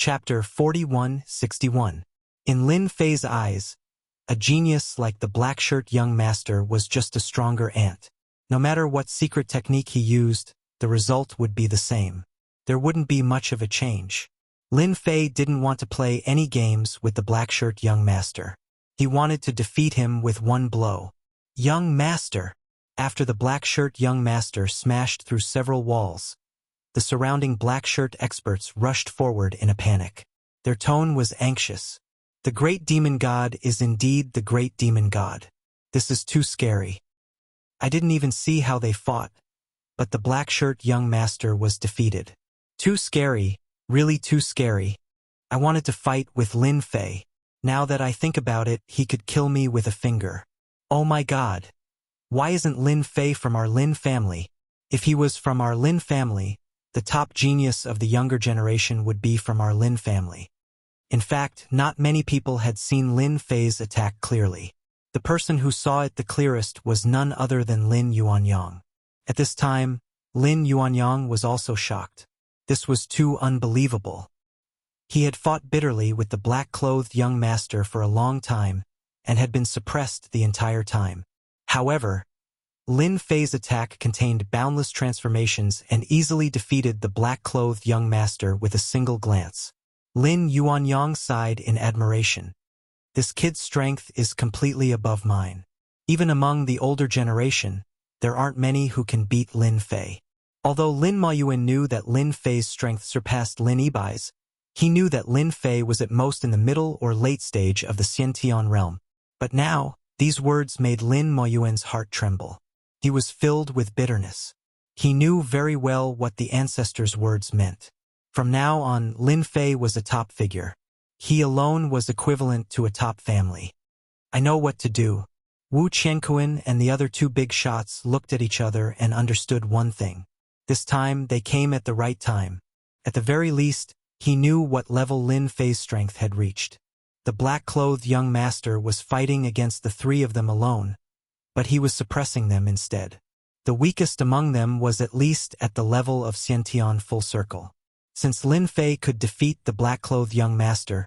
Chapter 4161. In Lin Fei's eyes, a genius like the black-shirt young master was just a stronger ant. No matter what secret technique he used, the result would be the same. There wouldn't be much of a change. Lin Fei didn't want to play any games with the black-shirt young master. He wanted to defeat him with one blow. Young master! After the black-shirt young master smashed through several walls, the surrounding black-shirt experts rushed forward in a panic. Their tone was anxious. The great demon god is indeed the great demon god. This is too scary. I didn't even see how they fought, but the black-shirt young master was defeated. Too scary, really too scary. I wanted to fight with Lin Fei. Now that I think about it, he could kill me with a finger. Oh my god. Why isn't Lin Fei from our Lin family? If he was from our Lin family, the top genius of the younger generation would be from our Lin family. In fact, not many people had seen Lin Fei's attack clearly. The person who saw it the clearest was none other than Lin Yuanyang. At this time, Lin Yuanyang was also shocked. This was too unbelievable. He had fought bitterly with the black-clothed young master for a long time and had been suppressed the entire time. However, Lin Fei's attack contained boundless transformations and easily defeated the black-clothed young master with a single glance. Lin Yuanyang sighed in admiration. This kid's strength is completely above mine. Even among the older generation, there aren't many who can beat Lin Fei. Although Lin Maoyuan knew that Lin Fei's strength surpassed Lin Yibai's, he knew that Lin Fei was at most in the middle or late stage of the Xiantian realm. But now, these words made Lin Maoyuan's heart tremble. He was filled with bitterness. He knew very well what the ancestors' words meant. From now on, Lin Fei was a top figure. He alone was equivalent to a top family. I know what to do. Wu Qiankuan and the other two big shots looked at each other and understood one thing. This time, they came at the right time. At the very least, he knew what level Lin Fei's strength had reached. The black-clothed young master was fighting against the three of them alone, but he was suppressing them instead. The weakest among them was at least at the level of Xiantian full circle. Since Lin Fei could defeat the black-clothed young master,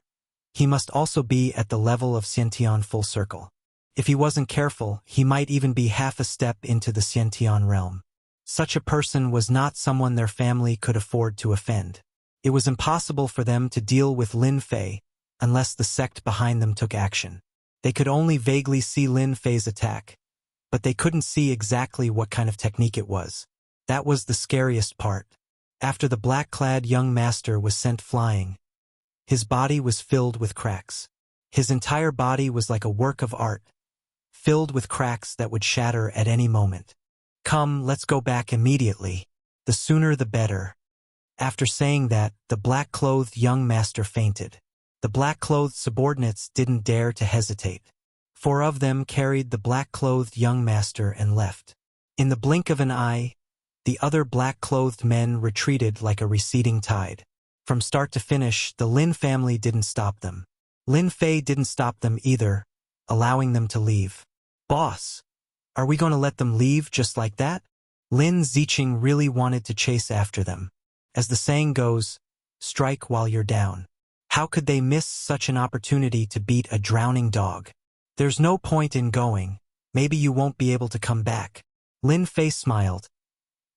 he must also be at the level of Xiantian full circle. If he wasn't careful, he might even be half a step into the Xiantian realm. Such a person was not someone their family could afford to offend. It was impossible for them to deal with Lin Fei unless the sect behind them took action. They could only vaguely see Lin Fei's attack, but they couldn't see exactly what kind of technique it was. That was the scariest part. After the black-clad young master was sent flying, his body was filled with cracks. His entire body was like a work of art, filled with cracks that would shatter at any moment. Come, let's go back immediately. The sooner the better. After saying that, the black-clothed young master fainted. The black-clothed subordinates didn't dare to hesitate. 4 of them carried the black-clothed young master and left. In the blink of an eye, the other black-clothed men retreated like a receding tide. From start to finish, the Lin family didn't stop them. Lin Fei didn't stop them either, allowing them to leave. Boss, are we going to let them leave just like that? Lin Ziqing really wanted to chase after them. As the saying goes, strike while you're down. How could they miss such an opportunity to beat a drowning dog? There's no point in going. Maybe you won't be able to come back. Lin Fei smiled.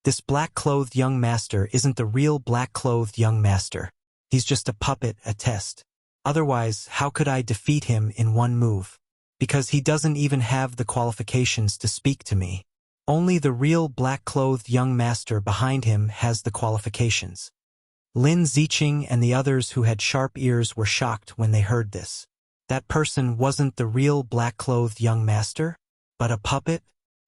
This black-clothed young master isn't the real black-clothed young master. He's just a puppet, a test. Otherwise, how could I defeat him in one move? Because he doesn't even have the qualifications to speak to me. Only the real black-clothed young master behind him has the qualifications. Lin Ziqing and the others who had sharp ears were shocked when they heard this. That person wasn't the real black-clothed young master, but a puppet?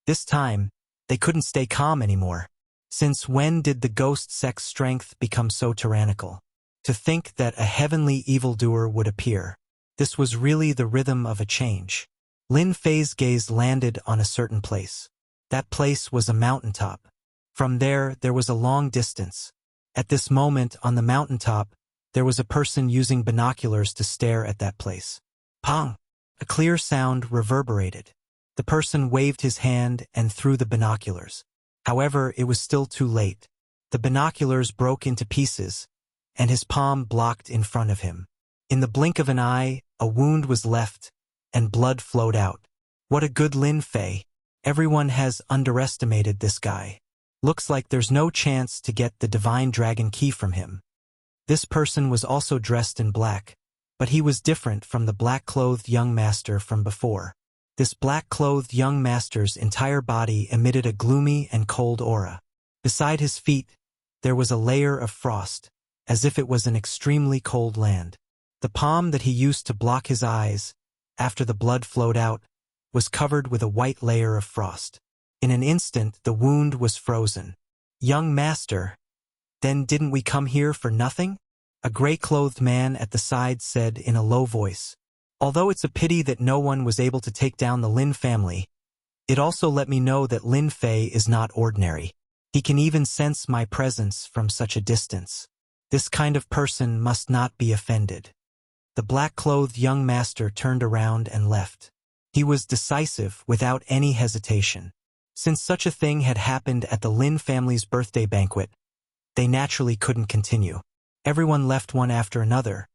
This time, they couldn't stay calm anymore. Since when did the ghost sect's strength become so tyrannical? To think that a heavenly evildoer would appear. This was really the rhythm of a change. Lin Fei's gaze landed on a certain place. That place was a mountaintop. From there was a long distance. At this moment, on the mountaintop, there was a person using binoculars to stare at that place. Pong! A clear sound reverberated. The person waved his hand and threw the binoculars. However, it was still too late. The binoculars broke into pieces, and his palm blocked in front of him. In the blink of an eye, a wound was left, and blood flowed out. What a good Lin Fei. Everyone has underestimated this guy. Looks like there's no chance to get the divine dragon key from him. This person was also dressed in black, but he was different from the black-clothed young master from before. This black-clothed young master's entire body emitted a gloomy and cold aura. Beside his feet, there was a layer of frost, as if it was an extremely cold land. The palm that he used to block his eyes, after the blood flowed out, was covered with a white layer of frost. In an instant, the wound was frozen. Young master, then didn't we come here for nothing? A gray-clothed man at the side said in a low voice. Although it's a pity that no one was able to take down the Lin family, it also let me know that Lin Fei is not ordinary. He can even sense my presence from such a distance. This kind of person must not be offended. The black-clothed young master turned around and left. He was decisive without any hesitation. Since such a thing had happened at the Lin family's birthday banquet, they naturally couldn't continue. Everyone left one after another,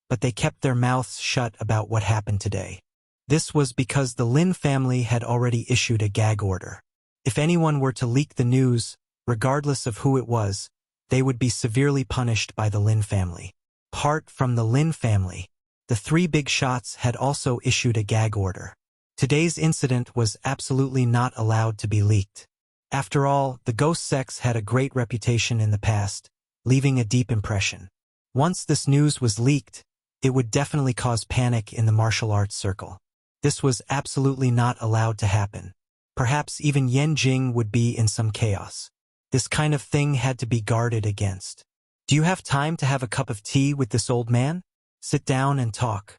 but they kept their mouths shut about what happened today. This was because the Lin family had already issued a gag order. If anyone were to leak the news, regardless of who it was, they would be severely punished by the Lin family. Apart from the Lin family, the three big shots had also issued a gag order. Today's incident was absolutely not allowed to be leaked. After all, the ghost sects had a great reputation in the past, leaving a deep impression. Once this news was leaked, it would definitely cause panic in the martial arts circle. This was absolutely not allowed to happen. Perhaps even Yan Jing would be in some chaos. This kind of thing had to be guarded against. Do you have time to have a cup of tea with this old man? Sit down and talk.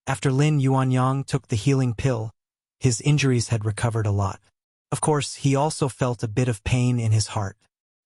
After Lin Yuanyang took the healing pill, his injuries had recovered a lot. Of course, he also felt a bit of pain in his heart.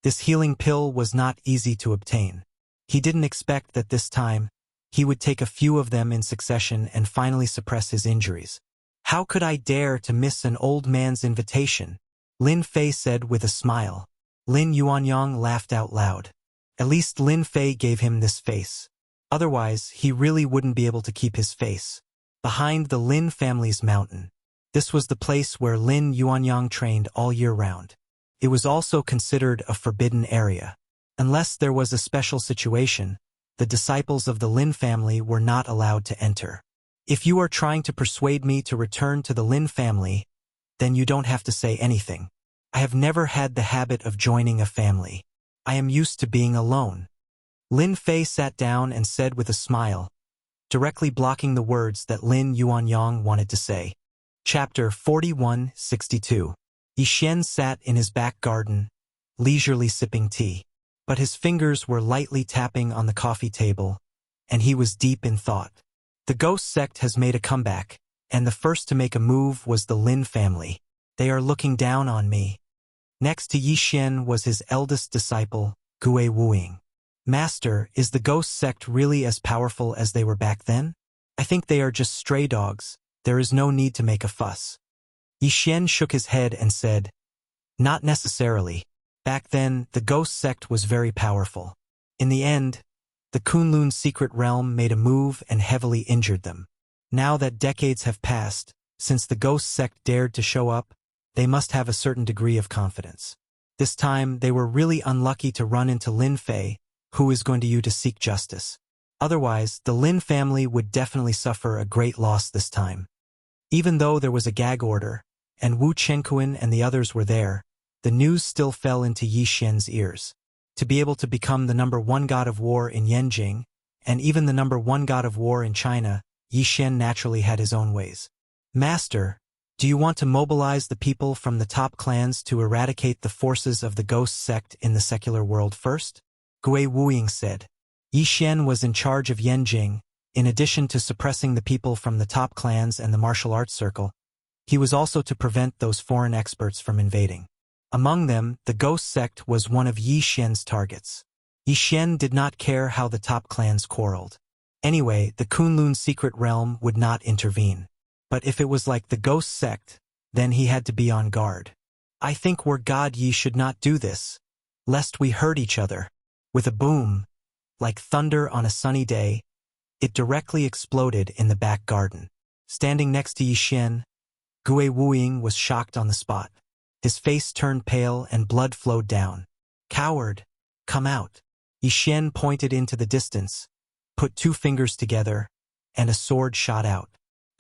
This healing pill was not easy to obtain. He didn't expect that this time, he would take a few of them in succession and finally suppress his injuries. How could I dare to miss an old man's invitation? Lin Fei said with a smile. Lin Yuanyang laughed out loud. At least Lin Fei gave him this face. Otherwise, he really wouldn't be able to keep his face. Behind the Lin family's mountain. This was the place where Lin Yuanyang trained all year round. It was also considered a forbidden area. Unless there was a special situation, the disciples of the Lin family were not allowed to enter. If you are trying to persuade me to return to the Lin family, then you don't have to say anything. I have never had the habit of joining a family. I am used to being alone. Lin Fei sat down and said with a smile, directly blocking the words that Lin Yuanyang wanted to say. Chapter 41-62. Yixian sat in his back garden, leisurely sipping tea. But his fingers were lightly tapping on the coffee table, and he was deep in thought. The ghost sect has made a comeback, and the first to make a move was the Lin family. They are looking down on me. Next to Yixian was his eldest disciple, Gue Wuing. Master, is the ghost sect really as powerful as they were back then? I think they are just stray dogs. There is no need to make a fuss. Yixian shook his head and said, not necessarily. Back then, the ghost sect was very powerful. In the end, the Kunlun secret realm made a move and heavily injured them. Now that decades have passed, since the ghost sect dared to show up, they must have a certain degree of confidence. This time, they were really unlucky to run into Lin Fei, who is going to you to seek justice. Otherwise, the Lin family would definitely suffer a great loss this time. Even though there was a gag order, and Wu Chenkuan and the others were there, the news still fell into Yixian's ears. To be able to become the #1 god of war in Yanjing, and even the #1 god of war in China, Yixian naturally had his own ways. Master, do you want to mobilize the people from the top clans to eradicate the forces of the ghost sect in the secular world first? Gue Wuing said. Yixian was in charge of Yanjing. In addition to suppressing the people from the top clans and the martial arts circle, he was also to prevent those foreign experts from invading. Among them, the ghost sect was one of Yixian's targets. Yixian did not care how the top clans quarreled. Anyway, the Kunlun secret realm would not intervene. But if it was like the ghost sect, then he had to be on guard. I think we're God ye should not do this, lest we hurt each other. With a boom, Like thunder on a sunny day, it directly exploded in the back garden. Standing next to Yixin, Gue Wuing was shocked on the spot. His face turned pale and blood flowed down. "Coward, come out." Yixin pointed into the distance, put two fingers together, and a sword shot out.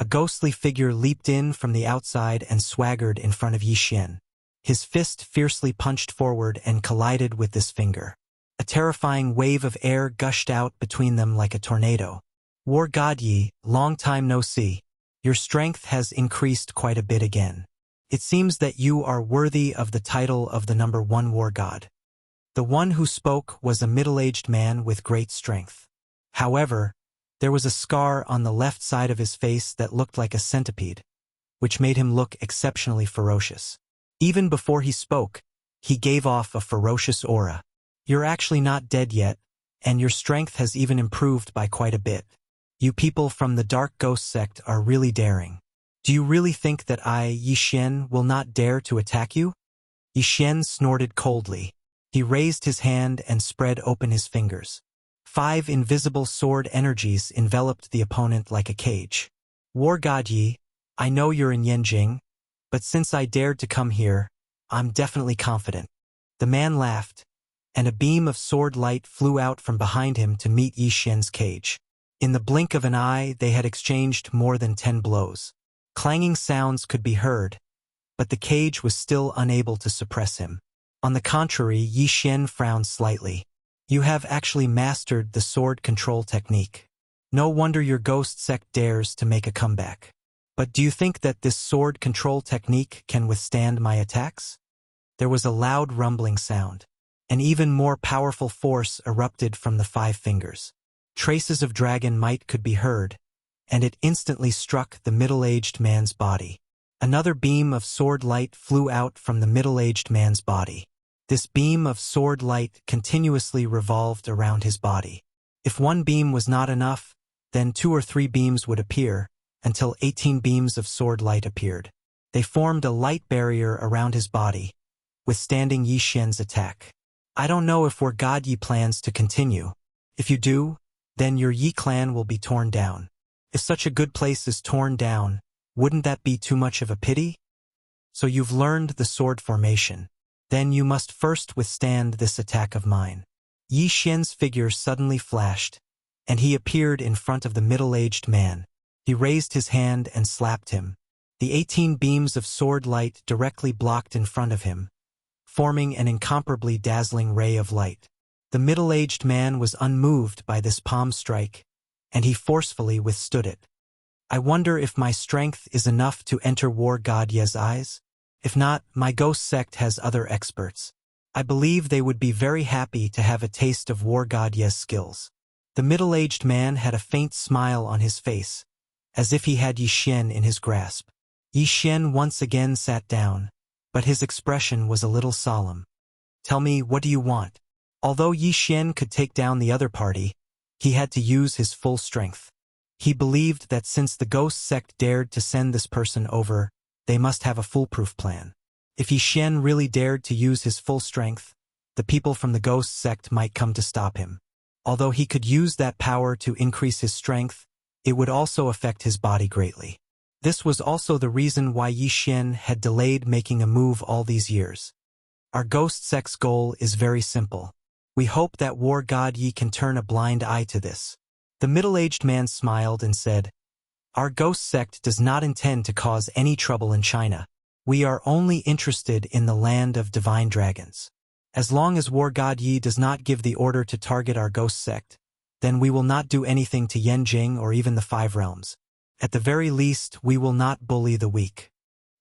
A ghostly figure leaped in from the outside and swaggered in front of Yixin. His fist fiercely punched forward and collided with this finger. A terrifying wave of air gushed out between them like a tornado. "War God Yi, long time no see. Your strength has increased quite a bit again. It seems that you are worthy of the title of the number 1 war god." The one who spoke was a middle-aged man with great strength. However, there was a scar on the left side of his face that looked like a centipede, which made him look exceptionally ferocious. Even before he spoke, he gave off a ferocious aura. "You're actually not dead yet, and your strength has even improved by quite a bit. You people from the Dark Ghost sect are really daring. Do you really think that I, Yixin, will not dare to attack you?" Yixin snorted coldly. He raised his hand and spread open his fingers. 5 invisible sword energies enveloped the opponent like a cage. "War God Yi, I know you're in Yanjing, but since I dared to come here, I'm definitely confident." The man laughed, and a beam of sword light flew out from behind him to meet Yixin's cage. In the blink of an eye, they had exchanged more than 10 blows. Clanging sounds could be heard, but the cage was still unable to suppress him. On the contrary, Yixin frowned slightly. "You have actually mastered the sword control technique. No wonder your ghost sect dares to make a comeback. But do you think that this sword control technique can withstand my attacks?" There was a loud rumbling sound. An even more powerful force erupted from the 5 fingers. Traces of dragon might could be heard, and it instantly struck the middle-aged man's body. Another beam of sword light flew out from the middle-aged man's body. This beam of sword light continuously revolved around his body. If one beam was not enough, then 2 or 3 beams would appear, until 18 beams of sword light appeared. They formed a light barrier around his body, withstanding Yixin's attack. "I don't know if War God Yi plans to continue. If you do, then your Yi clan will be torn down. If such a good place is torn down, wouldn't that be too much of a pity? So you've learned the sword formation. Then you must first withstand this attack of mine." Yixin's figure suddenly flashed, and he appeared in front of the middle-aged man. He raised his hand and slapped him. The 18 beams of sword light directly blocked in front of him, forming an incomparably dazzling ray of light. The middle-aged man was unmoved by this palm strike, and he forcefully withstood it. "I wonder if my strength is enough to enter War God Ye's eyes? If not, my ghost sect has other experts. I believe they would be very happy to have a taste of War God Ye's skills." The middle-aged man had a faint smile on his face, as if he had Yixin in his grasp. Yixin once again sat down, but his expression was a little solemn. "Tell me, what do you want?" Although Yixin could take down the other party, he had to use his full strength. He believed that since the ghost sect dared to send this person over, they must have a foolproof plan. If Yixin really dared to use his full strength, the people from the ghost sect might come to stop him. Although he could use that power to increase his strength, it would also affect his body greatly. This was also the reason why Yixin had delayed making a move all these years. "Our ghost sect's goal is very simple. We hope that War God Yi can turn a blind eye to this." The middle-aged man smiled and said, "Our ghost sect does not intend to cause any trouble in China. We are only interested in the land of divine dragons. As long as War God Yi does not give the order to target our ghost sect, then we will not do anything to Yanjing or even the 5 realms. At the very least, we will not bully the weak.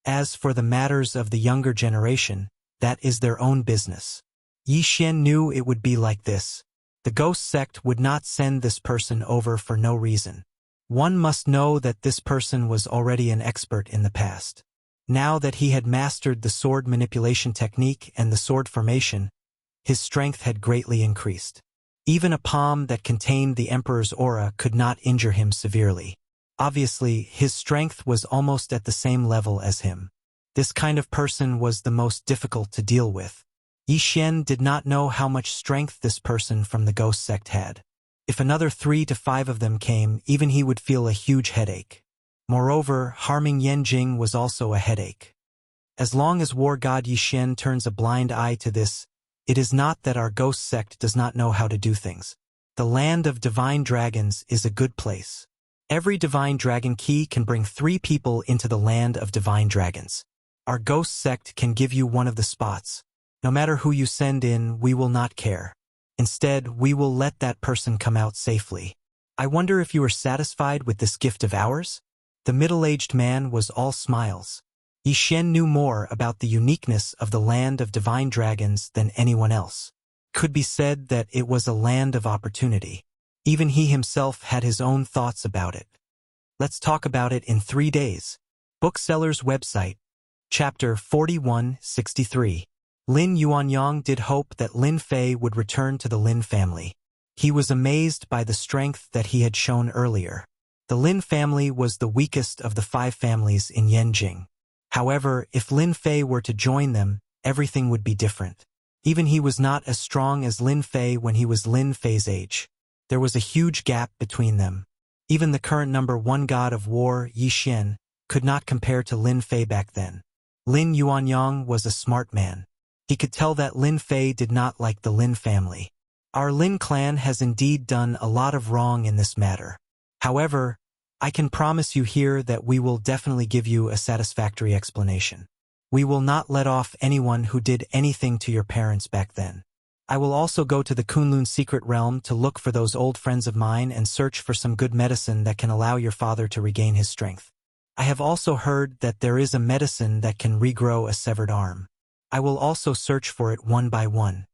As for the matters of the younger generation, that is their own business." Yixin knew it would be like this. The ghost sect would not send this person over for no reason. One must know that this person was already an expert in the past. Now that he had mastered the sword manipulation technique and the sword formation, his strength had greatly increased. Even a palm that contained the Emperor's aura could not injure him severely. Obviously, his strength was almost at the same level as him. This kind of person was the most difficult to deal with. Yixin did not know how much strength this person from the ghost sect had. If another 3 to 5 of them came, even he would feel a huge headache. Moreover, harming Yanjing was also a headache. As long as war god Yixin turns a blind eye to this, it is not that our ghost sect does not know how to do things. The land of divine dragons is a good place. Every divine dragon key can bring 3 people into the land of divine dragons. Our ghost sect can give you one of the spots. No matter who you send in, we will not care. Instead, we will let that person come out safely. I wonder if you are satisfied with this gift of ours? The middle-aged man was all smiles. Yixin knew more about the uniqueness of the land of divine dragons than anyone else. Could be said that it was a land of opportunity. Even he himself had his own thoughts about it. Let's talk about it in 3 days. Bookseller's website. Chapter 4163. Lin Yuanyang did hope that Lin Fei would return to the Lin family. He was amazed by the strength that he had shown earlier. The Lin family was the weakest of the 5 families in Yanjing. However, if Lin Fei were to join them, everything would be different. Even he was not as strong as Lin Fei when he was Lin Fei's age. There was a huge gap between them. Even the current number 1 god of war, Yixin, could not compare to Lin Fei back then. Lin Yuanyang was a smart man. He could tell that Lin Fei did not like the Lin family. Our Lin clan has indeed done a lot of wrong in this matter. However, I can promise you here that we will definitely give you a satisfactory explanation. We will not let off anyone who did anything to your parents back then. I will also go to the Kunlun secret realm to look for those old friends of mine and search for some good medicine that can allow your father to regain his strength. I have also heard that there is a medicine that can regrow a severed arm. I will also search for it one by one.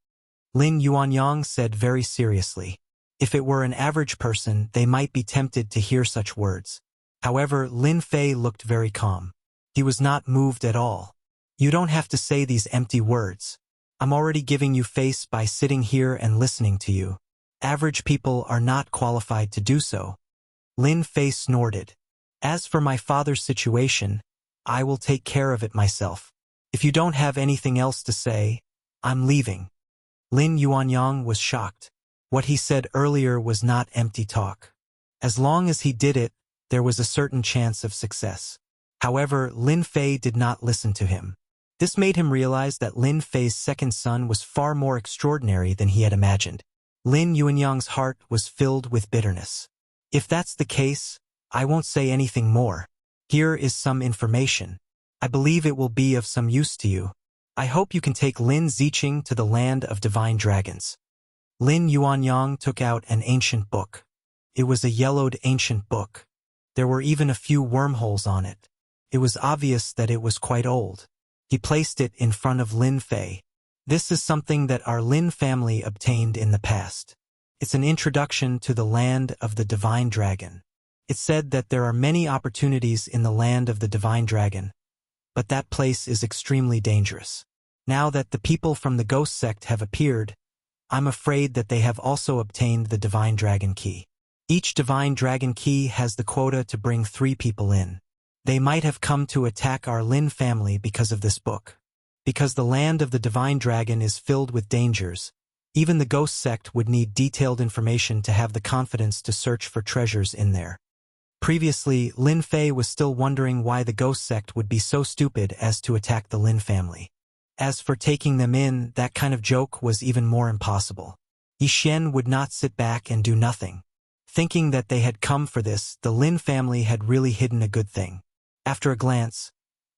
Lin Yuanyang said very seriously. If it were an average person, they might be tempted to hear such words. However, Lin Fei looked very calm. He was not moved at all. You don't have to say these empty words. I'm already giving you face by sitting here and listening to you. Average people are not qualified to do so. Lin Fei snorted. As for my father's situation, I will take care of it myself. If you don't have anything else to say, I'm leaving. Lin Yuanyang was shocked. What he said earlier was not empty talk. As long as he did it, there was a certain chance of success. However, Lin Fei did not listen to him. This made him realize that Lin Fei's second son was far more extraordinary than he had imagined. Lin Yuanyang's heart was filled with bitterness. If that's the case, I won't say anything more. Here is some information. I believe it will be of some use to you. I hope you can take Lin Ziqing to the land of divine dragons. Lin Yuanyang took out an ancient book. It was a yellowed ancient book. There were even a few wormholes on it. It was obvious that it was quite old. He placed it in front of Lin Fei. This is something that our Lin family obtained in the past. It's an introduction to the land of the divine dragon. It said that there are many opportunities in the land of the divine dragon, but that place is extremely dangerous. Now that the people from the ghost sect have appeared, I'm afraid that they have also obtained the divine dragon key. Each divine dragon key has the quota to bring 3 people in. They might have come to attack our Lin family because of this book. Because the land of the divine dragon is filled with dangers, even the ghost sect would need detailed information to have the confidence to search for treasures in there. Previously, Lin Fei was still wondering why the ghost sect would be so stupid as to attack the Lin family. As for taking them in, that kind of joke was even more impossible. Yixin would not sit back and do nothing. Thinking that they had come for this, the Lin family had really hidden a good thing. After a glance,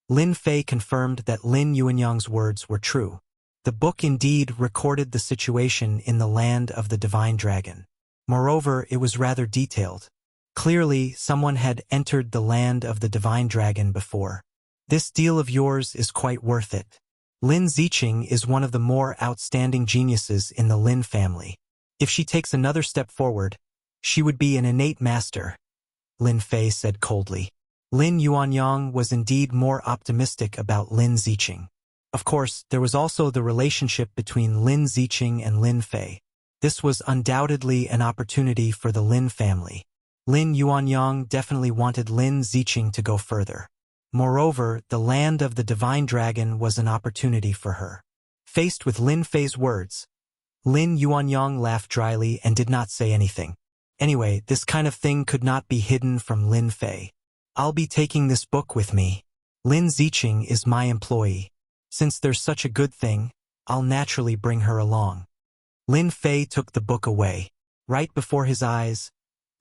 Lin Fei confirmed that Lin Yuanyang's words were true. The book indeed recorded the situation in the land of the divine dragon. Moreover, it was rather detailed. Clearly, someone had entered the land of the divine dragon before. This deal of yours is quite worth it. Lin Ziqing is one of the more outstanding geniuses in the Lin family. If she takes another step forward, she would be an innate master, Lin Fei said coldly. Lin Yuanyang was indeed more optimistic about Lin Ziqing. Of course, there was also the relationship between Lin Ziqing and Lin Fei. This was undoubtedly an opportunity for the Lin family. Lin Yuanyang definitely wanted Lin Ziqing to go further. Moreover, the land of the divine dragon was an opportunity for her. Faced with Lin Fei's words, Lin Yuanyang laughed dryly and did not say anything. Anyway, this kind of thing could not be hidden from Lin Fei. I'll be taking this book with me. Lin Ziqing is my employee. Since there's such a good thing, I'll naturally bring her along. Lin Fei took the book away. Right before his eyes,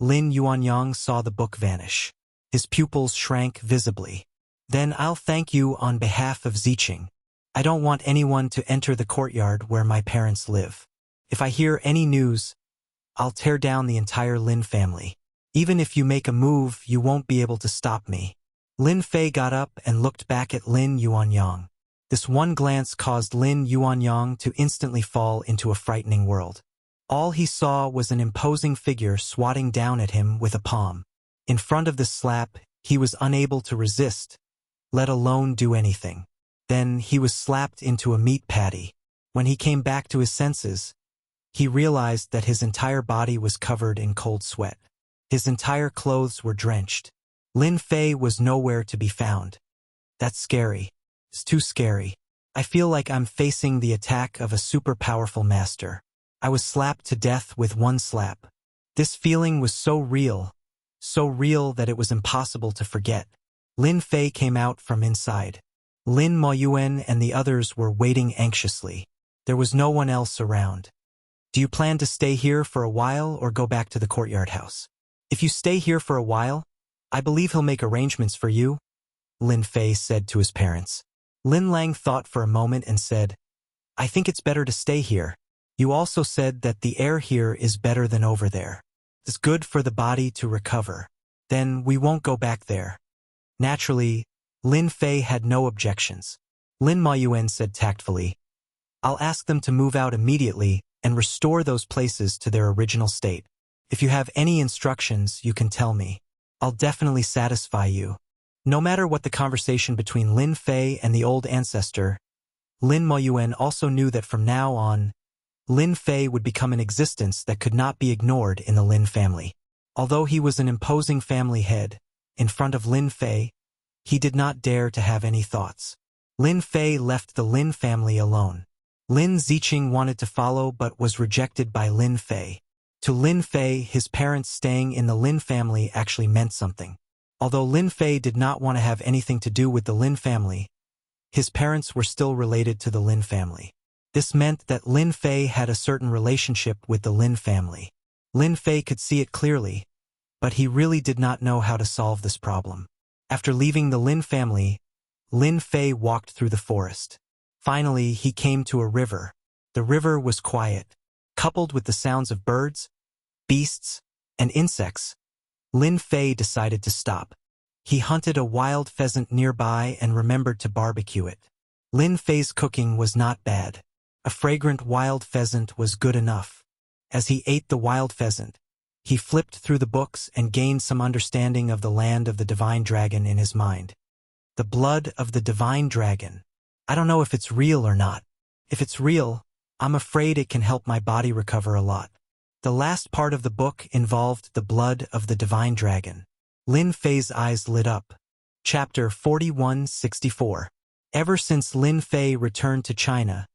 Lin Yuanyang saw the book vanish. His pupils shrank visibly. Then I'll thank you on behalf of Ziqing. I don't want anyone to enter the courtyard where my parents live. If I hear any news, I'll tear down the entire Lin family. Even if you make a move, you won't be able to stop me. Lin Fei got up and looked back at Lin Yuanyang. This one glance caused Lin Yuanyang to instantly fall into a frightening world. All he saw was an imposing figure swatting down at him with a palm. In front of this slap, he was unable to resist, let alone do anything. Then he was slapped into a meat patty. When he came back to his senses, he realized that his entire body was covered in cold sweat. His entire clothes were drenched. Lin Fei was nowhere to be found. That's scary. It's too scary. I feel like I'm facing the attack of a super powerful master. I was slapped to death with one slap. This feeling was so real that it was impossible to forget. Lin Fei came out from inside. Lin Moyuan and the others were waiting anxiously. There was no one else around. Do you plan to stay here for a while or go back to the courtyard house? If you stay here for a while, I believe he'll make arrangements for you, Lin Fei said to his parents. Lin Lang thought for a moment and said, I think it's better to stay here. You also said that the air here is better than over there. It's good for the body to recover. Then we won't go back there. Naturally, Lin Fei had no objections. Lin Moyuan said tactfully, I'll ask them to move out immediately and restore those places to their original state. If you have any instructions, you can tell me. I'll definitely satisfy you. No matter what the conversation between Lin Fei and the old ancestor, Lin Moyuan also knew that from now on, Lin Fei would become an existence that could not be ignored in the Lin family. Although he was an imposing family head, in front of Lin Fei, he did not dare to have any thoughts. Lin Fei left the Lin family alone. Lin Ziqing wanted to follow but was rejected by Lin Fei. To Lin Fei, his parents staying in the Lin family actually meant something. Although Lin Fei did not want to have anything to do with the Lin family, his parents were still related to the Lin family. This meant that Lin Fei had a certain relationship with the Lin family. Lin Fei could see it clearly, but he really did not know how to solve this problem. After leaving the Lin family, Lin Fei walked through the forest. Finally, he came to a river. The river was quiet. Coupled with the sounds of birds, beasts, and insects, Lin Fei decided to stop. He hunted a wild pheasant nearby and remembered to barbecue it. Lin Fei's cooking was not bad. A fragrant wild pheasant was good enough. As he ate the wild pheasant, he flipped through the books and gained some understanding of the land of the divine dragon in his mind. The blood of the divine dragon. I don't know if it's real or not. If it's real, I'm afraid it can help my body recover a lot. The last part of the book involved the blood of the divine dragon. Lin Fei's eyes lit up. Chapter 4164. Ever since Lin Fei returned to China,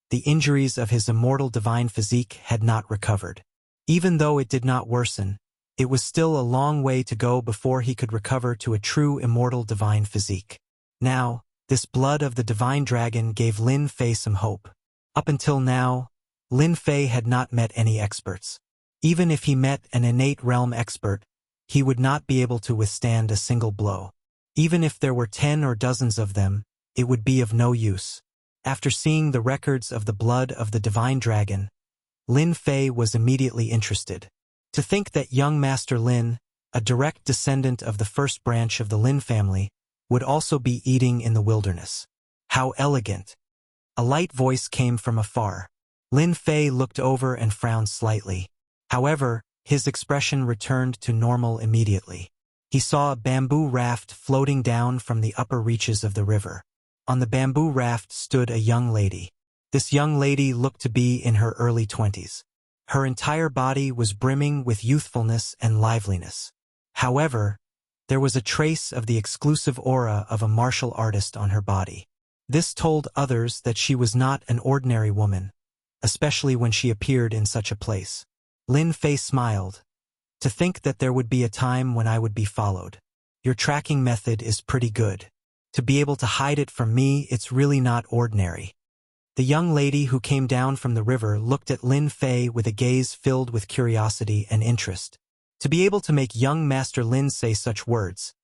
the injuries of his immortal divine physique had not recovered. Even though it did not worsen, it was still a long way to go before he could recover to a true immortal divine physique. Now, this blood of the divine dragon gave Lin Fei some hope. Up until now, Lin Fei had not met any experts. Even if he met an innate realm expert, he would not be able to withstand a single blow. Even if there were 10 or dozens of them, it would be of no use. After seeing the records of the blood of the divine dragon, Lin Fei was immediately interested. To think that young Master Lin, a direct descendant of the first branch of the Lin family, would also be eating in the wilderness. How elegant! A light voice came from afar. Lin Fei looked over and frowned slightly. However, his expression returned to normal immediately. He saw a bamboo raft floating down from the upper reaches of the river. On the bamboo raft stood a young lady. This young lady looked to be in her early 20s. Her entire body was brimming with youthfulness and liveliness. However, there was a trace of the exclusive aura of a martial artist on her body. This told others that she was not an ordinary woman, especially when she appeared in such a place. Lin Fei smiled. To think that there would be a time when I would be followed. Your tracking method is pretty good. To be able to hide it from me, it's really not ordinary. The young lady who came down from the river looked at Lin Fei with a gaze filled with curiosity and interest. To be able to make young Master Lin say such words.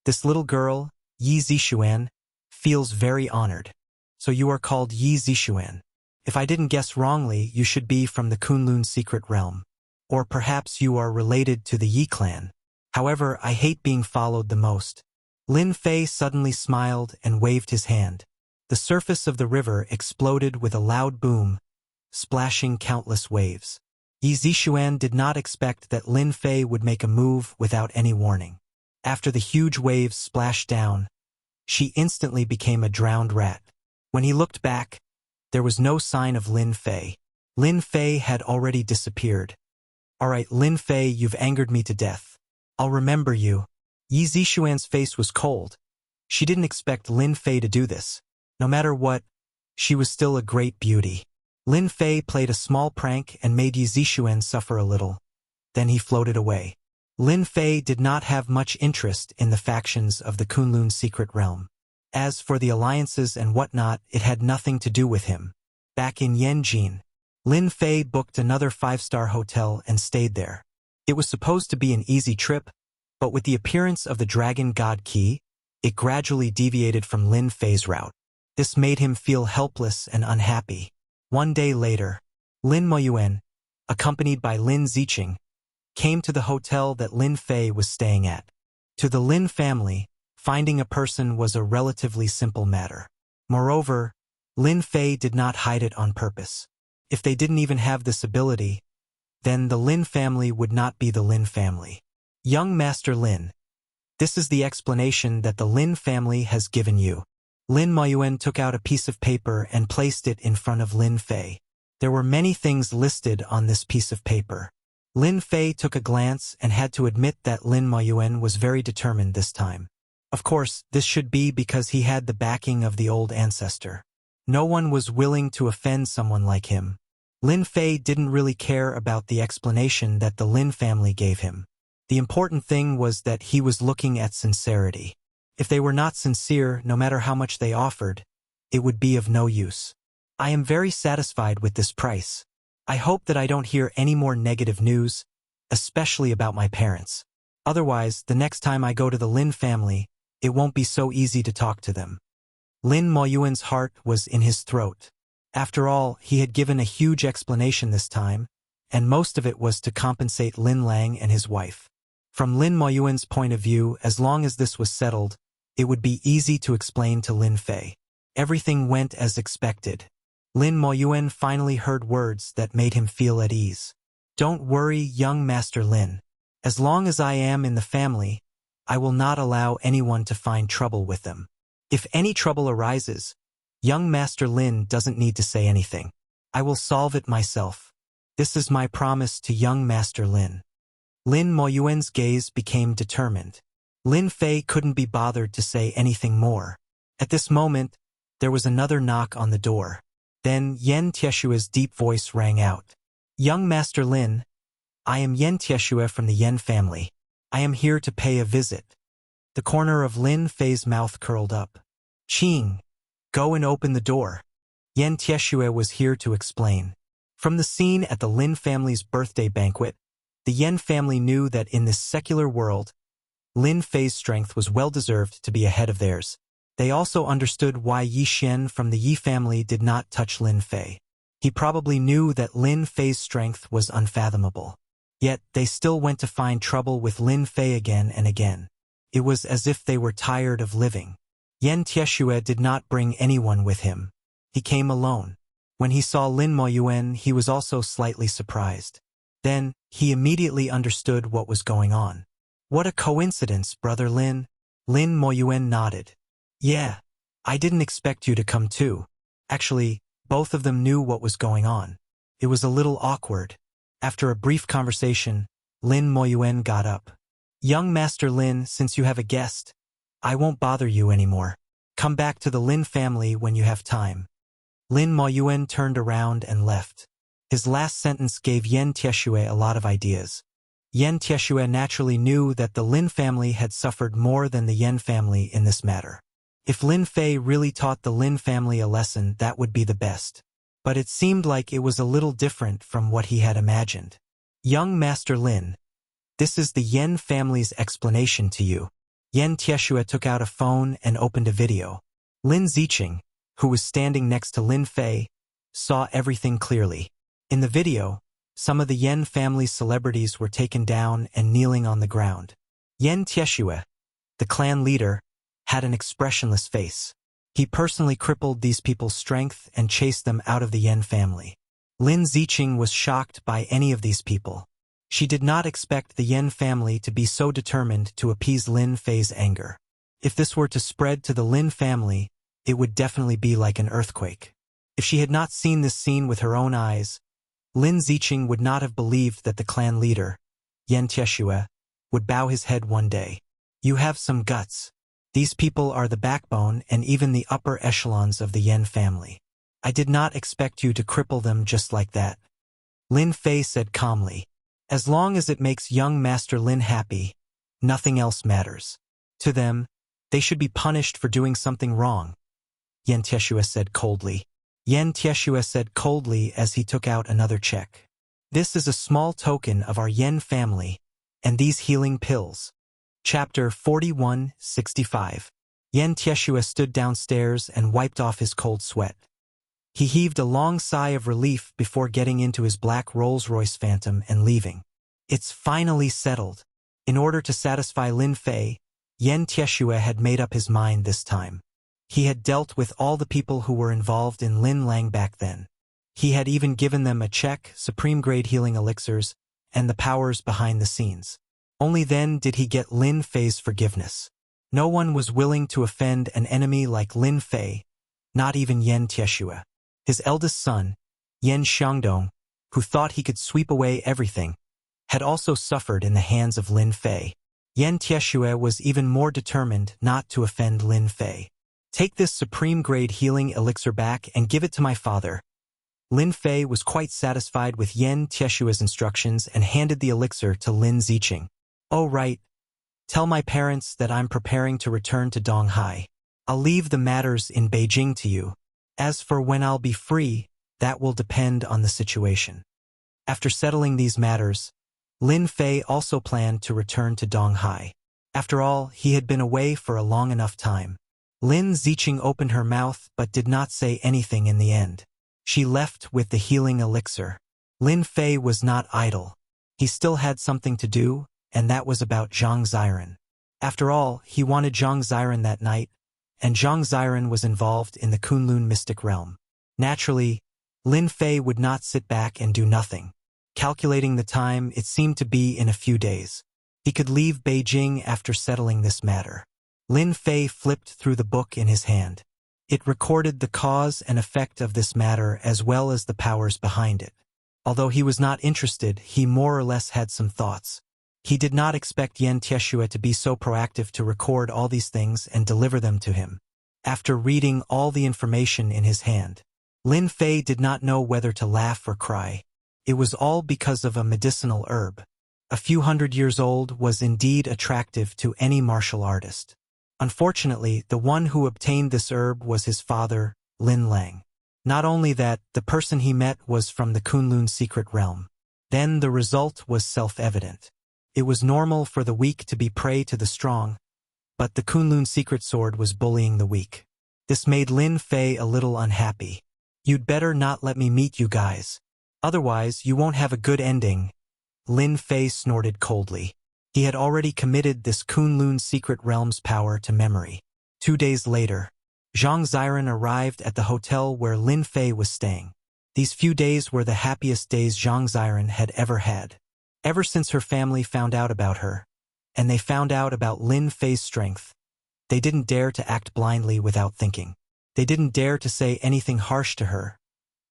This little girl, Yi Zixuan, feels very honored. So you are called Yi Zixuan. If I didn't guess wrongly, you should be from the Kunlun secret realm. Or perhaps you are related to the Yi clan. However, I hate being followed the most. Lin Fei suddenly smiled and waved his hand. The surface of the river exploded with a loud boom, splashing countless waves. Yi Zixuan did not expect that Lin Fei would make a move without any warning. After the huge waves splashed down, she instantly became a drowned rat. When he looked back, there was no sign of Lin Fei. Lin Fei had already disappeared. All right, Lin Fei, you've angered me to death. I'll remember you. Yi Zixuan's face was cold. She didn't expect Lin Fei to do this. No matter what, she was still a great beauty. Lin Fei played a small prank and made Yi Zixuan suffer a little. Then he floated away. Lin Fei did not have much interest in the factions of the Kunlun secret realm. As for the alliances and whatnot, it had nothing to do with him. Back in Yanjin, Lin Fei booked another 5-star hotel and stayed there. It was supposed to be an easy trip, but with the appearance of the Dragon God Key, it gradually deviated from Lin Fei's route. This made him feel helpless and unhappy. One day later, Lin Moyuan, accompanied by Lin Ziqing, came to the hotel that Lin Fei was staying at. To the Lin family, finding a person was a relatively simple matter. Moreover, Lin Fei did not hide it on purpose. If they didn't even have this ability, then the Lin family would not be the Lin family. Young Master Lin. This is the explanation that the Lin family has given you. Lin Moyuan took out a piece of paper and placed it in front of Lin Fei. There were many things listed on this piece of paper. Lin Fei took a glance and had to admit that Lin Moyuan was very determined this time. Of course, this should be because he had the backing of the old ancestor. No one was willing to offend someone like him. Lin Fei didn't really care about the explanation that the Lin family gave him. The important thing was that he was looking at sincerity. If they were not sincere, no matter how much they offered, it would be of no use. I am very satisfied with this price. I hope that I don't hear any more negative news, especially about my parents. Otherwise, the next time I go to the Lin family, it won't be so easy to talk to them. Lin Moyuan's heart was in his throat. After all, he had given a huge explanation this time, and most of it was to compensate Lin Lang and his wife. From Lin Moyuan's point of view, as long as this was settled, it would be easy to explain to Lin Fei. Everything went as expected. Lin Moyuan finally heard words that made him feel at ease. Don't worry, young Master Lin. As long as I am in the family, I will not allow anyone to find trouble with them. If any trouble arises, young Master Lin doesn't need to say anything. I will solve it myself. This is my promise to young Master Lin. Lin Moyuan's gaze became determined. Lin Fei couldn't be bothered to say anything more. At this moment, there was another knock on the door. Then Yen Tieshua's deep voice rang out. Young Master Lin, I am Yen Tieshua from the Yen family. I am here to pay a visit. The corner of Lin Fei's mouth curled up. Qing, go and open the door. Yen Tieshua was here to explain. From the scene at the Lin family's birthday banquet, the Yen family knew that in this secular world, Lin Fei's strength was well-deserved to be ahead of theirs. They also understood why Yi Xian from the Yi family did not touch Lin Fei. He probably knew that Lin Fei's strength was unfathomable. Yet, they still went to find trouble with Lin Fei again and again. It was as if they were tired of living. Yen Tieshua did not bring anyone with him. He came alone. When he saw Lin Moyuan, he was also slightly surprised. Then, he immediately understood what was going on. What a coincidence, Brother Lin. Lin Moyuan nodded. Yeah, I didn't expect you to come too. Actually, both of them knew what was going on. It was a little awkward. After a brief conversation, Lin Moyuan got up. Young Master Lin, since you have a guest, I won't bother you anymore. Come back to the Lin family when you have time. Lin Moyuan turned around and left. His last sentence gave Yen Tieshue a lot of ideas. Yan Tieshue naturally knew that the Lin family had suffered more than the Yan family in this matter. If Lin Fei really taught the Lin family a lesson, that would be the best. But it seemed like it was a little different from what he had imagined. Young Master Lin, this is the Yan family's explanation to you. Yan Tieshue took out a phone and opened a video. Lin Ziqing, who was standing next to Lin Fei, saw everything clearly. In the video, some of the Yan family's celebrities were taken down and kneeling on the ground. Yan Tieshue, the clan leader, had an expressionless face. He personally crippled these people's strength and chased them out of the Yan family. Lin Ziqing was shocked by any of these people. She did not expect the Yan family to be so determined to appease Lin Fei's anger. If this were to spread to the Lin family, it would definitely be like an earthquake. If she had not seen this scene with her own eyes, Lin Ziqing would not have believed that the clan leader, Yan Tieshue, would bow his head one day. You have some guts. These people are the backbone and even the upper echelons of the Yan family. I did not expect you to cripple them just like that. Lin Fei said calmly. As long as it makes young Master Lin happy, nothing else matters. To them, they should be punished for doing something wrong. Yan Tieshue said coldly. Yan Tieshue said coldly as he took out another check. This is a small token of our Yan family, and these healing pills. Chapter 41-65. Yan Tieshue stood downstairs and wiped off his cold sweat. He heaved a long sigh of relief before getting into his black Rolls-Royce Phantom and leaving. It's finally settled. In order to satisfy Lin Fei, Yan Tieshue had made up his mind this time. He had dealt with all the people who were involved in Lin Lang back then. He had even given them a check, supreme-grade healing elixirs, and the powers behind the scenes. Only then did he get Lin Fei's forgiveness. No one was willing to offend an enemy like Lin Fei, not even Yan Tieshue. His eldest son, Yan Xiangdong, who thought he could sweep away everything, had also suffered in the hands of Lin Fei. Yan Tieshue was even more determined not to offend Lin Fei. Take this supreme-grade healing elixir back and give it to my father. Lin Fei was quite satisfied with Yan Tieshue's instructions and handed the elixir to Lin Ziqing. Oh right. Tell my parents that I'm preparing to return to Donghai. I'll leave the matters in Beijing to you. As for when I'll be free, that will depend on the situation. After settling these matters, Lin Fei also planned to return to Donghai. After all, he had been away for a long enough time. Lin Ziqing opened her mouth but did not say anything in the end. She left with the healing elixir. Lin Fei was not idle. He still had something to do, and that was about Zhang Ziren. After all, he wanted Zhang Ziren that night, and Zhang Ziren was involved in the Kunlun mystic realm. Naturally, Lin Fei would not sit back and do nothing. Calculating the time, it seemed to be in a few days. He could leave Beijing after settling this matter. Lin Fei flipped through the book in his hand. It recorded the cause and effect of this matter as well as the powers behind it. Although he was not interested, he more or less had some thoughts. He did not expect Yan Tieshue to be so proactive to record all these things and deliver them to him. After reading all the information in his hand, Lin Fei did not know whether to laugh or cry. It was all because of a medicinal herb. A few hundred years old was indeed attractive to any martial artist. Unfortunately, the one who obtained this herb was his father, Lin Lang. Not only that, the person he met was from the Kunlun secret realm. Then the result was self-evident. It was normal for the weak to be prey to the strong, but the Kunlun secret sword was bullying the weak. This made Lin Fei a little unhappy. You'd better not let me meet you guys. Otherwise, you won't have a good ending. Lin Fei snorted coldly. He had already committed this Kunlun secret realm's power to memory. 2 days later, Zhang Ziren arrived at the hotel where Lin Fei was staying. These few days were the happiest days Zhang Ziren had ever had. Ever since her family found out about her, and they found out about Lin Fei's strength, they didn't dare to act blindly without thinking. They didn't dare to say anything harsh to her,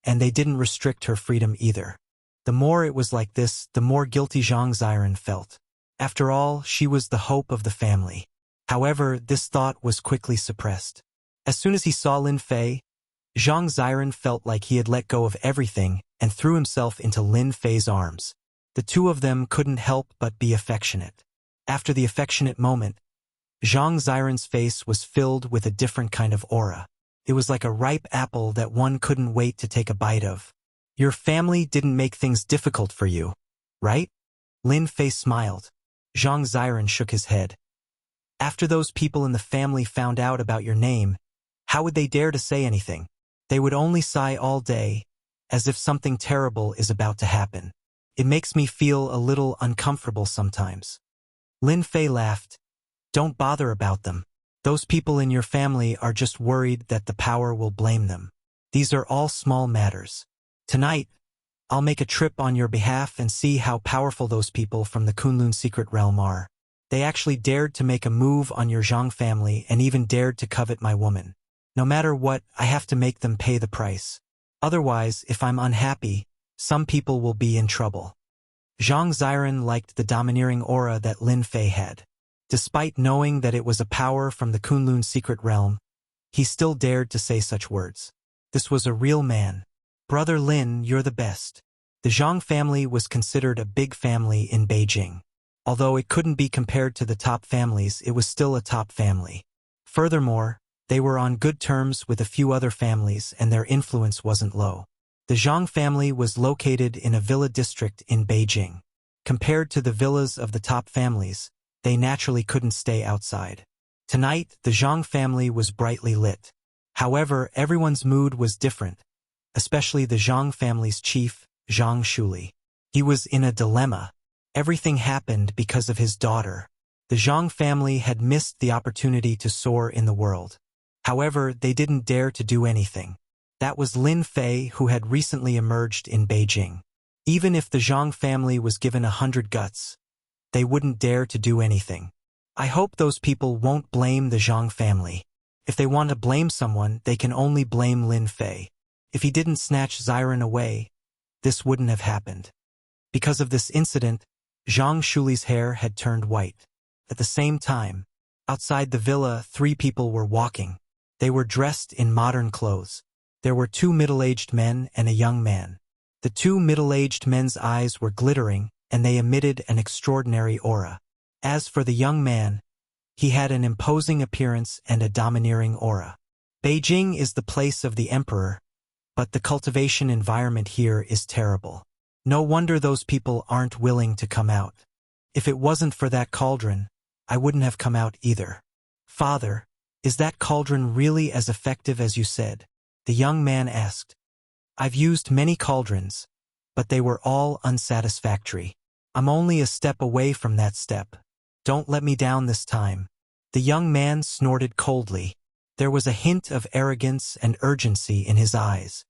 and they didn't restrict her freedom either. The more it was like this, the more guilty Zhang Ziren felt. After all, she was the hope of the family. However, this thought was quickly suppressed. As soon as he saw Lin Fei, Zhang Ziren felt like he had let go of everything and threw himself into Lin Fei's arms. The two of them couldn't help but be affectionate. After the affectionate moment, Zhang Ziren's face was filled with a different kind of aura. It was like a ripe apple that one couldn't wait to take a bite of. Your family didn't make things difficult for you, right? Lin Fei smiled. Zhang Ziren shook his head. After those people in the family found out about your name, how would they dare to say anything? They would only sigh all day, as if something terrible is about to happen. It makes me feel a little uncomfortable sometimes. Lin Fei laughed. Don't bother about them. Those people in your family are just worried that the power will blame them. These are all small matters. Tonight, I'll make a trip on your behalf and see how powerful those people from the Kunlun secret realm are. They actually dared to make a move on your Zhang family and even dared to covet my woman. No matter what, I have to make them pay the price. Otherwise, if I'm unhappy, some people will be in trouble. Zhang Ziren liked the domineering aura that Lin Fei had. Despite knowing that it was a power from the Kunlun secret realm, he still dared to say such words. This was a real man. Brother Lin, you're the best. The Zhang family was considered a big family in Beijing. Although it couldn't be compared to the top families, it was still a top family. Furthermore, they were on good terms with a few other families and their influence wasn't low. The Zhang family was located in a villa district in Beijing. Compared to the villas of the top families, they naturally couldn't stay outside. Tonight, the Zhang family was brightly lit. However, everyone's mood was different, especially the Zhang family's chief, Zhang Shuli. He was in a dilemma. Everything happened because of his daughter. The Zhang family had missed the opportunity to soar in the world. However, they didn't dare to do anything. That was Lin Fei, who had recently emerged in Beijing. Even if the Zhang family was given 100 guts, they wouldn't dare to do anything. I hope those people won't blame the Zhang family. If they want to blame someone, they can only blame Lin Fei. If he didn't snatch Ziren away, this wouldn't have happened. Because of this incident, Zhang Shuli's hair had turned white. At the same time, outside the villa, 3 people were walking. They were dressed in modern clothes. There were 2 middle-aged men and a young man. The 2 middle-aged men's eyes were glittering, and they emitted an extraordinary aura. As for the young man, he had an imposing appearance and a domineering aura. Beijing is the place of the emperor, but the cultivation environment here is terrible. No wonder those people aren't willing to come out. If it wasn't for that cauldron, I wouldn't have come out either. Father, is that cauldron really as effective as you said? The young man asked. I've used many cauldrons, but they were all unsatisfactory. I'm only a step away from that step. Don't let me down this time. The young man snorted coldly. There was a hint of arrogance and urgency in his eyes.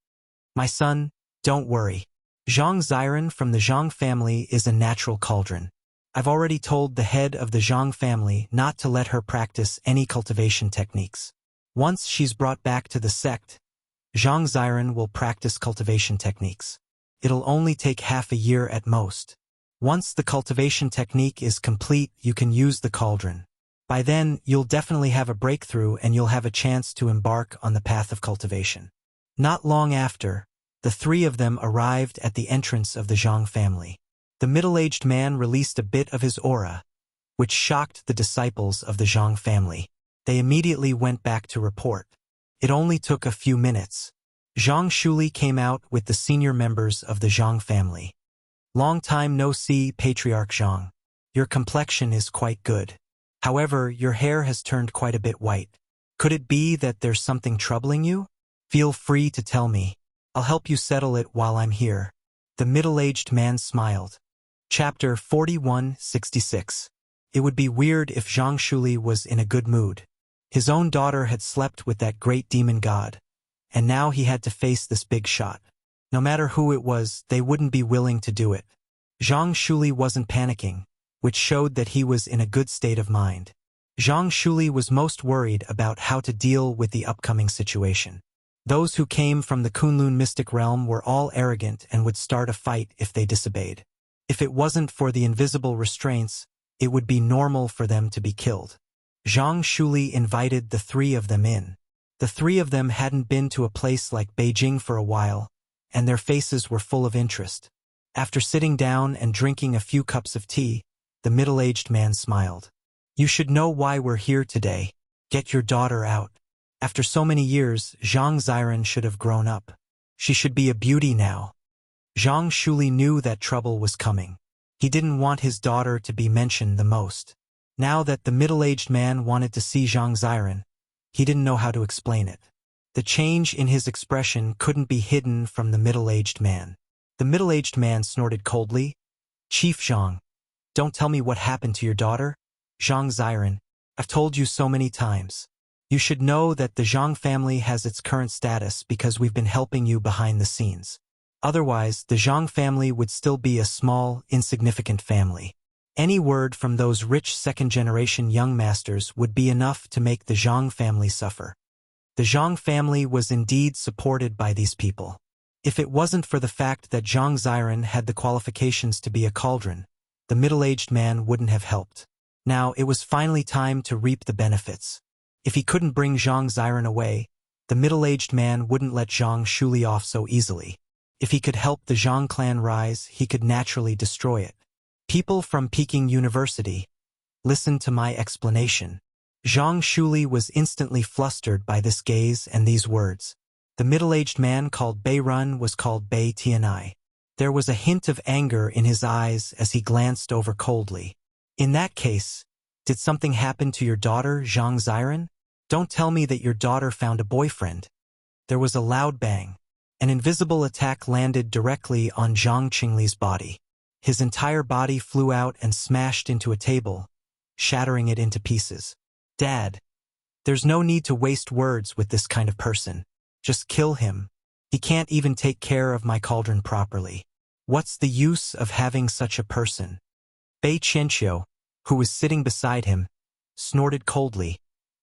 My son, don't worry. Zhang Ziren from the Zhang family is a natural cauldron. I've already told the head of the Zhang family not to let her practice any cultivation techniques. Once she's brought back to the sect, Zhang Ziren will practice cultivation techniques. It'll only take half a year at most. Once the cultivation technique is complete, you can use the cauldron. By then, you'll definitely have a breakthrough and you'll have a chance to embark on the path of cultivation. Not long after, the 3 of them arrived at the entrance of the Zhang family. The middle-aged man released a bit of his aura, which shocked the disciples of the Zhang family. They immediately went back to report. It only took a few minutes. Zhang Shuli came out with the senior members of the Zhang family. Long time no see, Patriarch Zhang. Your complexion is quite good. However, your hair has turned quite a bit white. Could it be that there's something troubling you? Feel free to tell me. I'll help you settle it while I'm here. The middle-aged man smiled. Chapter 4166. It would be weird if Zhang Shuli was in a good mood. His own daughter had slept with that great demon god, and now he had to face this big shot. No matter who it was, they wouldn't be willing to do it. Zhang Shuli wasn't panicking, which showed that he was in a good state of mind. Zhang Shuli was most worried about how to deal with the upcoming situation. Those who came from the Kunlun mystic realm were all arrogant and would start a fight if they disobeyed. If it wasn't for the invisible restraints, it would be normal for them to be killed. Zhang Shuli invited the 3 of them in. The 3 of them hadn't been to a place like Beijing for a while, and their faces were full of interest. After sitting down and drinking a few cups of tea, the middle-aged man smiled. You should know why we're here today. Get your daughter out. After so many years, Zhang Ziren should have grown up. She should be a beauty now. Zhang Shuli knew that trouble was coming. He didn't want his daughter to be mentioned the most. Now that the middle-aged man wanted to see Zhang Ziren, he didn't know how to explain it. The change in his expression couldn't be hidden from the middle-aged man. The middle-aged man snorted coldly. Chief Zhang, don't tell me what happened to your daughter. Zhang Ziren, I've told you so many times. You should know that the Zhang family has its current status because we've been helping you behind the scenes. Otherwise, the Zhang family would still be a small, insignificant family. Any word from those rich second-generation young masters would be enough to make the Zhang family suffer. The Zhang family was indeed supported by these people. If it wasn't for the fact that Zhang Ziren had the qualifications to be a cauldron, the middle-aged man wouldn't have helped. Now it was finally time to reap the benefits. If he couldn't bring Zhang Ziren away, the middle-aged man wouldn't let Zhang Shuli off so easily. If he could help the Zhang clan rise, he could naturally destroy it. People from Peking University, listen to my explanation. Zhang Shuli was instantly flustered by this gaze and these words. The middle-aged man called Bei Run was called Bei Tianai. There was a hint of anger in his eyes as he glanced over coldly. In that case, did something happen to your daughter, Zhang Ziren? Don't tell me that your daughter found a boyfriend. There was a loud bang. An invisible attack landed directly on Zhang Qingli's body. His entire body flew out and smashed into a table, shattering it into pieces. Dad, there's no need to waste words with this kind of person. Just kill him. He can't even take care of my cauldron properly. What's the use of having such a person? Bei Qianqiu, who was sitting beside him, snorted coldly,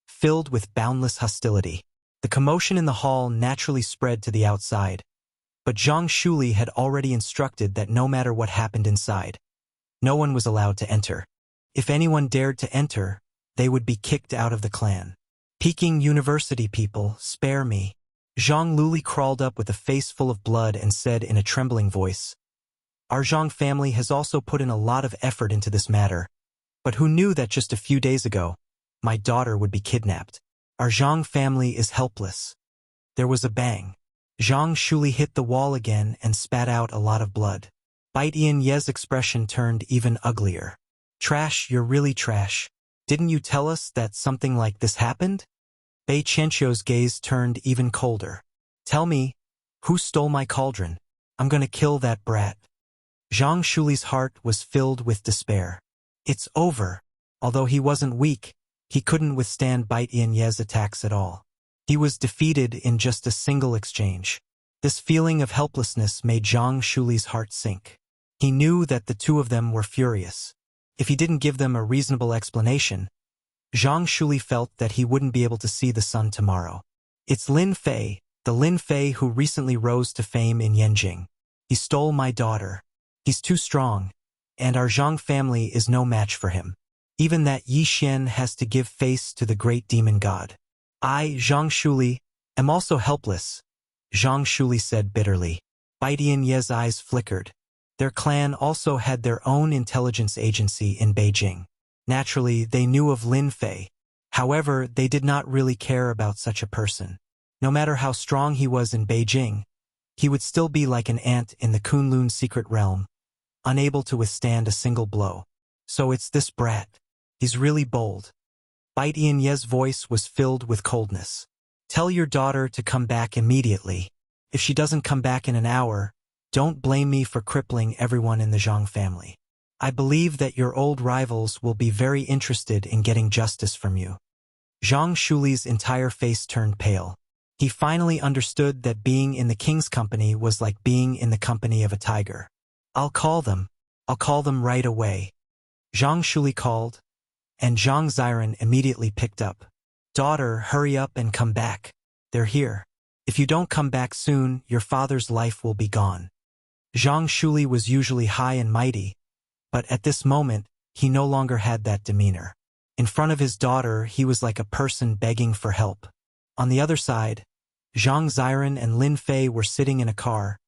filled with boundless hostility. The commotion in the hall naturally spread to the outside, but Zhang Shuli had already instructed that no matter what happened inside, no one was allowed to enter. If anyone dared to enter, they would be kicked out of the clan. Peking University people, spare me. Zhang Luli crawled up with a face full of blood and said in a trembling voice, Our Zhang family has also put in a lot of effort into this matter, but who knew that just a few days ago, my daughter would be kidnapped? Our Zhang family is helpless. There was a bang. Zhang Shuli hit the wall again and spat out a lot of blood. Bai Tiany's expression turned even uglier. Trash, you're really trash. Didn't you tell us that something like this happened? Bei Qianqiu's gaze turned even colder. Tell me, who stole my cauldron? I'm gonna kill that brat. Zhang Shuli's heart was filled with despair. It's over. Although he wasn't weak, he couldn't withstand Bai Tiany's attacks at all. He was defeated in just a single exchange. This feeling of helplessness made Zhang Shuli's heart sink. He knew that the two of them were furious. If he didn't give them a reasonable explanation, Zhang Shuli felt that he wouldn't be able to see the sun tomorrow. It's Lin Fei, the Lin Fei who recently rose to fame in Yanjing. He stole my daughter. He's too strong, and our Zhang family is no match for him. Even that Yi Xian has to give face to the great demon god. I, Zhang Shuli, am also helpless, Zhang Shuli said bitterly. Bai Tiany's eyes flickered. Their clan also had their own intelligence agency in Beijing. Naturally, they knew of Lin Fei. However, they did not really care about such a person. No matter how strong he was in Beijing, he would still be like an ant in the Kunlun secret realm, unable to withstand a single blow. So it's this brat. He's really bold. Bai Tiany's voice was filled with coldness. Tell your daughter to come back immediately. If she doesn't come back in an hour, don't blame me for crippling everyone in the Zhang family. I believe that your old rivals will be very interested in getting justice from you. Zhang Shuli's entire face turned pale. He finally understood that being in the king's company was like being in the company of a tiger. I'll call them right away. Zhang Shuli called, and Zhang Ziren immediately picked up. Daughter, hurry up and come back. They're here. If you don't come back soon, your father's life will be gone. Zhang Shuli was usually high and mighty, but at this moment, he no longer had that demeanor. In front of his daughter, he was like a person begging for help. On the other side, Zhang Ziren and Lin Fei were sitting in a car,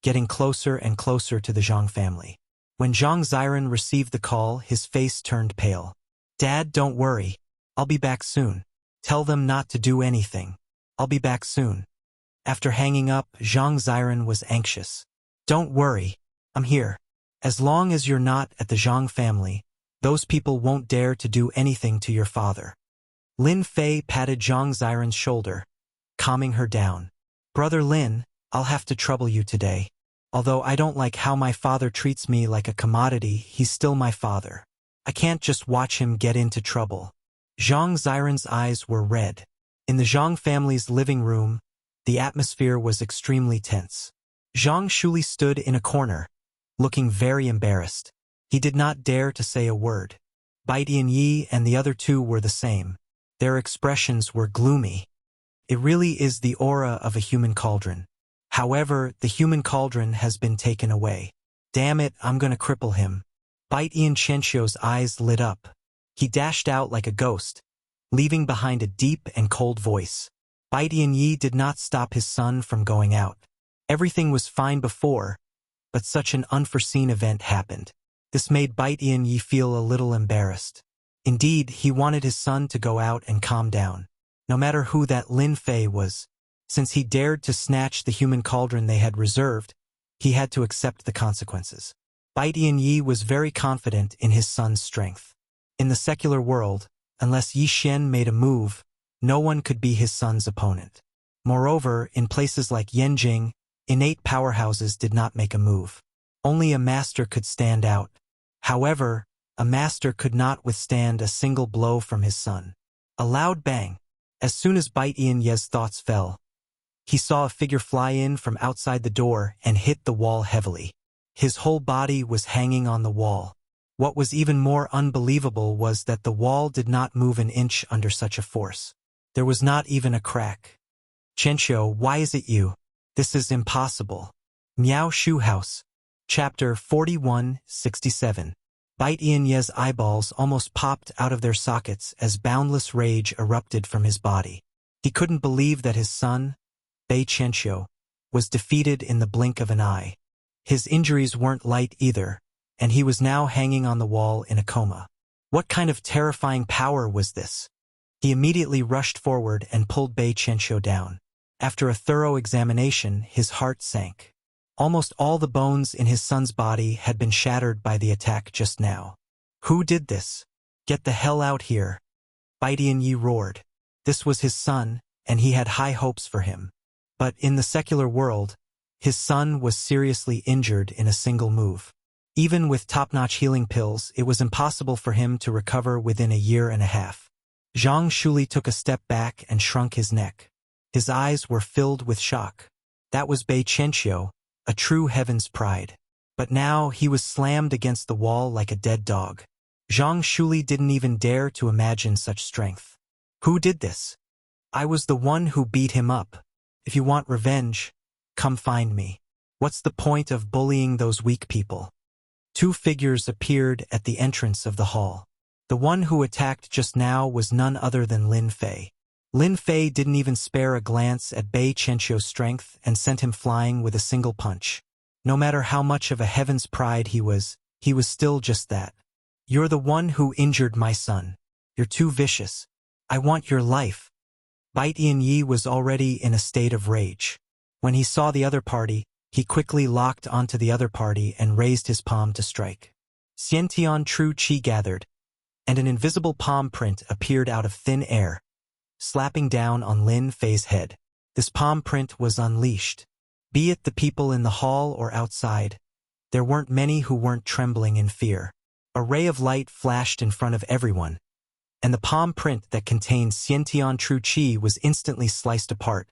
getting closer and closer to the Zhang family. When Zhang Ziran received the call, his face turned pale. "Dad, don't worry. I'll be back soon. Tell them not to do anything. I'll be back soon." After hanging up, Zhang Ziran was anxious. "Don't worry. I'm here. As long as you're not at the Zhang family, those people won't dare to do anything to your father." Lin Fei patted Zhang Ziran's shoulder, calming her down. "Brother Lin, I'll have to trouble you today. Although I don't like how my father treats me like a commodity, he's still my father. I can't just watch him get into trouble." Zhang Ziran's eyes were red. In the Zhang family's living room, the atmosphere was extremely tense. Zhang Shuli stood in a corner, looking very embarrassed. He did not dare to say a word. Bai Tianyi and the other two were the same. Their expressions were gloomy. It really is the aura of a human cauldron. However, the human cauldron has been taken away. "Damn it, I'm gonna cripple him." Bai Tianxi's eyes lit up. He dashed out like a ghost, leaving behind a deep and cold voice. Bai Tianyi did not stop his son from going out. Everything was fine before, but such an unforeseen event happened. This made Bai Tianyi feel a little embarrassed. Indeed, he wanted his son to go out and calm down. No matter who that Lin Fei was, since he dared to snatch the human cauldron they had reserved, he had to accept the consequences. Bai Tianyi was very confident in his son's strength. In the secular world, unless Yi Xian made a move, no one could be his son's opponent. Moreover, in places like Yanjing, innate powerhouses did not make a move. Only a master could stand out. However, a master could not withstand a single blow from his son. A loud bang. As soon as Bai Tianyi's thoughts fell, he saw a figure fly in from outside the door and hit the wall heavily. His whole body was hanging on the wall. What was even more unbelievable was that the wall did not move an inch under such a force. There was not even a crack. "Chenxiu, why is it you? This is impossible." Miao Shu House. Chapter 41-67. Bai Tianyi's eyeballs almost popped out of their sockets as boundless rage erupted from his body. He couldn't believe that his son, Bai Chenxiu, was defeated in the blink of an eye. His injuries weren't light either, and he was now hanging on the wall in a coma. What kind of terrifying power was this? He immediately rushed forward and pulled Bai Chenxiu down. After a thorough examination, his heart sank. Almost all the bones in his son's body had been shattered by the attack just now. "Who did this? Get the hell out here!" Bai Tianyi roared. This was his son, and he had high hopes for him. But in the secular world, his son was seriously injured in a single move. Even with top-notch healing pills, it was impossible for him to recover within a year and a half. Zhang Shuli took a step back and shrunk his neck. His eyes were filled with shock. That was Bai Chenxiu, a true heaven's pride. But now he was slammed against the wall like a dead dog. Zhang Shuli didn't even dare to imagine such strength. "Who did this?" "I was the one who beat him up. If you want revenge, come find me. What's the point of bullying those weak people?" Two figures appeared at the entrance of the hall. The one who attacked just now was none other than Lin Fei. Lin Fei didn't even spare a glance at Bai Chenxiu's strength and sent him flying with a single punch. No matter how much of a heaven's pride he was still just that. "You're the one who injured my son. You're too vicious. I want your life." Bai Tianyi was already in a state of rage. When he saw the other party, he quickly locked onto the other party and raised his palm to strike. Xiantian true qi gathered, and an invisible palm print appeared out of thin air, slapping down on Lin Fei's head. This palm print was unleashed. Be it the people in the hall or outside, there weren't many who weren't trembling in fear. A ray of light flashed in front of everyone, and the palm print that contained Xiantian true qi was instantly sliced apart,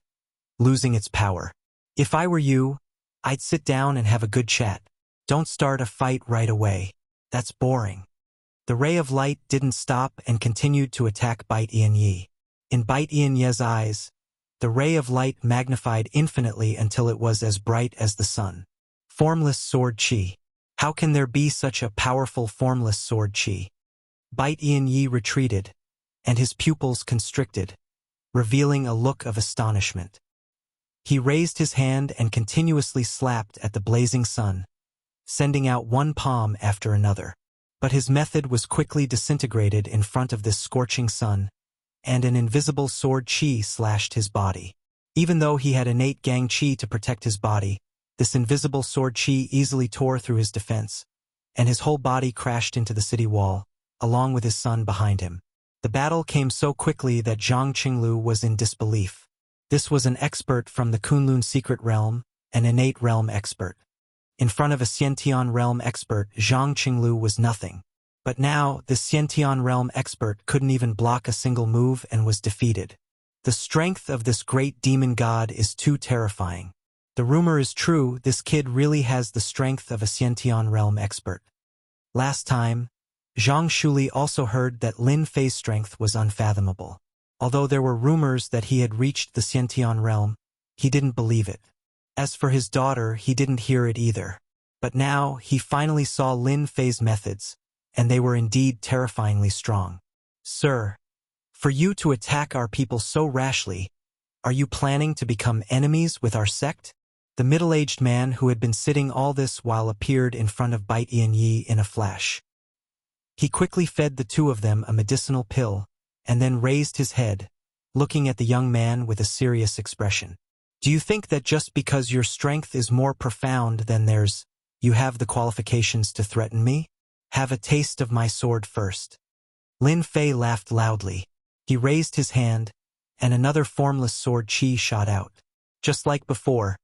losing its power. "If I were you, I'd sit down and have a good chat. Don't start a fight right away. That's boring." The ray of light didn't stop and continued to attack Bai Tianyi. In Bai Tianyi's eyes, the ray of light magnified infinitely until it was as bright as the sun. Formless sword qi. How can there be such a powerful formless sword qi? Bai Tianyi retreated, and his pupils constricted, revealing a look of astonishment. He raised his hand and continuously slapped at the blazing sun, sending out one palm after another. But his method was quickly disintegrated in front of this scorching sun, and an invisible sword chi slashed his body. Even though he had innate gang chi to protect his body, this invisible sword chi easily tore through his defense, and his whole body crashed into the city wall, along with his son behind him. The battle came so quickly that Zhang Qinglu was in disbelief. This was an expert from the Kunlun secret realm, an innate realm expert. In front of a Xiantian realm expert, Zhang Qinglu was nothing. But now, this Xiantian realm expert couldn't even block a single move and was defeated. The strength of this great demon god is too terrifying. The rumor is true, this kid really has the strength of a Xiantian realm expert. Last time, Zhang Shuli also heard that Lin Fei's strength was unfathomable. Although there were rumors that he had reached the Xiantian realm, he didn't believe it. As for his daughter, he didn't hear it either. But now, he finally saw Lin Fei's methods, and they were indeed terrifyingly strong. Sir, for you to attack our people so rashly, are you planning to become enemies with our sect? The middle-aged man who had been sitting all this while appeared in front of Bait Ian Yi in a flash. He quickly fed the two of them a medicinal pill, and then raised his head, looking at the young man with a serious expression. Do you think that just because your strength is more profound than theirs, you have the qualifications to threaten me? Have a taste of my sword first. Lin Fei laughed loudly. He raised his hand, and another formless sword chi shot out. Just like before,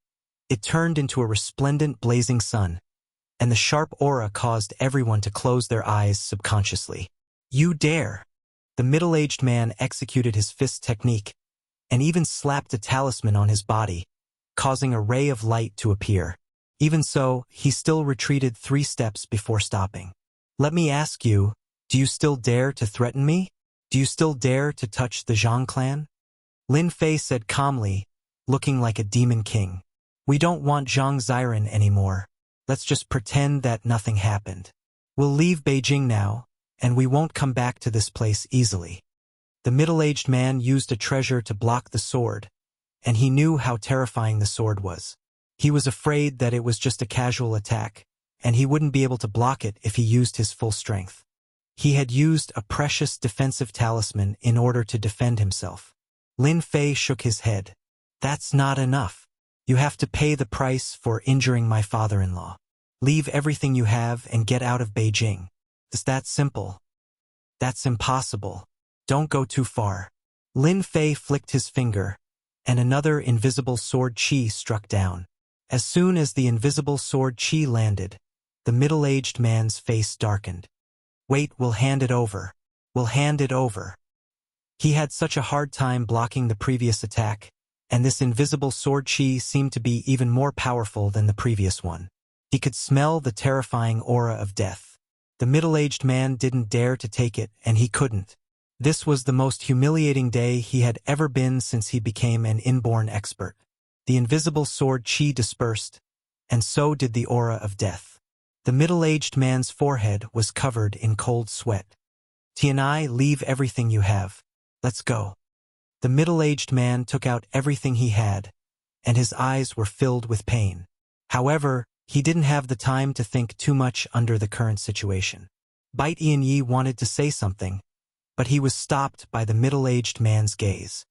it turned into a resplendent blazing sun, and the sharp aura caused everyone to close their eyes subconsciously. You dare! The middle-aged man executed his fist technique, and even slapped a talisman on his body, causing a ray of light to appear. Even so, he still retreated 3 steps before stopping. Let me ask you, do you still dare to threaten me? Do you still dare to touch the Zhang clan? Lin Fei said calmly, looking like a demon king. We don't want Zhang Xiren anymore. Let's just pretend that nothing happened. We'll leave Beijing now, and we won't come back to this place easily. The middle-aged man used a treasure to block the sword, and he knew how terrifying the sword was. He was afraid that it was just a casual attack, and he wouldn't be able to block it if he used his full strength. He had used a precious defensive talisman in order to defend himself. Lin Fei shook his head. That's not enough. You have to pay the price for injuring my father-in-law. Leave everything you have and get out of Beijing. It's that simple. That's impossible. Don't go too far. Lin Fei flicked his finger, and another invisible sword chi struck down. As soon as the invisible sword chi landed, the middle-aged man's face darkened. Wait, we'll hand it over. We'll hand it over. He had such a hard time blocking the previous attack, and this invisible sword chi seemed to be even more powerful than the previous one. He could smell the terrifying aura of death. The middle-aged man didn't dare to take it, and he couldn't. This was the most humiliating day he had ever been since he became an inborn expert. The invisible sword chi dispersed, and so did the aura of death. The middle-aged man's forehead was covered in cold sweat. Tianai, leave everything you have. Let's go. The middle-aged man took out everything he had, and his eyes were filled with pain. However, he didn't have the time to think too much under the current situation. Bait Ian Yi wanted to say something, but he was stopped by the middle-aged man's gaze.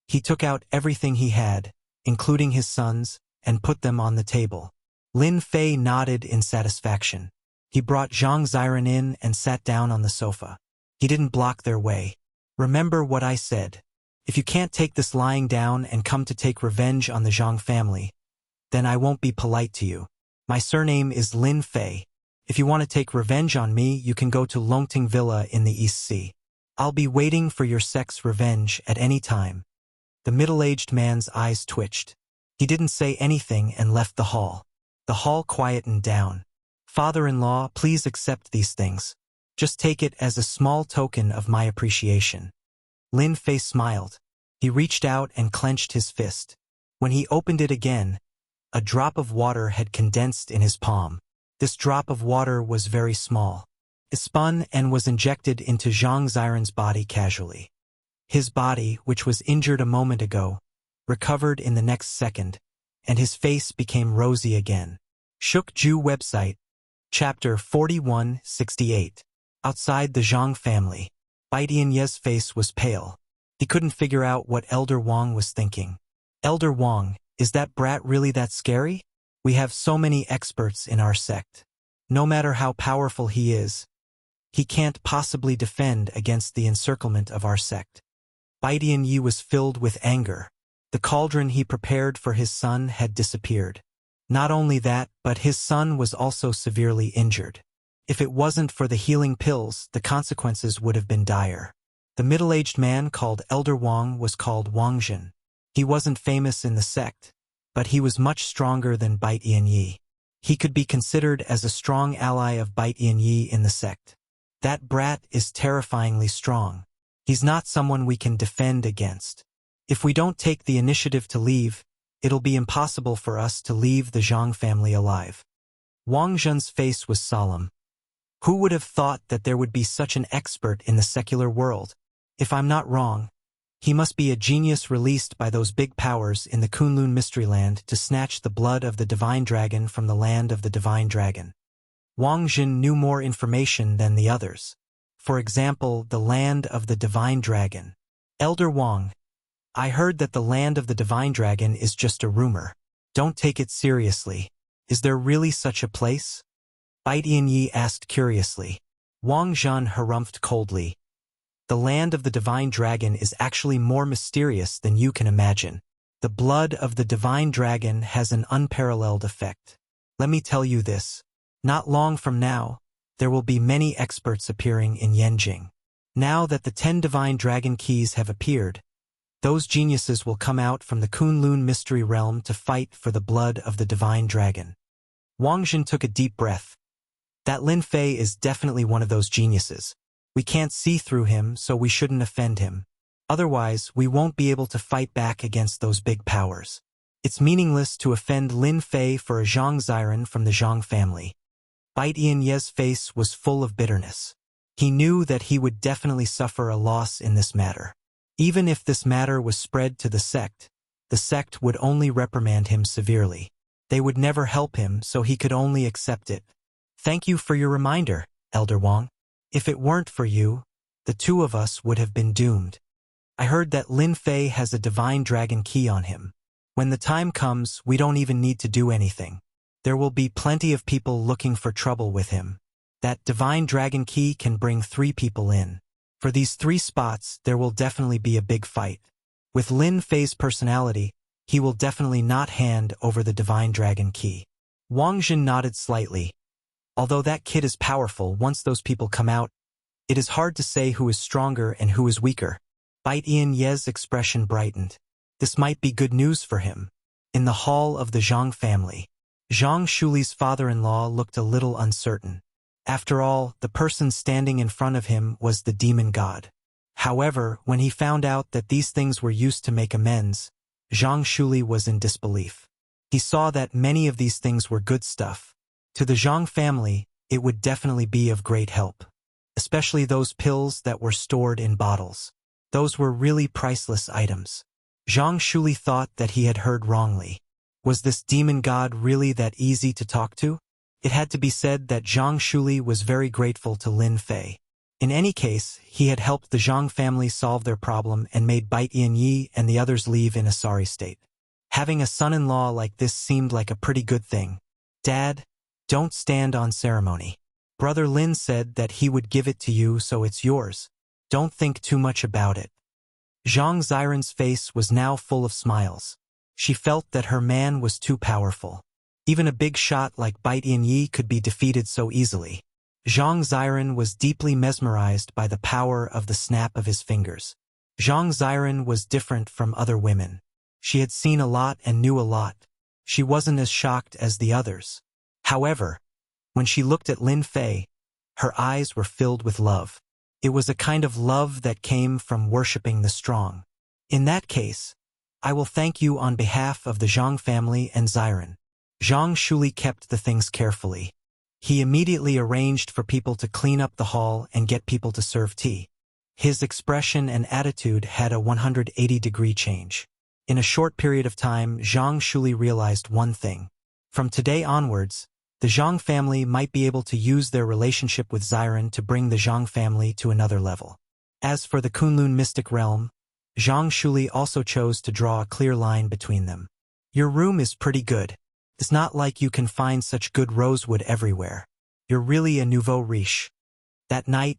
He took out everything he had, including his sons, and put them on the table. Lin Fei nodded in satisfaction. He brought Zhang Xiren in and sat down on the sofa. He didn't block their way. Remember what I said. If you can't take this lying down and come to take revenge on the Zhang family, then I won't be polite to you. My surname is Lin Fei. If you want to take revenge on me, you can go to Longting Villa in the East Sea. I'll be waiting for your sex revenge at any time. The middle-aged man's eyes twitched. He didn't say anything and left the hall. The hall quietened down. Father-in-law, please accept these things. Just take it as a small token of my appreciation. Lin Fei smiled. He reached out and clenched his fist. When he opened it again, a drop of water had condensed in his palm. This drop of water was very small. It spun and was injected into Zhang Xiren's body casually. His body, which was injured a moment ago, recovered in the next second, and his face became rosy again. Shukju website, Chapter 4168. Outside the Zhang family, Bai Tianye's face was pale. He couldn't figure out what Elder Wang was thinking. Elder Wang, is that brat really that scary? We have so many experts in our sect. No matter how powerful he is, he can't possibly defend against the encirclement of our sect. Bai Tianyi was filled with anger. The cauldron he prepared for his son had disappeared. Not only that, but his son was also severely injured. If it wasn't for the healing pills, the consequences would have been dire. The middle-aged man called Elder Wang was called Wangzhen. He wasn't famous in the sect, but he was much stronger than Bai Tianyi. He could be considered as a strong ally of Bai Tianyi in the sect. That brat is terrifyingly strong. He's not someone we can defend against. If we don't take the initiative to leave, it'll be impossible for us to leave the Zhang family alive. Wang Zhen's face was solemn. Who would have thought that there would be such an expert in the secular world? If I'm not wrong, he must be a genius released by those big powers in the Kunlun Mystery Land to snatch the blood of the Divine Dragon from the land of the Divine Dragon. Wang Zhen knew more information than the others. For example, the land of the Divine Dragon. Elder Wang, I heard that the land of the Divine Dragon is just a rumor. Don't take it seriously. Is there really such a place? Bai Tianyi asked curiously. Wang Zhen harumphed coldly. The land of the Divine Dragon is actually more mysterious than you can imagine. The blood of the Divine Dragon has an unparalleled effect. Let me tell you this. Not long from now, there will be many experts appearing in Yanjing. Now that the 10 Divine Dragon Keys have appeared, those geniuses will come out from the Kunlun Mystery Realm to fight for the blood of the Divine Dragon. Wang Zhen took a deep breath. That Lin Fei is definitely one of those geniuses. We can't see through him, so we shouldn't offend him. Otherwise, we won't be able to fight back against those big powers. It's meaningless to offend Lin Fei for a Zhang Ziren from the Zhang family. Bai Tianye's face was full of bitterness. He knew that he would definitely suffer a loss in this matter. Even if this matter was spread to the sect would only reprimand him severely. They would never help him, so he could only accept it. Thank you for your reminder, Elder Wang. If it weren't for you, the two of us would have been doomed. I heard that Lin Fei has a Divine Dragon Key on him. When the time comes, we don't even need to do anything. There will be plenty of people looking for trouble with him. That Divine Dragon Key can bring 3 people in. For these 3 spots, there will definitely be a big fight. With Lin Fei's personality, he will definitely not hand over the Divine Dragon Key. Wang Zhen nodded slightly. Although that kid is powerful, once those people come out, it is hard to say who is stronger and who is weaker. Bai Tianye's expression brightened. This might be good news for him. In the hall of the Zhang family, Zhang Shuli's father-in-law looked a little uncertain. After all, the person standing in front of him was the demon god. However, when he found out that these things were used to make amends, Zhang Shuli was in disbelief. He saw that many of these things were good stuff. To the Zhang family, it would definitely be of great help. Especially those pills that were stored in bottles. Those were really priceless items. Zhang Shuli thought that he had heard wrongly. Was this demon god really that easy to talk to? It had to be said that Zhang Shuli was very grateful to Lin Fei. In any case, he had helped the Zhang family solve their problem and made Bai Tianyi and the others leave in a sorry state. Having a son-in-law like this seemed like a pretty good thing. Dad, don't stand on ceremony. Brother Lin said that he would give it to you, so it's yours. Don't think too much about it. Zhang Ziren's face was now full of smiles. She felt that her man was too powerful. Even a big shot like Bai Tianyi could be defeated so easily. Zhang Ziren was deeply mesmerized by the power of the snap of his fingers. Zhang Ziren was different from other women. She had seen a lot and knew a lot. She wasn't as shocked as the others. However, when she looked at Lin Fei, her eyes were filled with love. It was a kind of love that came from worshipping the strong. In that case, I will thank you on behalf of the Zhang family and Ziren. Zhang Shuli kept the things carefully. He immediately arranged for people to clean up the hall and get people to serve tea. His expression and attitude had a 180-degree change. In a short period of time, Zhang Shuli realized one thing. From today onwards, the Zhang family might be able to use their relationship with Xiren to bring the Zhang family to another level. As for the Kunlun mystic realm, Zhang Shuli also chose to draw a clear line between them. Your room is pretty good. It's not like you can find such good rosewood everywhere. You're really a nouveau riche. That night,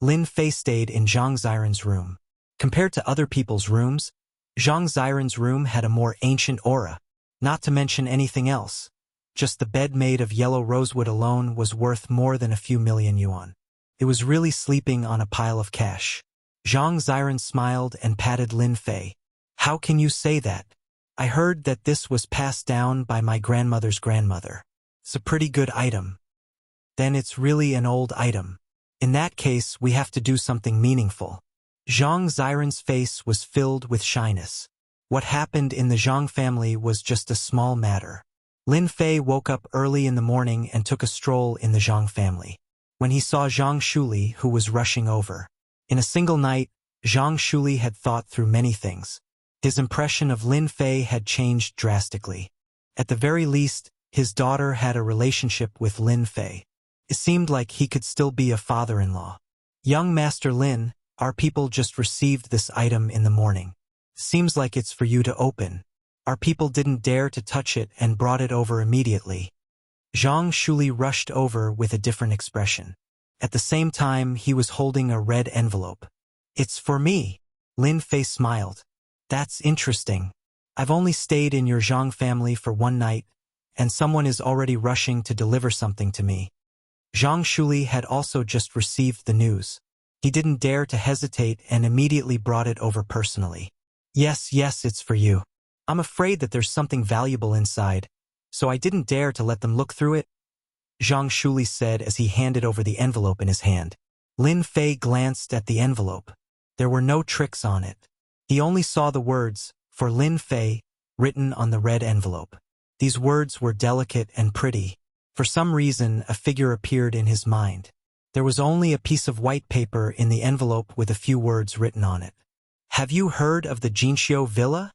Lin Fei stayed in Zhang Xiren's room. Compared to other people's rooms, Zhang Xiren's room had a more ancient aura, not to mention anything else. Just the bed made of yellow rosewood alone was worth more than a few million yuan. It was really sleeping on a pile of cash. Zhang Xiren smiled and patted Lin Fei. How can you say that? I heard that this was passed down by my grandmother's grandmother. It's a pretty good item. Then it's really an old item. In that case, we have to do something meaningful. Zhang Xiren's face was filled with shyness. What happened in the Zhang family was just a small matter. Lin Fei woke up early in the morning and took a stroll in the Zhang family. When he saw Zhang Shuli, who was rushing over. In a single night, Zhang Shuli had thought through many things. His impression of Lin Fei had changed drastically. At the very least, his daughter had a relationship with Lin Fei. It seemed like he could still be a father-in-law. Young Master Lin, our people just received this item in the morning. Seems like it's for you to open. Our people didn't dare to touch it and brought it over immediately. Zhang Shuli rushed over with a different expression. At the same time, he was holding a red envelope. It's for me. Lin Fei smiled. That's interesting. I've only stayed in your Zhang family for one night, and someone is already rushing to deliver something to me. Zhang Shuli had also just received the news. He didn't dare to hesitate and immediately brought it over personally. Yes, it's for you. I'm afraid that there's something valuable inside, so I didn't dare to let them look through it, Zhang Shuli said as he handed over the envelope in his hand. Lin Fei glanced at the envelope. There were no tricks on it. He only saw the words, for Lin Fei, written on the red envelope. These words were delicate and pretty. For some reason, a figure appeared in his mind. There was only a piece of white paper in the envelope with a few words written on it. Have you heard of the Jinxiu Villa?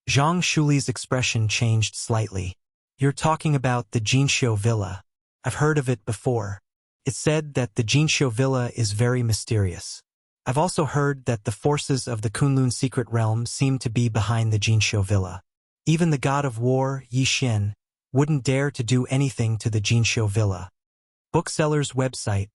Zhang Shuli's expression changed slightly. You're talking about the Jinxiu Villa. I've heard of it before. It's said that the Jinxiu Villa is very mysterious. I've also heard that the forces of the Kunlun secret realm seem to be behind the Jinxiu Villa. Even the god of war, Yi Xian, wouldn't dare to do anything to the Jinxiu Villa. Bookseller's website,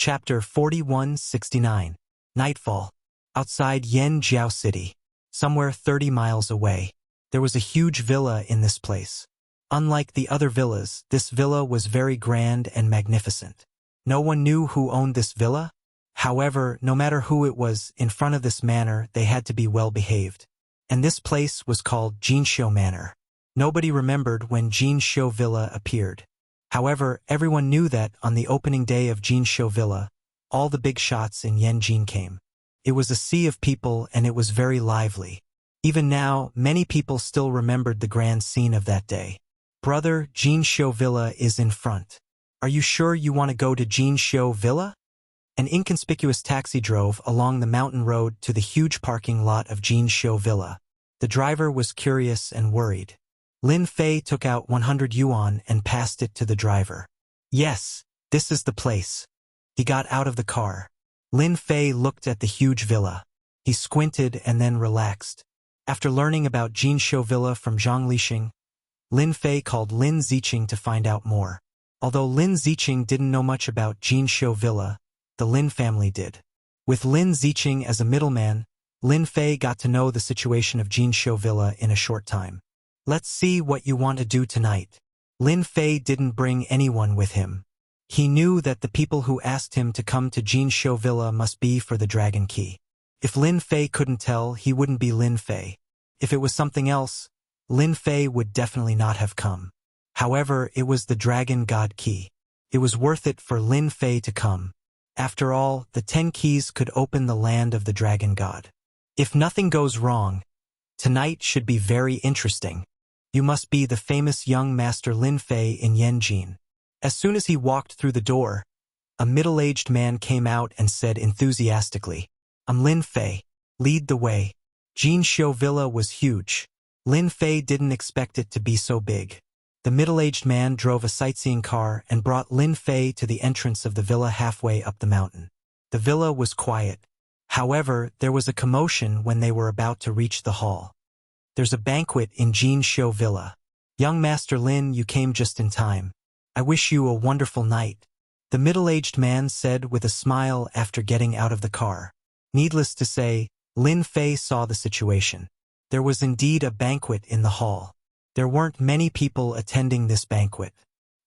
Chapter 4169. Nightfall. Outside Yanjiao City, somewhere 30 miles away, there was a huge villa in this place. Unlike the other villas, this villa was very grand and magnificent. No one knew who owned this villa. However, no matter who it was, in front of this manor, they had to be well behaved. And this place was called Jinxiu Manor. Nobody remembered when Jinxiu Villa appeared. However, everyone knew that on the opening day of Jinxiu Villa, all the big shots in Yanjin came. It was a sea of people and it was very lively. Even now, many people still remembered the grand scene of that day. Brother, Jinxiu Villa is in front. Are you sure you want to go to Jinxiu Villa? An inconspicuous taxi drove along the mountain road to the huge parking lot of Jinxiu Villa. The driver was curious and worried. Lin Fei took out 100 yuan and passed it to the driver. Yes, this is the place. He got out of the car. Lin Fei looked at the huge villa. He squinted and then relaxed. After learning about Jinxiu Villa from Zhang Lixing, Lin Fei called Lin Ziqing to find out more. Although Lin Ziqing didn't know much about Jinxiu Villa, the Lin family did. With Lin Ziqing as a middleman, Lin Fei got to know the situation of Jinxiu Villa in a short time. Let's see what you want to do tonight. Lin Fei didn't bring anyone with him. He knew that the people who asked him to come to Jinxiu Villa must be for the Dragon Key. If Lin Fei couldn't tell, he wouldn't be Lin Fei. If it was something else, Lin Fei would definitely not have come. However, it was the Dragon God Key. It was worth it for Lin Fei to come. After all, the 10 keys could open the land of the Dragon God. If nothing goes wrong, tonight should be very interesting. You must be the famous young master Lin Fei in Yanjin. As soon as he walked through the door, a middle-aged man came out and said enthusiastically, I'm Lin Fei. Lead the way. Jinxiu Villa was huge. Lin Fei didn't expect it to be so big. The middle-aged man drove a sightseeing car and brought Lin Fei to the entrance of the villa halfway up the mountain. The villa was quiet. However, there was a commotion when they were about to reach the hall. "There's a banquet in Jin Xiu Villa. Young Master Lin, you came just in time. I wish you a wonderful night," the middle-aged man said with a smile after getting out of the car. Needless to say, Lin Fei saw the situation. There was indeed a banquet in the hall. There weren't many people attending this banquet.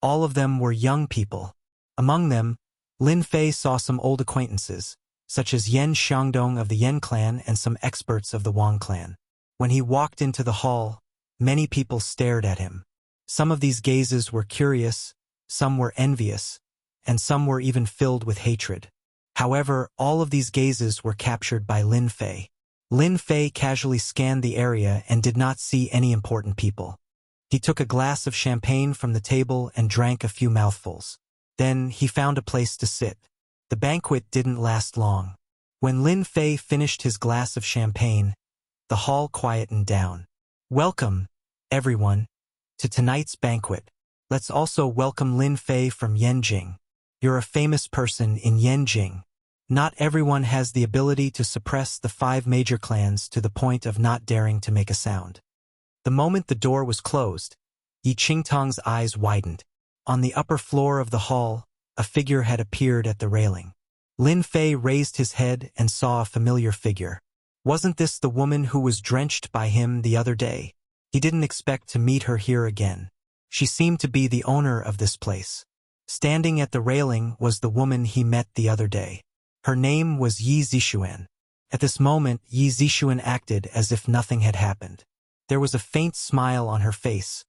All of them were young people. Among them, Lin Fei saw some old acquaintances, such as Yen Xiangdong of the Yen clan and some experts of the Wang clan. When he walked into the hall, many people stared at him. Some of these gazes were curious, some were envious, and some were even filled with hatred. However, all of these gazes were captured by Lin Fei. Lin Fei casually scanned the area and did not see any important people. He took a glass of champagne from the table and drank a few mouthfuls. Then he found a place to sit. The banquet didn't last long. When Lin Fei finished his glass of champagne, the hall quietened down. "Welcome, everyone, to tonight's banquet. Let's also welcome Lin Fei from Yanjing. You're a famous person in Yanjing. Not everyone has the ability to suppress the 5 major clans to the point of not daring to make a sound." The moment the door was closed, Yi Qingtong's eyes widened. On the upper floor of the hall, a figure had appeared at the railing. Lin Fei raised his head and saw a familiar figure. Wasn't this the woman who was drenched by him the other day? He didn't expect to meet her here again. She seemed to be the owner of this place. Standing at the railing was the woman he met the other day. Her name was Yi Zixuan. At this moment, Yi Zixuan acted as if nothing had happened. There was a faint smile on her face,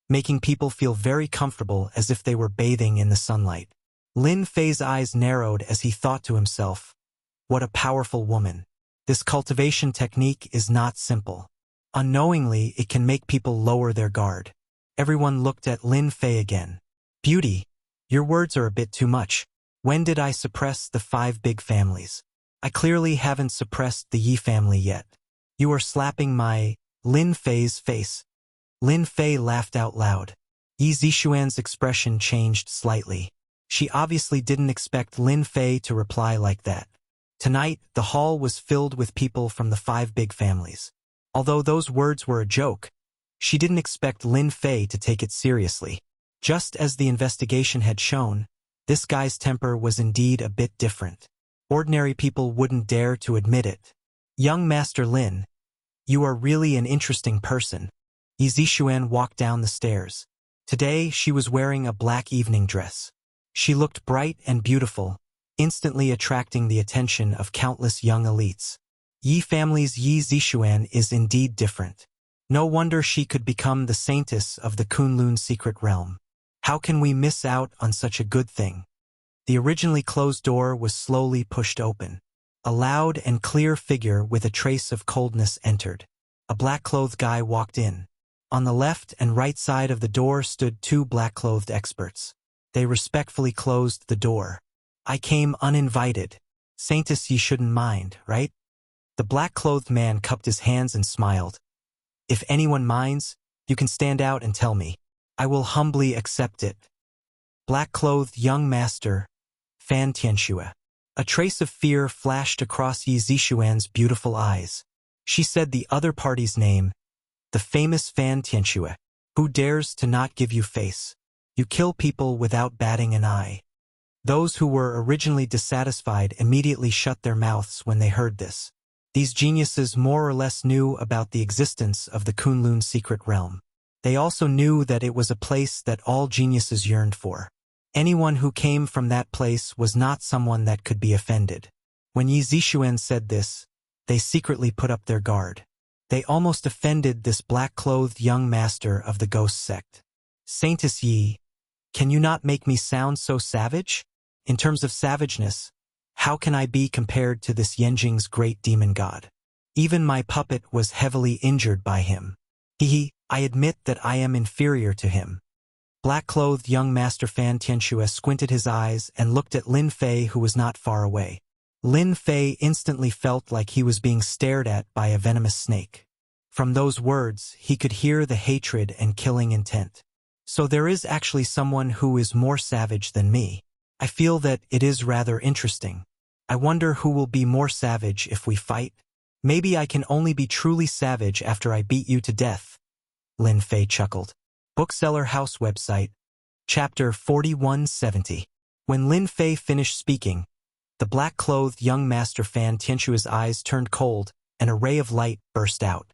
making people feel very comfortable as if they were bathing in the sunlight. Lin Fei's eyes narrowed as he thought to himself, "What a powerful woman. This cultivation technique is not simple. Unknowingly, it can make people lower their guard." Everyone looked at Lin Fei again. "Beauty, your words are a bit too much. When did I suppress the 5 big families? I clearly haven't suppressed the Yi family yet. You are slapping my..." Lin Fei's face. Lin Fei laughed out loud. Yi Zixuan's expression changed slightly. She obviously didn't expect Lin Fei to reply like that. Tonight, the hall was filled with people from the 5 big families. Although those words were a joke, she didn't expect Lin Fei to take it seriously. Just as the investigation had shown, this guy's temper was indeed a bit different. Ordinary people wouldn't dare to admit it. "Young Master Lin, you are really an interesting person." Yi Zixuan walked down the stairs. Today, she was wearing a black evening dress. She looked bright and beautiful, instantly attracting the attention of countless young elites. Yi family's Yi Zixuan is indeed different. No wonder she could become the saintess of the Kunlun secret realm. How can we miss out on such a good thing? The originally closed door was slowly pushed open. A loud and clear figure with a trace of coldness entered. A black-clothed guy walked in. On the left and right side of the door stood 2 black-clothed experts. They respectfully closed the door. "I came uninvited. Saintess, you shouldn't mind, right?" The black-clothed man cupped his hands and smiled. "If anyone minds, you can stand out and tell me. I will humbly accept it." Black-clothed young master, Fan Tianxue. A trace of fear flashed across Yi Zixuan's beautiful eyes. She said the other party's name, the famous Fan Tianxue. "Who dares to not give you face? You kill people without batting an eye." Those who were originally dissatisfied immediately shut their mouths when they heard this. These geniuses more or less knew about the existence of the Kunlun secret realm. They also knew that it was a place that all geniuses yearned for. Anyone who came from that place was not someone that could be offended. When Yi Zixuan said this, they secretly put up their guard. They almost offended this black-clothed young master of the ghost sect. "Saintess Yi, can you not make me sound so savage? In terms of savageness, how can I be compared to this Yanjing's great demon god? Even my puppet was heavily injured by him. I admit that I am inferior to him." Black-clothed young Master Fan Tianxue squinted his eyes and looked at Lin Fei, who was not far away. Lin Fei instantly felt like he was being stared at by a venomous snake. From those words, he could hear the hatred and killing intent. So there is actually someone who is more savage than me. I feel that it is rather interesting. I wonder who will be more savage if we fight. Maybe I can only be truly savage after I beat you to death. Lin Fei chuckled. Bookseller House website. Chapter 4170. When Lin Fei finished speaking, the black-clothed young master Fan Tianshua's eyes turned cold, and a ray of light burst out.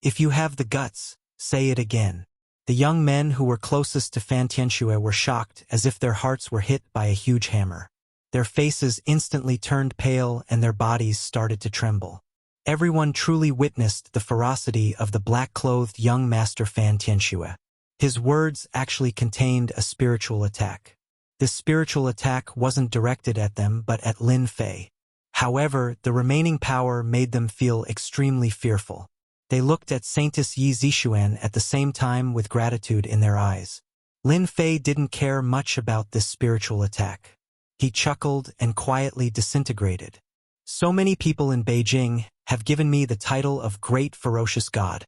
If you have the guts, say it again. The young men who were closest to Fan Tianshue were shocked as if their hearts were hit by a huge hammer. Their faces instantly turned pale and their bodies started to tremble. Everyone truly witnessed the ferocity of the black-clothed young master Fan Tianshue. His words actually contained a spiritual attack. This spiritual attack wasn't directed at them but at Lin Fei. However, the remaining power made them feel extremely fearful. They looked at Saintess Yi Zixuan at the same time with gratitude in their eyes. Lin Fei didn't care much about this spiritual attack. He chuckled and quietly disintegrated. So many people in Beijing have given me the title of Great Ferocious God,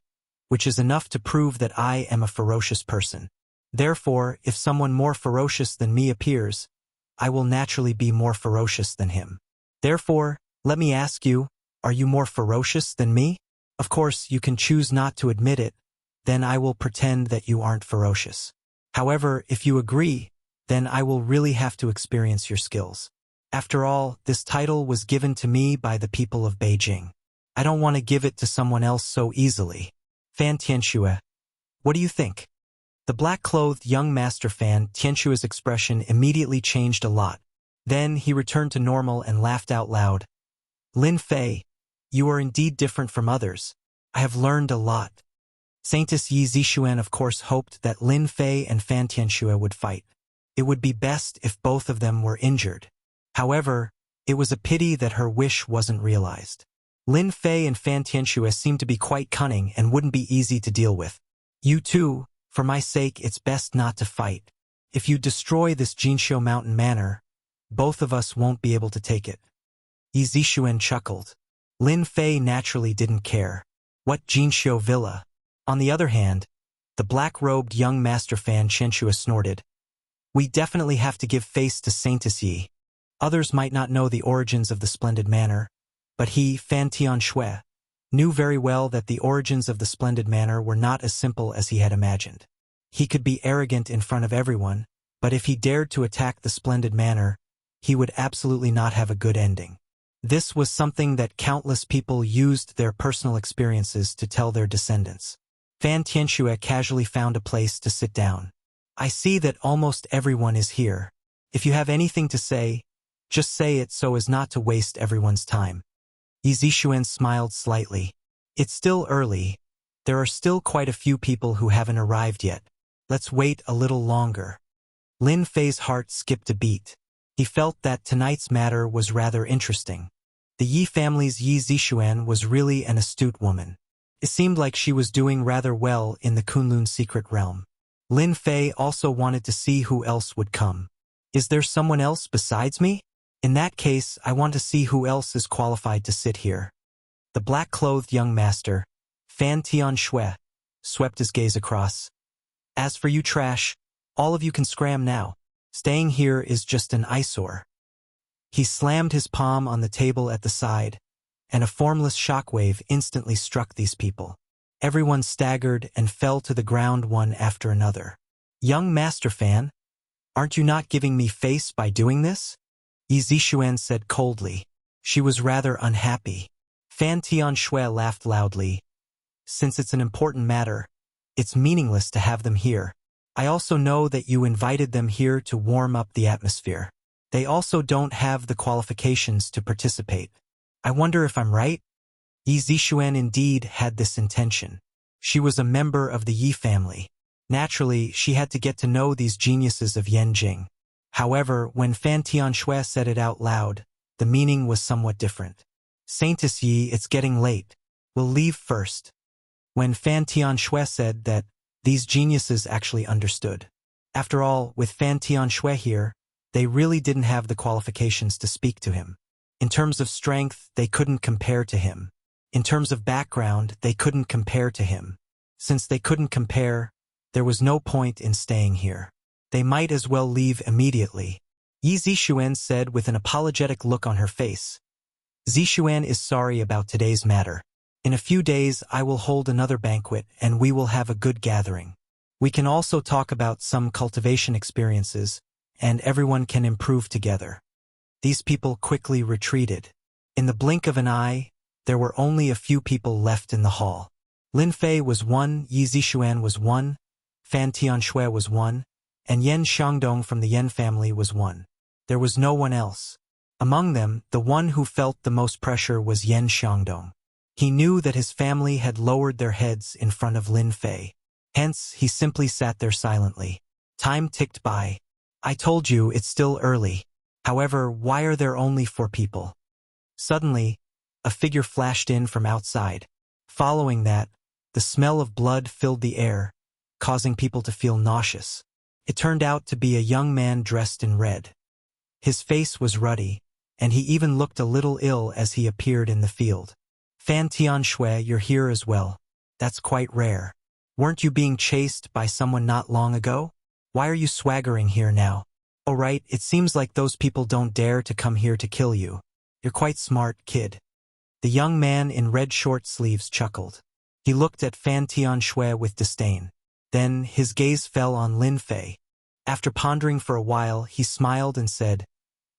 which is enough to prove that I am a ferocious person. Therefore, if someone more ferocious than me appears, I will naturally be more ferocious than him. Therefore, let me ask you, are you more ferocious than me? Of course, you can choose not to admit it, then I will pretend that you aren't ferocious. However, if you agree, then I will really have to experience your skills. After all, this title was given to me by the people of Beijing. I don't want to give it to someone else so easily. Fan Tianshue, what do you think? The black-clothed young master Fan Tianshue's expression immediately changed a lot. Then he returned to normal and laughed out loud. Lin Fei, you are indeed different from others. I have learned a lot. Saintess Yi Zixuan of course hoped that Lin Fei and Fan Tianshue would fight. It would be best if both of them were injured. However, it was a pity that her wish wasn't realized. Lin Fei and Fan Tianshue seemed to be quite cunning and wouldn't be easy to deal with. You too, for my sake it's best not to fight. If you destroy this Jinxiu Mountain Manor, both of us won't be able to take it. Yi Zixuan chuckled. Lin Fei naturally didn't care. What Jinxiu Villa? On the other hand, the black-robed young master Fan Tianshue snorted. We definitely have to give face to Saintess Yi. Others might not know the origins of the splendid manor, but he, Fan Tianshue, knew very well that the origins of the splendid manor were not as simple as he had imagined. He could be arrogant in front of everyone, but if he dared to attack the splendid manor, he would absolutely not have a good ending. This was something that countless people used their personal experiences to tell their descendants. Fan Tianshue casually found a place to sit down. I see that almost everyone is here. If you have anything to say, just say it so as not to waste everyone's time. Yi Zixuan smiled slightly. It's still early. There are still quite a few people who haven't arrived yet. Let's wait a little longer. Lin Fei's heart skipped a beat. He felt that tonight's matter was rather interesting. The Yi family's Yi Zixuan was really an astute woman. It seemed like she was doing rather well in the Kunlun secret realm. Lin Fei also wanted to see who else would come. Is there someone else besides me? In that case, I want to see who else is qualified to sit here. The black-clothed young master, Fan Tianshue, swept his gaze across. As for you trash, all of you can scram now. Staying here is just an eyesore. He slammed his palm on the table at the side, and a formless shockwave instantly struck these people. Everyone staggered and fell to the ground one after another. Young Master Fan, aren't you not giving me face by doing this? Yi Zixuan said coldly. She was rather unhappy. Fan Tianshue laughed loudly. Since it's an important matter, it's meaningless to have them here. I also know that you invited them here to warm up the atmosphere. They also don't have the qualifications to participate. I wonder if I'm right? Yi Zixuan indeed had this intention. She was a member of the Yi family. Naturally, she had to get to know these geniuses of Yanjing. However, when Fan Tianshue said it out loud, the meaning was somewhat different. Saintess Yi, it's getting late. We'll leave first. When Fan Tianshue said that, these geniuses actually understood. After all, with Fan Tianshue here, they really didn't have the qualifications to speak to him. In terms of strength, they couldn't compare to him. In terms of background, they couldn't compare to him. Since they couldn't compare, there was no point in staying here. They might as well leave immediately. Yi Zixuan said with an apologetic look on her face. Zixuan is sorry about today's matter. In a few days I will hold another banquet and we will have a good gathering. We can also talk about some cultivation experiences, and everyone can improve together. These people quickly retreated. In the blink of an eye, there were only a few people left in the hall. Lin Fei was one, Yi Zixuan was one, Fan Tianshui was one, and Yen Xiangdong from the Yen family was one. There was no one else. Among them, the one who felt the most pressure was Yen Xiangdong. He knew that his family had lowered their heads in front of Lin Fei. Hence, he simply sat there silently. Time ticked by. I told you it's still early. However, why are there only 4 people? Suddenly, a figure flashed in from outside. Following that, the smell of blood filled the air, causing people to feel nauseous. It turned out to be a young man dressed in red. His face was ruddy, and he even looked a little ill as he appeared in the field. Fan Tianshui, you're here as well. That's quite rare. Weren't you being chased by someone not long ago? Why are you swaggering here now? Oh right, it seems like those people don't dare to come here to kill you. You're quite smart, kid. The young man in red short sleeves chuckled. He looked at Fan Tianshui with disdain. Then his gaze fell on Lin Fei. After pondering for a while, he smiled and said,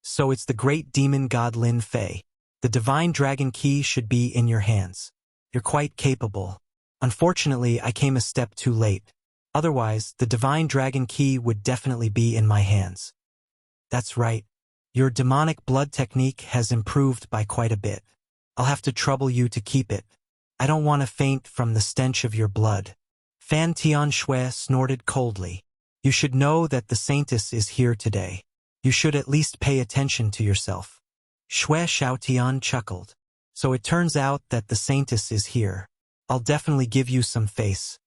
So it's the great demon god Lin Fei. The divine dragon key should be in your hands. You're quite capable. Unfortunately, I came a step too late. Otherwise, the divine dragon key would definitely be in my hands. That's right. Your demonic blood technique has improved by quite a bit. I'll have to trouble you to keep it. I don't want to faint from the stench of your blood. Fan Tianshui snorted coldly. You should know that the saintess is here today. You should at least pay attention to yourself. Shui Xiaotian chuckled. So it turns out that the saintess is here. I'll definitely give you some face.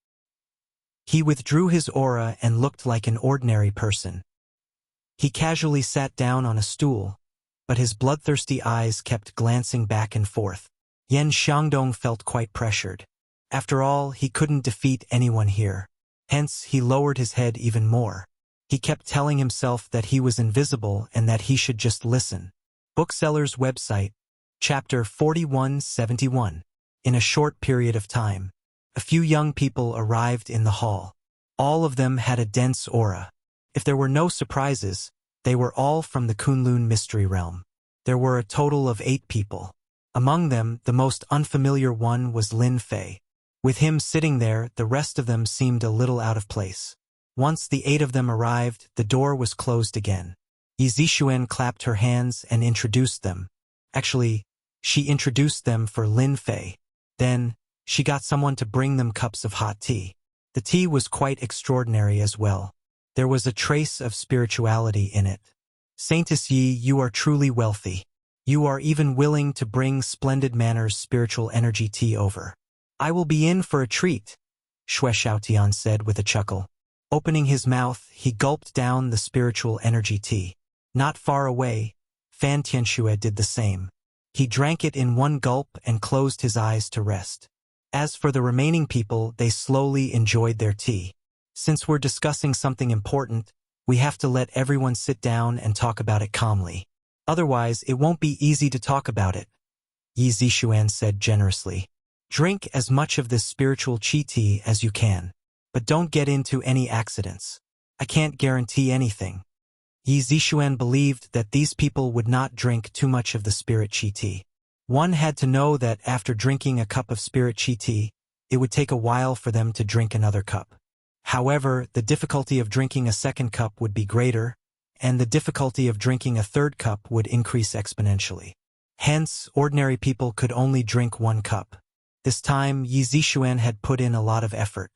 He withdrew his aura and looked like an ordinary person. He casually sat down on a stool, but his bloodthirsty eyes kept glancing back and forth. Yen Xiangdong felt quite pressured. After all, he couldn't defeat anyone here. Hence, he lowered his head even more. He kept telling himself that he was invisible and that he should just listen. Bookseller's website, Chapter 4171. In a short period of time, a few young people arrived in the hall. All of them had a dense aura. If there were no surprises, they were all from the Kunlun mystery realm. There were a total of 8 people. Among them, the most unfamiliar one was Lin Fei. With him sitting there, the rest of them seemed a little out of place. Once the 8 of them arrived, the door was closed again. Yi Zixuan clapped her hands and introduced them. Actually, she introduced them for Lin Fei. Then, she got someone to bring them cups of hot tea. The tea was quite extraordinary as well. There was a trace of spirituality in it. Saintess Yi, you are truly wealthy. You are even willing to bring Splendid Manners spiritual energy tea over. I will be in for a treat, Shui Xiaotian said with a chuckle. Opening his mouth, he gulped down the spiritual energy tea. Not far away, Fan Tianshui did the same. He drank it in one gulp and closed his eyes to rest. As for the remaining people, they slowly enjoyed their tea. Since we're discussing something important, we have to let everyone sit down and talk about it calmly. Otherwise, it won't be easy to talk about it, Yi Zixuan said generously. Drink as much of this spiritual chi tea as you can, but don't get into any accidents. I can't guarantee anything. Yi Zixuan believed that these people would not drink too much of the spirit chi tea. One had to know that after drinking a cup of spirit chi tea, it would take a while for them to drink another cup. However, the difficulty of drinking a second cup would be greater, and the difficulty of drinking a third cup would increase exponentially. Hence, ordinary people could only drink 1 cup. This time, Yi Zixuan had put in a lot of effort.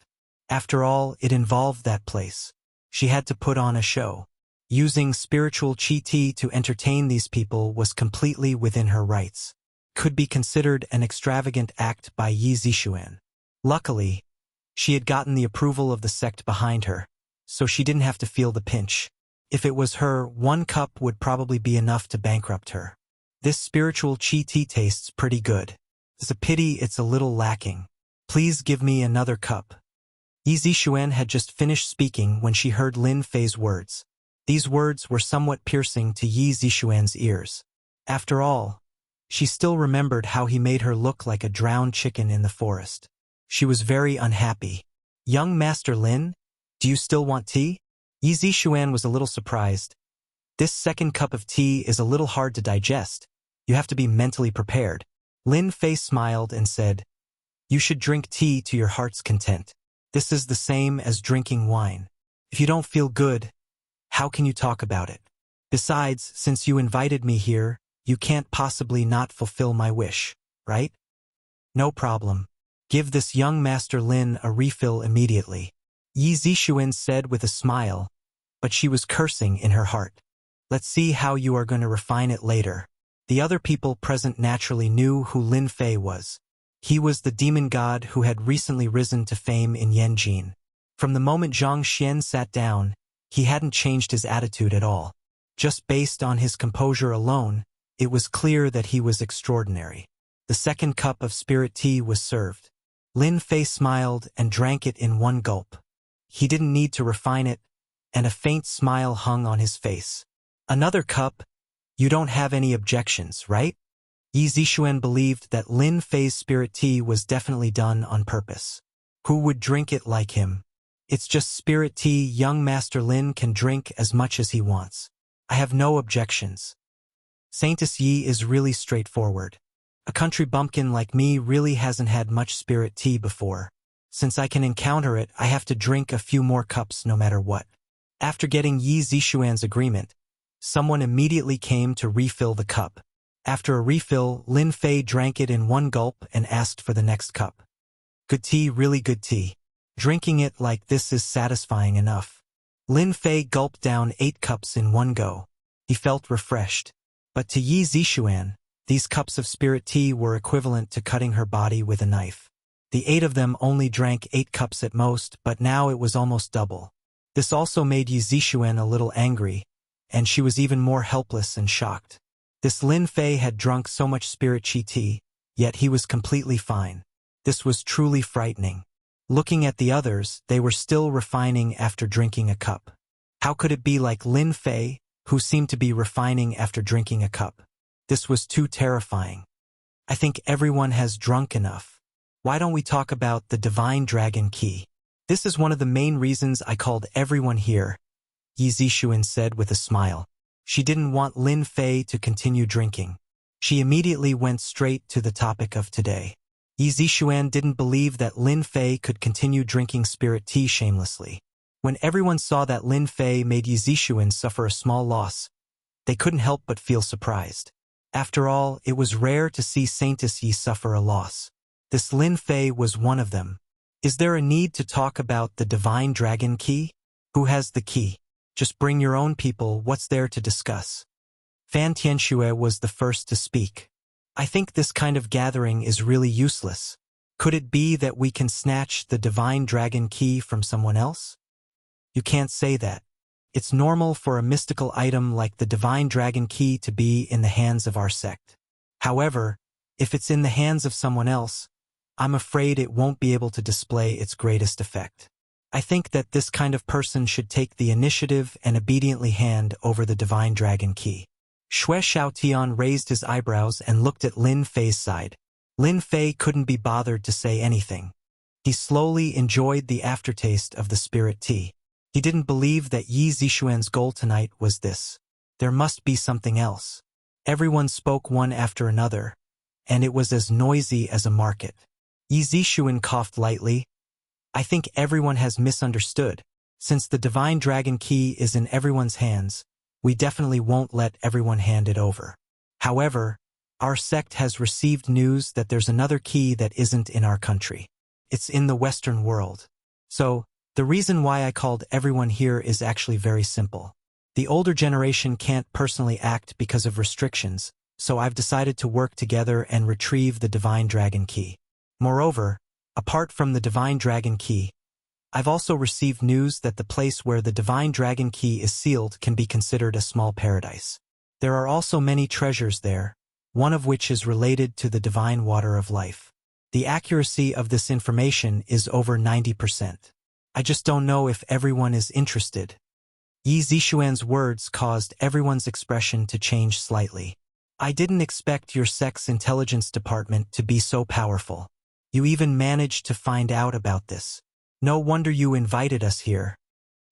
After all, it involved that place. She had to put on a show. Using spiritual chi tea to entertain these people was completely within her rights. Could be considered an extravagant act by Yi Zixuan. Luckily, she had gotten the approval of the sect behind her, so she didn't have to feel the pinch. If it was her, 1 cup would probably be enough to bankrupt her. This spiritual chi tea tastes pretty good. It's a pity it's a little lacking. Please give me another cup. Yi Zixuan had just finished speaking when she heard Lin Fei's words. These words were somewhat piercing to Yi Zixuan's ears. After all, she still remembered how he made her look like a drowned chicken in the forest. She was very unhappy. Young Master Lin, do you still want tea? Yi Zixuan was a little surprised. This second cup of tea is a little hard to digest. You have to be mentally prepared. Lin Fei smiled and said, You should drink tea to your heart's content. This is the same as drinking wine. If you don't feel good, how can you talk about it? Besides, since you invited me here, you can't possibly not fulfill my wish, right? No problem. Give this young Master Lin a refill immediately. Yi Zixuan said with a smile, but she was cursing in her heart. Let's see how you are going to refine it later. The other people present naturally knew who Lin Fei was. He was the demon god who had recently risen to fame in Yanjin. From the moment Zhang Xian sat down, he hadn't changed his attitude at all. Just based on his composure alone, it was clear that he was extraordinary. The second cup of spirit tea was served. Lin Fei smiled and drank it in one gulp. He didn't need to refine it, and a faint smile hung on his face. Another cup? You don't have any objections, right? Yi Zixuan believed that Lin Fei's spirit tea was definitely done on purpose. Who would drink it like him? It's just spirit tea. Young Master Lin can drink as much as he wants. I have no objections. Saintess Yi is really straightforward. A country bumpkin like me really hasn't had much spirit tea before. Since I can encounter it, I have to drink a few more cups no matter what. After getting Yi Zixuan's agreement, someone immediately came to refill the cup. After a refill, Lin Fei drank it in one gulp and asked for the next cup. Good tea, really good tea. Drinking it like this is satisfying enough. Lin Fei gulped down 8 cups in one go. He felt refreshed. But to Yi Zixuan, these cups of spirit tea were equivalent to cutting her body with a knife. The 8 of them only drank 8 cups at most, but now it was almost double. This also made Yi Zixuan a little angry, and she was even more helpless and shocked. This Lin Fei had drunk so much spirit chi tea, yet he was completely fine. This was truly frightening. Looking at the others, they were still refining after drinking a cup. How could it be like Lin Fei, who seemed to be refining after drinking a cup? This was too terrifying. I think everyone has drunk enough. Why don't we talk about the divine dragon key? This is one of the main reasons I called everyone here, Yi Zixuan said with a smile. She didn't want Lin Fei to continue drinking. She immediately went straight to the topic of today. Yi Zixuan didn't believe that Lin Fei could continue drinking spirit tea shamelessly. When everyone saw that Lin Fei made Yi Zixuan suffer a small loss, they couldn't help but feel surprised. After all, it was rare to see Saintess Yi suffer a loss. This Lin Fei was one of them. Is there a need to talk about the divine dragon key? Who has the key? Just bring your own people, what's there to discuss? Fan Tianxue was the first to speak. I think this kind of gathering is really useless. Could it be that we can snatch the divine dragon key from someone else? You can't say that. It's normal for a mystical item like the divine dragon key to be in the hands of our sect. However, if it's in the hands of someone else, I'm afraid it won't be able to display its greatest effect. I think that this kind of person should take the initiative and obediently hand over the divine dragon key. Xue Xiaotian raised his eyebrows and looked at Lin Fei's side. Lin Fei couldn't be bothered to say anything. He slowly enjoyed the aftertaste of the spirit tea. He didn't believe that Yi Zixuan's goal tonight was this. There must be something else. Everyone spoke one after another, and it was as noisy as a market. Yi Zixuan coughed lightly. I think everyone has misunderstood. Since the divine dragon key is in everyone's hands, we definitely won't let everyone hand it over. However, our sect has received news that there's another key that isn't in our country. It's in the Western world. So, the reason why I called everyone here is actually very simple. The older generation can't personally act because of restrictions, so I've decided to work together and retrieve the divine dragon key. Moreover, apart from the divine dragon key, I've also received news that the place where the divine dragon key is sealed can be considered a small paradise. There are also many treasures there, one of which is related to the divine water of life. The accuracy of this information is over 90%. I just don't know if everyone is interested. Yi Zixuan's words caused everyone's expression to change slightly. I didn't expect your sex intelligence department to be so powerful. You even managed to find out about this. No wonder you invited us here.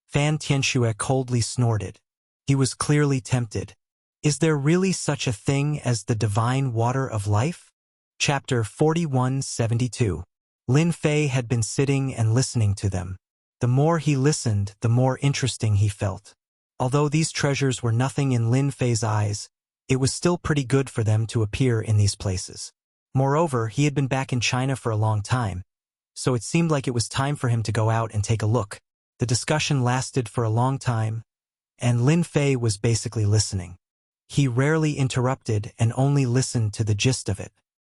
Fan Tianxue coldly snorted. He was clearly tempted. Is there really such a thing as the divine water of life? Chapter 4172. Lin Fei had been sitting and listening to them. The more he listened, the more interesting he felt. Although these treasures were nothing in Lin Fei's eyes, it was still pretty good for them to appear in these places. Moreover, he had been back in China for a long time, so it seemed like it was time for him to go out and take a look. The discussion lasted for a long time, and Lin Fei was basically listening. He rarely interrupted and only listened to the gist of it.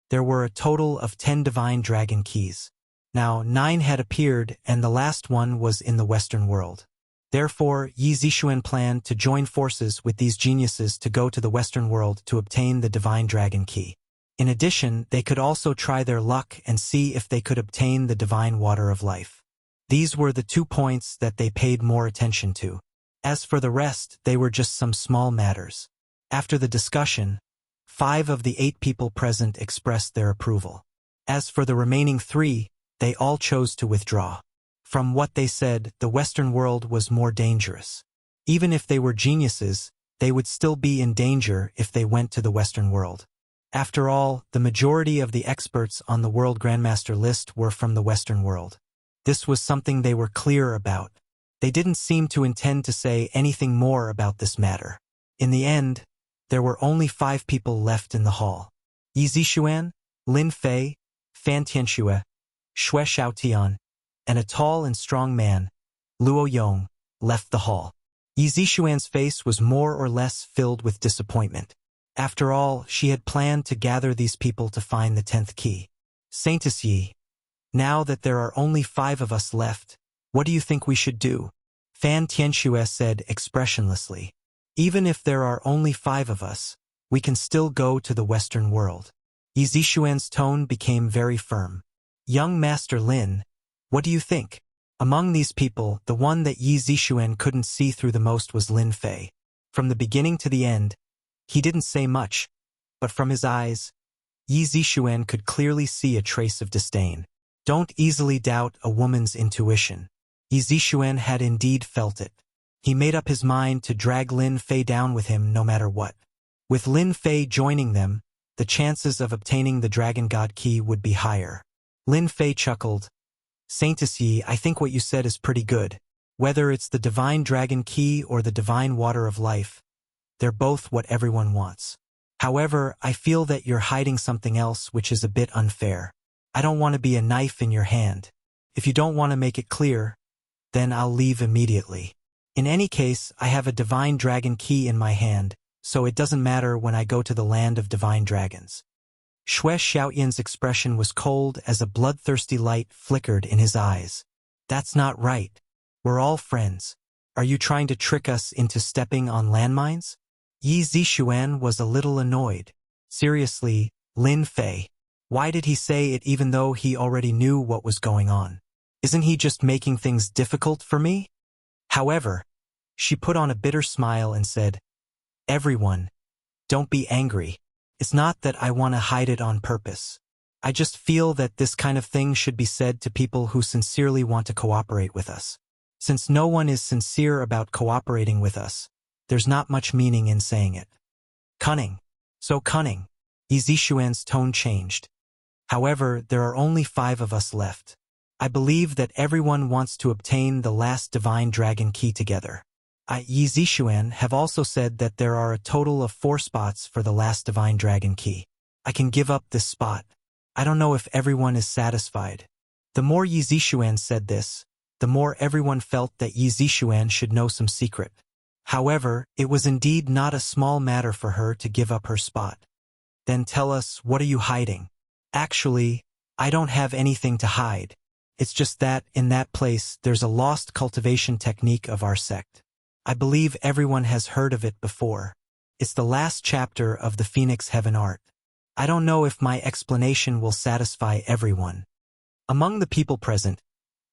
There were a total of 10 divine dragon keys. Now 9 had appeared, and the last one was in the Western world. Therefore, Yi Zixuan planned to join forces with these geniuses to go to the Western world to obtain the divine dragon key. In addition, they could also try their luck and see if they could obtain the divine water of life. These were the 2 points that they paid more attention to. As for the rest, they were just some small matters. After the discussion, 5 of the 8 people present expressed their approval. As for the remaining 3, they all chose to withdraw. From what they said, the Western world was more dangerous. Even if they were geniuses, they would still be in danger if they went to the Western world. After all, the majority of the experts on the World Grandmaster list were from the Western world. This was something they were clear about. They didn't seem to intend to say anything more about this matter. In the end, there were only 5 people left in the hall. Yi Zixuan, Lin Fei, Fan Tianxue, Xue Xiaotian, and a tall and strong man, Luo Yong, left the hall. Yi Zixuan's face was more or less filled with disappointment. After all, she had planned to gather these people to find the 10th key. Saintess Yi, now that there are only 5 of us left, what do you think we should do? Fan Tianxue said expressionlessly. Even if there are only 5 of us, we can still go to the Western world. Yi Zixuan's tone became very firm. Young Master Lin, what do you think? Among these people, the one that Yi Zixuan couldn't see through the most was Lin Fei. From the beginning to the end, he didn't say much, but from his eyes, Yi Zixuan could clearly see a trace of disdain. Don't easily doubt a woman's intuition. Yi Zixuan had indeed felt it. He made up his mind to drag Lin Fei down with him no matter what. With Lin Fei joining them, the chances of obtaining the Dragon God Key would be higher. Lin Fei chuckled. Saintess Yi, I think what you said is pretty good. Whether it's the Divine Dragon Key or the Divine Water of Life, they're both what everyone wants. However, I feel that you're hiding something else which is a bit unfair. I don't want to be a knife in your hand. If you don't want to make it clear, then I'll leave immediately. In any case, I have a Divine Dragon Key in my hand, so it doesn't matter when I go to the land of Divine Dragons. Xue Xiaoyan's expression was cold as a bloodthirsty light flickered in his eyes. That's not right. We're all friends. Are you trying to trick us into stepping on landmines? Yi Zixuan was a little annoyed. Seriously, Lin Fei. Why did he say it even though he already knew what was going on? Isn't he just making things difficult for me? However, she put on a bitter smile and said, Everyone, don't be angry. It's not that I want to hide it on purpose. I just feel that this kind of thing should be said to people who sincerely want to cooperate with us. Since no one is sincere about cooperating with us, there's not much meaning in saying it. Cunning. So cunning. Yi Zixuan's tone changed. However, there are only 5 of us left. I believe that everyone wants to obtain the last Divine Dragon Key together. Yi Zixuan have also said that there are a total of 4 spots for the last Divine Dragon Key. I can give up this spot. I don't know if everyone is satisfied. The more Yi Zixuan said this, the more everyone felt that Yi Zixuan should know some secret. However, it was indeed not a small matter for her to give up her spot. Then tell us, what are you hiding? Actually, I don't have anything to hide. It's just that, in that place, there's a lost cultivation technique of our sect. I believe everyone has heard of it before. It's the last chapter of the Phoenix Heaven Art. I don't know if my explanation will satisfy everyone. Among the people present,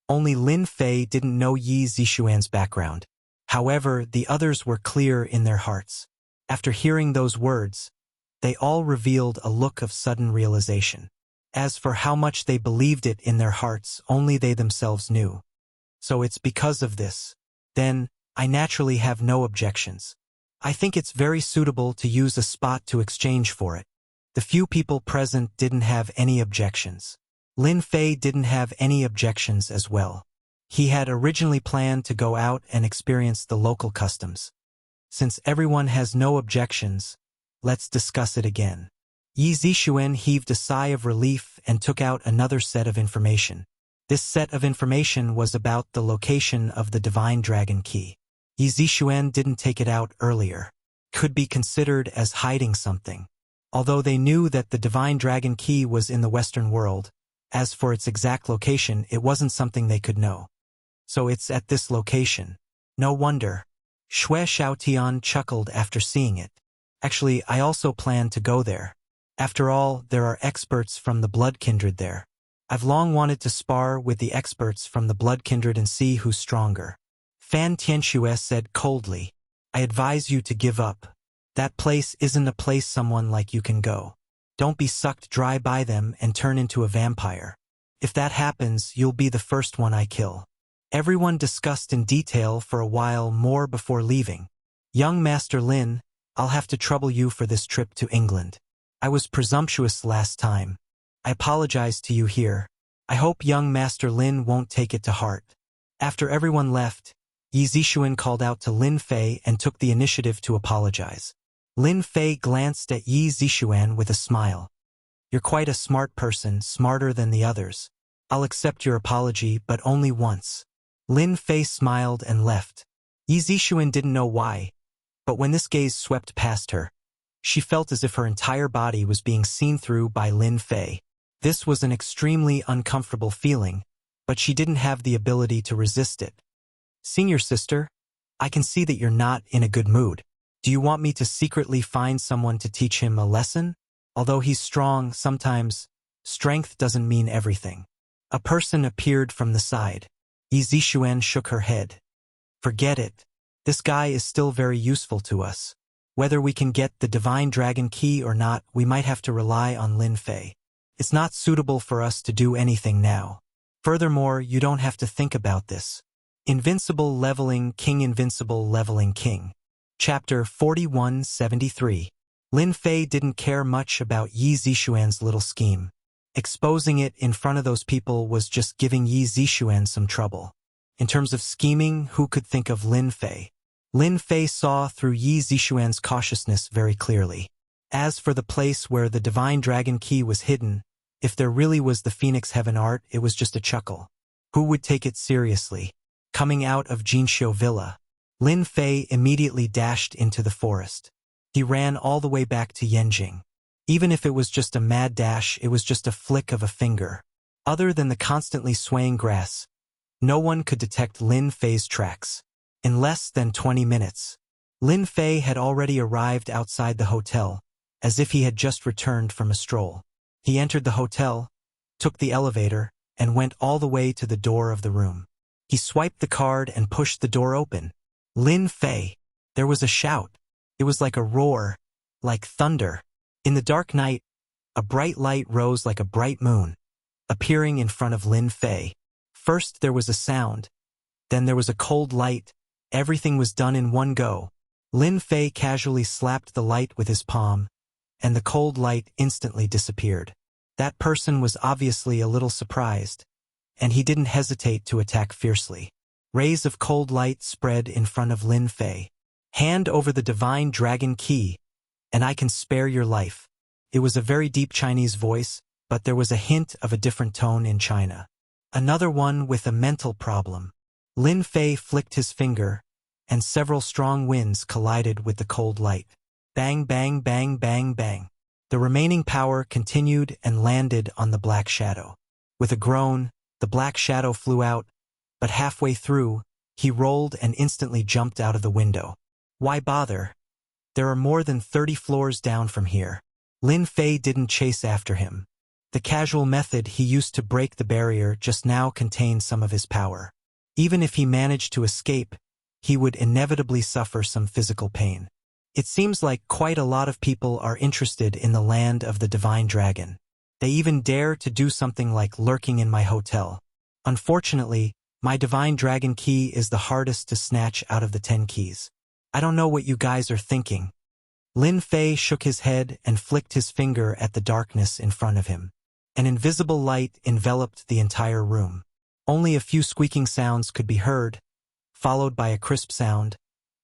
only Lin Fei didn't know Yi Zixuan's background. However, the others were clear in their hearts. After hearing those words, they all revealed a look of sudden realization. As for how much they believed it in their hearts, only they themselves knew. So it's because of this. Then, I naturally have no objections. I think it's very suitable to use a spot to exchange for it. The few people present didn't have any objections. Lin Fei didn't have any objections as well. He had originally planned to go out and experience the local customs. Since everyone has no objections, let's discuss it again. Yi Zixuan heaved a sigh of relief and took out another set of information. This set of information was about the location of the Divine Dragon Key. Yi Zixuan didn't take it out earlier. Could be considered as hiding something. Although they knew that the Divine Dragon Key was in the Western world, as for its exact location, it wasn't something they could know. So it's at this location. No wonder. Xue Xiaotian chuckled after seeing it. Actually, I also plan to go there. After all, there are experts from the Blood Kindred there. I've long wanted to spar with the experts from the Blood Kindred and see who's stronger. Fan Tianxue said coldly. I advise you to give up. That place isn't a place someone like you can go. Don't be sucked dry by them and turn into a vampire. If that happens, you'll be the first one I kill. Everyone discussed in detail for a while more before leaving. Young Master Lin, I'll have to trouble you for this trip to England. I was presumptuous last time. I apologize to you here. I hope young Master Lin won't take it to heart. After everyone left, Yi Zixuan called out to Lin Fei and took the initiative to apologize. Lin Fei glanced at Yi Zixuan with a smile. You're quite a smart person, smarter than the others. I'll accept your apology, but only once. Lin Fei smiled and left. Yi Zixuan didn't know why, but when this gaze swept past her, she felt as if her entire body was being seen through by Lin Fei. This was an extremely uncomfortable feeling, but she didn't have the ability to resist it. Senior sister, I can see that you're not in a good mood. Do you want me to secretly find someone to teach him a lesson? Although he's strong, sometimes strength doesn't mean everything. A person appeared from the side. Yi Zixuan shook her head. Forget it. This guy is still very useful to us. Whether we can get the Divine Dragon Key or not, we might have to rely on Lin Fei. It's not suitable for us to do anything now. Furthermore, you don't have to think about this. Invincible Leveling King. Invincible Leveling King. Chapter 4173. Lin Fei didn't care much about Yi Zixuan's little scheme. Exposing it in front of those people was just giving Yi Zixuan some trouble. In terms of scheming, who could think of Lin Fei? Lin Fei saw through Yi Zixuan's cautiousness very clearly. As for the place where the Divine Dragon Key was hidden, if there really was the Phoenix Heaven Art, it was just a chuckle. Who would take it seriously? Coming out of Jinxiu Villa, Lin Fei immediately dashed into the forest. He ran all the way back to Yanjing. Even if it was just a mad dash, it was just a flick of a finger. Other than the constantly swaying grass, no one could detect Lin Fei's tracks. In less than 20 minutes, Lin Fei had already arrived outside the hotel, as if he had just returned from a stroll. He entered the hotel, took the elevator, and went all the way to the door of the room. He swiped the card and pushed the door open. Lin Fei! There was a shout. It was like a roar, like thunder. In the dark night, a bright light rose like a bright moon, appearing in front of Lin Fei. First there was a sound, then there was a cold light. Everything was done in one go. Lin Fei casually slapped the light with his palm, and the cold light instantly disappeared. That person was obviously a little surprised, and he didn't hesitate to attack fiercely. Rays of cold light spread in front of Lin Fei. Hand over the Divine Dragon Key, and I can spare your life. It was a very deep Chinese voice, but there was a hint of a different tone in China. Another one with a mental problem. Lin Fei flicked his finger, and several strong winds collided with the cold light. Bang, bang, bang, bang, bang. The remaining power continued and landed on the black shadow. With a groan, the black shadow flew out, but halfway through, he rolled and instantly jumped out of the window. Why bother? There are more than 30 floors down from here. Lin Fei didn't chase after him. The casual method he used to break the barrier just now contained some of his power. Even if he managed to escape, he would inevitably suffer some physical pain. It seems like quite a lot of people are interested in the land of the divine dragon. They even dare to do something like lurking in my hotel. Unfortunately, my divine dragon key is the hardest to snatch out of the 10 keys. I don't know what you guys are thinking. Lin Fei shook his head and flicked his finger at the darkness in front of him. An invisible light enveloped the entire room. Only a few squeaking sounds could be heard, followed by a crisp sound,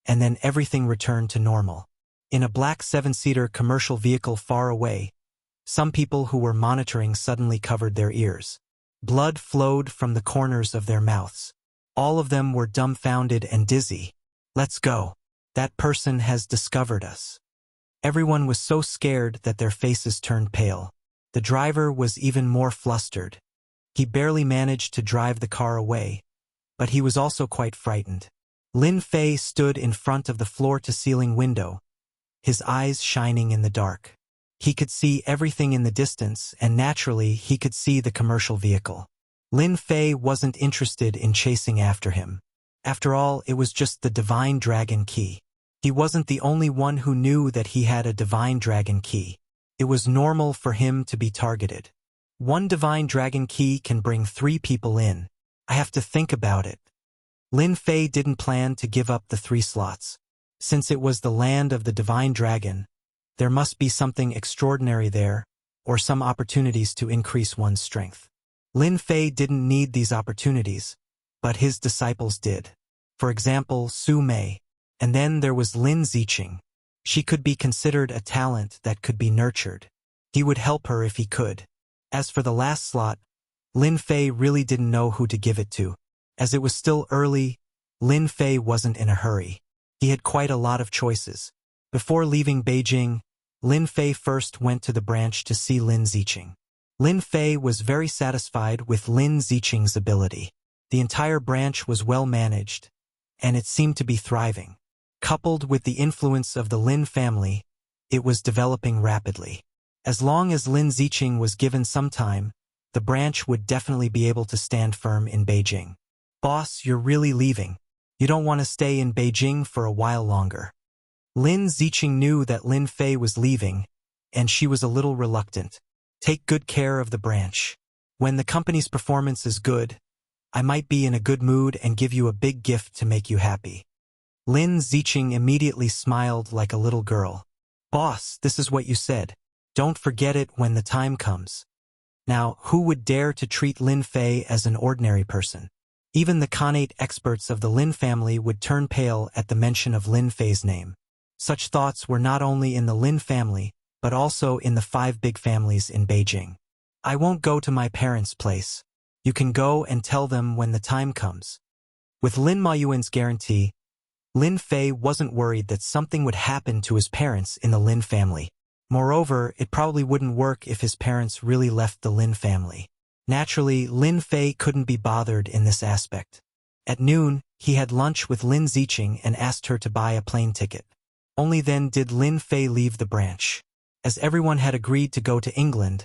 and then everything returned to normal. In a black 7-seater commercial vehicle far away, some people who were monitoring suddenly covered their ears. Blood flowed from the corners of their mouths. All of them were dumbfounded and dizzy. "Let's go. That person has discovered us." Everyone was so scared that their faces turned pale. The driver was even more flustered. He barely managed to drive the car away, but he was also quite frightened. Lin Fei stood in front of the floor-to-ceiling window, his eyes shining in the dark. He could see everything in the distance, and naturally he could see the commercial vehicle. Lin Fei wasn't interested in chasing after him. After all, it was just the divine dragon key. He wasn't the only one who knew that he had a divine dragon key. It was normal for him to be targeted. One divine dragon key can bring 3 people in. I have to think about it. Lin Fei didn't plan to give up the 3 slots. Since it was the land of the divine dragon, there must be something extraordinary there, or some opportunities to increase one's strength. Lin Fei didn't need these opportunities, but his disciples did. For example, Su Mei. And then there was Lin Ziqing. She could be considered a talent that could be nurtured. He would help her if he could. As for the last slot, Lin Fei really didn't know who to give it to. As it was still early, Lin Fei wasn't in a hurry. He had quite a lot of choices. Before leaving Beijing, Lin Fei first went to the branch to see Lin Ziqing. Lin Fei was very satisfied with Lin Ziqing's ability. The entire branch was well managed, and it seemed to be thriving. Coupled with the influence of the Lin family, it was developing rapidly. As long as Lin Ziqing was given some time, the branch would definitely be able to stand firm in Beijing. "Boss, you're really leaving. You don't want to stay in Beijing for a while longer." Lin Ziqing knew that Lin Fei was leaving, and she was a little reluctant. "Take good care of the branch. When the company's performance is good, I might be in a good mood and give you a big gift to make you happy." Lin Ziqing immediately smiled like a little girl. "Boss, this is what you said. Don't forget it when the time comes." Now, who would dare to treat Lin Fei as an ordinary person? Even the Khanate experts of the Lin family would turn pale at the mention of Lin Fei's name. Such thoughts were not only in the Lin family, but also in the 5 big families in Beijing. "I won't go to my parents' place. You can go and tell them when the time comes." With Lin Maoyuan's guarantee, Lin Fei wasn't worried that something would happen to his parents in the Lin family. Moreover, it probably wouldn't work if his parents really left the Lin family. Naturally, Lin Fei couldn't be bothered in this aspect. At noon, he had lunch with Lin Ziqing and asked her to buy a plane ticket. Only then did Lin Fei leave the branch. As everyone had agreed to go to England,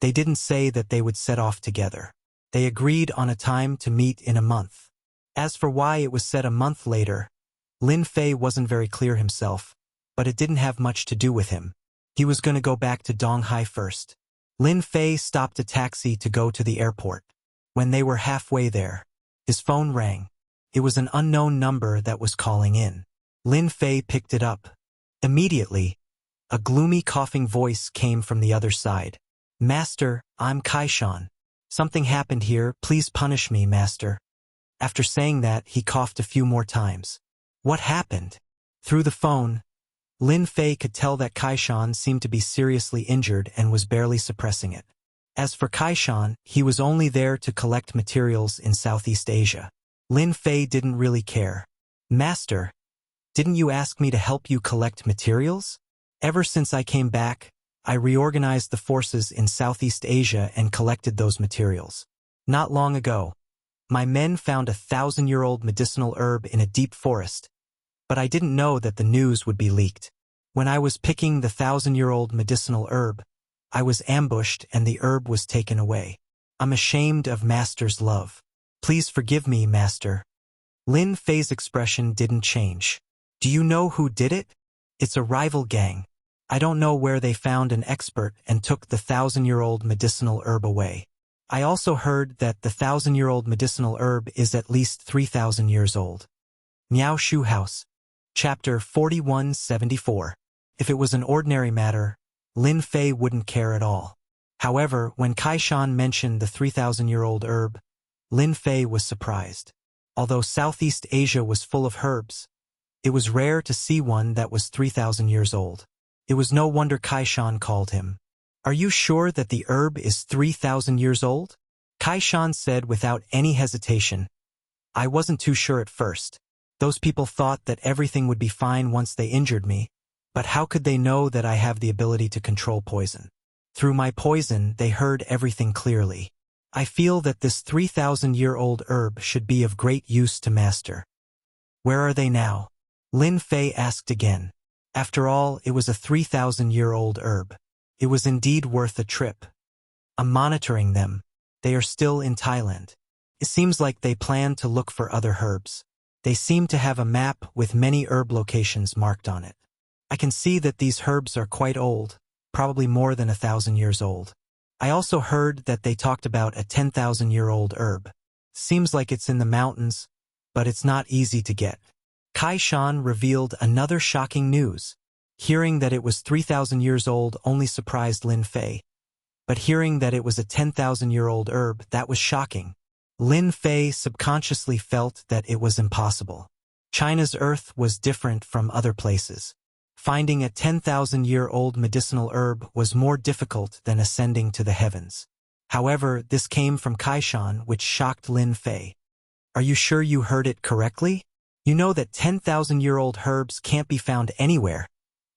they didn't say that they would set off together. They agreed on a time to meet in a month. As for why it was set a month later, Lin Fei wasn't very clear himself, but it didn't have much to do with him. He was going to go back to Donghai first. Lin Fei stopped a taxi to go to the airport. When they were halfway there, his phone rang. It was an unknown number that was calling in. Lin Fei picked it up. Immediately, a gloomy coughing voice came from the other side. "Master, I'm Kaishan. Something happened here, please punish me, master." After saying that, he coughed a few more times. What happened? Through the phone, Lin Fei could tell that Kaishan seemed to be seriously injured and was barely suppressing it. As for Kaishan, he was only there to collect materials in Southeast Asia. Lin Fei didn't really care. "Master, didn't you ask me to help you collect materials? Ever since I came back, I reorganized the forces in Southeast Asia and collected those materials. Not long ago, my men found a 1,000-year-old medicinal herb in a deep forest, but I didn't know that the news would be leaked. When I was picking the 1,000-year-old medicinal herb, I was ambushed and the herb was taken away. I'm ashamed of Master's love. Please forgive me, Master. Lin Fei's expression didn't change. Do you know who did it? It's a rival gang. I don't know where they found an expert and took the 1,000-year-old medicinal herb away. I also heard that the 1,000-year-old medicinal herb is at least 3,000 years old. Miao Shu House. Chapter 4174. If it was an ordinary matter, Lin Fei wouldn't care at all. However, when Kaishan mentioned the 3,000-year-old herb, Lin Fei was surprised. Although Southeast Asia was full of herbs, it was rare to see one that was 3,000 years old. It was no wonder Kaishan called him. Are you sure that the herb is 3,000 years old? Kaishan said without any hesitation. I wasn't too sure at first. Those people thought that everything would be fine once they injured me, but how could they know that I have the ability to control poison? Through my poison, they heard everything clearly. I feel that this 3,000-year-old herb should be of great use to Master. Where are they now? Lin Fei asked again. After all, it was a 3,000-year-old herb. It was indeed worth a trip. I'm monitoring them. They are still in Thailand. It seems like they plan to look for other herbs. They seem to have a map with many herb locations marked on it. I can see that these herbs are quite old, probably more than 1,000 years old. I also heard that they talked about a 10,000-year-old herb. Seems like it's in the mountains, but it's not easy to get. Kaishan revealed another shocking news. Hearing that it was 3,000 years old only surprised Lin Fei. But hearing that it was a 10,000-year-old herb, that was shocking. Lin Fei subconsciously felt that it was impossible. China's earth was different from other places. Finding a 10,000-year-old medicinal herb was more difficult than ascending to the heavens. However, this came from Kaishan, which shocked Lin Fei. Are you sure you heard it correctly? You know that 10,000-year-old herbs can't be found anywhere,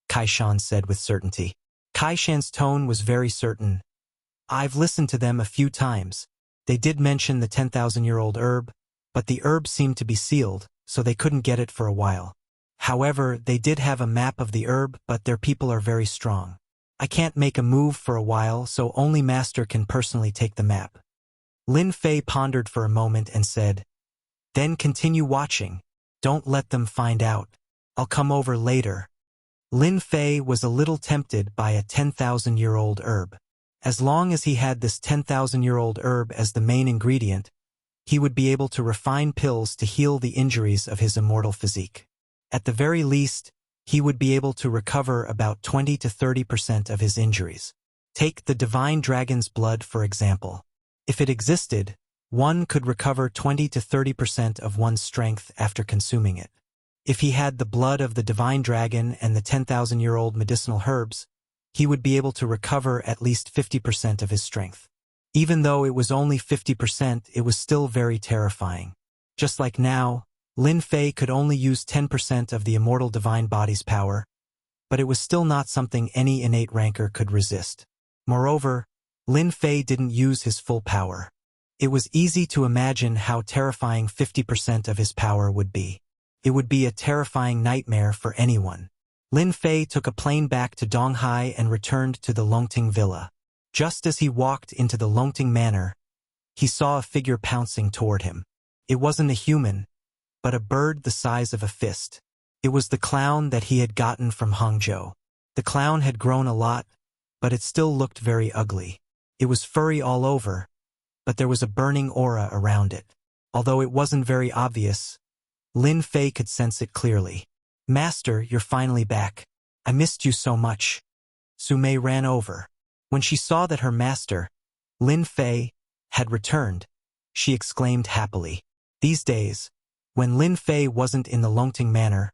Kaishan said with certainty. Kaishan's tone was very certain. I've listened to them a few times. They did mention the 10,000-year-old herb, but the herb seemed to be sealed, so they couldn't get it for a while. However, they did have a map of the herb, but their people are very strong. I can't make a move for a while, so only Master can personally take the map. Lin Fei pondered for a moment and said, Then continue watching. Don't let them find out. I'll come over later. Lin Fei was a little tempted by a 10,000-year-old herb. As long as he had this 10,000-year-old herb as the main ingredient, he would be able to refine pills to heal the injuries of his immortal physique. At the very least, he would be able to recover about 20 to 30% of his injuries. Take the divine dragon's blood, for example. If it existed, one could recover 20 to 30% of one's strength after consuming it. If he had the blood of the divine dragon and the 10,000-year-old medicinal herbs, he would be able to recover at least 50% of his strength. Even though it was only 50%, it was still very terrifying. Just like now, Lin Fei could only use 10% of the immortal divine body's power, but it was still not something any innate ranker could resist. Moreover, Lin Fei didn't use his full power. It was easy to imagine how terrifying 50% of his power would be. It would be a terrifying nightmare for anyone. Lin Fei took a plane back to Donghai and returned to the Longting villa. Just as he walked into the Longting manor, he saw a figure pouncing toward him. It wasn't a human, but a bird the size of a fist. It was the clown that he had gotten from Hangzhou. The clown had grown a lot, but it still looked very ugly. It was furry all over, but there was a burning aura around it. Although it wasn't very obvious, Lin Fei could sense it clearly. Master, you're finally back. I missed you so much. Su Mei ran over. When she saw that her master, Lin Fei, had returned, she exclaimed happily. These days, when Lin Fei wasn't in the Longting manor,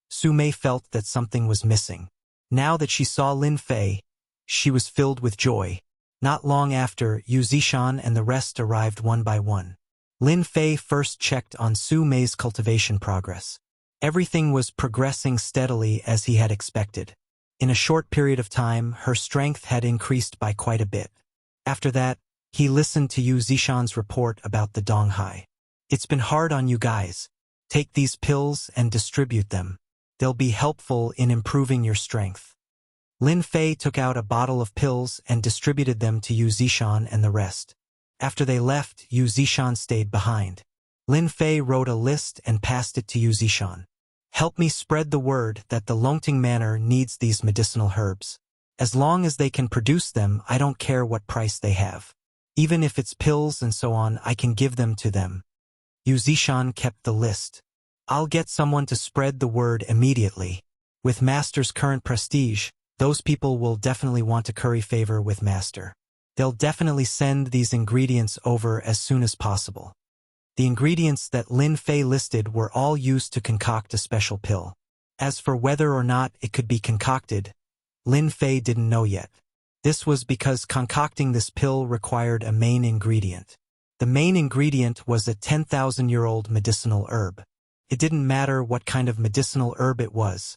Su Mei felt that something was missing. Now that she saw Lin Fei, she was filled with joy. Not long after, Yu Zishan and the rest arrived one by one. Lin Fei first checked on Su Mei's cultivation progress. Everything was progressing steadily as he had expected. In a short period of time, her strength had increased by quite a bit. After that, he listened to Yu Zishan's report about the Donghai. It's been hard on you guys. Take these pills and distribute them. They'll be helpful in improving your strength. Lin Fei took out a bottle of pills and distributed them to Yu Zishan and the rest. After they left, Yu Zishan stayed behind. Lin Fei wrote a list and passed it to Yu Zishan. Help me spread the word that the Longting Manor needs these medicinal herbs. As long as they can produce them, I don't care what price they have. Even if it's pills and so on, I can give them to them. Yu Zishan kept the list. I'll get someone to spread the word immediately. With Master's current prestige, those people will definitely want to curry favor with Master. They'll definitely send these ingredients over as soon as possible. The ingredients that Lin Fei listed were all used to concoct a special pill. As for whether or not it could be concocted, Lin Fei didn't know yet. This was because concocting this pill required a main ingredient. The main ingredient was a 10,000-year-old medicinal herb. It didn't matter what kind of medicinal herb it was,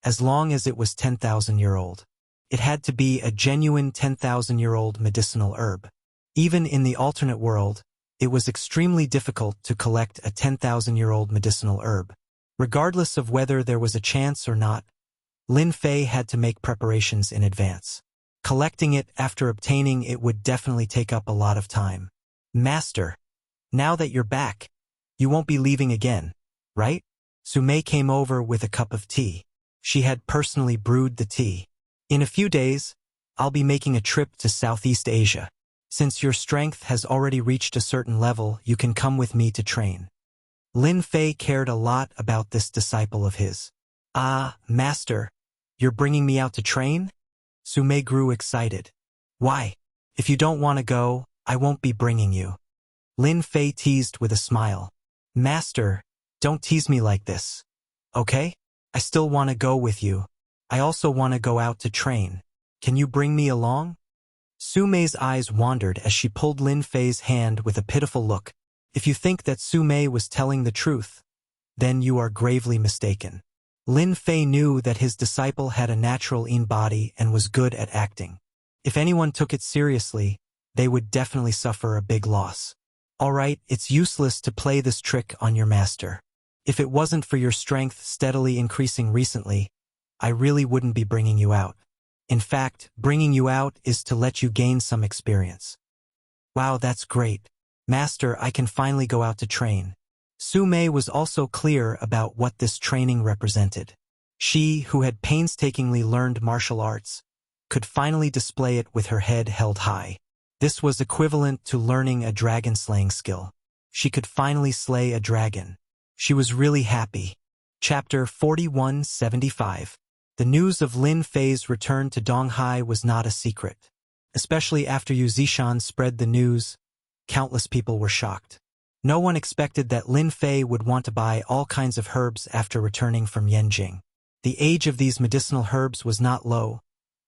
as long as it was 10,000-year-old. It had to be a genuine 10,000-year-old medicinal herb. Even in the alternate world, it was extremely difficult to collect a 10,000-year-old medicinal herb. Regardless of whether there was a chance or not, Lin Fei had to make preparations in advance. Collecting it after obtaining it would definitely take up a lot of time. Master, now that you're back, you won't be leaving again, right? Sumei came over with a cup of tea. She had personally brewed the tea. In a few days, I'll be making a trip to Southeast Asia. Since your strength has already reached a certain level, you can come with me to train. Lin Fei cared a lot about this disciple of his. Ah, Master, you're bringing me out to train? Sumei grew excited. Why? If you don't want to go, I won't be bringing you. Lin Fei teased with a smile. Master, don't tease me like this. Okay? I still want to go with you. I also want to go out to train. Can you bring me along? Sumei's eyes wandered as she pulled Lin Fei's hand with a pitiful look. If you think that Sumei was telling the truth, then you are gravely mistaken. Lin Fei knew that his disciple had a natural body and was good at acting. If anyone took it seriously, they would definitely suffer a big loss. Alright, it's useless to play this trick on your master. If it wasn't for your strength steadily increasing recently, I really wouldn't be bringing you out. In fact, bringing you out is to let you gain some experience. Wow, that's great. Master, I can finally go out to train. Sumei was also clear about what this training represented. She, who had painstakingly learned martial arts, could finally display it with her head held high. This was equivalent to learning a dragon-slaying skill. She could finally slay a dragon. She was really happy. Chapter 4175. The news of Lin Fei's return to Donghai was not a secret. Especially after Yu Zishan spread the news, countless people were shocked. No one expected that Lin Fei would want to buy all kinds of herbs after returning from Yanjing. The age of these medicinal herbs was not low,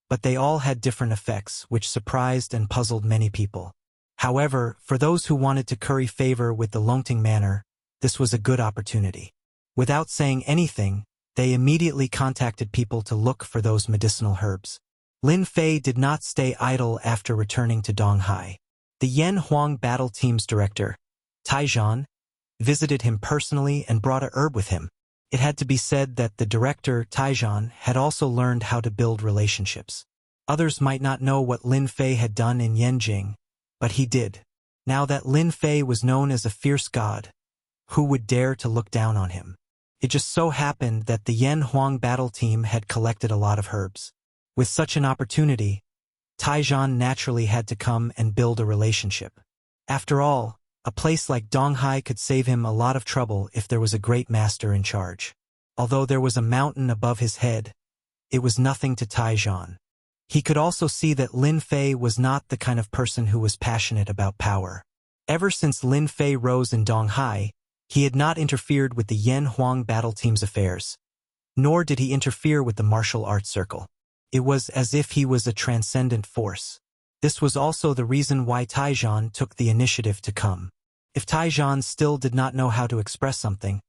but they all had different effects, which surprised and puzzled many people. However, for those who wanted to curry favor with the Longting Manor, this was a good opportunity. Without saying anything, they immediately contacted people to look for those medicinal herbs. Lin Fei did not stay idle after returning to Donghai. The Yan Huang battle team's director, Taizhan, visited him personally and brought a herb with him. It had to be said that the director, Taizhan, had also learned how to build relationships. Others might not know what Lin Fei had done in Yanjing, but he did. Now that Lin Fei was known as a fierce god, who would dare to look down on him? It just so happened that the Yan Huang battle team had collected a lot of herbs. With such an opportunity, Taizhan naturally had to come and build a relationship. After all, a place like Donghai could save him a lot of trouble if there was a great master in charge. Although there was a mountain above his head, it was nothing to Taizhan. He could also see that Lin Fei was not the kind of person who was passionate about power. Ever since Lin Fei rose in Donghai, he had not interfered with the Yan Huang battle team's affairs, nor did he interfere with the martial arts circle. It was as if he was a transcendent force. This was also the reason why Taizhan took the initiative to come. If Taizhan still did not know how to express something,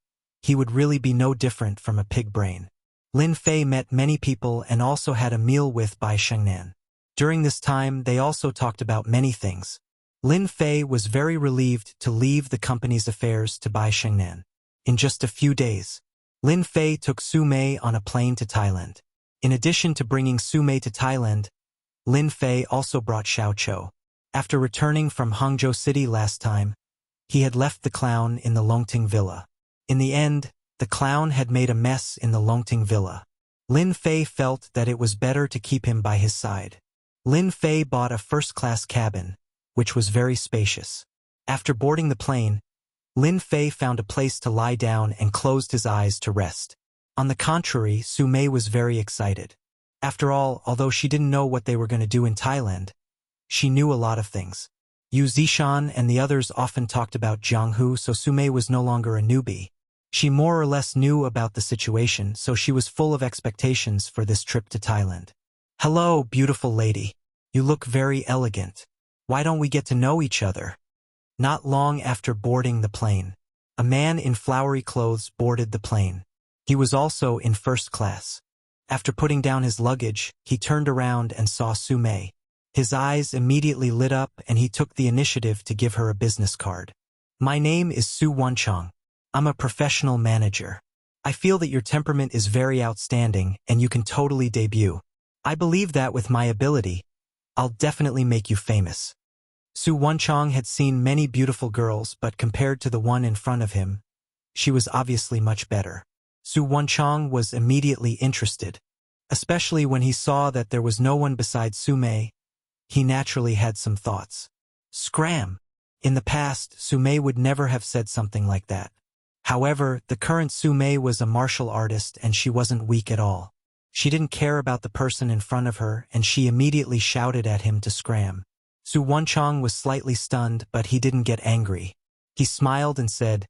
he would really be no different from a pig brain. Lin Fei met many people and also had a meal with Bai Shengnan. During this time, they also talked about many things. Lin Fei was very relieved to leave the company's affairs to Bai Shengnan. In just a few days, Lin Fei took Su Mei on a plane to Thailand. In addition to bringing Su Mei to Thailand, Lin Fei also brought Xiao Chou. After returning from Hangzhou City last time, he had left the clown in the Longting Villa. In the end, the clown had made a mess in the Longting Villa. Lin Fei felt that it was better to keep him by his side. Lin Fei bought a first-class cabin, which was very spacious. After boarding the plane, Lin Fei found a place to lie down and closed his eyes to rest. On the contrary, Su Mei was very excited. After all, although she didn't know what they were going to do in Thailand, she knew a lot of things. Yu Zishan and the others often talked about Jiang Hu, so Su Mei was no longer a newbie. She more or less knew about the situation, so she was full of expectations for this trip to Thailand. "Hello, beautiful lady. You look very elegant. Why don't we get to know each other?" Not long after boarding the plane, a man in flowery clothes boarded the plane. He was also in first class. After putting down his luggage, he turned around and saw Su Mei. His eyes immediately lit up and he took the initiative to give her a business card. "My name is Su Wanchong. I'm a professional manager. I feel that your temperament is very outstanding and you can totally debut. I believe that with my ability, I'll definitely make you famous." Su Wanchong had seen many beautiful girls, but compared to the one in front of him, she was obviously much better. Su Wanchong was immediately interested, especially when he saw that there was no one besides Su Mei. He naturally had some thoughts. Scram! In the past, Su Mei would never have said something like that. However, the current Su Mei was a martial artist and she wasn't weak at all. She didn't care about the person in front of her and she immediately shouted at him to scram. Su Wanchong was slightly stunned, but he didn't get angry. He smiled and said,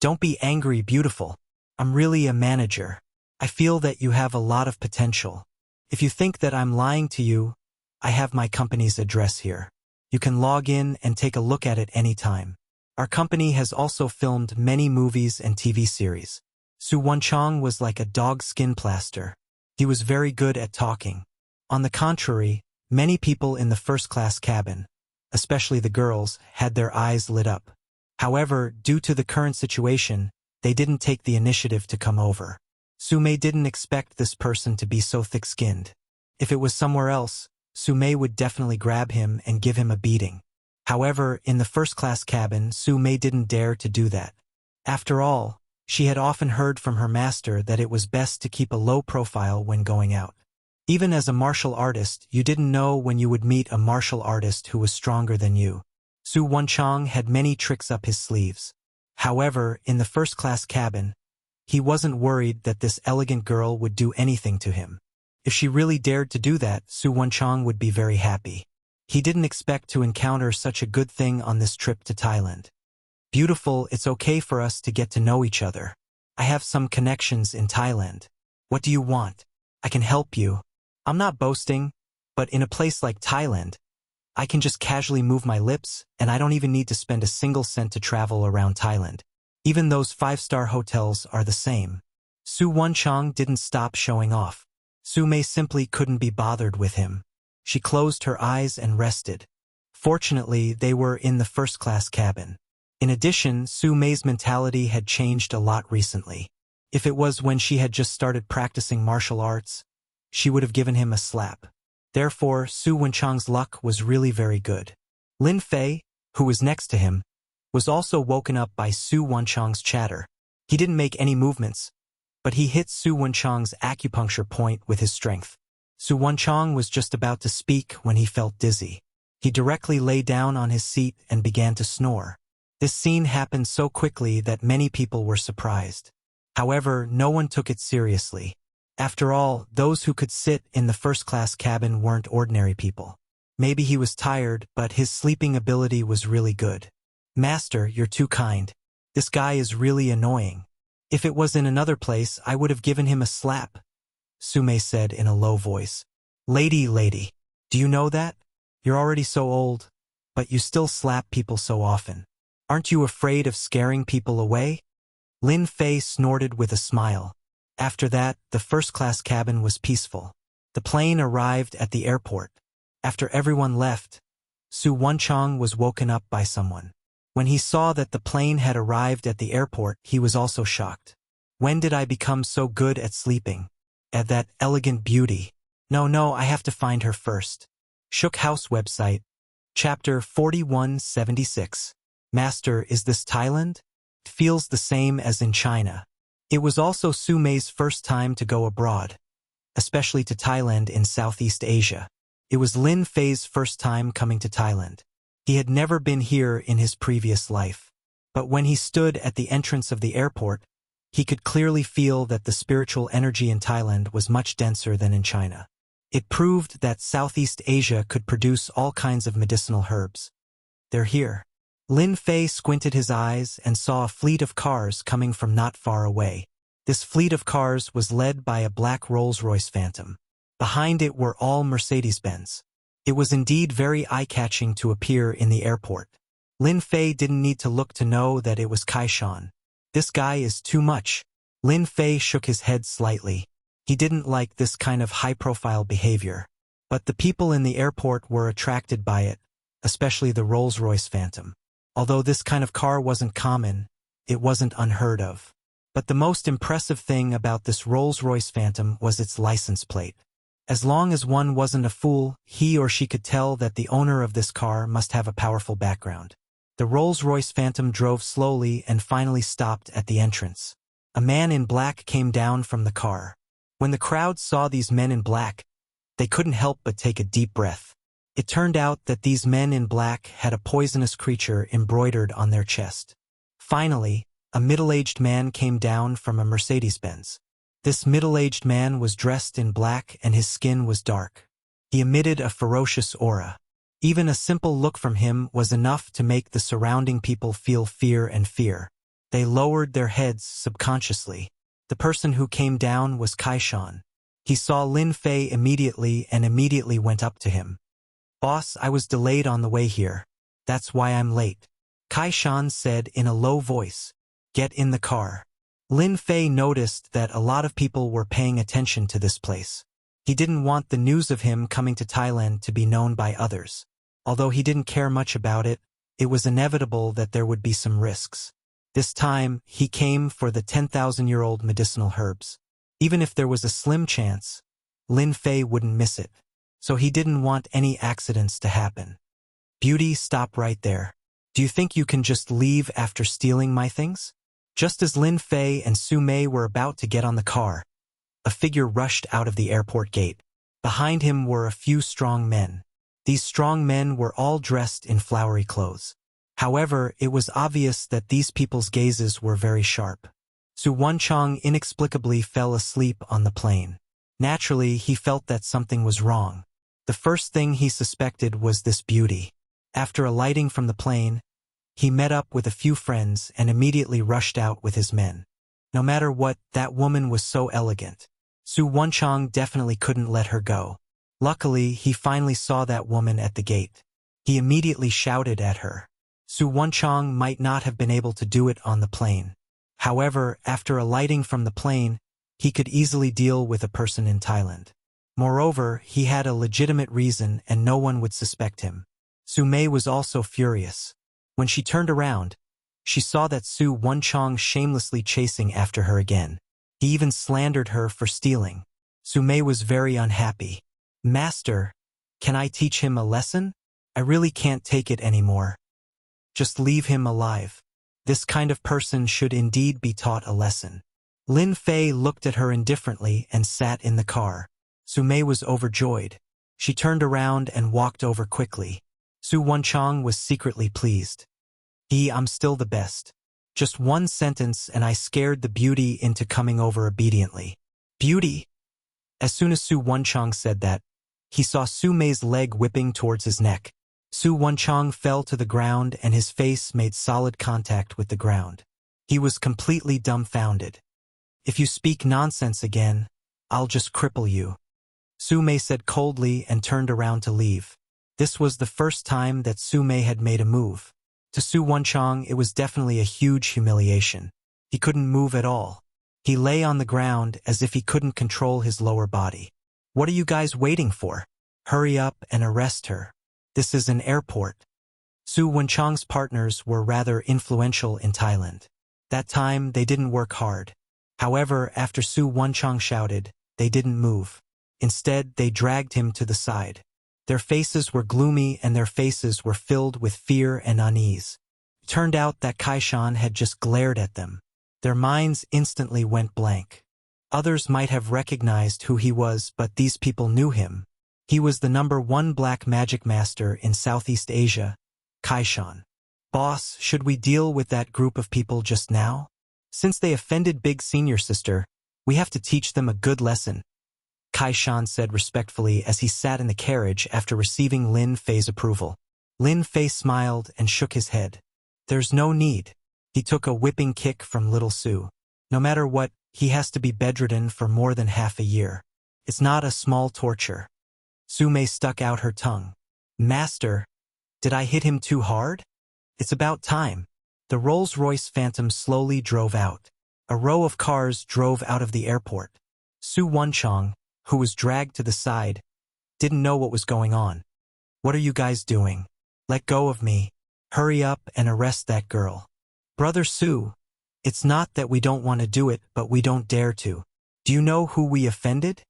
"Don't be angry, beautiful. I'm really a manager. I feel that you have a lot of potential. If you think that I'm lying to you, I have my company's address here. You can log in and take a look at it anytime. Our company has also filmed many movies and TV series." Su Wanchong was like a dog skin plaster. He was very good at talking. On the contrary, many people in the first-class cabin, especially the girls, had their eyes lit up. However, due to the current situation, they didn't take the initiative to come over. Su Mei didn't expect this person to be so thick-skinned. If it was somewhere else, Su Mei would definitely grab him and give him a beating. However, in the first-class cabin, Su Mei didn't dare to do that. After all, she had often heard from her master that it was best to keep a low profile when going out. Even as a martial artist, you didn't know when you would meet a martial artist who was stronger than you. Su Wanchong had many tricks up his sleeves. However, in the first-class cabin, he wasn't worried that this elegant girl would do anything to him. If she really dared to do that, Su Wanchong would be very happy. He didn't expect to encounter such a good thing on this trip to Thailand. "Beautiful, it's okay for us to get to know each other. I have some connections in Thailand. What do you want? I can help you. I'm not boasting, but in a place like Thailand, I can just casually move my lips and I don't even need to spend a single cent to travel around Thailand. Even those 5-star hotels are the same." Su Wanchong didn't stop showing off. Su Mei simply couldn't be bothered with him. She closed her eyes and rested. Fortunately, they were in the first-class cabin. In addition, Su Mei's mentality had changed a lot recently. If it was when she had just started practicing martial arts, she would have given him a slap. Therefore, Su Wanchong's luck was really very good. Lin Fei, who was next to him, was also woken up by Su Wanchong's chatter. He didn't make any movements, but he hit Su Wanchong's acupuncture point with his strength. Su Wanchong was just about to speak when he felt dizzy. He directly lay down on his seat and began to snore. This scene happened so quickly that many people were surprised. However, no one took it seriously. After all, those who could sit in the first-class cabin weren't ordinary people. Maybe he was tired, but his sleeping ability was really good. "Master, you're too kind. This guy is really annoying. If it was in another place, I would have given him a slap," Su Mei said in a low voice. Lady, do you know that? You're already so old, but you still slap people so often. Aren't you afraid of scaring people away?" Lin Fei snorted with a smile. After that, the first-class cabin was peaceful. The plane arrived at the airport. After everyone left, Su Wanchong was woken up by someone. When he saw that the plane had arrived at the airport, he was also shocked. When did I become so good at sleeping? At that elegant beauty. No, I have to find her first. Shook House website. Chapter 4176. Master, is this Thailand? It feels the same as in China. It was also Su Mei's first time to go abroad, especially to Thailand in Southeast Asia. It was Lin Fei's first time coming to Thailand. He had never been here in his previous life. But when he stood at the entrance of the airport, he could clearly feel that the spiritual energy in Thailand was much denser than in China. It proved that Southeast Asia could produce all kinds of medicinal herbs. They're here. Lin Fei squinted his eyes and saw a fleet of cars coming from not far away. This fleet of cars was led by a black Rolls-Royce Phantom. Behind it were all Mercedes-Benz. It was indeed very eye-catching to appear in the airport. Lin Fei didn't need to look to know that it was Kai Shan. This guy is too much. Lin Fei shook his head slightly. He didn't like this kind of high-profile behavior. But the people in the airport were attracted by it, especially the Rolls-Royce Phantom. Although this kind of car wasn't common, it wasn't unheard of. But the most impressive thing about this Rolls-Royce Phantom was its license plate. As long as one wasn't a fool, he or she could tell that the owner of this car must have a powerful background. The Rolls-Royce Phantom drove slowly and finally stopped at the entrance. A man in black came down from the car. When the crowd saw these men in black, they couldn't help but take a deep breath. It turned out that these men in black had a poisonous creature embroidered on their chest. Finally, a middle-aged man came down from a Mercedes-Benz. This middle-aged man was dressed in black and his skin was dark. He emitted a ferocious aura. Even a simple look from him was enough to make the surrounding people feel fear and fear. They lowered their heads subconsciously. The person who came down was Kai Shan. He saw Lin Fei immediately and immediately went up to him. "Boss, I was delayed on the way here. That's why I'm late." Kai Shan said in a low voice, "Get in the car." Lin Fei noticed that a lot of people were paying attention to this place. He didn't want the news of him coming to Thailand to be known by others. Although he didn't care much about it, it was inevitable that there would be some risks. This time, he came for the 10,000-year-old medicinal herbs. Even if there was a slim chance, Lin Fei wouldn't miss it. So he didn't want any accidents to happen. "Beauty, stop right there. Do you think you can just leave after stealing my things?" Just as Lin Fei and Su Mei were about to get on the car, a figure rushed out of the airport gate. Behind him were a few strong men. These strong men were all dressed in flowery clothes. However, it was obvious that these people's gazes were very sharp. Su Wanchong inexplicably fell asleep on the plane. Naturally, he felt that something was wrong. The first thing he suspected was this beauty. After alighting from the plane, he met up with a few friends and immediately rushed out with his men. No matter what, that woman was so elegant. Su Wanchong definitely couldn't let her go. Luckily, he finally saw that woman at the gate. He immediately shouted at her. Su Wanchong might not have been able to do it on the plane. However, after alighting from the plane, he could easily deal with a person in Thailand. Moreover, he had a legitimate reason and no one would suspect him. Su Mei was also furious. When she turned around, she saw that Su Wanchong shamelessly chasing after her again. He even slandered her for stealing. Su Mei was very unhappy. "Master, can I teach him a lesson? I really can't take it anymore. Just leave him alive. This kind of person should indeed be taught a lesson." Lin Fei looked at her indifferently and sat in the car. Su Mei was overjoyed. She turned around and walked over quickly. Su Wanchong was secretly pleased. "I'm still the best. Just one sentence and I scared the beauty into coming over obediently." "Beauty?" As soon as Su Wanchong said that, he saw Su Mei's leg whipping towards his neck. Su Wanchong fell to the ground and his face made solid contact with the ground. He was completely dumbfounded. "If you speak nonsense again, I'll just cripple you," Su Mei said coldly and turned around to leave. This was the first time that Su Mei had made a move. To Su Wanchong, it was definitely a huge humiliation. He couldn't move at all. He lay on the ground as if he couldn't control his lower body. "What are you guys waiting for? Hurry up and arrest her. This is an airport." Su Wanchong's partners were rather influential in Thailand. That time, they didn't work hard. However, after Su Wenchang shouted, they didn't move. Instead, they dragged him to the side. Their faces were gloomy and their faces were filled with fear and unease. It turned out that Kaishan had just glared at them. Their minds instantly went blank. Others might have recognized who he was, but these people knew him. He was the #1 black magic master in Southeast Asia, Kaishan. Boss, should we deal with that group of people just now? Since they offended Big Senior Sister, we have to teach them a good lesson, Kaishan said respectfully as he sat in the carriage after receiving Lin Fei's approval. Lin Fei smiled and shook his head. There's no need. He took a whipping kick from little Su. No matter what, he has to be bedridden for more than half a year. It's not a small torture. Su Mei stuck out her tongue. Master, did I hit him too hard? It's about time. The Rolls-Royce Phantom slowly drove out. A row of cars drove out of the airport. Su Wenchang, who was dragged to the side, didn't know what was going on. What are you guys doing? Let go of me. Hurry up and arrest that girl. Brother Su, it's not that we don't want to do it, but we don't dare to. Do you know who we offended?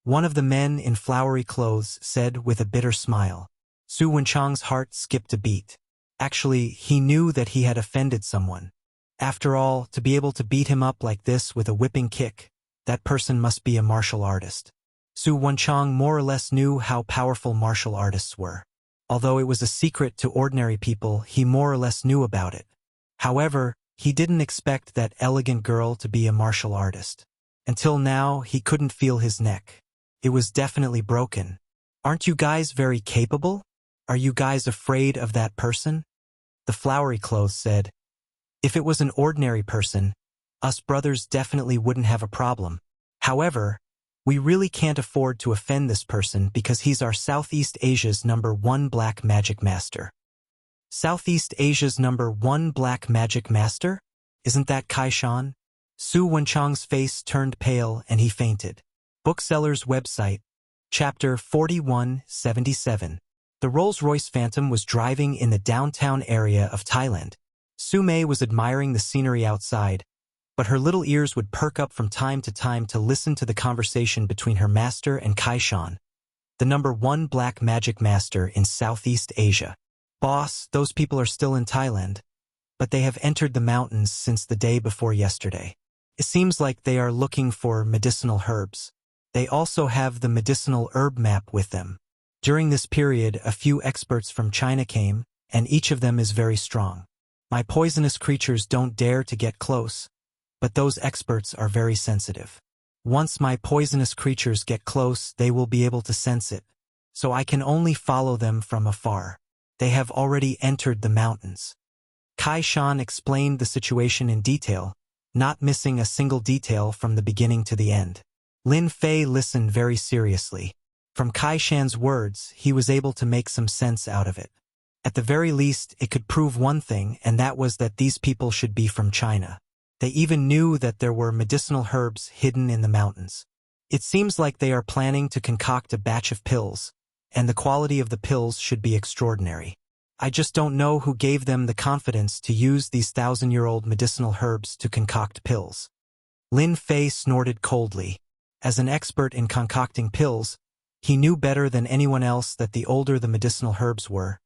One of the men in flowery clothes said with a bitter smile. Su Wenchang's heart skipped a beat. Actually, he knew that he had offended someone. After all, to be able to beat him up like this with a whipping kick, that person must be a martial artist. Su Wenchang more or less knew how powerful martial artists were. Although it was a secret to ordinary people, he more or less knew about it. However, he didn't expect that elegant girl to be a martial artist. Until now, he couldn't feel his neck. It was definitely broken. Aren't you guys very capable? Are you guys afraid of that person? The flowery clothes said. If it was an ordinary person, us brothers definitely wouldn't have a problem. However, we really can't afford to offend this person because he's our Southeast Asia's #1 black magic master. Southeast Asia's #1 black magic master? Isn't that Kaishan? Su Wenchang's face turned pale and he fainted. Bookseller's website, Chapter 4177. The Rolls-Royce Phantom was driving in the downtown area of Thailand. Su Mei was admiring the scenery outside, but her little ears would perk up from time to time to listen to the conversation between her master and Kaishan, the #1 black magic master in Southeast Asia. Boss, those people are still in Thailand, but they have entered the mountains since the day before yesterday. It seems like they are looking for medicinal herbs. They also have the medicinal herb map with them. During this period, a few experts from China came, and each of them is very strong. My poisonous creatures don't dare to get close, but those experts are very sensitive. Once my poisonous creatures get close, they will be able to sense it, so I can only follow them from afar. They have already entered the mountains. Kaishan explained the situation in detail, not missing a single detail from the beginning to the end. Lin Fei listened very seriously. From Kaishan's words, he was able to make some sense out of it. At the very least, it could prove one thing, and that was that these people should be from China. They even knew that there were medicinal herbs hidden in the mountains. It seems like they are planning to concoct a batch of pills, and the quality of the pills should be extraordinary. I just don't know who gave them the confidence to use these 1,000-year-old medicinal herbs to concoct pills. Lin Fei snorted coldly. As an expert in concocting pills, he knew better than anyone else that the older the medicinal herbs were,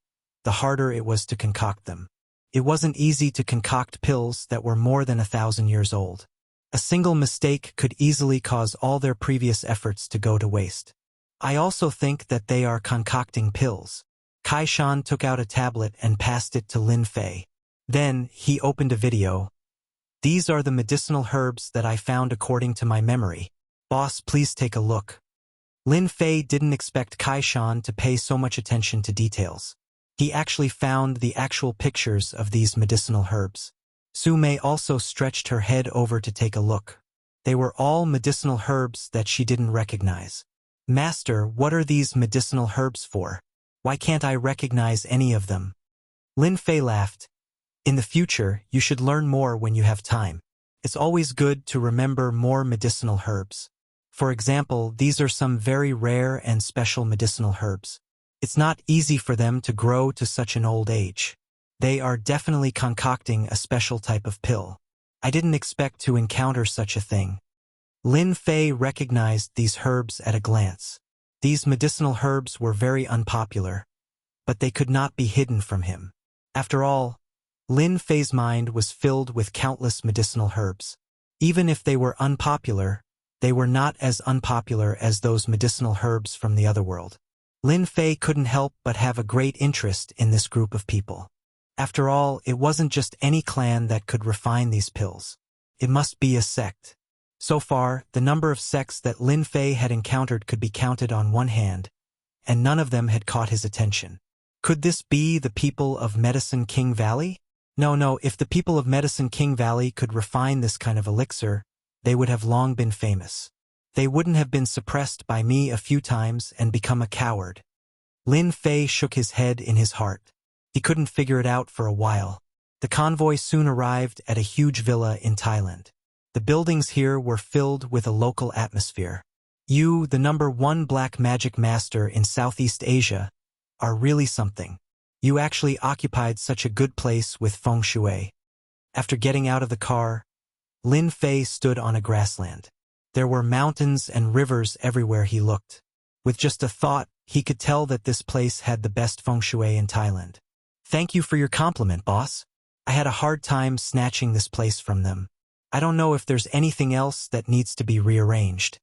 the harder it was to concoct them. It wasn't easy to concoct pills that were more than 1,000 years old. A single mistake could easily cause all their previous efforts to go to waste. I also think that they are concocting pills. Kaishan took out a tablet and passed it to Lin Fei. Then, he opened a video. These are the medicinal herbs that I found according to my memory. Boss, please take a look. Lin Fei didn't expect Kaishan to pay so much attention to details. He actually found the actual pictures of these medicinal herbs. Su Mei also stretched her head over to take a look. They were all medicinal herbs that she didn't recognize. Master, what are these medicinal herbs for? Why can't I recognize any of them? Lin Fei laughed. In the future, you should learn more when you have time. It's always good to remember more medicinal herbs. For example, these are some very rare and special medicinal herbs. It's not easy for them to grow to such an old age. They are definitely concocting a special type of pill. I didn't expect to encounter such a thing. Lin Fei recognized these herbs at a glance. These medicinal herbs were very unpopular, but they could not be hidden from him. After all, Lin Fei's mind was filled with countless medicinal herbs. Even if they were unpopular, they were not as unpopular as those medicinal herbs from the other world. Lin Fei couldn't help but have a great interest in this group of people. After all, it wasn't just any clan that could refine these pills. It must be a sect. So far, the number of sects that Lin Fei had encountered could be counted on one hand, and none of them had caught his attention. Could this be the people of Medicine King Valley? No, if the people of Medicine King Valley could refine this kind of elixir, they would have long been famous. They wouldn't have been suppressed by me a few times and become a coward. Lin Fei shook his head in his heart. He couldn't figure it out for a while. The convoy soon arrived at a huge villa in Thailand. The buildings here were filled with a local atmosphere. You, the #1 black magic master in Southeast Asia, are really something. You actually occupied such a good place with feng shui. After getting out of the car, Lin Fei stood on a grassland. There were mountains and rivers everywhere he looked. With just a thought, he could tell that this place had the best feng shui in Thailand. Thank you for your compliment, boss. I had a hard time snatching this place from them. I don't know if there's anything else that needs to be rearranged.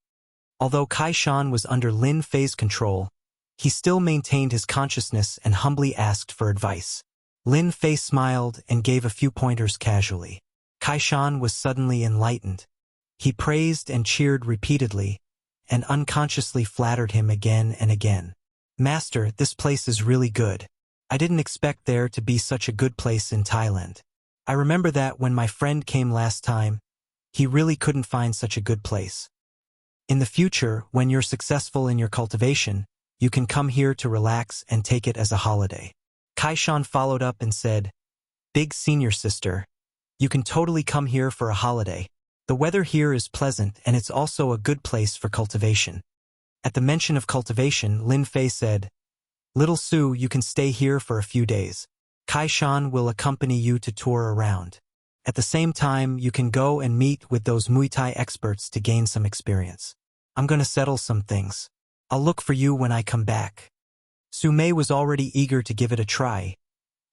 Although Kai Shan was under Lin Fei's control, he still maintained his consciousness and humbly asked for advice. Lin Fei smiled and gave a few pointers casually. Kai Shan was suddenly enlightened. He praised and cheered repeatedly, and unconsciously flattered him again and again. Master, this place is really good. I didn't expect there to be such a good place in Thailand. I remember that when my friend came last time, he really couldn't find such a good place. In the future, when you're successful in your cultivation, you can come here to relax and take it as a holiday. Kai Shan followed up and said, Big senior sister, you can totally come here for a holiday. The weather here is pleasant and it's also a good place for cultivation. At the mention of cultivation, Lin Fei said, Little Su, you can stay here for a few days. Kai Shan will accompany you to tour around. At the same time, you can go and meet with those Muay Thai experts to gain some experience. I'm going to settle some things. I'll look for you when I come back. Su Mei was already eager to give it a try,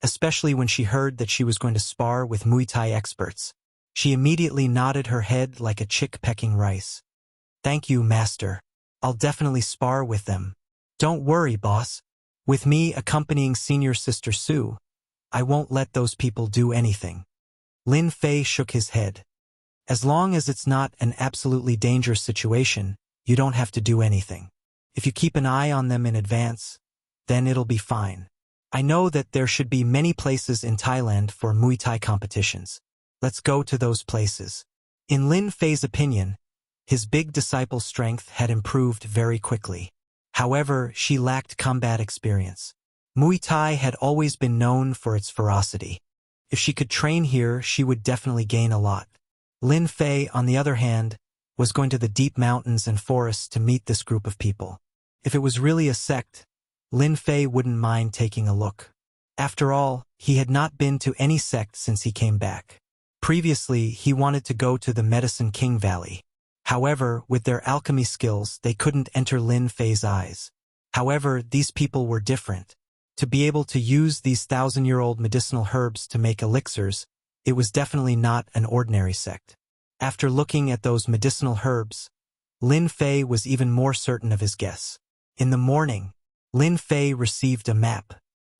especially when she heard that she was going to spar with Muay Thai experts. She immediately nodded her head like a chick pecking rice. Thank you, master. I'll definitely spar with them. Don't worry, boss. With me accompanying senior sister Su, I won't let those people do anything. Lin Fei shook his head. As long as it's not an absolutely dangerous situation, you don't have to do anything. If you keep an eye on them in advance, then it'll be fine. I know that there should be many places in Thailand for Muay Thai competitions. Let's go to those places. In Lin Fei's opinion, his big disciple's strength had improved very quickly. However, she lacked combat experience. Muay Thai had always been known for its ferocity. If she could train here, she would definitely gain a lot. Lin Fei, on the other hand, was going to the deep mountains and forests to meet this group of people. If it was really a sect, Lin Fei wouldn't mind taking a look. After all, he had not been to any sect since he came back. Previously, he wanted to go to the Medicine King Valley. However, with their alchemy skills, they couldn't enter Lin Fei's eyes. However, these people were different. To be able to use these 1,000-year-old medicinal herbs to make elixirs, it was definitely not an ordinary sect. After looking at those medicinal herbs, Lin Fei was even more certain of his guess. In the morning, Lin Fei received a map.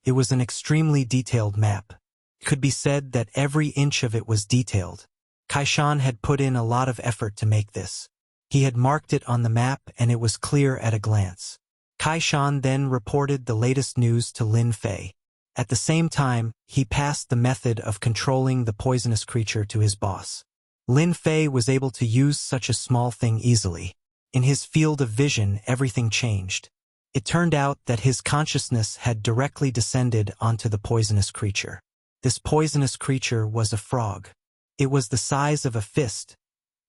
It was an extremely detailed map. It could be said that every inch of it was detailed. Kai Shan had put in a lot of effort to make this. He had marked it on the map and it was clear at a glance. Kai Shan then reported the latest news to Lin Fei. At the same time, he passed the method of controlling the poisonous creature to his boss. Lin Fei was able to use such a small thing easily. In his field of vision, everything changed. It turned out that his consciousness had directly descended onto the poisonous creature. This poisonous creature was a frog. It was the size of a fist,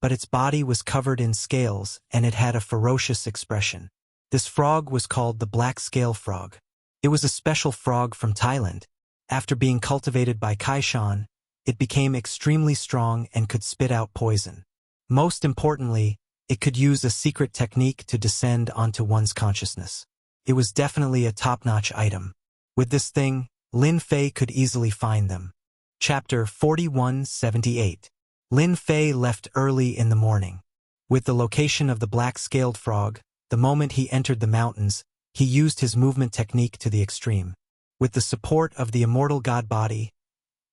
but its body was covered in scales and it had a ferocious expression. This frog was called the black scale frog. It was a special frog from Thailand. After being cultivated by Kai Shan, It became extremely strong and could spit out poison. Most importantly, it could use a secret technique to descend onto one's consciousness. It was definitely a top-notch item. With this thing, Lin Fei could easily find them. Chapter 4178. Lin Fei left early in the morning. With the location of the black-scaled frog, the moment he entered the mountains, he used his movement technique to the extreme. With the support of the immortal god body,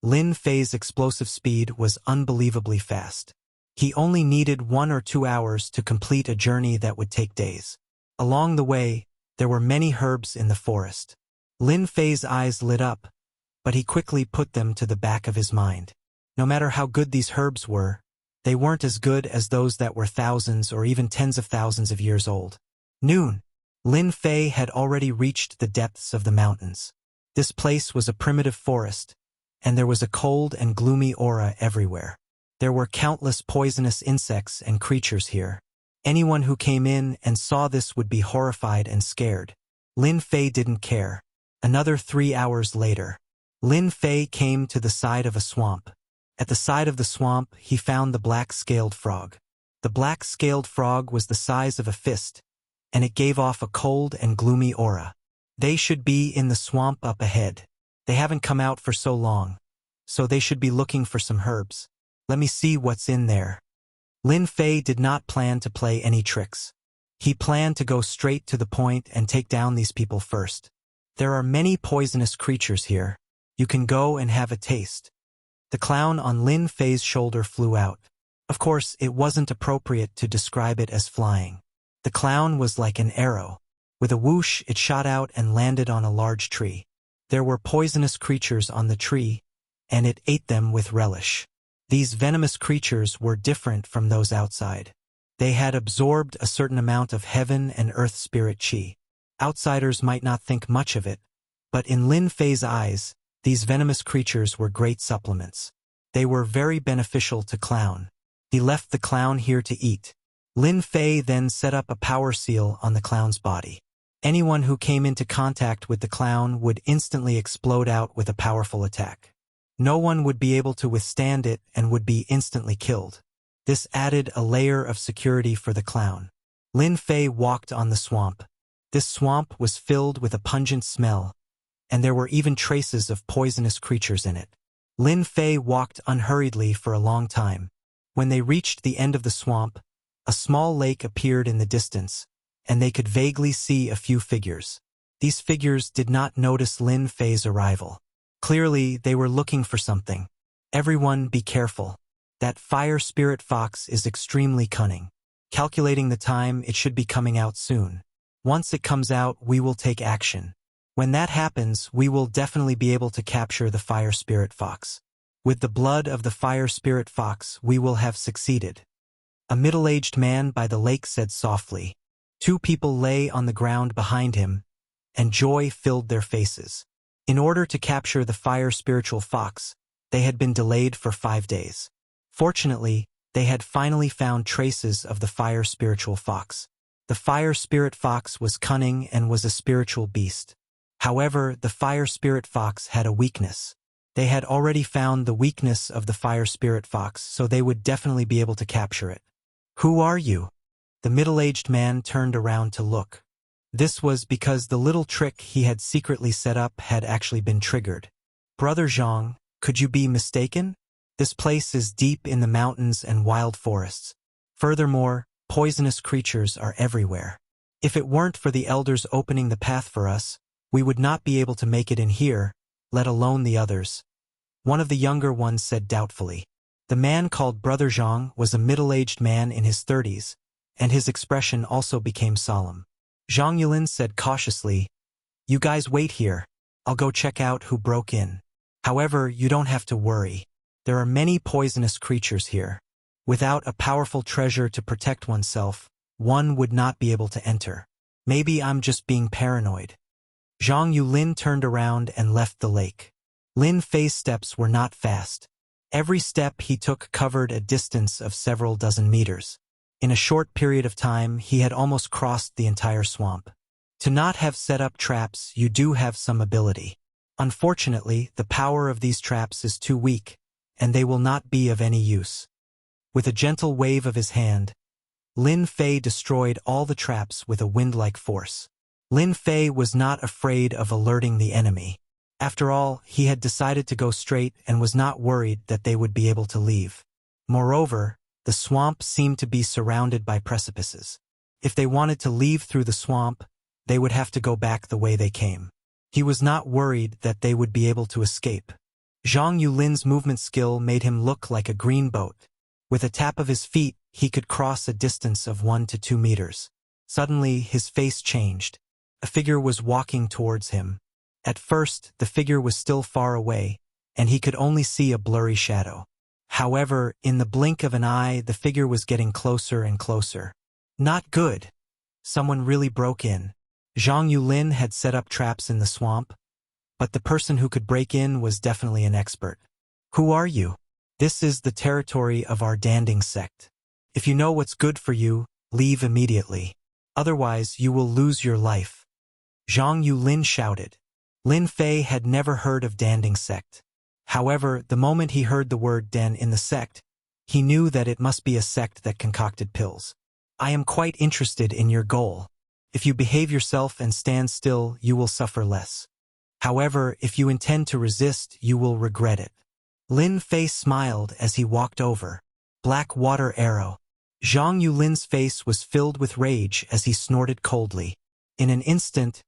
Lin Fei's explosive speed was unbelievably fast. He only needed 1 or 2 hours to complete a journey that would take days. Along the way, there were many herbs in the forest. Lin Fei's eyes lit up, but he quickly put them to the back of his mind. No matter how good these herbs were, they weren't as good as those that were thousands or even tens of thousands of years old. Noon. Lin Fei had already reached the depths of the mountains. This place was a primitive forest, and there was a cold and gloomy aura everywhere. There were countless poisonous insects and creatures here. Anyone who came in and saw this would be horrified and scared. Lin Fei didn't care. Another 3 hours later, Lin Fei came to the side of a swamp. At the side of the swamp, he found the black-scaled frog. The black-scaled frog was the size of a fist, and it gave off a cold and gloomy aura. They should be in the swamp up ahead. They haven't come out for so long, so they should be looking for some herbs. Let me see what's in there. Lin Fei did not plan to play any tricks. He planned to go straight to the point and take down these people first. There are many poisonous creatures here. You can go and have a taste. The clown on Lin Fei's shoulder flew out. Of course, it wasn't appropriate to describe it as flying. The clown was like an arrow. With a whoosh, it shot out and landed on a large tree. There were poisonous creatures on the tree, and it ate them with relish. These venomous creatures were different from those outside. They had absorbed a certain amount of heaven and earth spirit qi. Outsiders might not think much of it, but in Lin Fei's eyes, these venomous creatures were great supplements. They were very beneficial to Clown. He left the clown here to eat. Lin Fei then set up a power seal on the clown's body. Anyone who came into contact with the clown would instantly explode out with a powerful attack. No one would be able to withstand it and would be instantly killed. This added a layer of security for the clown. Lin Fei walked on the swamp. This swamp was filled with a pungent smell, and there were even traces of poisonous creatures in it. Lin Fei walked unhurriedly for a long time. When they reached the end of the swamp, a small lake appeared in the distance, and they could vaguely see a few figures. These figures did not notice Lin Fei's arrival. Clearly, they were looking for something. Everyone be careful. That fire spirit fox is extremely cunning. Calculating the time, it should be coming out soon. Once it comes out, we will take action. When that happens, we will definitely be able to capture the fire spirit fox. With the blood of the fire spirit fox, we will have succeeded. A middle-aged man by the lake said softly. 2 people lay on the ground behind him, and joy filled their faces. In order to capture the fire spiritual fox, they had been delayed for 5 days. Fortunately, they had finally found traces of the fire spiritual fox. The fire spirit fox was cunning and was a spiritual beast. However, the fire spirit fox had a weakness. They had already found the weakness of the fire spirit fox, so they would definitely be able to capture it. Who are you? The middle-aged man turned around to look. This was because the little trick he had secretly set up had actually been triggered. Brother Zhang, could you be mistaken? This place is deep in the mountains and wild forests. Furthermore, poisonous creatures are everywhere. If it weren't for the elders opening the path for us, we would not be able to make it in here, let alone the others. One of the younger ones said doubtfully. The man called Brother Zhang was a middle-aged man in his 30s, and his expression also became solemn. Zhang Yulin said cautiously, "You guys wait here. I'll go check out who broke in. However, you don't have to worry. There are many poisonous creatures here. Without a powerful treasure to protect oneself, one would not be able to enter. Maybe I'm just being paranoid." Zhang Yulin turned around and left the lake. Lin Fei's steps were not fast. Every step he took covered a distance of several dozen meters. In a short period of time, he had almost crossed the entire swamp. To not have set up traps, you do have some ability. Unfortunately, the power of these traps is too weak, and they will not be of any use. With a gentle wave of his hand, Lin Fei destroyed all the traps with a wind-like force. Lin Fei was not afraid of alerting the enemy. After all, he had decided to go straight and was not worried that they would be able to leave. Moreover, the swamp seemed to be surrounded by precipices. If they wanted to leave through the swamp, they would have to go back the way they came. He was not worried that they would be able to escape. Zhang Yulin's movement skill made him look like a green boat. With a tap of his feet, he could cross a distance of 1 to 2 meters. Suddenly, his face changed. A figure was walking towards him. At first, the figure was still far away, and he could only see a blurry shadow. However, in the blink of an eye, the figure was getting closer and closer. Not good. Someone really broke in. Zhang Yulin had set up traps in the swamp, but the person who could break in was definitely an expert. Who are you? This is the territory of our Danding sect. If you know what's good for you, leave immediately. Otherwise, you will lose your life. Zhang Yulin shouted. Lin Fei had never heard of Danding sect. However, the moment he heard the word Dan in the sect, he knew that it must be a sect that concocted pills. I am quite interested in your goal. If you behave yourself and stand still, you will suffer less. However, if you intend to resist, you will regret it. Lin Fei smiled as he walked over. Black water arrow. Zhang Yulin's face was filled with rage as he snorted coldly. In an instant,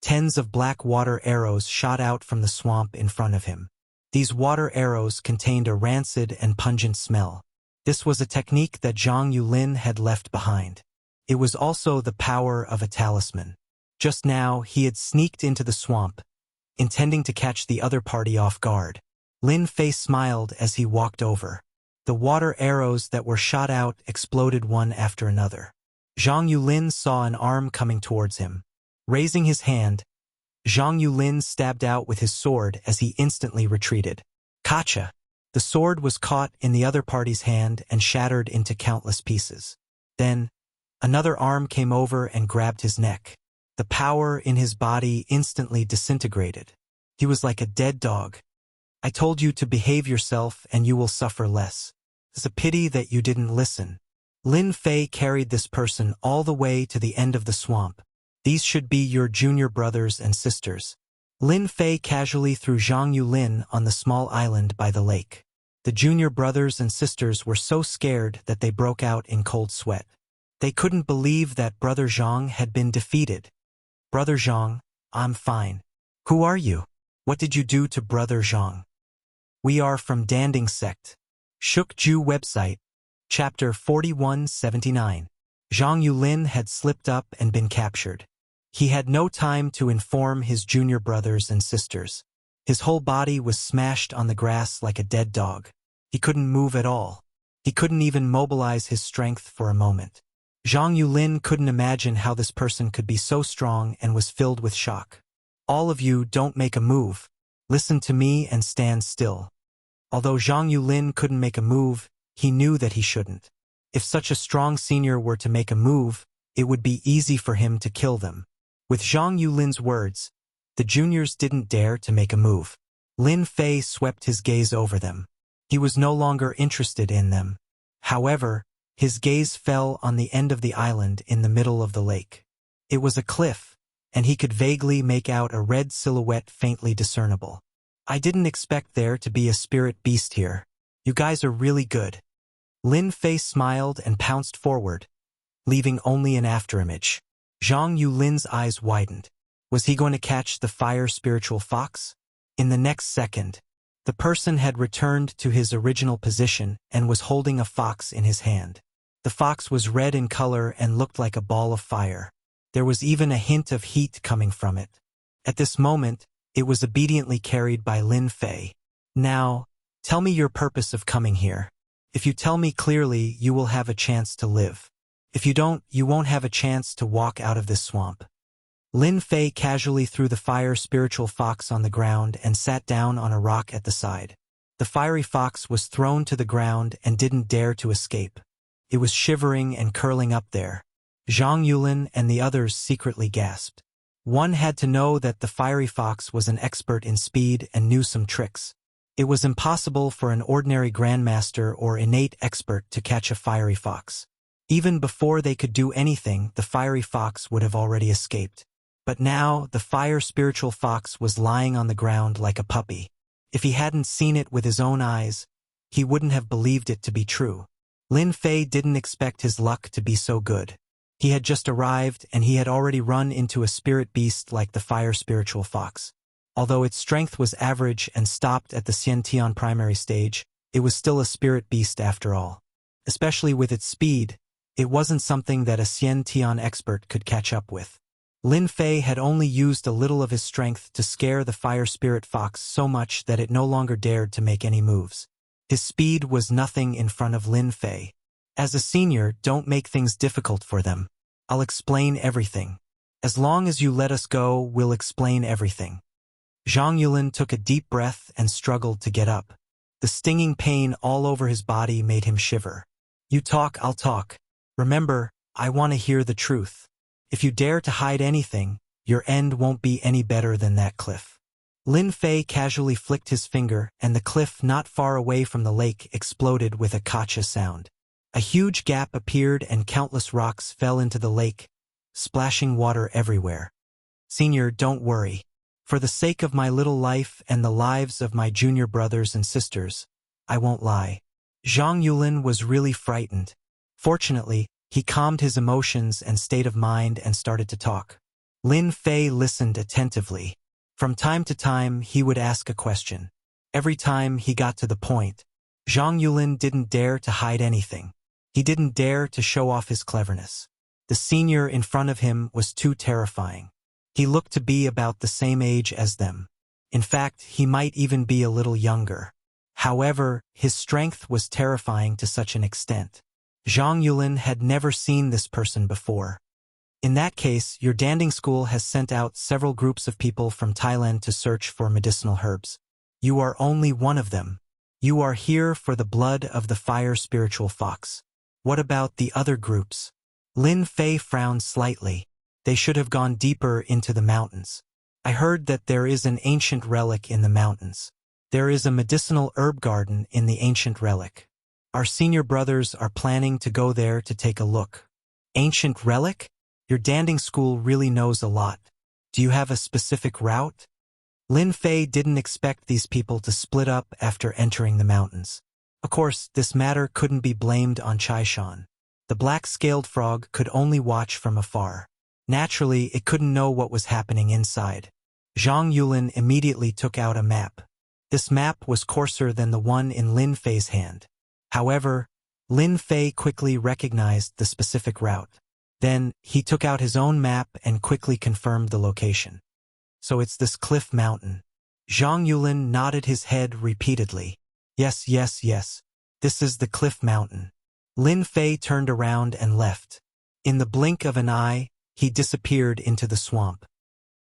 tens of black water arrows shot out from the swamp in front of him. These water arrows contained a rancid and pungent smell. This was a technique that Zhang Yulin had left behind. It was also the power of a talisman. Just now, he had sneaked into the swamp, intending to catch the other party off guard. Lin Fei smiled as he walked over. The water arrows that were shot out exploded one after another. Zhang Yulin saw an arm coming towards him. Raising his hand, Zhang Yulin stabbed out with his sword as he instantly retreated. Kacha! The sword was caught in the other party's hand and shattered into countless pieces. Then, another arm came over and grabbed his neck. The power in his body instantly disintegrated. He was like a dead dog. I told you to behave yourself and you will suffer less. It's a pity that you didn't listen. Lin Fei carried this person all the way to the end of the swamp. These should be your junior brothers and sisters. Lin Fei casually threw Zhang Yulin on the small island by the lake. The junior brothers and sisters were so scared that they broke out in cold sweat. They couldn't believe that Brother Zhang had been defeated. Brother Zhang, I'm fine. Who are you? What did you do to Brother Zhang? We are from Danding sect. Shukju website. Chapter 4179. Zhang Yulin had slipped up and been captured. He had no time to inform his junior brothers and sisters. His whole body was smashed on the grass like a dead dog. He couldn't move at all. He couldn't even mobilize his strength for a moment. Zhang Yulin couldn't imagine how this person could be so strong and was filled with shock. All of you don't make a move. Listen to me and stand still. Although Zhang Yulin couldn't make a move, he knew that he shouldn't. If such a strong senior were to make a move, it would be easy for him to kill them. With Zhang Yulin's words, the juniors didn't dare to make a move. Lin Fei swept his gaze over them. He was no longer interested in them. However, his gaze fell on the end of the island in the middle of the lake. It was a cliff, and he could vaguely make out a red silhouette faintly discernible. I didn't expect there to be a spirit beast here. You guys are really good. Lin Fei smiled and pounced forward, leaving only an afterimage. Zhang Yulin's eyes widened. Was he going to catch the fire spiritual fox? In the next second, the person had returned to his original position and was holding a fox in his hand. The fox was red in color and looked like a ball of fire. There was even a hint of heat coming from it. At this moment, it was obediently carried by Lin Fei. Now, tell me your purpose of coming here. If you tell me clearly, you will have a chance to live. If you don't, you won't have a chance to walk out of this swamp. Lin Fei casually threw the fire spiritual fox on the ground and sat down on a rock at the side. The fiery fox was thrown to the ground and didn't dare to escape. It was shivering and curling up there. Zhang Yulin and the others secretly gasped. One had to know that the fiery fox was an expert in speed and knew some tricks. It was impossible for an ordinary grandmaster or innate expert to catch a fiery fox. Even before they could do anything, the fiery fox would have already escaped. But now, the fire spiritual fox was lying on the ground like a puppy. If he hadn't seen it with his own eyes, he wouldn't have believed it to be true. Lin Fei didn't expect his luck to be so good. He had just arrived, and he had already run into a spirit beast like the fire spiritual fox. Although its strength was average and stopped at the Xiantian primary stage, it was still a spirit beast after all. Especially with its speed, it wasn't something that a Xiantian expert could catch up with. Lin Fei had only used a little of his strength to scare the fire spirit fox so much that it no longer dared to make any moves. His speed was nothing in front of Lin Fei. As a senior, don't make things difficult for them. I'll explain everything. As long as you let us go, we'll explain everything. Zhang Yulin took a deep breath and struggled to get up. The stinging pain all over his body made him shiver. You talk, I'll talk. Remember, I want to hear the truth. If you dare to hide anything, your end won't be any better than that cliff. Lin Fei casually flicked his finger, and the cliff not far away from the lake exploded with a kacha sound. A huge gap appeared and countless rocks fell into the lake, splashing water everywhere. Senior, don't worry. For the sake of my little life and the lives of my junior brothers and sisters, I won't lie. Zhang Yulin was really frightened. Fortunately, he calmed his emotions and state of mind and started to talk. Lin Fei listened attentively. From time to time, he would ask a question. Every time he got to the point, Zhang Yulin didn't dare to hide anything. He didn't dare to show off his cleverness. The senior in front of him was too terrifying. He looked to be about the same age as them. In fact, he might even be a little younger. However, his strength was terrifying to such an extent. Zhang Yulin had never seen this person before. In that case, your danding school has sent out several groups of people from Thailand to search for medicinal herbs. You are only one of them. You are here for the blood of the fire spiritual fox. What about the other groups? Lin Fei frowned slightly. They should have gone deeper into the mountains. I heard that there is an ancient relic in the mountains. There is a medicinal herb garden in the ancient relic. Our senior brothers are planning to go there to take a look. Ancient relic? Your danding school really knows a lot. Do you have a specific route? Lin Fei didn't expect these people to split up after entering the mountains. Of course, this matter couldn't be blamed on Chaishan. The black-scaled frog could only watch from afar. Naturally, it couldn't know what was happening inside. Zhang Yulin immediately took out a map. This map was coarser than the one in Lin Fei's hand. However, Lin Fei quickly recognized the specific route. Then, he took out his own map and quickly confirmed the location. So it's this cliff mountain. Zhang Yulin nodded his head repeatedly. Yes, yes, yes. This is the cliff mountain. Lin Fei turned around and left. In the blink of an eye, he disappeared into the swamp.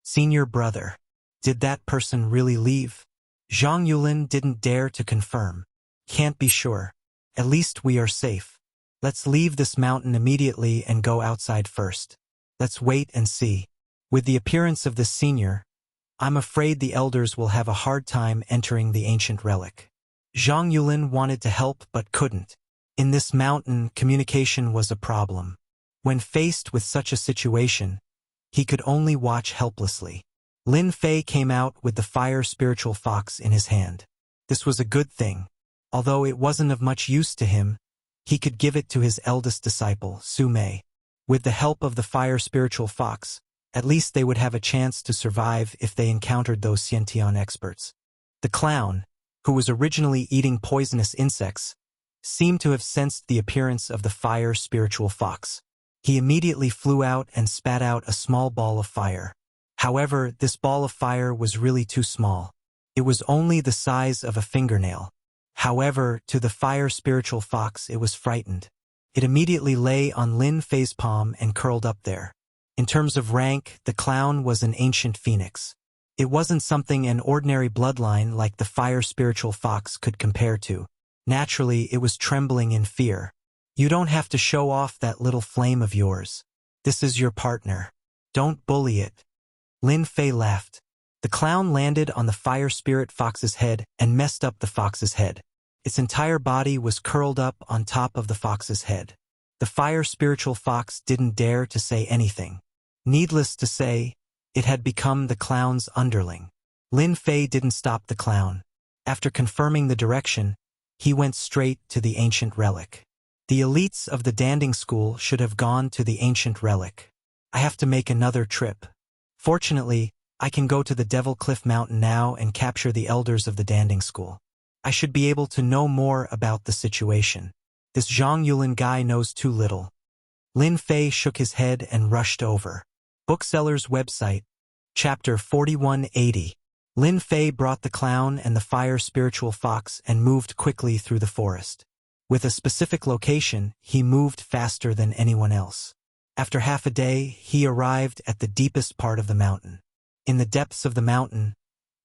Senior brother. Did that person really leave? Zhang Yulin didn't dare to confirm. Can't be sure. At least we are safe. Let's leave this mountain immediately and go outside first. Let's wait and see. With the appearance of this senior, I'm afraid the elders will have a hard time entering the ancient relic. Zhang Yulin wanted to help but couldn't. In this mountain, communication was a problem. When faced with such a situation, he could only watch helplessly. Lin Fei came out with the fire spiritual fox in his hand. This was a good thing. Although it wasn't of much use to him, he could give it to his eldest disciple, Su Mei. With the help of the fire spiritual fox, at least they would have a chance to survive if they encountered those Xiantian experts. The clown, who was originally eating poisonous insects, seemed to have sensed the appearance of the fire spiritual fox. He immediately flew out and spat out a small ball of fire. However, this ball of fire was really too small. It was only the size of a fingernail. However, to the fire spiritual fox it was frightened. It immediately lay on Lin Fei's palm and curled up there. In terms of rank, the clown was an ancient phoenix. It wasn't something an ordinary bloodline like the fire spiritual fox could compare to. Naturally, it was trembling in fear. You don't have to show off that little flame of yours. This is your partner. Don't bully it. Lin Fei laughed. The clown landed on the fire spirit fox's head and messed up the fox's head. Its entire body was curled up on top of the fox's head. The fire spiritual fox didn't dare to say anything. Needless to say, it had become the clown's underling. Lin Fei didn't stop the clown. After confirming the direction, he went straight to the ancient relic. The elites of the Danding School should have gone to the ancient relic. I have to make another trip. Fortunately, I can go to the Devil Cliff Mountain now and capture the elders of the Danding School. I should be able to know more about the situation. This Zhang Yulin guy knows too little. Lin Fei shook his head and rushed over. Bookseller's website, Chapter 4180. Lin Fei brought the clown and the fire spiritual fox and moved quickly through the forest. With a specific location, he moved faster than anyone else. After half a day, he arrived at the deepest part of the mountain. In the depths of the mountain,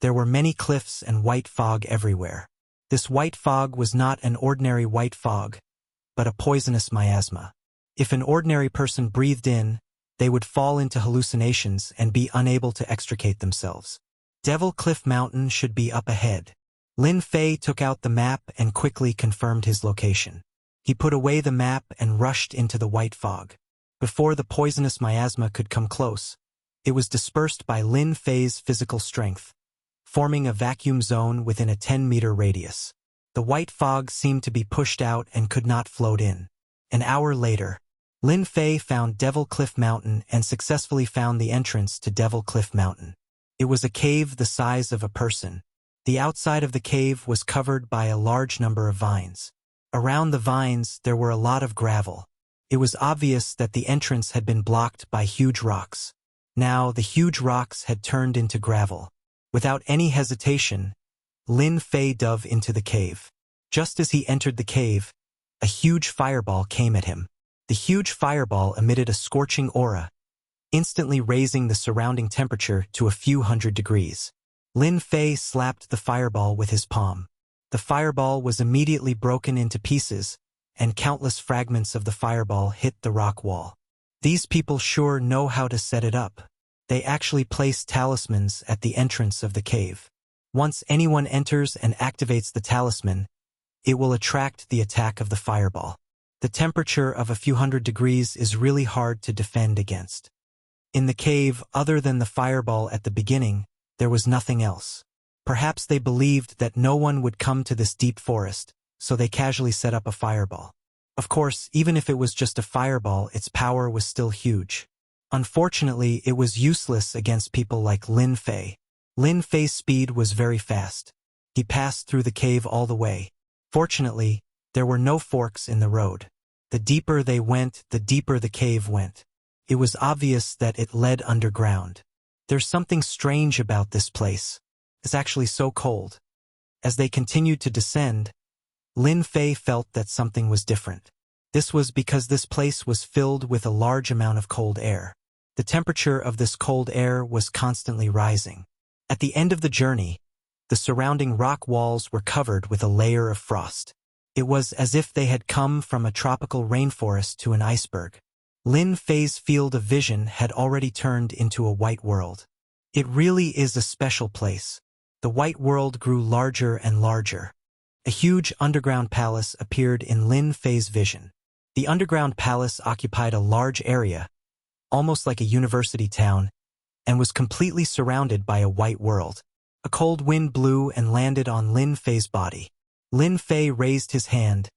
there were many cliffs and white fog everywhere. This white fog was not an ordinary white fog, but a poisonous miasma. If an ordinary person breathed in, they would fall into hallucinations and be unable to extricate themselves. Devil Cliff Mountain should be up ahead. Lin Fei took out the map and quickly confirmed his location. He put away the map and rushed into the white fog. Before the poisonous miasma could come close, it was dispersed by Lin Fei's physical strength, forming a vacuum zone within a 10-meter radius. The white fog seemed to be pushed out and could not float in. An hour later, Lin Fei found Devil Cliff Mountain and successfully found the entrance to Devil Cliff Mountain. It was a cave the size of a person. The outside of the cave was covered by a large number of vines. Around the vines, there were a lot of gravel. It was obvious that the entrance had been blocked by huge rocks. Now, the huge rocks had turned into gravel. Without any hesitation, Lin Fei dove into the cave. Just as he entered the cave, a huge fireball came at him. The huge fireball emitted a scorching aura, instantly raising the surrounding temperature to a few hundred degrees. Lin Fei slapped the fireball with his palm. The fireball was immediately broken into pieces, and countless fragments of the fireball hit the rock wall. These people sure know how to set it up. They actually place talismans at the entrance of the cave. Once anyone enters and activates the talisman, it will attract the attack of the fireball. The temperature of a few hundred degrees is really hard to defend against. In the cave, other than the fireball at the beginning, there was nothing else. Perhaps they believed that no one would come to this deep forest, so they casually set up a fireball. Of course, even if it was just a fireball, its power was still huge. Unfortunately, it was useless against people like Lin Fei. Lin Fei's speed was very fast. He passed through the cave all the way. Fortunately, there were no forks in the road. The deeper they went, the deeper the cave went. It was obvious that it led underground. There's something strange about this place. It's actually so cold. As they continued to descend, Lin Fei felt that something was different. This was because this place was filled with a large amount of cold air. The temperature of this cold air was constantly rising. At the end of the journey, the surrounding rock walls were covered with a layer of frost. It was as if they had come from a tropical rainforest to an iceberg. Lin Fei's field of vision had already turned into a white world. It really is a special place. The white world grew larger and larger. A huge underground palace appeared in Lin Fei's vision. The underground palace occupied a large area, almost like a university town, and was completely surrounded by a white world. A cold wind blew and landed on Lin Fei's body. Lin Fei raised his hand,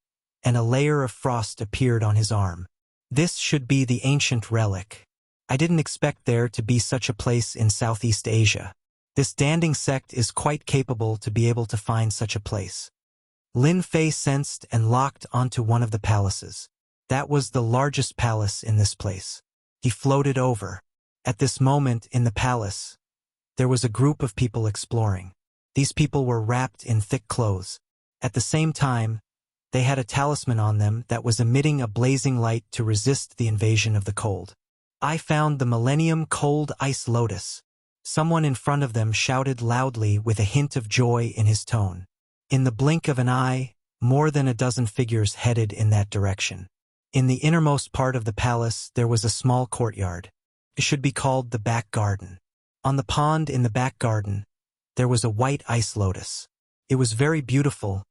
and a layer of frost appeared on his arm. This should be the ancient relic. I didn't expect there to be such a place in Southeast Asia. This Danding sect is quite capable to be able to find such a place. Lin Fei sensed and locked onto one of the palaces. That was the largest palace in this place. He floated over. At this moment in the palace, there was a group of people exploring. These people were wrapped in thick clothes. At the same time, they had a talisman on them that was emitting a blazing light to resist the invasion of the cold. I found the Millennium Cold Ice Lotus. Someone in front of them shouted loudly with a hint of joy in his tone. In the blink of an eye, more than a dozen figures headed in that direction. In the innermost part of the palace, there was a small courtyard. It should be called the back garden. On the pond in the back garden, there was a white ice lotus. It was very beautiful,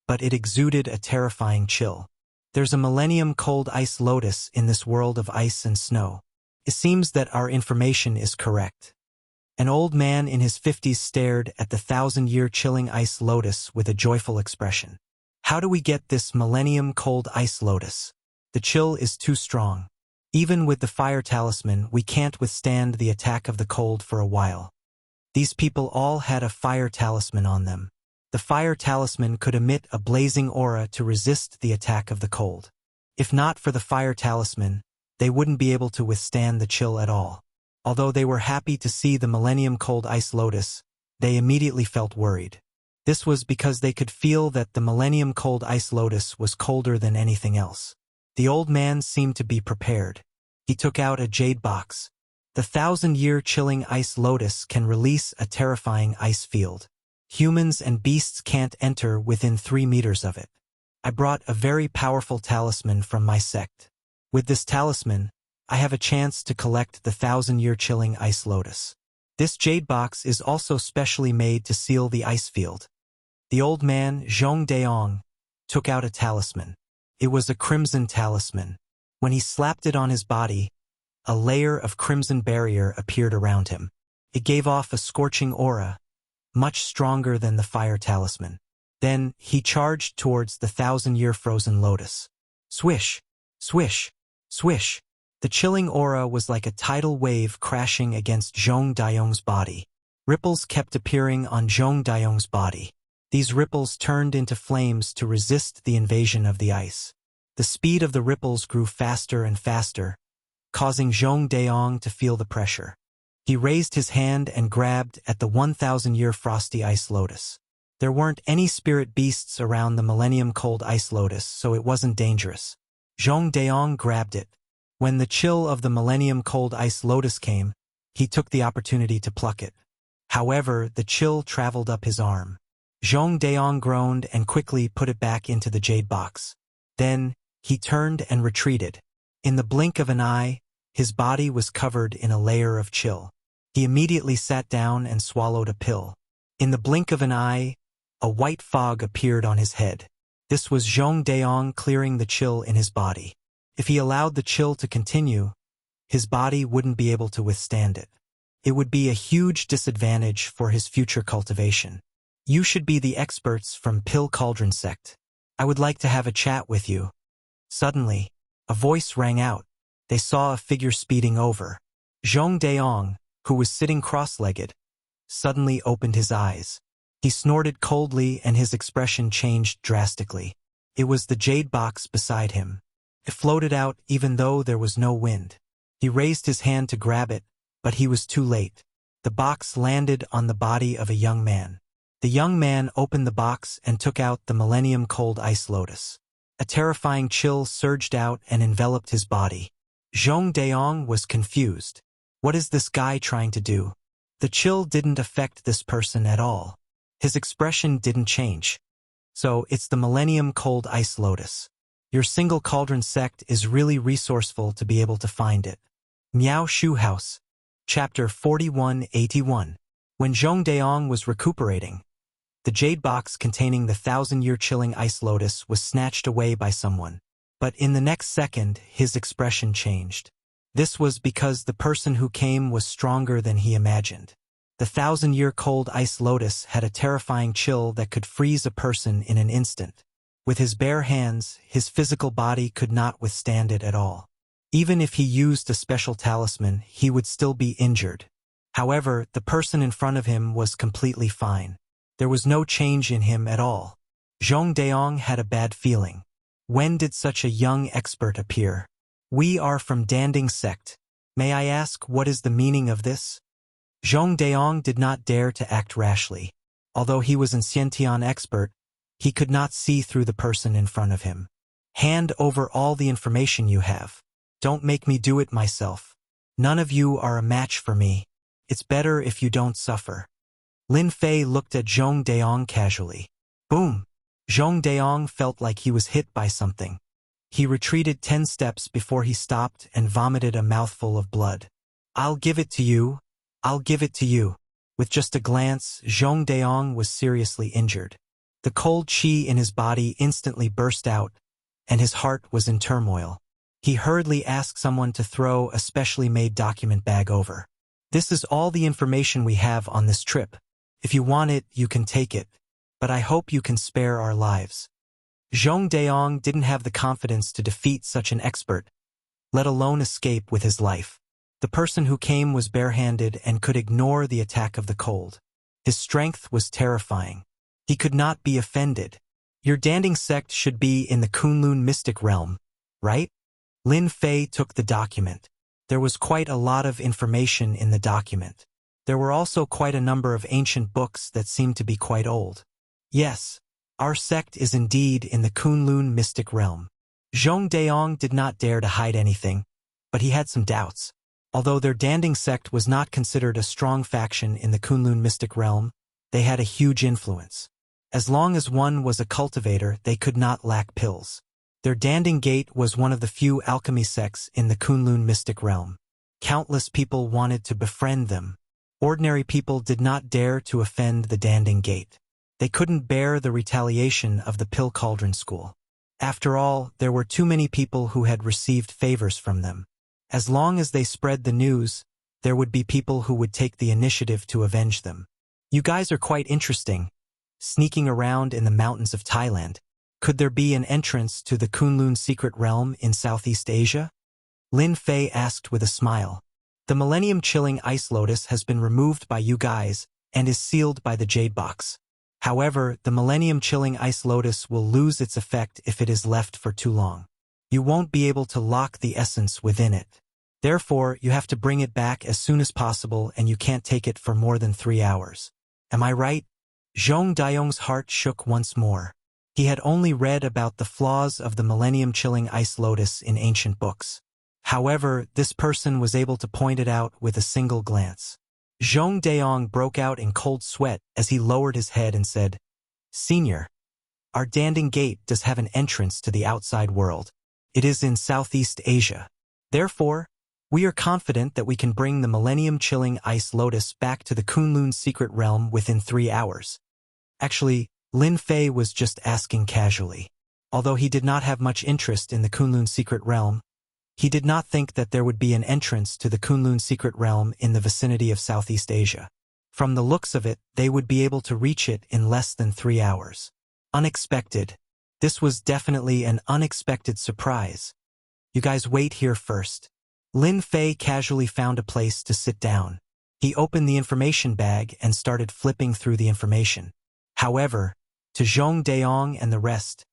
but it exuded a terrifying chill. There's a millennium-cold ice lotus in this world of ice and snow. It seems that our information is correct. An old man in his 50s stared at the 1,000-year chilling ice lotus with a joyful expression. How do we get this millennium-cold ice lotus? The chill is too strong. Even with the fire talisman, we can't withstand the attack of the cold for a while. These people all had a fire talisman on them. The fire talisman could emit a blazing aura to resist the attack of the cold. If not for the fire talisman, they wouldn't be able to withstand the chill at all. Although they were happy to see the millennium-cold ice lotus, they immediately felt worried. This was because they could feel that the millennium-cold ice lotus was colder than anything else. The old man seemed to be prepared. He took out a jade box. The 1,000-year chilling ice lotus can release a terrifying ice field. Humans and beasts can't enter within 3 meters of it. I brought a very powerful talisman from my sect. With this talisman, I have a chance to collect the 1,000-year chilling ice lotus. This jade box is also specially made to seal the ice field. The old man, Zhong Deong, took out a talisman. It was a crimson talisman. When he slapped it on his body, a layer of crimson barrier appeared around him. It gave off a scorching aura, much stronger than the fire talisman. Then he charged towards the 1,000-year frozen lotus. Swish, swish, swish. The chilling aura was like a tidal wave crashing against Zhong Daiyong's body. Ripples kept appearing on Zhong Daiyong's body. These ripples turned into flames to resist the invasion of the ice. The speed of the ripples grew faster and faster, causing Zhong Daiyong to feel the pressure. He raised his hand and grabbed at the 1,000-year frosty ice lotus. There weren't any spirit beasts around the millennium-cold ice lotus, so it wasn't dangerous. Zhong Daiyong grabbed it. When the chill of the millennium-cold ice lotus came, he took the opportunity to pluck it. However, the chill traveled up his arm. Zhong Daiyong groaned and quickly put it back into the jade box. Then, he turned and retreated. In the blink of an eye, his body was covered in a layer of chill. He immediately sat down and swallowed a pill. In the blink of an eye, a white fog appeared on his head. This was Zhong Daiyong clearing the chill in his body. If he allowed the chill to continue, his body wouldn't be able to withstand it. It would be a huge disadvantage for his future cultivation. You should be the experts from Pill Cauldron sect. I would like to have a chat with you. Suddenly, a voice rang out. They saw a figure speeding over. Zhong Daiyong, who was sitting cross-legged, suddenly opened his eyes. He snorted coldly and his expression changed drastically. It was the jade box beside him. It floated out even though there was no wind. He raised his hand to grab it, but he was too late. The box landed on the body of a young man. The young man opened the box and took out the millennium-cold ice lotus. A terrifying chill surged out and enveloped his body. Zhong Daiyong was confused. What is this guy trying to do? The chill didn't affect this person at all. His expression didn't change. So it's the millennium-cold ice lotus. Your single cauldron sect is really resourceful to be able to find it. Miao Shu House. Chapter 4181. When Zhong Daiyong was recuperating, the jade box containing the 1,000-year chilling ice lotus was snatched away by someone. But in the next second, his expression changed. This was because the person who came was stronger than he imagined. The 1,000-year cold ice lotus had a terrifying chill that could freeze a person in an instant. With his bare hands, his physical body could not withstand it at all. Even if he used a special talisman, he would still be injured. However, the person in front of him was completely fine. There was no change in him at all. Zhong Daiyong had a bad feeling. When did such a young expert appear? We are from Danding sect. May I ask what is the meaning of this? Zhong Daiyong did not dare to act rashly. Although he was an Xiantian expert, he could not see through the person in front of him. Hand over all the information you have. Don't make me do it myself. None of you are a match for me. It's better if you don't suffer. Lin Fei looked at Zhong Daiyong casually. Boom! Zhong Daiyong felt like he was hit by something. He retreated 10 steps before he stopped and vomited a mouthful of blood. I'll give it to you. I'll give it to you. With just a glance, Zhong Daong was seriously injured. The cold qi in his body instantly burst out, and his heart was in turmoil. He hurriedly asked someone to throw a specially made document bag over. This is all the information we have on this trip. If you want it, you can take it. But I hope you can spare our lives. Zhong Daong didn't have the confidence to defeat such an expert, let alone escape with his life. The person who came was barehanded and could ignore the attack of the cold. His strength was terrifying. He could not be offended. Your Danding sect should be in the Kunlun mystic realm, right? Lin Fei took the document. There was quite a lot of information in the document. There were also quite a number of ancient books that seemed to be quite old. Yes, our sect is indeed in the Kunlun mystic realm. Zhong Daong did not dare to hide anything, but he had some doubts. Although their Danding sect was not considered a strong faction in the Kunlun mystic realm, they had a huge influence. As long as one was a cultivator, they could not lack pills. Their Danding Gate was one of the few alchemy sects in the Kunlun mystic realm. Countless people wanted to befriend them. Ordinary people did not dare to offend the Danding Gate. They couldn't bear the retaliation of the Pill Cauldron School. After all, there were too many people who had received favors from them. As long as they spread the news, there would be people who would take the initiative to avenge them. You guys are quite interesting. Sneaking around in the mountains of Thailand. Could there be an entrance to the Kunlun secret realm in Southeast Asia? Lin Fei asked with a smile. The millennium-chilling ice lotus has been removed by you guys and is sealed by the jade box. However, the millennium-chilling ice lotus will lose its effect if it is left for too long. You won't be able to lock the essence within it. Therefore, you have to bring it back as soon as possible and you can't take it for more than 3 hours. Am I right? Zhong Daong's heart shook once more. He had only read about the flaws of the millennium-chilling ice lotus in ancient books. However, this person was able to point it out with a single glance. Zhong Daong broke out in cold sweat as he lowered his head and said, "Senior, our Danding Gate does have an entrance to the outside world. It is in Southeast Asia. Therefore, we are confident that we can bring the millennium-chilling ice lotus back to the Kunlun secret realm within 3 hours." Actually, Lin Fei was just asking casually. Although he did not have much interest in the Kunlun secret realm, he did not think that there would be an entrance to the Kunlun secret realm in the vicinity of Southeast Asia. From the looks of it, they would be able to reach it in less than 3 hours. Unexpected. This was definitely an unexpected surprise. You guys wait here first. Lin Fei casually found a place to sit down. He opened the information bag and started flipping through the information. However, to Zhong Daong and the rest,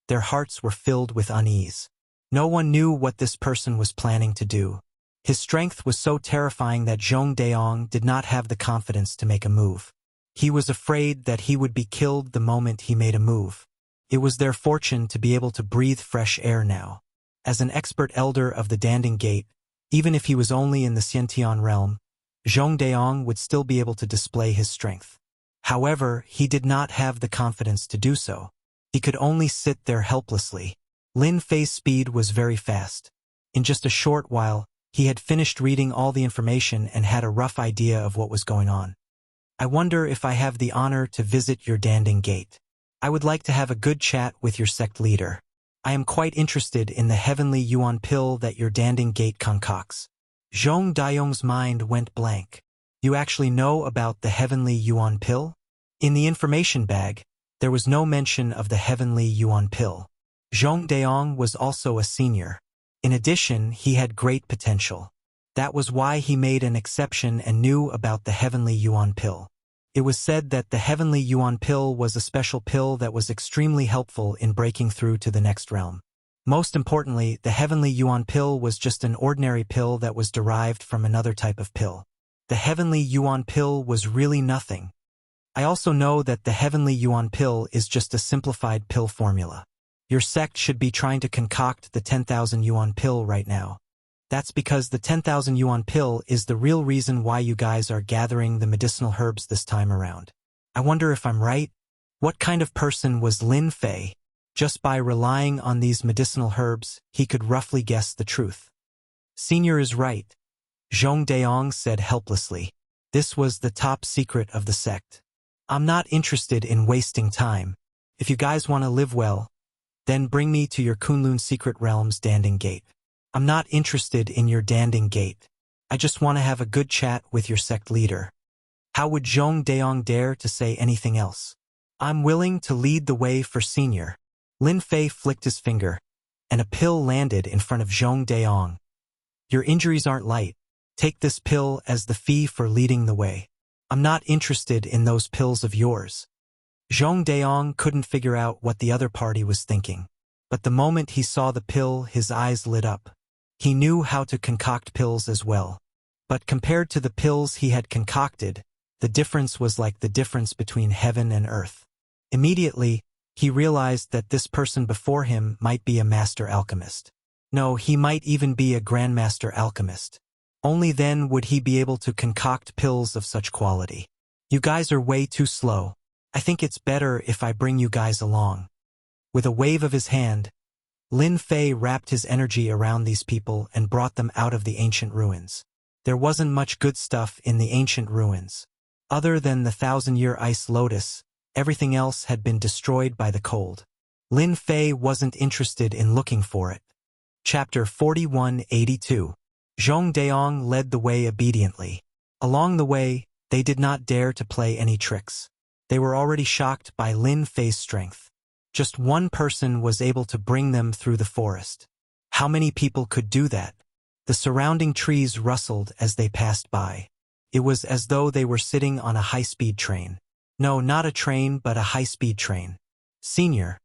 their hearts were filled with unease. No one knew what this person was planning to do. His strength was so terrifying that Zhong Daong did not have the confidence to make a move. He was afraid that he would be killed the moment he made a move. It was their fortune to be able to breathe fresh air now. As an expert elder of the Danding Gate, even if he was only in the Xiantian realm, Zhong Daong would still be able to display his strength. However, he did not have the confidence to do so. He could only sit there helplessly. Lin Fei's speed was very fast. In just a short while, he had finished reading all the information and had a rough idea of what was going on. I wonder if I have the honor to visit your Danding Gate. I would like to have a good chat with your sect leader. I am quite interested in the heavenly yuan pill that your Danding Gate concocts. Zhong Daong's mind went blank. You actually know about the heavenly yuan pill? In the information bag, there was no mention of the heavenly yuan pill. Zhong Daong was also a senior. In addition, he had great potential. That was why he made an exception and knew about the heavenly yuan pill. It was said that the heavenly yuan pill was a special pill that was extremely helpful in breaking through to the next realm. Most importantly, the heavenly yuan pill was just an ordinary pill that was derived from another type of pill. The heavenly yuan pill was really nothing. I also know that the heavenly yuan pill is just a simplified pill formula. Your sect should be trying to concoct the 10,000 yuan pill right now. That's because the 10,000 yuan pill is the real reason why you guys are gathering the medicinal herbs this time around. I wonder if I'm right? What kind of person was Lin Fei? Just by relying on these medicinal herbs, he could roughly guess the truth. Senior is right, Zhong Daong said helplessly. This was the top secret of the sect. I'm not interested in wasting time. If you guys want to live well, then bring me to your Kunlun secret realm's Danding Gate. I'm not interested in your Danding Gate. I just want to have a good chat with your sect leader. How would Zhong Daong dare to say anything else? I'm willing to lead the way for senior. Lin Fei flicked his finger, and a pill landed in front of Zhong Daong. Your injuries aren't light. Take this pill as the fee for leading the way. I'm not interested in those pills of yours. Zhong Daong couldn't figure out what the other party was thinking. But the moment he saw the pill, his eyes lit up. He knew how to concoct pills as well. But compared to the pills he had concocted, the difference was like the difference between heaven and earth. Immediately, he realized that this person before him might be a master alchemist. No, he might even be a grandmaster alchemist. Only then would he be able to concoct pills of such quality. You guys are way too slow. I think it's better if I bring you guys along. With a wave of his hand, Lin Fei wrapped his energy around these people and brought them out of the ancient ruins. There wasn't much good stuff in the ancient ruins. Other than the 1,000-year ice lotus, everything else had been destroyed by the cold. Lin Fei wasn't interested in looking for it. Chapter 4182. Zhong Daong led the way obediently. Along the way, they did not dare to play any tricks. They were already shocked by Lin Fei's strength. Just one person was able to bring them through the forest. How many people could do that? The surrounding trees rustled as they passed by. It was as though they were sitting on a high-speed train. No, not a train, but a high-speed train. Senior,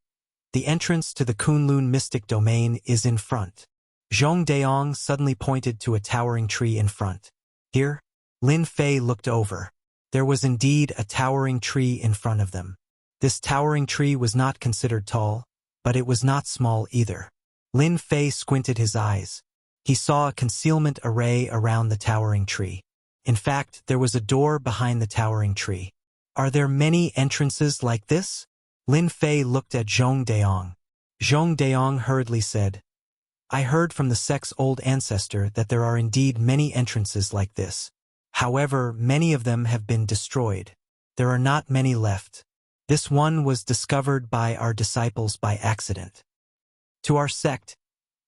the entrance to the Kunlun mystic domain is in front. Zhong Daong suddenly pointed to a towering tree in front. Here, Lin Fei looked over. There was indeed a towering tree in front of them. This towering tree was not considered tall, but it was not small either. Lin Fei squinted his eyes. He saw a concealment array around the towering tree. In fact, there was a door behind the towering tree. Are there many entrances like this? Lin Fei looked at Zhong Daong. Zhong Daong hurriedly said, I heard from the sect's old ancestor that there are indeed many entrances like this. However, many of them have been destroyed. There are not many left. This one was discovered by our disciples by accident. To our sect,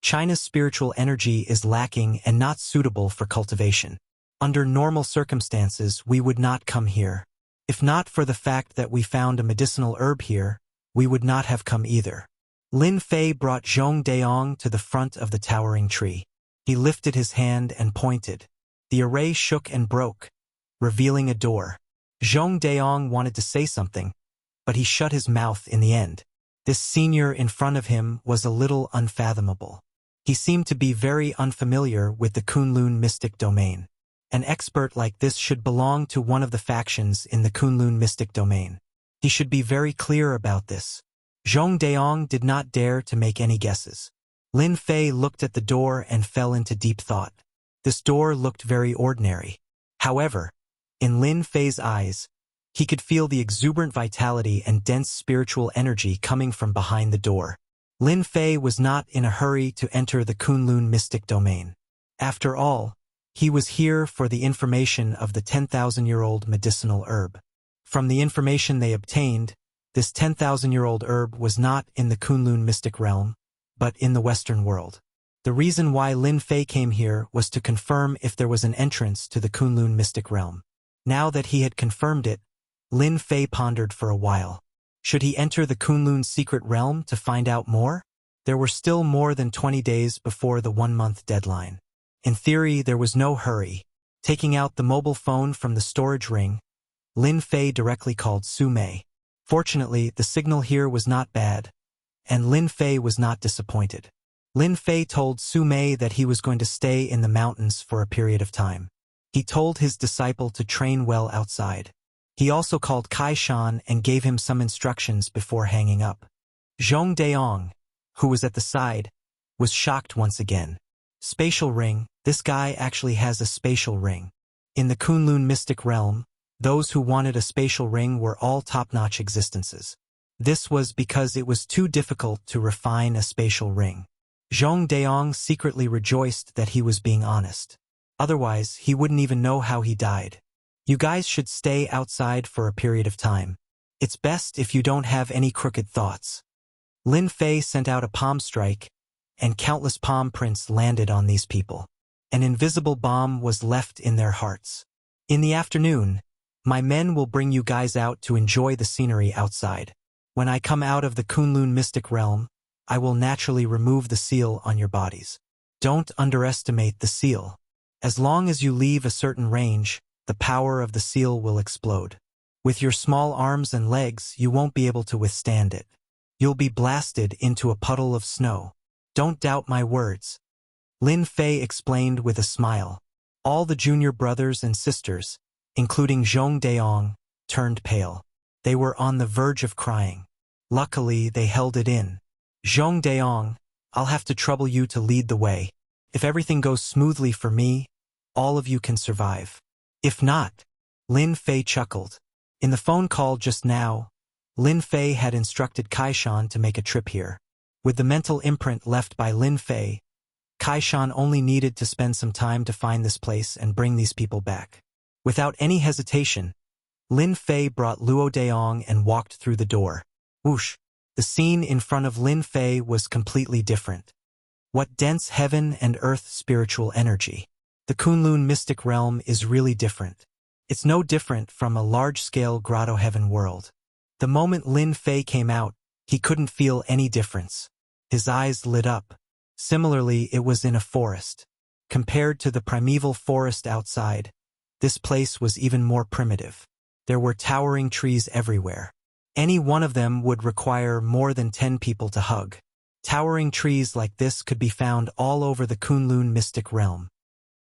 China's spiritual energy is lacking and not suitable for cultivation. Under normal circumstances, we would not come here. If not for the fact that we found a medicinal herb here, we would not have come either. Lin Fei brought Zhong Daong to the front of the towering tree. He lifted his hand and pointed. The array shook and broke, revealing a door. Zhong Daong wanted to say something, but he shut his mouth in the end. This senior in front of him was a little unfathomable. He seemed to be very unfamiliar with the Kunlun mystic domain. An expert like this should belong to one of the factions in the Kunlun mystic domain. He should be very clear about this. Zhong Daong did not dare to make any guesses. Lin Fei looked at the door and fell into deep thought. This door looked very ordinary. However, in Lin Fei's eyes, he could feel the exuberant vitality and dense spiritual energy coming from behind the door. Lin Fei was not in a hurry to enter the Kunlun mystic domain. After all, he was here for the information of the 10,000-year-old medicinal herb. From the information they obtained, this 10,000-year-old herb was not in the Kunlun mystic realm, but in the Western world. The reason why Lin Fei came here was to confirm if there was an entrance to the Kunlun mystic realm. Now that he had confirmed it, Lin Fei pondered for a while. Should he enter the Kunlun secret realm to find out more? There were still more than 20 days before the 1-month deadline. In theory, there was no hurry. Taking out the mobile phone from the storage ring, Lin Fei directly called Su Mei. Fortunately, the signal here was not bad, and Lin Fei was not disappointed. Lin Fei told Su Mei that he was going to stay in the mountains for a period of time. He told his disciple to train well outside. He also called Kai Shan and gave him some instructions before hanging up. Zhong Daong, who was at the side, was shocked once again. Spatial ring, this guy actually has a spatial ring. In the Kunlun mystic realm, those who wanted a spatial ring were all top-notch existences. This was because it was too difficult to refine a spatial ring. Zhong Daong secretly rejoiced that he was being honest. Otherwise, he wouldn't even know how he died. You guys should stay outside for a period of time. It's best if you don't have any crooked thoughts. Lin Fei sent out a palm strike, and countless palm prints landed on these people. An invisible bomb was left in their hearts. In the afternoon, my men will bring you guys out to enjoy the scenery outside. When I come out of the Kunlun mystic realm, I will naturally remove the seal on your bodies. Don't underestimate the seal. As long as you leave a certain range, the power of the seal will explode. With your small arms and legs, you won't be able to withstand it. You'll be blasted into a puddle of snow. Don't doubt my words. Lin Fei explained with a smile. All the junior brothers and sisters, including Zhong Daong, turned pale. They were on the verge of crying. Luckily, they held it in. Zhong Daong, I'll have to trouble you to lead the way. If everything goes smoothly for me, all of you can survive. If not, Lin Fei chuckled. In the phone call just now, Lin Fei had instructed Kaishan to make a trip here. With the mental imprint left by Lin Fei, Kaishan only needed to spend some time to find this place and bring these people back. Without any hesitation, Lin Fei brought Luo Daong and walked through the door. Whoosh! The scene in front of Lin Fei was completely different. What dense heaven and earth spiritual energy! The Kunlun mystic realm is really different. It's no different from a large-scale grotto heaven world. The moment Lin Fei came out, he couldn't feel any difference. His eyes lit up. Similarly, it was in a forest. Compared to the primeval forest outside, this place was even more primitive. There were towering trees everywhere. Any one of them would require more than 10 people to hug. Towering trees like this could be found all over the Kunlun mystic realm.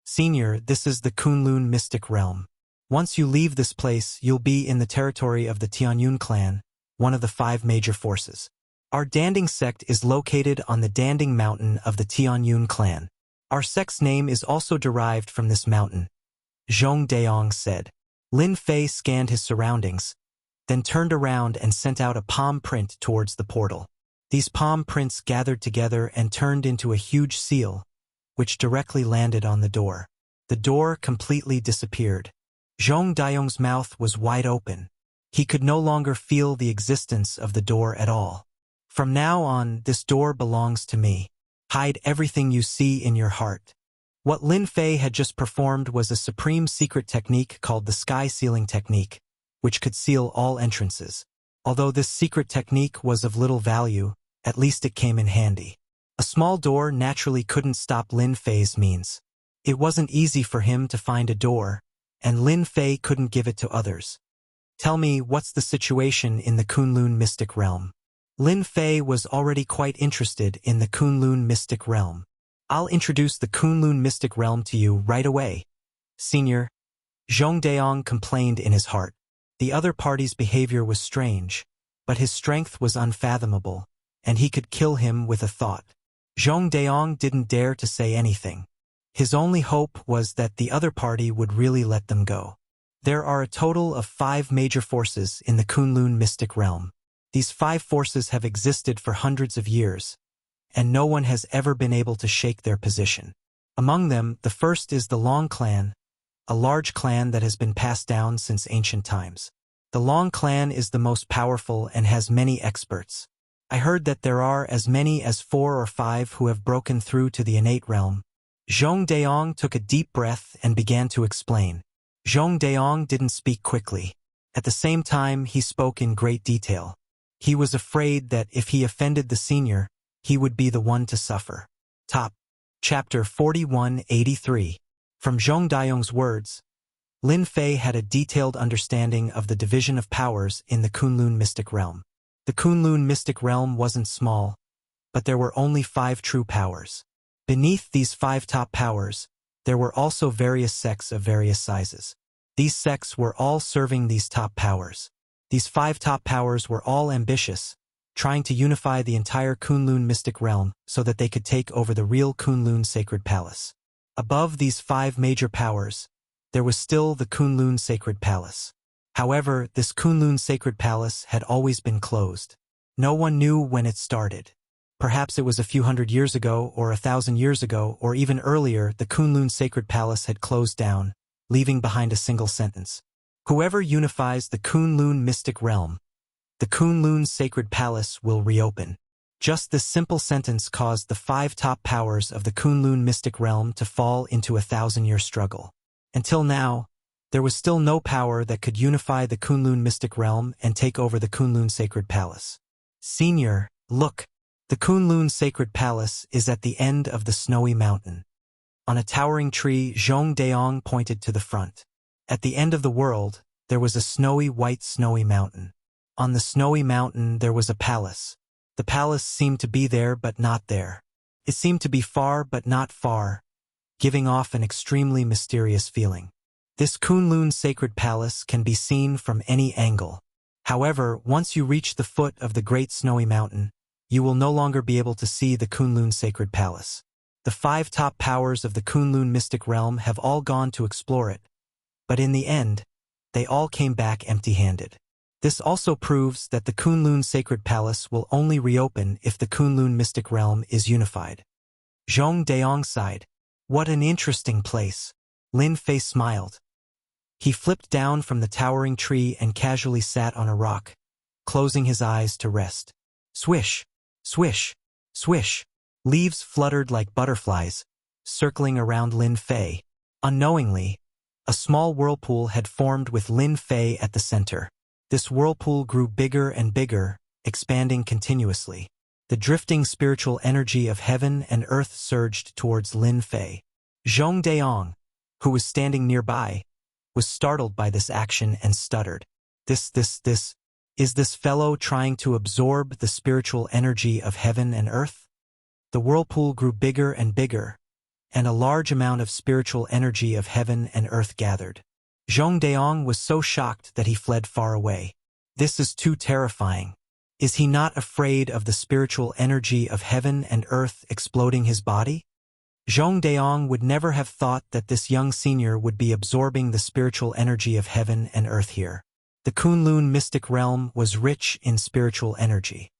Senior, this is the Kunlun mystic realm. Once you leave this place, you'll be in the territory of the Tianyun clan, one of the 5 major forces. Our Danding sect is located on the Danding mountain of the Tianyun clan. Our sect's name is also derived from this mountain, Zhong Daong said. Lin Fei scanned his surroundings, then turned around and sent out a palm print towards the portal. These palm prints gathered together and turned into a huge seal, which directly landed on the door. The door completely disappeared. Zhong Daong's mouth was wide open. He could no longer feel the existence of the door at all. From now on, this door belongs to me. Hide everything you see in your heart. What Lin Fei had just performed was a supreme secret technique called the sky sealing technique, which could seal all entrances. Although this secret technique was of little value, at least it came in handy. A small door naturally couldn't stop Lin Fei's means. It wasn't easy for him to find a door, and Lin Fei couldn't give it to others. Tell me, what's the situation in the Kunlun mystic realm? Lin Fei was already quite interested in the Kunlun mystic realm. I'll introduce the Kunlun mystic realm to you right away. Senior, Zhong Daong complained in his heart. The other party's behavior was strange, but his strength was unfathomable, and he could kill him with a thought. Zhong Daong didn't dare to say anything. His only hope was that the other party would really let them go. There are a total of 5 major forces in the Kunlun mystic realm. These 5 forces have existed for hundreds of years, and no one has ever been able to shake their position. Among them, the first is the Long clan, a large clan that has been passed down since ancient times. The Long clan is the most powerful and has many experts. I heard that there are as many as 4 or 5 who have broken through to the innate realm. Zhong Daong took a deep breath and began to explain. Zhong Daong didn't speak quickly. At the same time, he spoke in great detail. He was afraid that if he offended the senior, he would be the one to suffer. Chapter 4183. From Zhong Daong's words, Lin Fei had a detailed understanding of the division of powers in the Kunlun mystic realm. The Kunlun mystic realm wasn't small, but there were only 5 true powers. Beneath these 5 top powers, there were also various sects of various sizes. These sects were all serving these top powers. These 5 top powers were all ambitious, trying to unify the entire Kunlun mystic realm so that they could take over the real Kunlun sacred palace. Above these 5 major powers, there was still the Kunlun sacred palace. However, this Kunlun sacred palace had always been closed. No one knew when it started. Perhaps it was a few hundred years ago, or 1,000 years ago, or even earlier. The Kunlun sacred palace had closed down, leaving behind a single sentence. Whoever unifies the Kunlun mystic realm, the Kunlun sacred palace will reopen. Just this simple sentence caused the 5 top powers of the Kunlun mystic realm to fall into a 1,000-year struggle. Until now, there was still no power that could unify the Kunlun mystic realm and take over the Kunlun sacred palace. Senior, look, the Kunlun sacred palace is at the end of the snowy mountain. On a towering tree, Zhongdaong pointed to the front. At the end of the world, there was a snowy mountain. On the snowy mountain there was a palace. The palace seemed to be there but not there. It seemed to be far but not far, giving off an extremely mysterious feeling. This Kunlun sacred palace can be seen from any angle. However, once you reach the foot of the great snowy mountain, you will no longer be able to see the Kunlun sacred palace. The 5 top powers of the Kunlun mystic realm have all gone to explore it, but in the end, they all came back empty-handed. This also proves that the Kunlun sacred palace will only reopen if the Kunlun mystic realm is unified. Zhongdaong sighed. What an interesting place. Lin Fei smiled. He flipped down from the towering tree and casually sat on a rock, closing his eyes to rest. Swish, swish, swish. Leaves fluttered like butterflies, circling around Lin Fei. Unknowingly, a small whirlpool had formed with Lin Fei at the center. This whirlpool grew bigger and bigger, expanding continuously. The drifting spiritual energy of heaven and earth surged towards Lin Fei. Zhongdaong, who was standing nearby, was startled by this action and stuttered. Is this fellow trying to absorb the spiritual energy of heaven and earth? The whirlpool grew bigger and bigger, and a large amount of spiritual energy of heaven and earth gathered. Zhongdaong was so shocked that he fled far away. This is too terrifying. Is he not afraid of the spiritual energy of heaven and earth exploding his body? Zhongdaong would never have thought that this young senior would be absorbing the spiritual energy of heaven and earth here. The Kunlun mystic realm was rich in spiritual energy.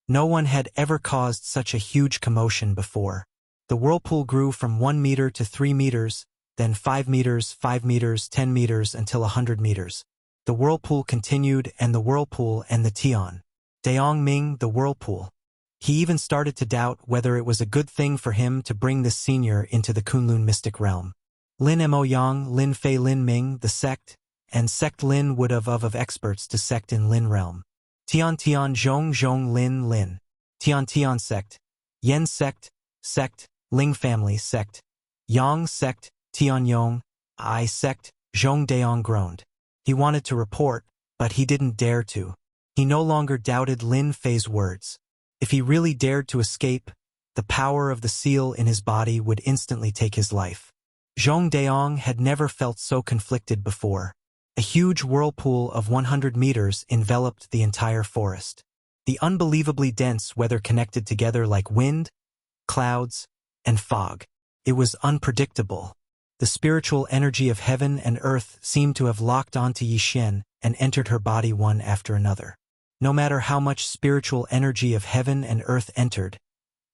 No one had ever caused such a huge commotion before. The whirlpool grew from 1 meter to 3 meters, then 5 meters, 5 meters, 10 meters until 100 meters. The whirlpool continued and the whirlpool and the Tian. Daong Ming, the whirlpool. He even started to doubt whether it was a good thing for him to bring this senior into the Kunlun mystic realm. Lin Mo Yang, Lin Fei Lin Ming, the sect, and sect Lin would have of experts to sect in Lin realm. Tian Tian Zhong Zhong Lin Lin. Tian Tian sect. Yen sect, sect, Ling family sect. Yang sect, Tian Yong, I sect, Zhongdaong groaned. He wanted to report, but he didn't dare to. He no longer doubted Lin Fei's words. If he really dared to escape, the power of the seal in his body would instantly take his life. Zhongdaong had never felt so conflicted before. A huge whirlpool of 100 meters enveloped the entire forest. The unbelievably dense weather connected together like wind, clouds, and fog. It was unpredictable. The spiritual energy of heaven and earth seemed to have locked onto Yixin and entered her body one after another. No matter how much spiritual energy of heaven and earth entered,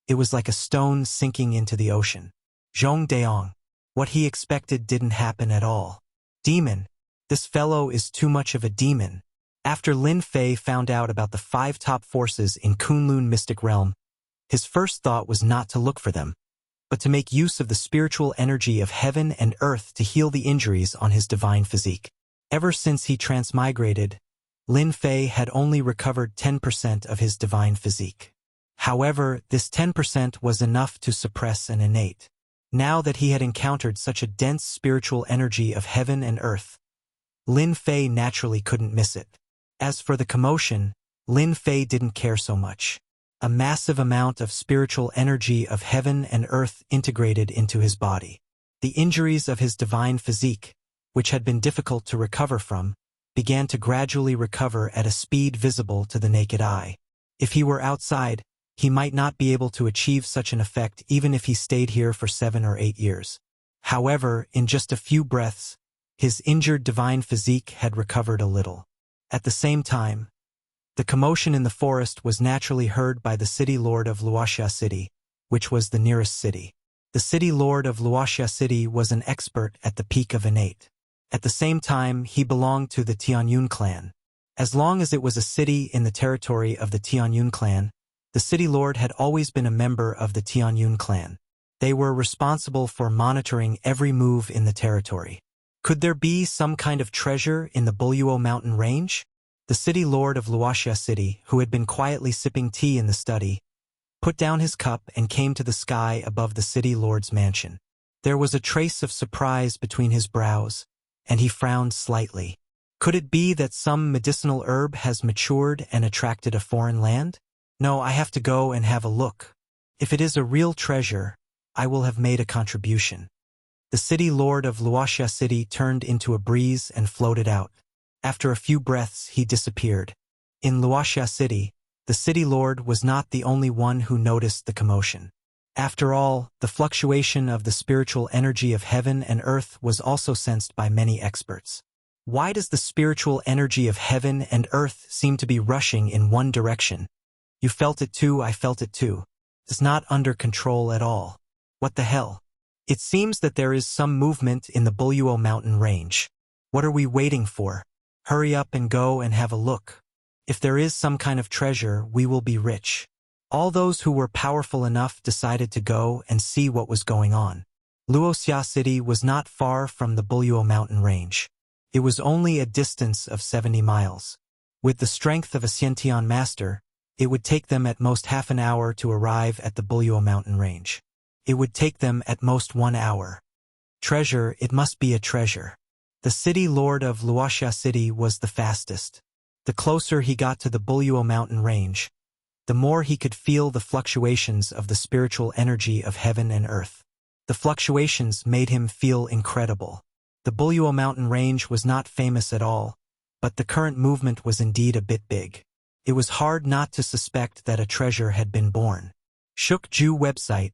it was like a stone sinking into the ocean. Zhongdaong. What he expected didn't happen at all. Demon. This fellow is too much of a demon. After Lin Fei found out about the 5 top forces in Kunlun mystic realm, his first thought was not to look for them, but to make use of the spiritual energy of heaven and earth to heal the injuries on his divine physique. Ever since he transmigrated, Lin Fei had only recovered 10% of his divine physique. However, this 10% was enough to suppress an innate. Now that he had encountered such a dense spiritual energy of heaven and earth, Lin Fei naturally couldn't miss it. As for the commotion, Lin Fei didn't care so much. A massive amount of spiritual energy of heaven and earth integrated into his body. The injuries of his divine physique, which had been difficult to recover from, began to gradually recover at a speed visible to the naked eye. If he were outside, he might not be able to achieve such an effect even if he stayed here for 7 or 8 years. However, in just a few breaths, his injured divine physique had recovered a little. At the same time, the commotion in the forest was naturally heard by the city lord of Wuxia City, which was the nearest city. The city lord of Wuxia City was an expert at the peak of innate. At the same time, he belonged to the Tianyun clan. As long as it was a city in the territory of the Tianyun clan, the city lord had always been a member of the Tianyun clan. They were responsible for monitoring every move in the territory. Could there be some kind of treasure in the Buluo mountain range? The city lord of Wuxia city, who had been quietly sipping tea in the study, put down his cup and came to the sky above the city lord's mansion. There was a trace of surprise between his brows, and he frowned slightly. Could it be that some medicinal herb has matured and attracted a foreign land? No, I have to go and have a look. If it is a real treasure, I will have made a contribution. The city lord of Wuxia city turned into a breeze and floated out. After a few breaths, he disappeared. In Wuxia city, the city lord was not the only one who noticed the commotion. After all, the fluctuation of the spiritual energy of heaven and earth was also sensed by many experts. Why does the spiritual energy of heaven and earth seem to be rushing in one direction? You felt it too, I felt it too. It's not under control at all. What the hell? It seems that there is some movement in the Buluo mountain range. What are we waiting for? Hurry up and go and have a look. If there is some kind of treasure, we will be rich. All those who were powerful enough decided to go and see what was going on. Wuxia city was not far from the Buluo mountain range. It was only a distance of 70 miles. With the strength of a Xiantian master, it would take them at most half an hour to arrive at the Buluo mountain range. It would take them at most 1 hour. Treasure, it must be a treasure. The city lord of Wuxia city was the fastest. The closer he got to the Buluo mountain range, the more he could feel the fluctuations of the spiritual energy of heaven and earth. The fluctuations made him feel incredible. The Buluo mountain range was not famous at all, but the current movement was indeed a bit big. It was hard not to suspect that a treasure had been born. Shukju website,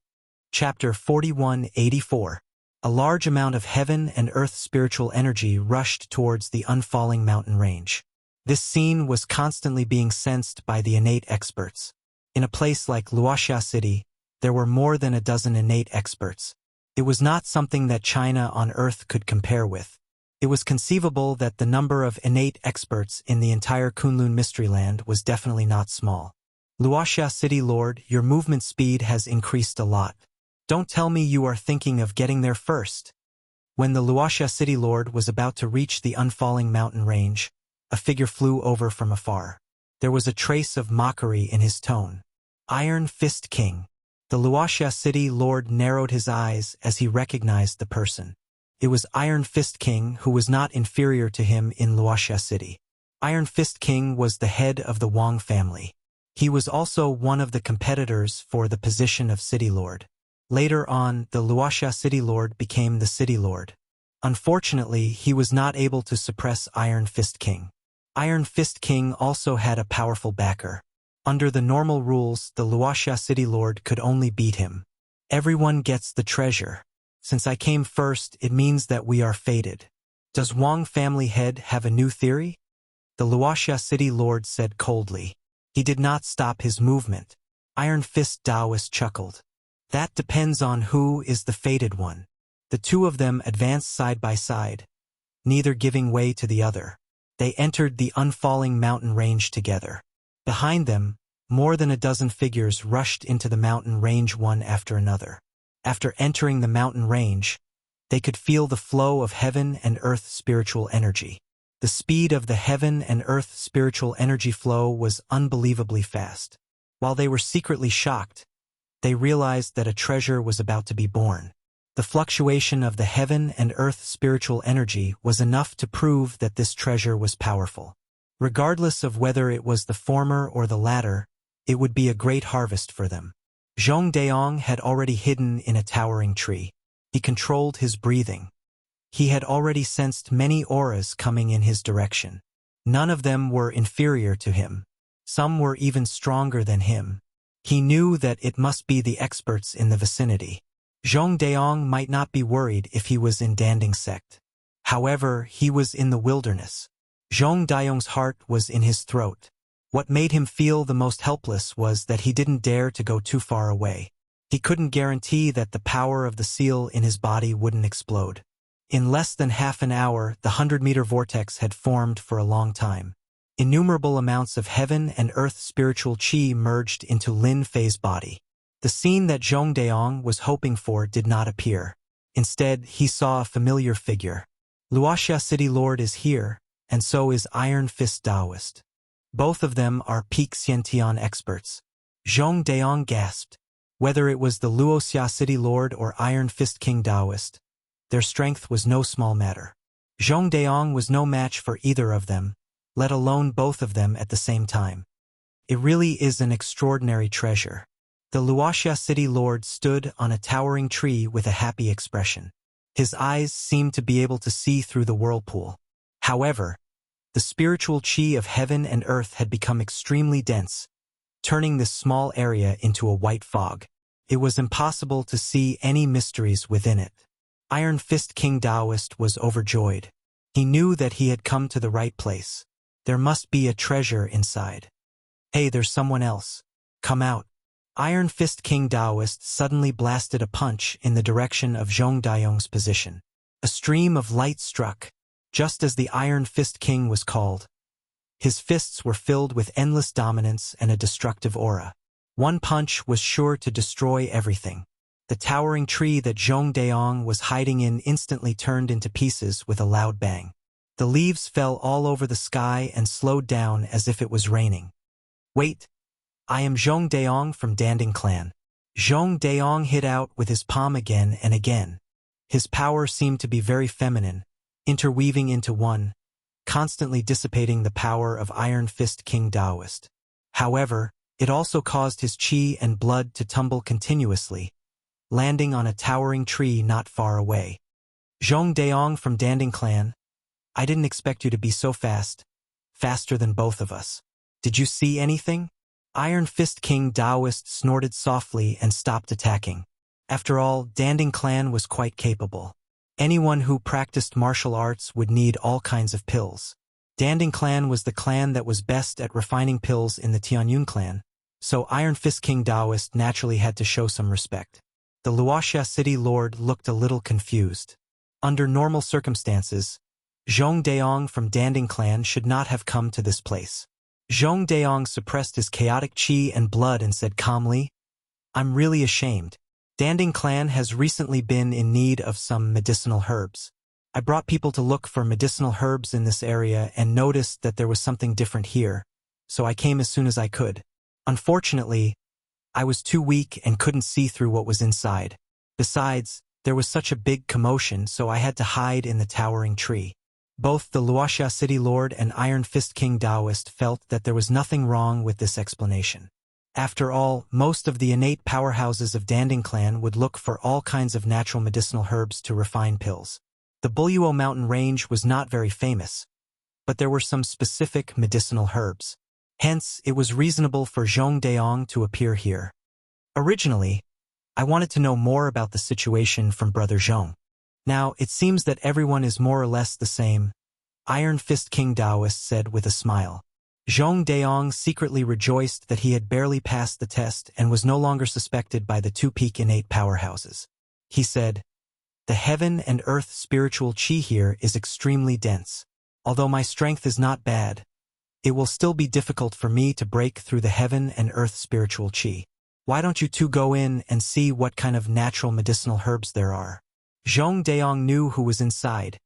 Chapter 4184. A large amount of heaven and earth spiritual energy rushed towards the unfalling mountain range. This scene was constantly being sensed by the innate experts. In a place like Wuxia city, there were more than a dozen innate experts. It was not something that China on earth could compare with. It was conceivable that the number of innate experts in the entire Kunlun Mystery Land was definitely not small. Wuxia city lord, your movement speed has increased a lot. Don't tell me you are thinking of getting there first. When the Wuxia city lord was about to reach the unfalling mountain range, a figure flew over from afar. There was a trace of mockery in his tone. Iron Fist King. The Wuxia city lord narrowed his eyes as he recognized the person. It was Iron Fist King, who was not inferior to him in Wuxia city. Iron Fist King was the head of the Wang family. He was also one of the competitors for the position of city lord. Later on, the Wuxia city lord became the city lord. Unfortunately, he was not able to suppress Iron Fist King. Iron Fist King also had a powerful backer. Under the normal rules, the Wuxia city lord could only beat him. Everyone gets the treasure. Since I came first, it means that we are fated. Does Wang family head have a new theory? The Wuxia city lord said coldly. He did not stop his movement. Iron Fist Taoist chuckled. That depends on who is the fated one. The two of them advanced side by side, neither giving way to the other. They entered the unfalling mountain range together. Behind them, more than a dozen figures rushed into the mountain range one after another. After entering the mountain range, they could feel the flow of heaven and earth spiritual energy. The speed of the heaven and earth spiritual energy flow was unbelievably fast. While they were secretly shocked, they realized that a treasure was about to be born. The fluctuation of the heaven and earth spiritual energy was enough to prove that this treasure was powerful. Regardless of whether it was the former or the latter, it would be a great harvest for them. Zhong Daong had already hidden in a towering tree. He controlled his breathing. He had already sensed many auras coming in his direction. None of them were inferior to him. Some were even stronger than him. He knew that it must be the experts in the vicinity. Zhong Daong might not be worried if he was in Danding sect. However, he was in the wilderness. Zhong Daong's heart was in his throat. What made him feel the most helpless was that he didn't dare to go too far away. He couldn't guarantee that the power of the seal in his body wouldn't explode. In less than half an hour, the 100-meter vortex had formed for a long time. Innumerable amounts of heaven and earth spiritual qi merged into Lin Fei's body. The scene that Zhong Daong was hoping for did not appear. Instead, he saw a familiar figure. Wuxia City Lord is here, and so is Iron Fist Taoist. Both of them are peak Xiantian experts. Zhong Daong gasped. Whether it was the Wuxia City Lord or Iron Fist King Taoist, their strength was no small matter. Zhong Daong was no match for either of them, let alone both of them at the same time. It really is an extraordinary treasure. The Wuxia City Lord stood on a towering tree with a happy expression. His eyes seemed to be able to see through the whirlpool. However, the spiritual qi of heaven and earth had become extremely dense, turning this small area into a white fog. It was impossible to see any mysteries within it. Iron Fist King Taoist was overjoyed. He knew that he had come to the right place. There must be a treasure inside. Hey, there's someone else. Come out. Iron Fist King Taoist suddenly blasted a punch in the direction of Zhong Daong's position. A stream of light struck, just as the Iron Fist King was called. His fists were filled with endless dominance and a destructive aura. One punch was sure to destroy everything. The towering tree that Zhong Daong was hiding in instantly turned into pieces with a loud bang. The leaves fell all over the sky and slowed down as if it was raining. Wait! I am Zhong Daong from Danding Clan. Zhong Daong hit out with his palm again and again. His power seemed to be very feminine, interweaving into one, constantly dissipating the power of Iron Fist King Taoist. However, it also caused his qi and blood to tumble continuously, landing on a towering tree not far away. Zhong Daong from Danding Clan, I didn't expect you to be so fast, faster than both of us. Did you see anything? Iron Fist King Taoist snorted softly and stopped attacking. After all, Danding Clan was quite capable. Anyone who practiced martial arts would need all kinds of pills. Danding Clan was the clan that was best at refining pills in the Tianyun clan, so Iron Fist King Taoist naturally had to show some respect. The Wuxia City Lord looked a little confused. Under normal circumstances, Zhong Daong from Danding Clan should not have come to this place. Zhong Daong suppressed his chaotic qi and blood and said calmly, I'm really ashamed. Danding Clan has recently been in need of some medicinal herbs. I brought people to look for medicinal herbs in this area and noticed that there was something different here, so I came as soon as I could. Unfortunately, I was too weak and couldn't see through what was inside. Besides, there was such a big commotion, so I had to hide in the towering tree. Both the Wuxia City Lord and Iron Fist King Taoist felt that there was nothing wrong with this explanation. After all, most of the innate powerhouses of Danding Clan would look for all kinds of natural medicinal herbs to refine pills. The Buluo mountain range was not very famous, but there were some specific medicinal herbs. Hence, it was reasonable for Zhong Daong to appear here. Originally, I wanted to know more about the situation from Brother Zhong. Now, it seems that everyone is more or less the same, Iron Fist King Taoist said with a smile. Zhong Daong secretly rejoiced that he had barely passed the test and was no longer suspected by the two peak innate powerhouses. He said, the heaven and earth spiritual qi here is extremely dense. Although my strength is not bad, it will still be difficult for me to break through the heaven and earth spiritual qi. Why don't you two go in and see what kind of natural medicinal herbs there are? Zhong Daong knew who was inside,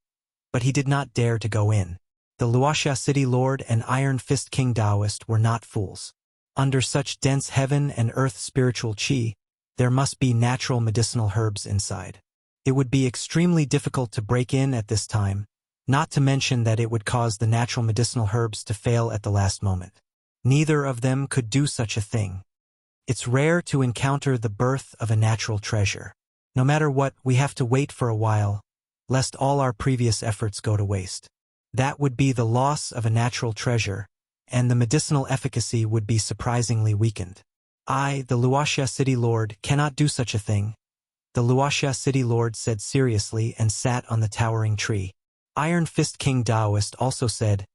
but he did not dare to go in. The Wuxia City Lord and Iron Fist King Taoist were not fools. Under such dense heaven and earth spiritual qi, there must be natural medicinal herbs inside. It would be extremely difficult to break in at this time, not to mention that it would cause the natural medicinal herbs to fail at the last moment. Neither of them could do such a thing. It's rare to encounter the birth of a natural treasure. No matter what, we have to wait for a while, lest all our previous efforts go to waste. That would be the loss of a natural treasure, and the medicinal efficacy would be surprisingly weakened. I, the Wuxia City Lord, cannot do such a thing, the Wuxia City Lord said seriously and sat on the towering tree. Iron Fist King Taoist also said,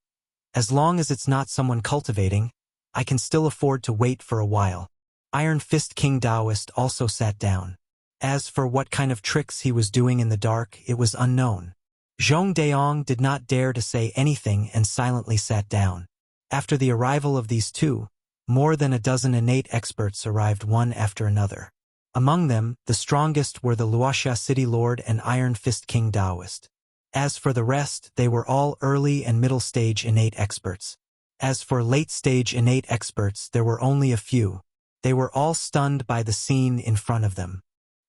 as long as it's not someone cultivating, I can still afford to wait for a while. Iron Fist King Taoist also sat down. As for what kind of tricks he was doing in the dark, it was unknown. Zhong Daong did not dare to say anything and silently sat down. After the arrival of these two, more than a dozen innate experts arrived one after another. Among them, the strongest were the Wuxia City Lord and Iron Fist King Taoist. As for the rest, they were all early and middle stage innate experts. As for late stage innate experts, there were only a few. They were all stunned by the scene in front of them.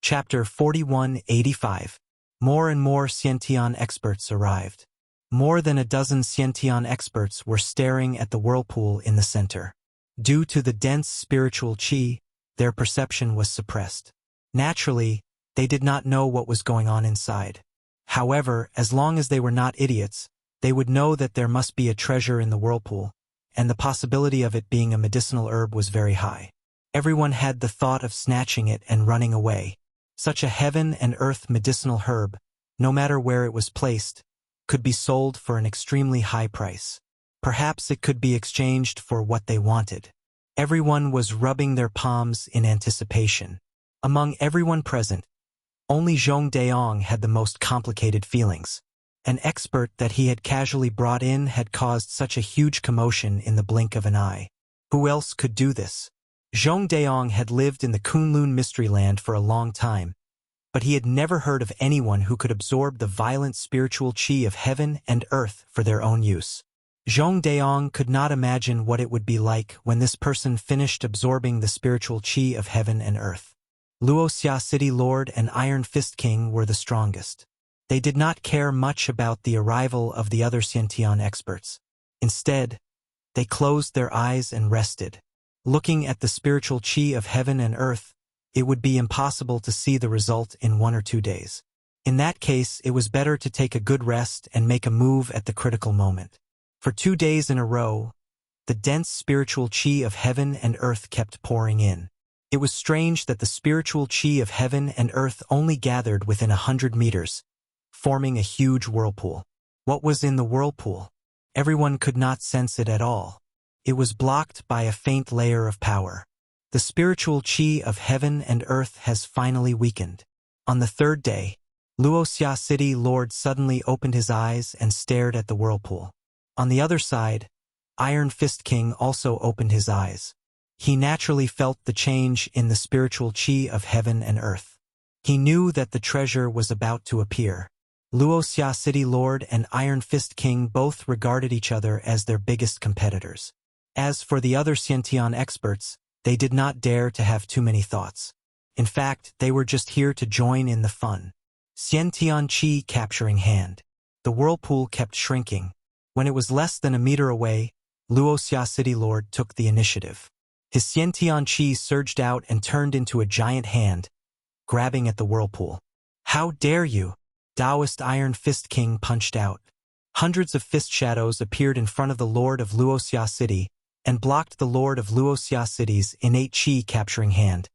Chapter 4185. More and more Xiantian experts arrived. More than a dozen Xiantian experts were staring at the whirlpool in the center. Due to the dense spiritual qi, their perception was suppressed. Naturally, they did not know what was going on inside. However, as long as they were not idiots, they would know that there must be a treasure in the whirlpool, and the possibility of it being a medicinal herb was very high. Everyone had the thought of snatching it and running away. Such a heaven and earth medicinal herb, no matter where it was placed, could be sold for an extremely high price. Perhaps it could be exchanged for what they wanted. Everyone was rubbing their palms in anticipation. Among everyone present, only Zhong Daong had the most complicated feelings. An expert that he had casually brought in had caused such a huge commotion in the blink of an eye. Who else could do this? Zhong Daong had lived in the Kunlun Mystery Land for a long time, but he had never heard of anyone who could absorb the violent spiritual qi of heaven and earth for their own use. Zhong Daong could not imagine what it would be like when this person finished absorbing the spiritual qi of heaven and earth. Wuxia City Lord and Iron Fist King were the strongest. They did not care much about the arrival of the other Xiantian experts. Instead, they closed their eyes and rested. Looking at the spiritual qi of heaven and earth, it would be impossible to see the result in 1 or 2 days. In that case, it was better to take a good rest and make a move at the critical moment. For 2 days in a row, the dense spiritual qi of heaven and earth kept pouring in. It was strange that the spiritual qi of heaven and earth only gathered within 100 meters, forming a huge whirlpool. What was in the whirlpool? Everyone could not sense it at all. It was blocked by a faint layer of power. The spiritual qi of heaven and earth has finally weakened. On the 3rd day, Wuxia City Lord suddenly opened his eyes and stared at the whirlpool. On the other side, Iron Fist King also opened his eyes. He naturally felt the change in the spiritual qi of heaven and earth. He knew that the treasure was about to appear. Wuxia City Lord and Iron Fist King both regarded each other as their biggest competitors. As for the other Xiantian experts, they did not dare to have too many thoughts. In fact, they were just here to join in the fun. Xiantian Qi capturing hand. The whirlpool kept shrinking. When it was less than a meter away, Wuxia City Lord took the initiative. His Xiantian Qi surged out and turned into a giant hand, grabbing at the whirlpool. How dare you? Taoist Iron Fist King punched out. Hundreds of fist shadows appeared in front of the Lord of Wuxia City and blocked the Lord of Wuxia City's innate qi capturing hand,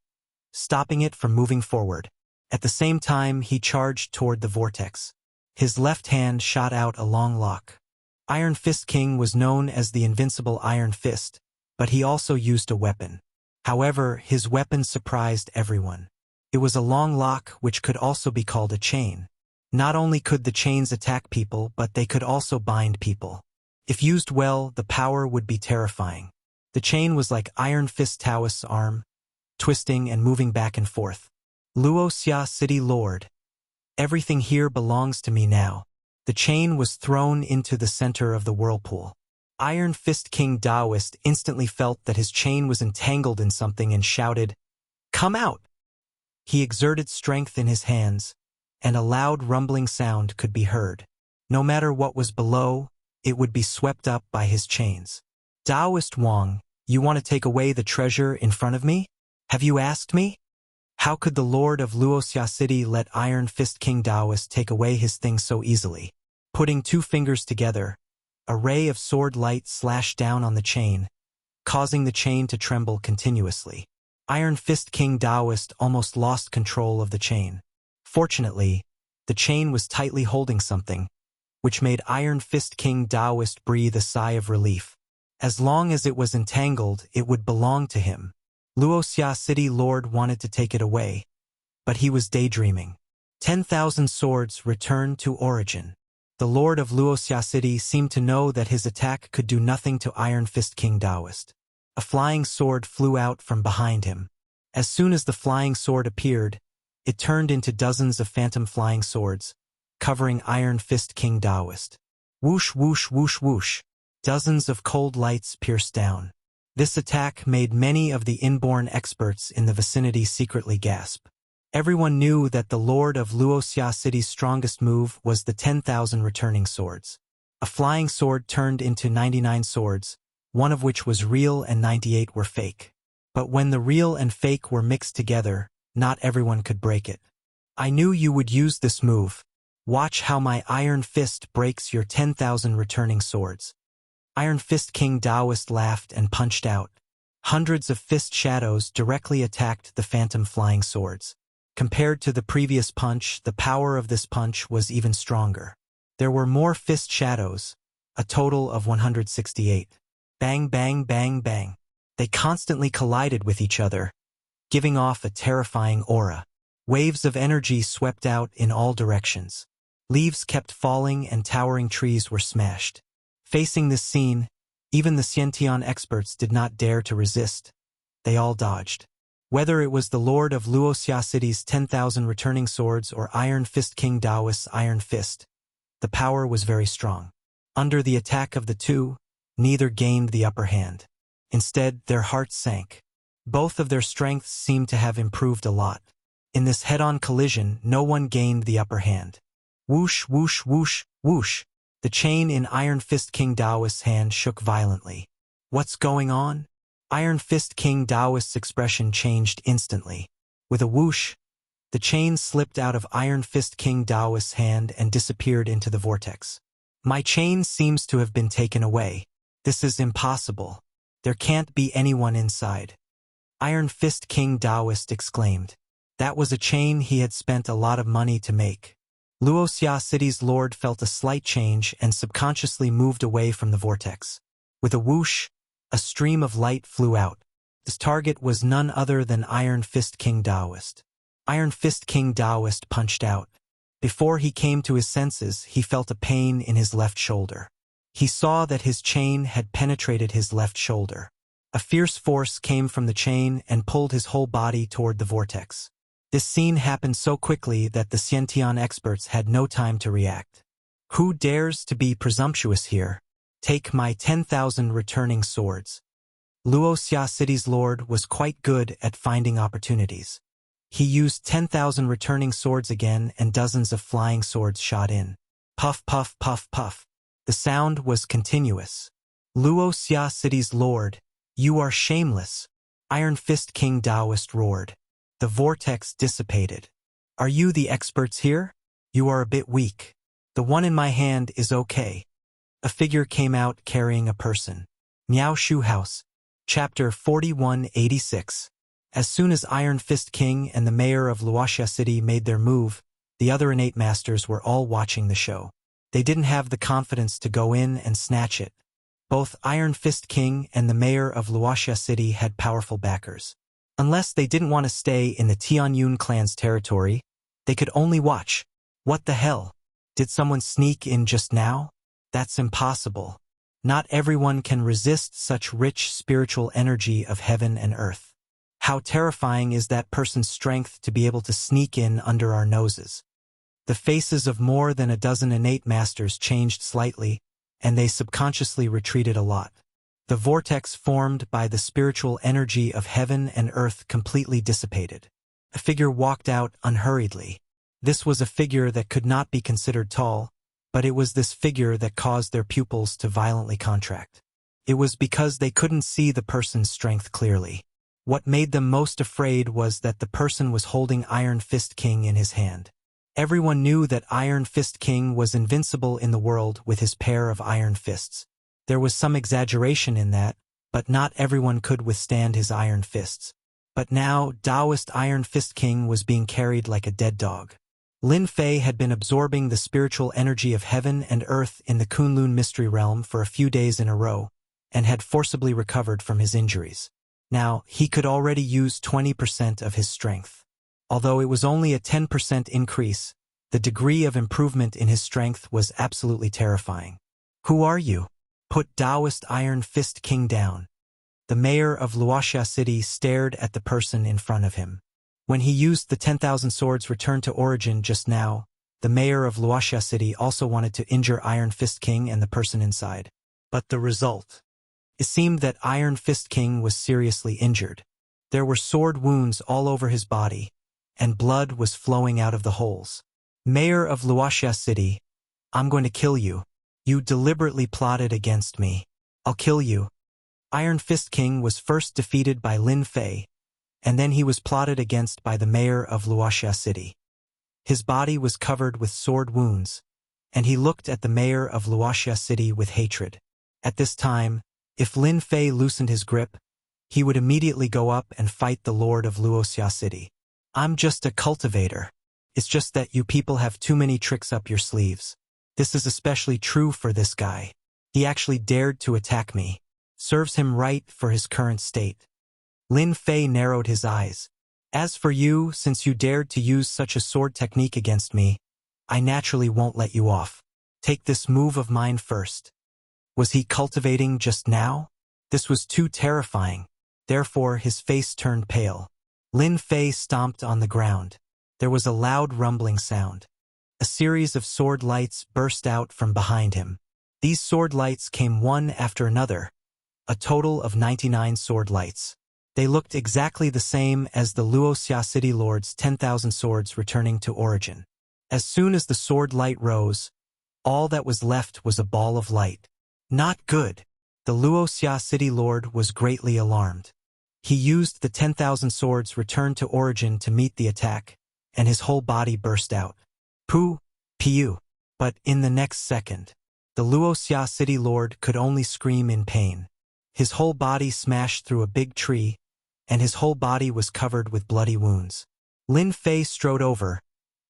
stopping it from moving forward. At the same time, he charged toward the vortex. His left hand shot out a long lock. Iron Fist King was known as the invincible Iron Fist, but he also used a weapon. However, his weapon surprised everyone. It was a long lock which could also be called a chain. Not only could the chains attack people, but they could also bind people. If used well, the power would be terrifying. The chain was like Iron Fist Taoist's arm, twisting and moving back and forth. Wuxia City Lord. Everything here belongs to me now. The chain was thrown into the center of the whirlpool. Iron Fist King Taoist instantly felt that his chain was entangled in something and shouted, "Come out!" He exerted strength in his hands, and a loud rumbling sound could be heard. No matter what was below, it would be swept up by his chains. Taoist Wang, you want to take away the treasure in front of me? Have you asked me? How could the Lord of Wuxia City let Iron Fist King Taoist take away his things so easily? Putting 2 fingers together, a ray of sword light slashed down on the chain, causing the chain to tremble continuously. Iron Fist King Taoist almost lost control of the chain. Fortunately, the chain was tightly holding something, which made Iron Fist King Taoist breathe a sigh of relief. As long as it was entangled, it would belong to him. Wuxia City Lord wanted to take it away, but he was daydreaming. 10,000 swords returned to origin. The Lord of Wuxia City seemed to know that his attack could do nothing to Iron Fist King Taoist. A flying sword flew out from behind him. As soon as the flying sword appeared, it turned into dozens of phantom flying swords, covering Iron Fist King Taoist. Whoosh, whoosh, whoosh, whoosh. Dozens of cold lights pierced down. This attack made many of the inborn experts in the vicinity secretly gasp. Everyone knew that the Lord of Wuxia City's strongest move was the 10,000 returning swords. A flying sword turned into 99 swords, one of which was real and 98 were fake. But when the real and fake were mixed together, not everyone could break it. I knew you would use this move. Watch how my Iron Fist breaks your 10,000 returning swords. Iron Fist King Taoist laughed and punched out. Hundreds of fist shadows directly attacked the phantom flying swords. Compared to the previous punch, the power of this punch was even stronger. There were more fist shadows, a total of 168. Bang, bang, bang, bang. They constantly collided with each other, giving off a terrifying aura. Waves of energy swept out in all directions. Leaves kept falling and towering trees were smashed. Facing this scene, even the Xiantian experts did not dare to resist. They all dodged. Whether it was the Lord of Wuxia City's 10,000 returning swords or Iron Fist King Taoist's Iron Fist, the power was very strong. Under the attack of the two, neither gained the upper hand. Instead, their hearts sank. Both of their strengths seemed to have improved a lot. In this head-on collision, no one gained the upper hand. Whoosh, whoosh, whoosh, whoosh. The chain in Iron Fist King Taoist's hand shook violently. What's going on? Iron Fist King Taoist's expression changed instantly. With a whoosh, the chain slipped out of Iron Fist King Taoist's hand and disappeared into the vortex. My chain seems to have been taken away. This is impossible. There can't be anyone inside. Iron Fist King Taoist exclaimed. That was a chain he had spent a lot of money to make. Wuxia City's lord felt a slight change and subconsciously moved away from the vortex. With a whoosh, a stream of light flew out. This target was none other than Iron Fist King Taoist. Iron Fist King Taoist punched out. Before he came to his senses, he felt a pain in his left shoulder. He saw that his chain had penetrated his left shoulder. A fierce force came from the chain and pulled his whole body toward the vortex. This scene happened so quickly that the Xiantian experts had no time to react. Who dares to be presumptuous here? Take my 10,000 returning swords. Wuxia City's lord was quite good at finding opportunities. He used 10,000 returning swords again and dozens of flying swords shot in. Puff, puff, puff, puff. The sound was continuous. Wuxia City's lord, you are shameless. Iron Fist King Taoist roared. The vortex dissipated. Are you the experts here? You are a bit weak. The one in my hand is okay. A figure came out carrying a person. Miao Shu House. Chapter 4186. As soon as Iron Fist King and the mayor of Wuxia City made their move, the other innate masters were all watching the show. They didn't have the confidence to go in and snatch it. Both Iron Fist King and the mayor of Wuxia City had powerful backers. Unless they didn't want to stay in the Tianyun clan's territory, they could only watch. What the hell? Did someone sneak in just now? That's impossible. Not everyone can resist such rich spiritual energy of heaven and earth. How terrifying is that person's strength to be able to sneak in under our noses? The faces of more than a dozen innate masters changed slightly, and they subconsciously retreated a lot. The vortex formed by the spiritual energy of heaven and earth completely dissipated. A figure walked out unhurriedly. This was a figure that could not be considered tall, but it was this figure that caused their pupils to violently contract. It was because they couldn't see the person's strength clearly. What made them most afraid was that the person was holding Iron Fist King in his hand. Everyone knew that Iron Fist King was invincible in the world with his pair of iron fists. There was some exaggeration in that, but not everyone could withstand his iron fists. But now, Taoist Iron Fist King was being carried like a dead dog. Lin Fei had been absorbing the spiritual energy of heaven and earth in the Kunlun mystery realm for a few days in a row, and had forcibly recovered from his injuries. Now, he could already use 20% of his strength. Although it was only a 10% increase, The degree of improvement in his strength was absolutely terrifying. "Who are you?" "Put Taoist Iron Fist King down." The mayor of Wuxia City stared at the person in front of him. When he used the 10,000 swords returned to origin just now, the mayor of Wuxia City also wanted to injure Iron Fist King and the person inside. But the result? It seemed that Iron Fist King was seriously injured. There were sword wounds all over his body, and blood was flowing out of the holes. "Mayor of Wuxia City, I'm going to kill you. You deliberately plotted against me. I'll kill you." Iron Fist King was first defeated by Lin Fei, and then he was plotted against by the mayor of Wuxia City. His body was covered with sword wounds, and he looked at the mayor of Wuxia City with hatred. At this time, if Lin Fei loosened his grip, he would immediately go up and fight the lord of Wuxia City. "I'm just a cultivator. It's just that you people have too many tricks up your sleeves. This is especially true for this guy. He actually dared to attack me. Serves him right for his current state." Lin Fei narrowed his eyes. "As for you, since you dared to use such a sword technique against me, I naturally won't let you off. Take this move of mine first." Was he cultivating just now? This was too terrifying. Therefore, his face turned pale. Lin Fei stomped on the ground. There was a loud rumbling sound. A series of sword lights burst out from behind him. These sword lights came one after another, a total of 99 sword lights. They looked exactly the same as the Wuxia City Lord's 10,000 swords returning to origin. As soon as the sword light rose, all that was left was a ball of light. Not good. The Wuxia City Lord was greatly alarmed. He used the 10,000 swords returned to origin to meet the attack, and his whole body burst out. Pu, piu. But in the next second, the Wuxia City Lord could only scream in pain. His whole body smashed through a big tree, and his whole body was covered with bloody wounds. Lin Fei strode over,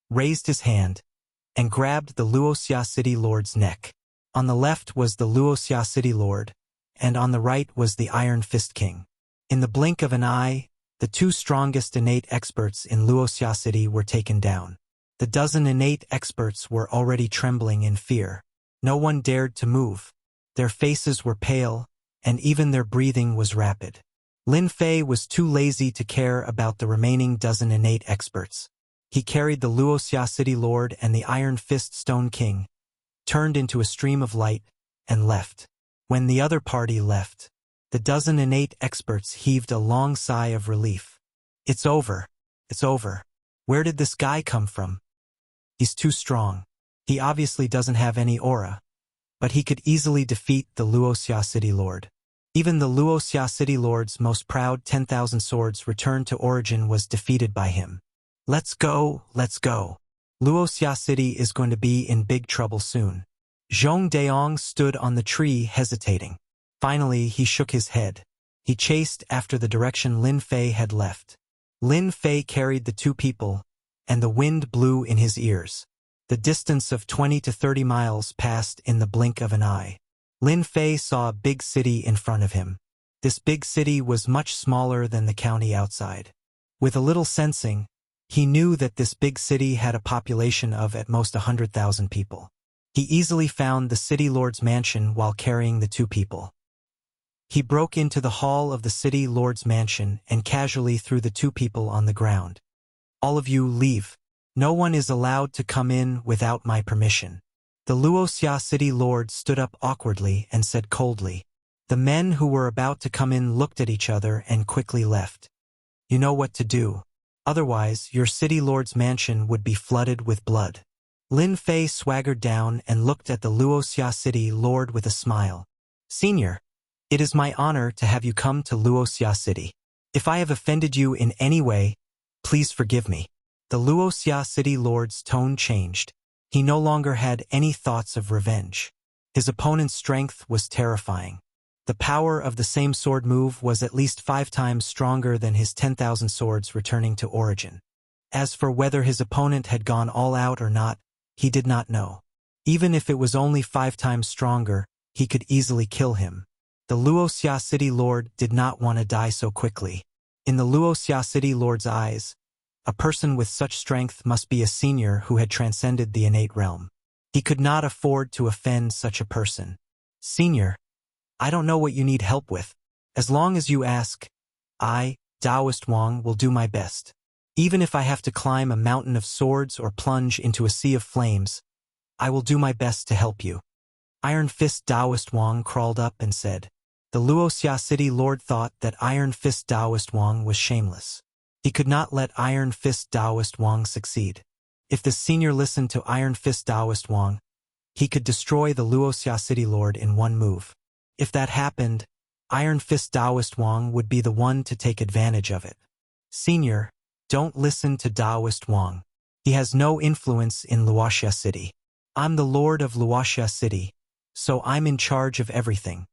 raised his hand, and grabbed the Wuxia City Lord's neck. On the left was the Wuxia City Lord, and on the right was the Iron Fist King. In the blink of an eye, the two strongest innate experts in Wuxia City were taken down. The dozen innate experts were already trembling in fear. No one dared to move. Their faces were pale, and even their breathing was rapid. Lin Fei was too lazy to care about the remaining dozen innate experts. He carried the Wuxia City Lord and the Iron Fist Stone King, turned into a stream of light, and left. When the other party left, the dozen innate experts heaved a long sigh of relief. "It's over. It's over. Where did this guy come from? He's too strong. He obviously doesn't have any aura, but he could easily defeat the Wuxia City Lord." Even the Wuxia City Lord's most proud 10,000 swords returned to origin was defeated by him. Let's go. Wuxia City is going to be in big trouble soon." Zhong Daong stood on the tree hesitating. Finally, he shook his head. He chased after the direction Lin Fei had left. Lin Fei carried the two people, and the wind blew in his ears. The distance of 20 to 30 miles passed in the blink of an eye. Lin Fei saw a big city in front of him. This big city was much smaller than the county outside. With a little sensing, he knew that this big city had a population of at most 100,000 people. He easily found the city lord's mansion while carrying the two people. He broke into the hall of the city lord's mansion and casually threw the two people on the ground. "All of you leave. No one is allowed to come in without my permission." The Wuxia City Lord stood up awkwardly and said coldly. The men who were about to come in looked at each other and quickly left. "You know what to do. Otherwise, your city lord's mansion would be flooded with blood." Lin Fei swaggered down and looked at the Wuxia City Lord with a smile. "Senior, it is my honor to have you come to Wuxia City. If I have offended you in any way, please forgive me." The Wuxia City Lord's tone changed. He no longer had any thoughts of revenge. His opponent's strength was terrifying. The power of the same sword move was at least 5 times stronger than his 10,000 swords returning to origin. As for whether his opponent had gone all out or not, he did not know. Even if it was only 5 times stronger, he could easily kill him. The Wuxia City Lord did not want to die so quickly. In the Wuxia City Lord's eyes, A person with such strength must be a senior who had transcended the innate realm. He could not afford to offend such a person. Senior, I don't know what you need help with. As long as you ask, I, Taoist Wang, will do my best. Even if I have to climb a mountain of swords or plunge into a sea of flames, I will do my best to help you. Iron Fist Taoist Wang crawled up and said. The Wuxia city lord thought that Iron Fist Taoist Wang was shameless. He could not let Iron Fist Taoist Wang succeed. If the senior listened to Iron Fist Taoist Wang, he could destroy the Wuxia city lord in one move. If that happened, Iron Fist Taoist Wang would be the one to take advantage of it. Senior, don't listen to Taoist Wang. He has no influence in Wuxia city. I'm the lord of Wuxia city, so I'm in charge of everything.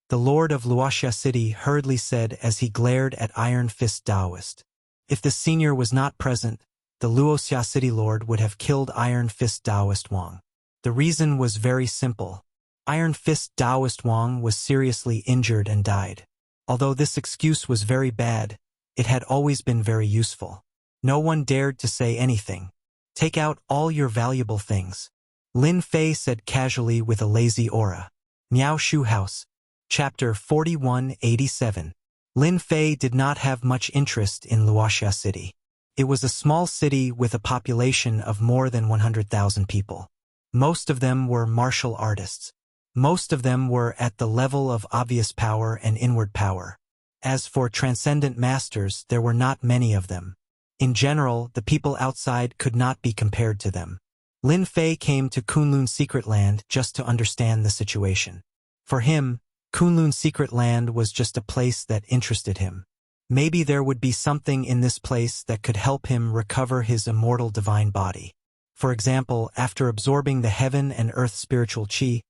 The lord of Wuxia city hurriedly said as he glared at Iron Fist Taoist. If the senior was not present, the Wuxia city lord would have killed Iron Fist Taoist Wang. The reason was very simple. Iron Fist Taoist Wang was seriously injured and died. Although this excuse was very bad, it had always been very useful. No one dared to say anything. Take out all your valuable things. Lin Fei said casually with a lazy aura. Miao Shu House. Chapter 4187. Lin Fei did not have much interest in Wuxia city. It was a small city with a population of more than 100,000 people. Most of them were martial artists. Most of them were at the level of obvious power and inward power. As for transcendent masters, there were not many of them. In general, the people outside could not be compared to them. Lin Fei came to Kunlun Secret Land just to understand the situation. For him, Kunlun Secret Land was just a place that interested him. Maybe there would be something in this place that could help him recover his immortal divine body. For example, after absorbing the heaven and earth spiritual qi,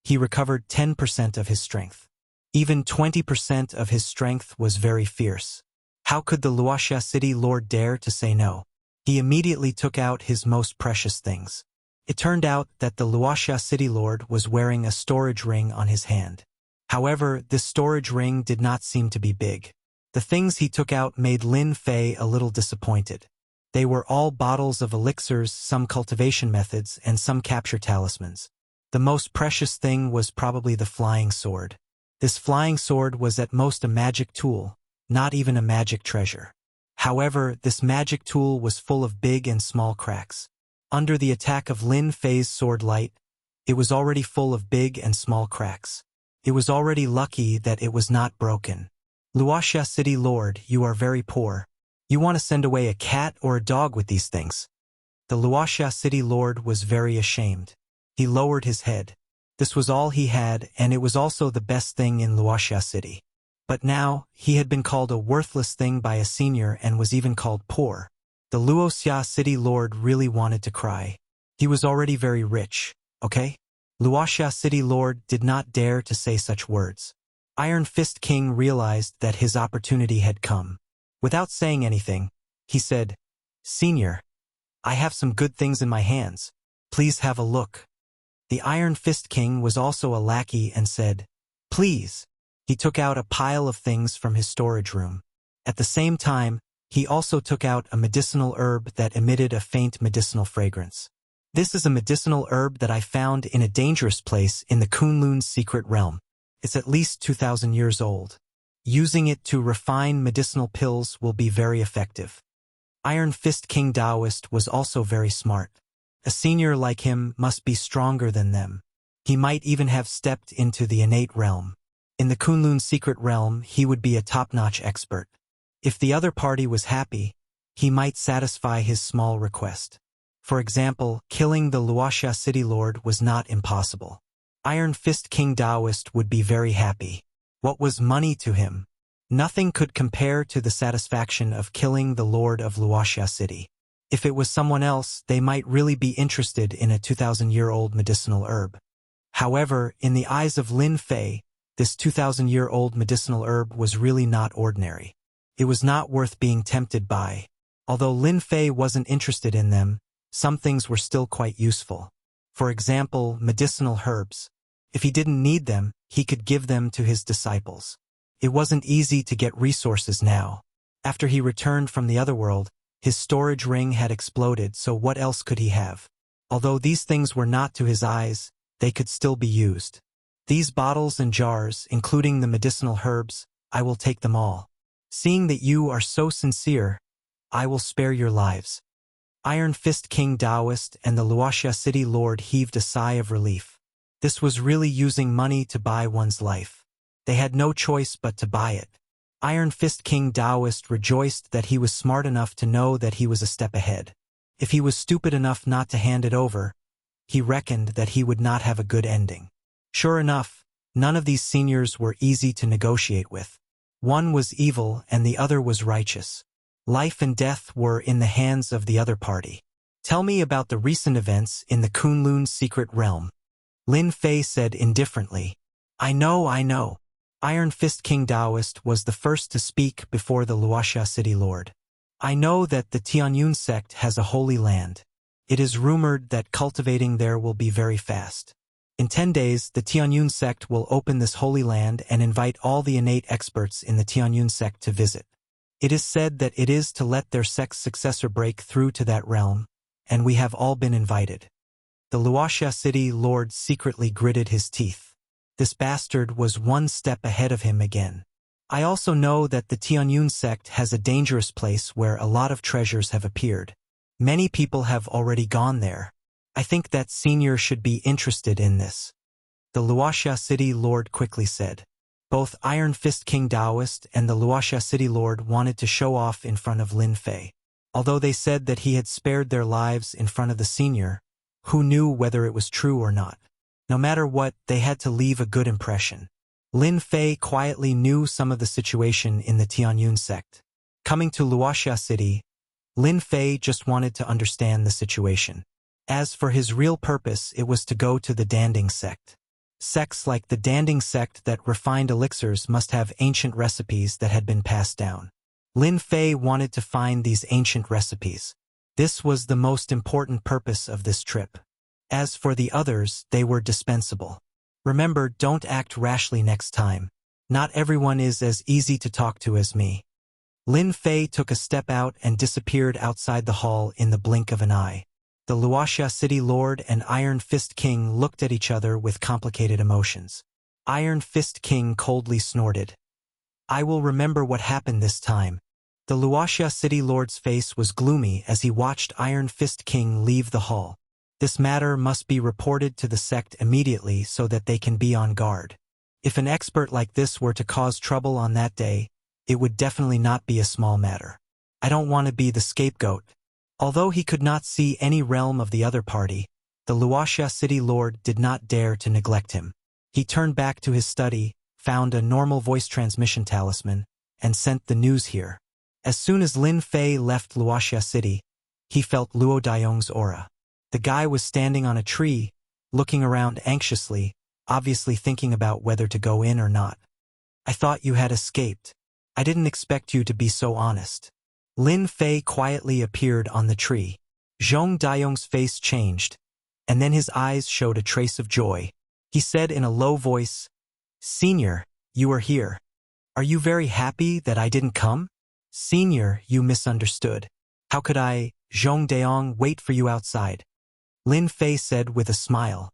he recovered 10% of his strength. Even 20% of his strength was very fierce. How could the Wuxia city lord dare to say no? He immediately took out his most precious things. It turned out that the Wuxia city lord was wearing a storage ring on his hand. However, this storage ring did not seem to be big. The things he took out made Lin Fei a little disappointed. They were all bottles of elixirs, some cultivation methods, and some capture talismans. The most precious thing was probably the flying sword. This flying sword was at most a magic tool, not even a magic treasure. However, this magic tool was full of big and small cracks. Under the attack of Lin Fei's sword light, it was already full of big and small cracks. It was already lucky that it was not broken. Wuxia city lord, you are very poor. You want to send away a cat or a dog with these things? The Wuxia city lord was very ashamed. He lowered his head. This was all he had, and it was also the best thing in Wuxia city. But now, he had been called a worthless thing by a senior and was even called poor. The Wuxia city lord really wanted to cry. He was already very rich, okay? Wuxia city lord did not dare to say such words. Iron Fist King realized that his opportunity had come. Without saying anything, he said, Senior, I have some good things in my hands. Please have a look. The Iron Fist King was also a lackey and said, Please. He took out a pile of things from his storage room. At the same time, he also took out a medicinal herb that emitted a faint medicinal fragrance. This is a medicinal herb that I found in a dangerous place in the Kunlun secret realm. It's at least 2,000 years old. Using it to refine medicinal pills will be very effective. Iron Fist King Taoist was also very smart. A senior like him must be stronger than them. He might even have stepped into the innate realm. In the Kunlun secret realm, he would be a top-notch expert. If the other party was happy, he might satisfy his small request. For example, killing the Wuxia city lord was not impossible. Iron Fist King Taoist would be very happy. What was money to him? Nothing could compare to the satisfaction of killing the lord of Wuxia city. If it was someone else, they might really be interested in a 2,000-year-old medicinal herb. However, in the eyes of Lin Fei, this 2,000-year-old medicinal herb was really not ordinary. It was not worth being tempted by. Although Lin Fei wasn't interested in them, some things were still quite useful. For example, medicinal herbs. If he didn't need them, he could give them to his disciples. It wasn't easy to get resources now. After he returned from the other world, His storage ring had exploded, so what else could he have? Although these things were not to his eyes, they could still be used. These bottles and jars, including the medicinal herbs, I will take them all. Seeing that you are so sincere, I will spare your lives. Iron Fist King Taoist and the Wuxia city lord heaved a sigh of relief. This was really using money to buy one's life. They had no choice but to buy it. Iron Fist King Taoist rejoiced that he was smart enough to know that he was a step ahead. If he was stupid enough not to hand it over, he reckoned that he would not have a good ending. Sure enough, none of these seniors were easy to negotiate with. One was evil and the other was righteous. Life and death were in the hands of the other party. Tell me about the recent events in the Kunlun's secret realm. Lin Fei said indifferently. I know. Iron Fist King Taoist was the first to speak before the Wuxia city lord. I know that the Tianyun sect has a holy land. It is rumored that cultivating there will be very fast. In 10 days, the Tianyun sect will open this holy land and invite all the innate experts in the Tianyun sect to visit. It is said that it is to let their sect's successor break through to that realm, and we have all been invited. The Wuxia city lord secretly gritted his teeth. This bastard was one step ahead of him again. I also know that the Tianyun sect has a dangerous place where a lot of treasures have appeared. Many people have already gone there. I think that senior should be interested in this. The Wuxia city lord quickly said. Both Iron Fist King Taoist and the Wuxia city lord wanted to show off in front of Lin Fei. Although they said that he had spared their lives in front of the senior, who knew whether it was true or not? No matter what, they had to leave a good impression. Lin Fei quietly knew some of the situation in the Tianyun sect. Coming to Wuxia city, Lin Fei just wanted to understand the situation. As for his real purpose, it was to go to the Danding sect. Sects like the Danding sect that refined elixirs must have ancient recipes that had been passed down. Lin Fei wanted to find these ancient recipes. This was the most important purpose of this trip. As for the others, they were dispensable. Remember, don't act rashly next time. Not everyone is as easy to talk to as me. Lin Fei took a step out and disappeared outside the hall in the blink of an eye. The Wuxia city lord and Iron Fist King looked at each other with complicated emotions. Iron Fist King coldly snorted. I will remember what happened this time. The Wuxia city lord's face was gloomy as he watched Iron Fist King leave the hall. This matter must be reported to the sect immediately so that they can be on guard. If an expert like this were to cause trouble on that day, it would definitely not be a small matter. I don't want to be the scapegoat. Although he could not see any realm of the other party, the Wuxia city lord did not dare to neglect him. He turned back to his study, found a normal voice transmission talisman, and sent the news here. As soon as Lin Fei left Wuxia city, he felt Luo Daiyong's aura. The guy was standing on a tree, looking around anxiously, obviously thinking about whether to go in or not. I thought you had escaped. I didn't expect you to be so honest. Lin Fei quietly appeared on the tree. Zhong Daiyong's face changed, and then his eyes showed a trace of joy. He said in a low voice, Senior, you are here. Are you very happy that I didn't come? Senior, you misunderstood. How could I, Zhong Daiyong, wait for you outside? Lin Fei said with a smile.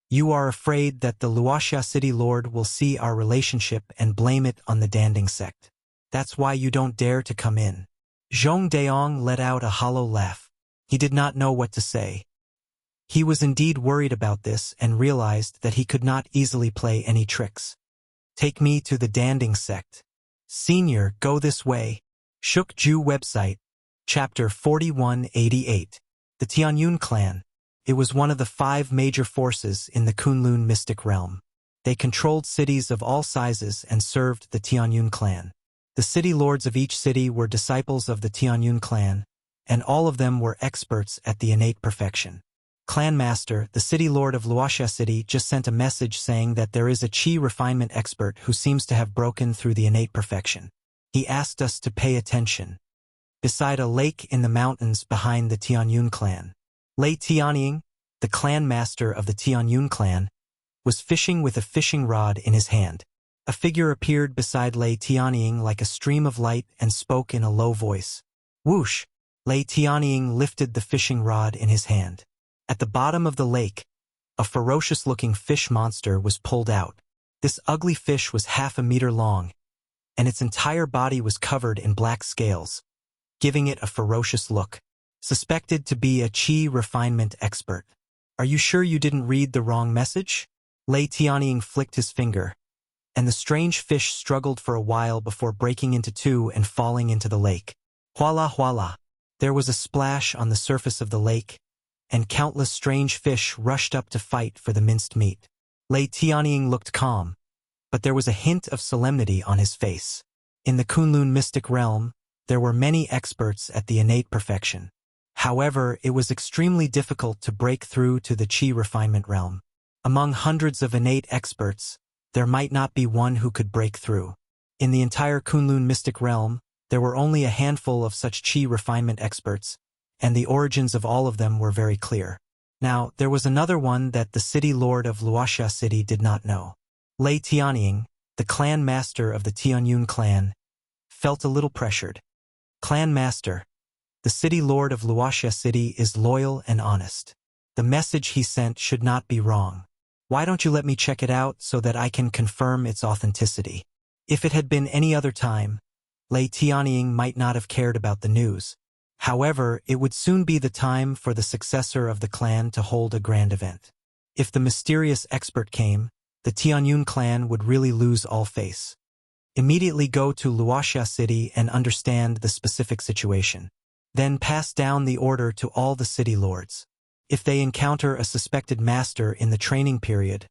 You are afraid that the Wuxia city lord will see our relationship and blame it on the Danding sect. That's why you don't dare to come in. Zhong Daiyong let out a hollow laugh. He did not know what to say. He was indeed worried about this and realized that he could not easily play any tricks. Take me to the Danding sect. Senior, go this way. Shukju website. Chapter 4188. The Tianyun clan. It was one of the 5 major forces in the Kunlun mystic realm. They controlled cities of all sizes and served the Tianyun clan. The city lords of each city were disciples of the Tianyun clan, and all of them were experts at the innate perfection. Clan Master, the city lord of Wuxia city, just sent a message saying that there is a qi refinement expert who seems to have broken through the innate perfection. He asked us to pay attention. Beside a lake in the mountains behind the Tianyun clan, Lei Tianying, the clan master of the Tianyun clan, was fishing with a fishing rod in his hand. A figure appeared beside Lei Tianying like a stream of light and spoke in a low voice. Whoosh! Lei Tianying lifted the fishing rod in his hand. At the bottom of the lake, a ferocious-looking fish monster was pulled out. This ugly fish was 1/2 meter long, and its entire body was covered in black scales, giving it a ferocious look. Suspected to be a qi refinement expert. Are you sure you didn't read the wrong message? Lei Tianying flicked his finger, and the strange fish struggled for a while before breaking into two and falling into the lake. Huala huala. There was a splash on the surface of the lake, and countless strange fish rushed up to fight for the minced meat. Lei Tianying looked calm, but there was a hint of solemnity on his face. In the Kunlun mystic realm, there were many experts at the innate perfection. However, it was extremely difficult to break through to the qi refinement realm. Among hundreds of innate experts, there might not be one who could break through. In the entire Kunlun mystic realm, there were only a handful of such qi refinement experts, and the origins of all of them were very clear. Now, there was another one that the city lord of Wuxia city did not know. Lei Tianying, the clan master of the Tianyun clan, felt a little pressured. Clan master, the city lord of Wuxia city is loyal and honest. The message he sent should not be wrong. Why don't you let me check it out so that I can confirm its authenticity? If it had been any other time, Lei Tianying might not have cared about the news. However, it would soon be the time for the successor of the clan to hold a grand event. If the mysterious expert came, the Tianyun clan would really lose all face. Immediately go to Wuxia city and understand the specific situation. Then pass down the order to all the city lords. If they encounter a suspected master in the training period,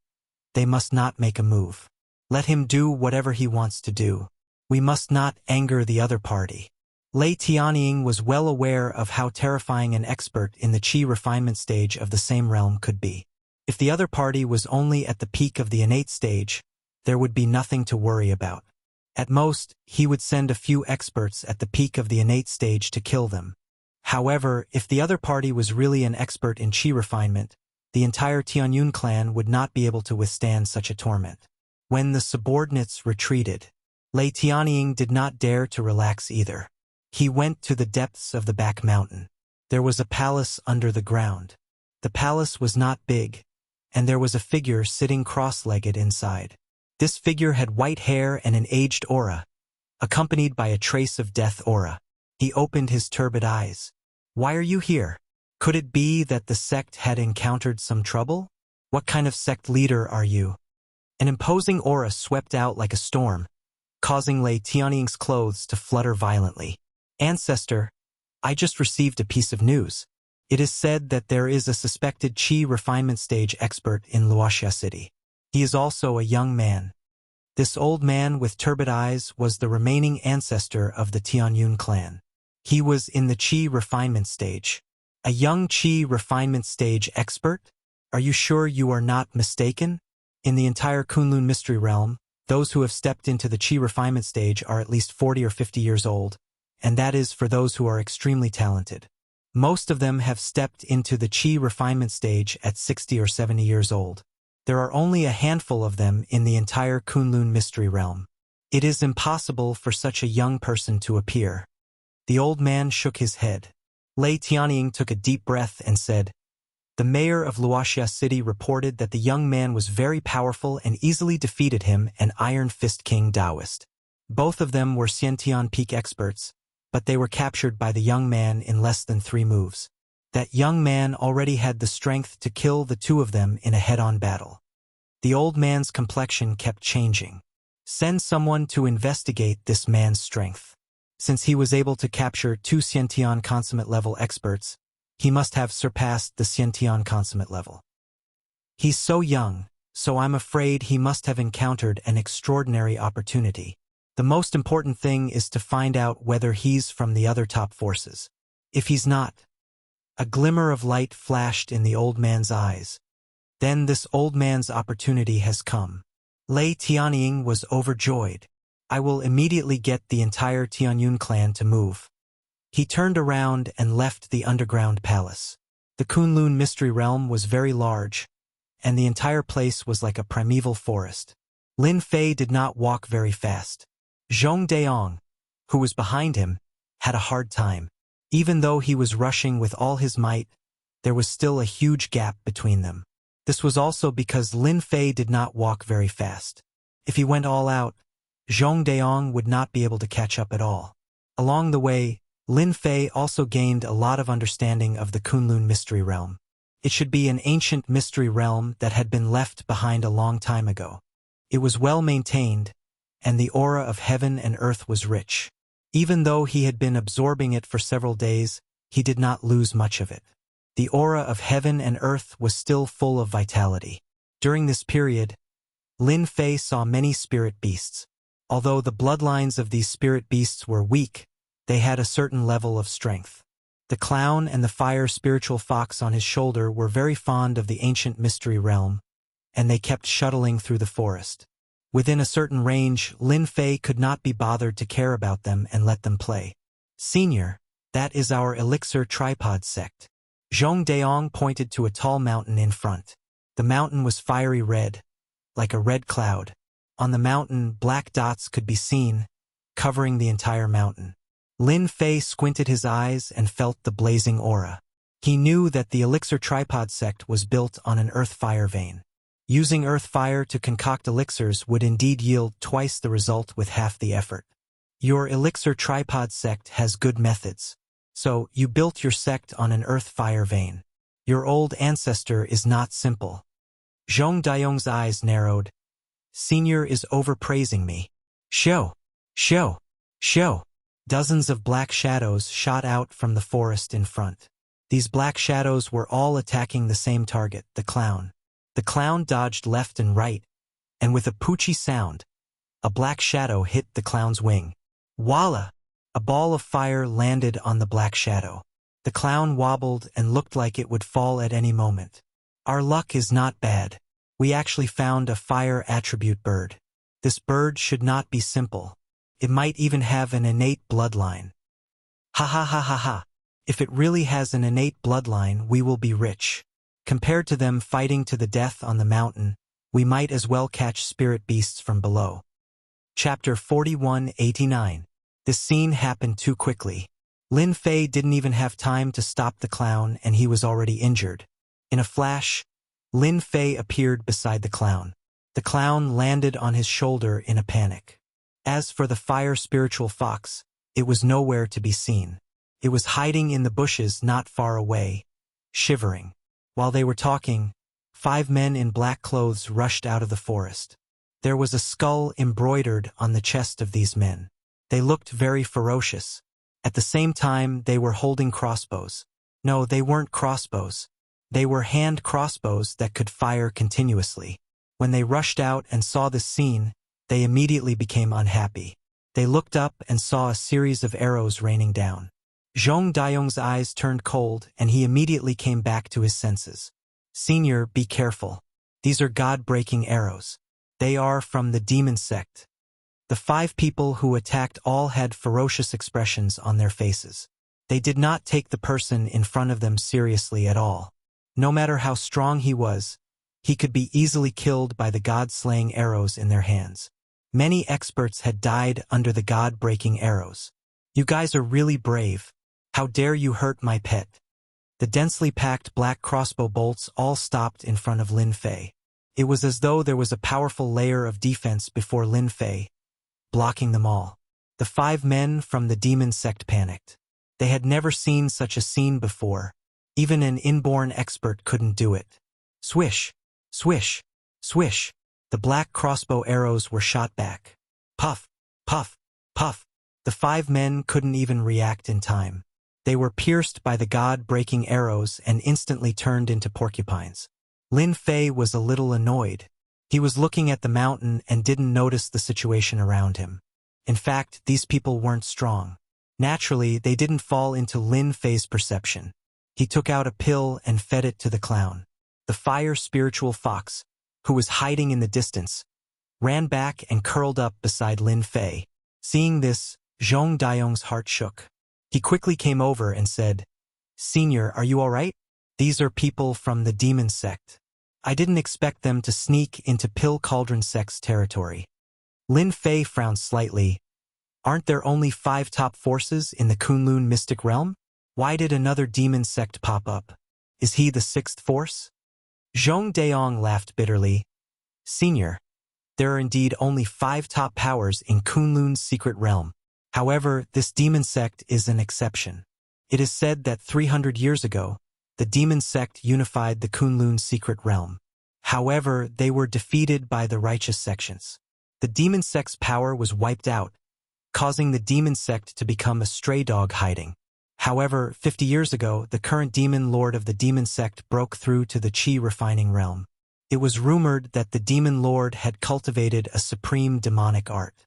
they must not make a move. Let him do whatever he wants to do. We must not anger the other party. Lei Tianying was well aware of how terrifying an expert in the qi refinement stage of the same realm could be. If the other party was only at the peak of the innate stage, there would be nothing to worry about. At most, he would send a few experts at the peak of the innate stage to kill them. However, if the other party was really an expert in qi refinement, the entire Tianyun clan would not be able to withstand such a torment. When the subordinates retreated, Lei Tianying did not dare to relax either. He went to the depths of the back mountain. There was a palace under the ground. The palace was not big, and there was a figure sitting cross-legged inside. This figure had white hair and an aged aura, accompanied by a trace of death aura. He opened his turbid eyes. Why are you here? Could it be that the sect had encountered some trouble? What kind of sect leader are you? An imposing aura swept out like a storm, causing Lei Tianying's clothes to flutter violently. Ancestor, I just received a piece of news. It is said that there is a suspected qi refinement stage expert in Wuxia city. He is also a young man. This old man with turbid eyes was the remaining ancestor of the Tianyun clan. He was in the qi refinement stage. A young qi refinement stage expert? Are you sure you are not mistaken? In the entire Kunlun mystery realm, those who have stepped into the qi refinement stage are at least 40 or 50 years old, and that is for those who are extremely talented. Most of them have stepped into the qi refinement stage at 60 or 70 years old. There are only a handful of them in the entire Kunlun mystery realm. It is impossible for such a young person to appear. The old man shook his head. Lei Tianying took a deep breath and said, the mayor of Wuxia city reported that the young man was very powerful and easily defeated him, an Iron Fist King Taoist. Both of them were Xiantian peak experts, but they were captured by the young man in less than 3 moves. That young man already had the strength to kill the two of them in a head-on battle. The old man's complexion kept changing. Send someone to investigate this man's strength. Since he was able to capture 2 Xiantian consummate level experts, he must have surpassed the Xiantian consummate level. He's so young, so I'm afraid he must have encountered an extraordinary opportunity. The most important thing is to find out whether he's from the other top forces. If he's not, a glimmer of light flashed in the old man's eyes. Then this old man's opportunity has come. Lei Tianying was overjoyed. I will immediately get the entire Tianyun clan to move. He turned around and left the underground palace. The Kunlun mystery realm was very large, and the entire place was like a primeval forest. Lin Fei did not walk very fast. Zhong Daong, who was behind him, had a hard time. Even though he was rushing with all his might, there was still a huge gap between them. This was also because Lin Fei did not walk very fast. If he went all out, Zhong Daong would not be able to catch up at all. Along the way, Lin Fei also gained a lot of understanding of the Kunlun mystery realm. It should be an ancient mystery realm that had been left behind a long time ago. It was well maintained, and the aura of heaven and earth was rich. Even though he had been absorbing it for several days, he did not lose much of it. The aura of heaven and earth was still full of vitality. During this period, Lin Fei saw many spirit beasts. Although the bloodlines of these spirit beasts were weak, they had a certain level of strength. The clown and the fire spiritual fox on his shoulder were very fond of the ancient mystery realm, and they kept shuttling through the forest. Within a certain range, Lin Fei could not be bothered to care about them and let them play. "Senior, that is our elixir tripod sect." Zhong Daong pointed to a tall mountain in front. The mountain was fiery red, like a red cloud. On the mountain, black dots could be seen, covering the entire mountain. Lin Fei squinted his eyes and felt the blazing aura. He knew that the elixir tripod sect was built on an earth fire vein. Using earth fire to concoct elixirs would indeed yield twice the result with half the effort. Your elixir tripod sect has good methods. So, you built your sect on an earth fire vein. Your old ancestor is not simple. Zhong Daong's eyes narrowed. Senior is overpraising me. Show! Show! Show! Dozens of black shadows shot out from the forest in front. These black shadows were all attacking the same target, the clown. The clown dodged left and right, and with a poochie sound, a black shadow hit the clown's wing. Voila! A ball of fire landed on the black shadow. The clown wobbled and looked like it would fall at any moment. Our luck is not bad. We actually found a fire attribute bird. This bird should not be simple. It might even have an innate bloodline. Ha ha ha ha ha. If it really has an innate bloodline, we will be rich. Compared to them fighting to the death on the mountain, we might as well catch spirit beasts from below. Chapter 4189. This scene happened too quickly. Lin Fei didn't even have time to stop the clown and he was already injured. In a flash, Lin Fei appeared beside the clown. The clown landed on his shoulder in a panic. As for the fire spiritual fox, it was nowhere to be seen. It was hiding in the bushes not far away, shivering. While they were talking, 5 men in black clothes rushed out of the forest. There was a skull embroidered on the chest of these men. They looked very ferocious. At the same time, they were holding crossbows. No, they weren't crossbows. They were hand crossbows that could fire continuously. When they rushed out and saw this scene, they immediately became unhappy. They looked up and saw a series of arrows raining down. Zhong Daong's eyes turned cold and he immediately came back to his senses. Senior, be careful. These are God-breaking arrows. They are from the demon sect. The 5 people who attacked all had ferocious expressions on their faces. They did not take the person in front of them seriously at all. No matter how strong he was, he could be easily killed by the God-slaying arrows in their hands. Many experts had died under the God-breaking arrows. You guys are really brave. How dare you hurt my pet? The densely packed black crossbow bolts all stopped in front of Lin Fei. It was as though there was a powerful layer of defense before Lin Fei, blocking them all. The 5 men from the demon sect panicked. They had never seen such a scene before. Even an inborn expert couldn't do it. Swish, swish, swish. The black crossbow arrows were shot back. Puff, puff, puff. The 5 men couldn't even react in time. They were pierced by the God-breaking arrows and instantly turned into porcupines. Lin Fei was a little annoyed. He was looking at the mountain and didn't notice the situation around him. In fact, these people weren't strong. Naturally, they didn't fall into Lin Fei's perception. He took out a pill and fed it to the clown. The fire spiritual fox, who was hiding in the distance, ran back and curled up beside Lin Fei. Seeing this, Zhong Daong's heart shook. He quickly came over and said, Senior, are you all right? These are people from the demon sect. I didn't expect them to sneak into Pill Cauldron sect's territory. Lin Fei frowned slightly. Aren't there only 5 top forces in the Kunlun mystic realm? Why did another demon sect pop up? Is he the sixth force? Zhong Daong laughed bitterly. Senior, there are indeed only 5 top powers in Kunlun's secret realm. However, this demon sect is an exception. It is said that 300 years ago, the demon sect unified the Kunlun secret realm. However, they were defeated by the righteous sections. The demon sect's power was wiped out, causing the demon sect to become a stray dog hiding. However, 50 years ago, the current demon lord of the demon sect broke through to the Qi refining realm. It was rumored that the demon lord had cultivated a supreme demonic art.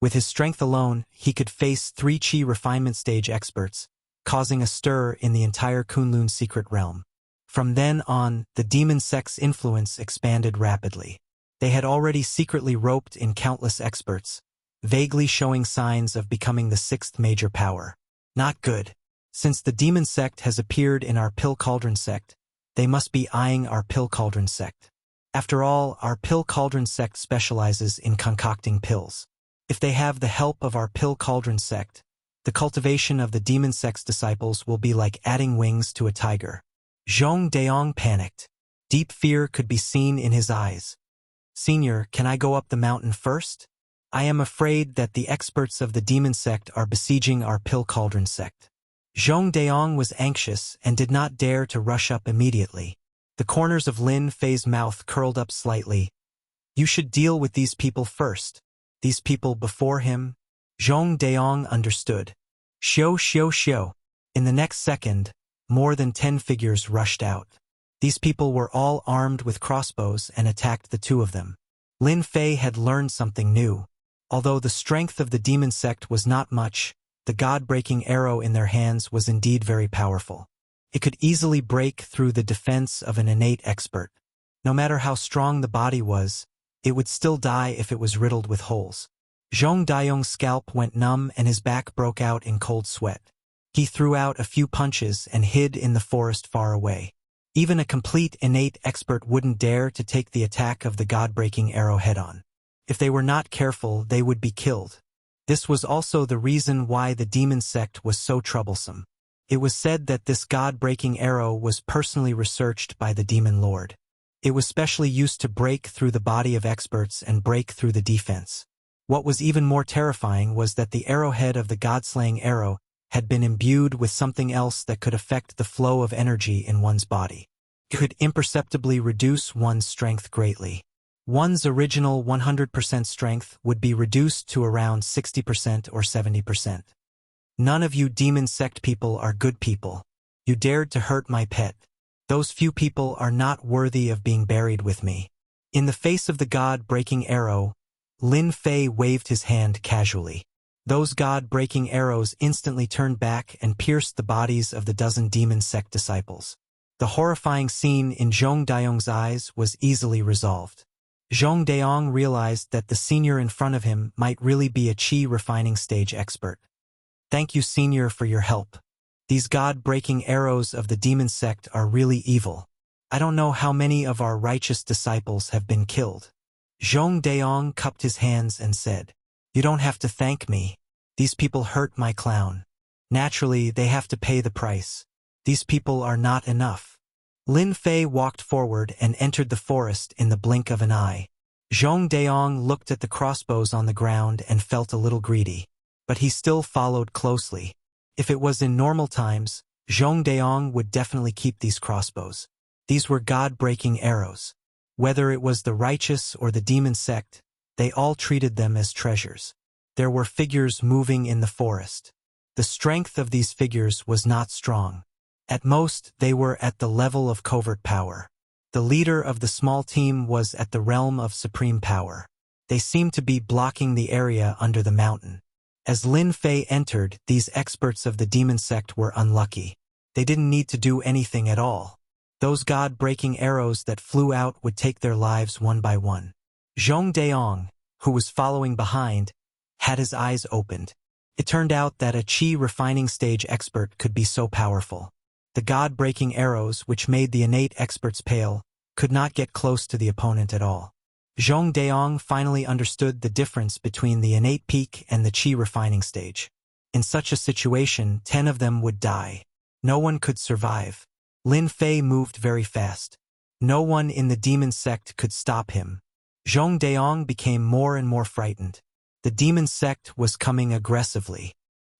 With his strength alone, he could face 3 Qi refinement stage experts, causing a stir in the entire Kunlun secret realm. From then on, the demon sect's influence expanded rapidly. They had already secretly roped in countless experts, vaguely showing signs of becoming the 6th major power. Not good. Since the demon sect has appeared in our Pill Cauldron sect, they must be eyeing our Pill Cauldron sect. After all, our Pill Cauldron sect specializes in concocting pills. If they have the help of our Pill Cauldron sect, the cultivation of the demon sect's disciples will be like adding wings to a tiger. Zhong Daong panicked. Deep fear could be seen in his eyes. Senior, can I go up the mountain first? I am afraid that the experts of the demon sect are besieging our Pill Cauldron sect. Zhong Daong was anxious and did not dare to rush up immediately. The corners of Lin Fei's mouth curled up slightly. You should deal with these people first. These people before him? Zhong Daong understood. Xiao. In the next second, more than 10 figures rushed out. These people were all armed with crossbows and attacked the 2 of them. Lin Fei had learned something new. Although the strength of the demon sect was not much, the god-breaking arrow in their hands was indeed very powerful. It could easily break through the defense of an innate expert. No matter how strong the body was, it would still die if it was riddled with holes. Zhong Daong's scalp went numb and his back broke out in cold sweat. He threw out a few punches and hid in the forest far away. Even a complete innate expert wouldn't dare to take the attack of the god-breaking arrow head-on. If they were not careful, they would be killed. This was also the reason why the demon sect was so troublesome. It was said that this god-breaking arrow was personally researched by the demon lord. It was specially used to break through the body of experts and break through the defense. What was even more terrifying was that the arrowhead of the god-slaying arrow had been imbued with something else that could affect the flow of energy in one's body. It could imperceptibly reduce one's strength greatly. One's original 100% strength would be reduced to around 60% or 70%. None of you demon sect people are good people. You dared to hurt my pet. Those few people are not worthy of being buried with me. In the face of the god-breaking arrow, Lin Fei waved his hand casually. Those god-breaking arrows instantly turned back and pierced the bodies of the dozen demon sect disciples. The horrifying scene in Zhong Daong's eyes was easily resolved. Zhong Daong realized that the senior in front of him might really be a Qi refining stage expert. Thank you, senior, for your help. These god-breaking arrows of the demon sect are really evil. I don't know how many of our righteous disciples have been killed. Zhong Daong cupped his hands and said, You don't have to thank me. These people hurt my clown. Naturally, they have to pay the price. These people are not enough. Lin Fei walked forward and entered the forest in the blink of an eye. Zhong Daong looked at the crossbows on the ground and felt a little greedy. But he still followed closely. If it was in normal times, Zhong Daong would definitely keep these crossbows. These were god-breaking arrows. Whether it was the righteous or the demon sect, they all treated them as treasures. There were figures moving in the forest. The strength of these figures was not strong. At most, they were at the level of covert power. The leader of the small team was at the realm of supreme power. They seemed to be blocking the area under the mountain. As Lin Fei entered, these experts of the demon sect were unlucky. They didn't need to do anything at all. Those god-breaking arrows that flew out would take their lives one by one. Zhong Daong, who was following behind, had his eyes opened. It turned out that a Qi refining stage expert could be so powerful. The god-breaking arrows, which made the innate experts pale, could not get close to the opponent at all. Zhong Daong finally understood the difference between the innate peak and the Qi refining stage. In such a situation, 10 of them would die. No one could survive. Lin Fei moved very fast. No one in the demon sect could stop him. Zhong Daong became more and more frightened. The demon sect was coming aggressively.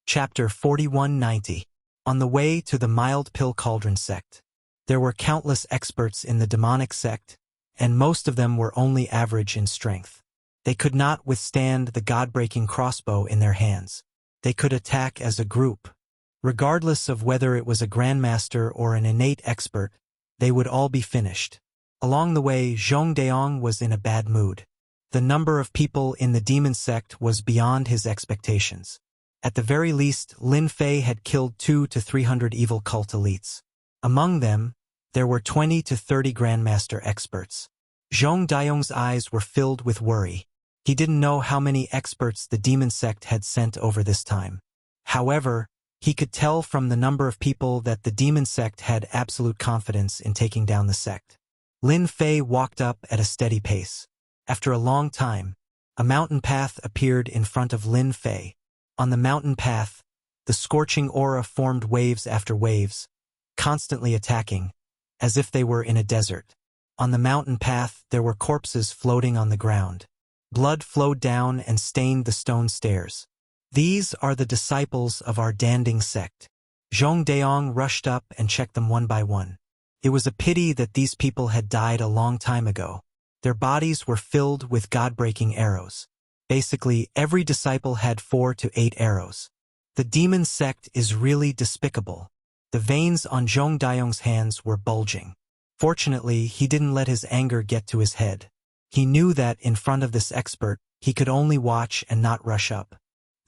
Chapter 4190. On the way to the mild pill cauldron sect. There were countless experts in the demonic sect, and most of them were only average in strength. They could not withstand the god-breaking crossbow in their hands. They could attack as a group. Regardless of whether it was a grandmaster or an innate expert, they would all be finished. Along the way, Zhong Daong was in a bad mood. The number of people in the demon sect was beyond his expectations. At the very least, Lin Fei had killed 200 to 300 evil cult elites. Among them, there were 20 to 30 grandmaster experts. Zhong Daong's eyes were filled with worry. He didn't know how many experts the demon sect had sent over this time. However, he could tell from the number of people that the demon sect had absolute confidence in taking down the sect. Lin Fei walked up at a steady pace. After a long time, a mountain path appeared in front of Lin Fei. On the mountain path, the scorching aura formed waves after waves, constantly attacking, as if they were in a desert. On the mountain path, there were corpses floating on the ground. Blood flowed down and stained the stone stairs. These are the disciples of our Danding sect. Zhong Daong rushed up and checked them one by one. It was a pity that these people had died a long time ago. Their bodies were filled with god-breaking arrows. Basically, every disciple had 4 to 8 arrows. The demon sect is really despicable. The veins on Zhong Daong's hands were bulging. Fortunately, he didn't let his anger get to his head. He knew that in front of this expert, he could only watch and not rush up.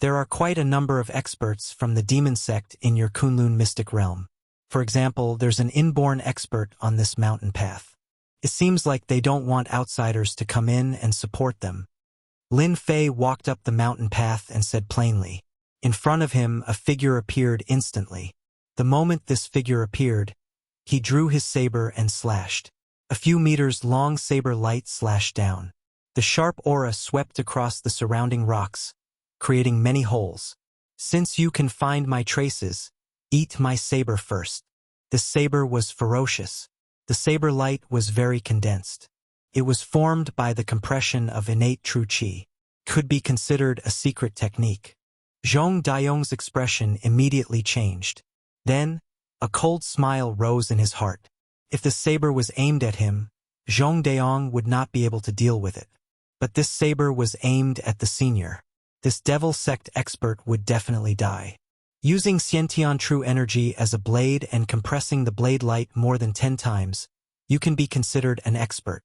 There are quite a number of experts from the demon sect in your Kunlun mystic realm. For example, there's an inborn expert on this mountain path. It seems like they don't want outsiders to come in and support them. Lin Fei walked up the mountain path and said plainly. In front of him, a figure appeared instantly. The moment this figure appeared, he drew his saber and slashed. A few meters long saber light slashed down. The sharp aura swept across the surrounding rocks, creating many holes. Since you can find my traces, eat my saber first. The saber was ferocious. The saber light was very condensed. It was formed by the compression of innate true qi. Could be considered a secret technique. Zhong Daong's expression immediately changed. Then, a cold smile rose in his heart. If the saber was aimed at him, Zhong Daong would not be able to deal with it. But this saber was aimed at the senior. This devil sect expert would definitely die. Using Xiantian true energy as a blade and compressing the blade light more than 10 times, you can be considered an expert.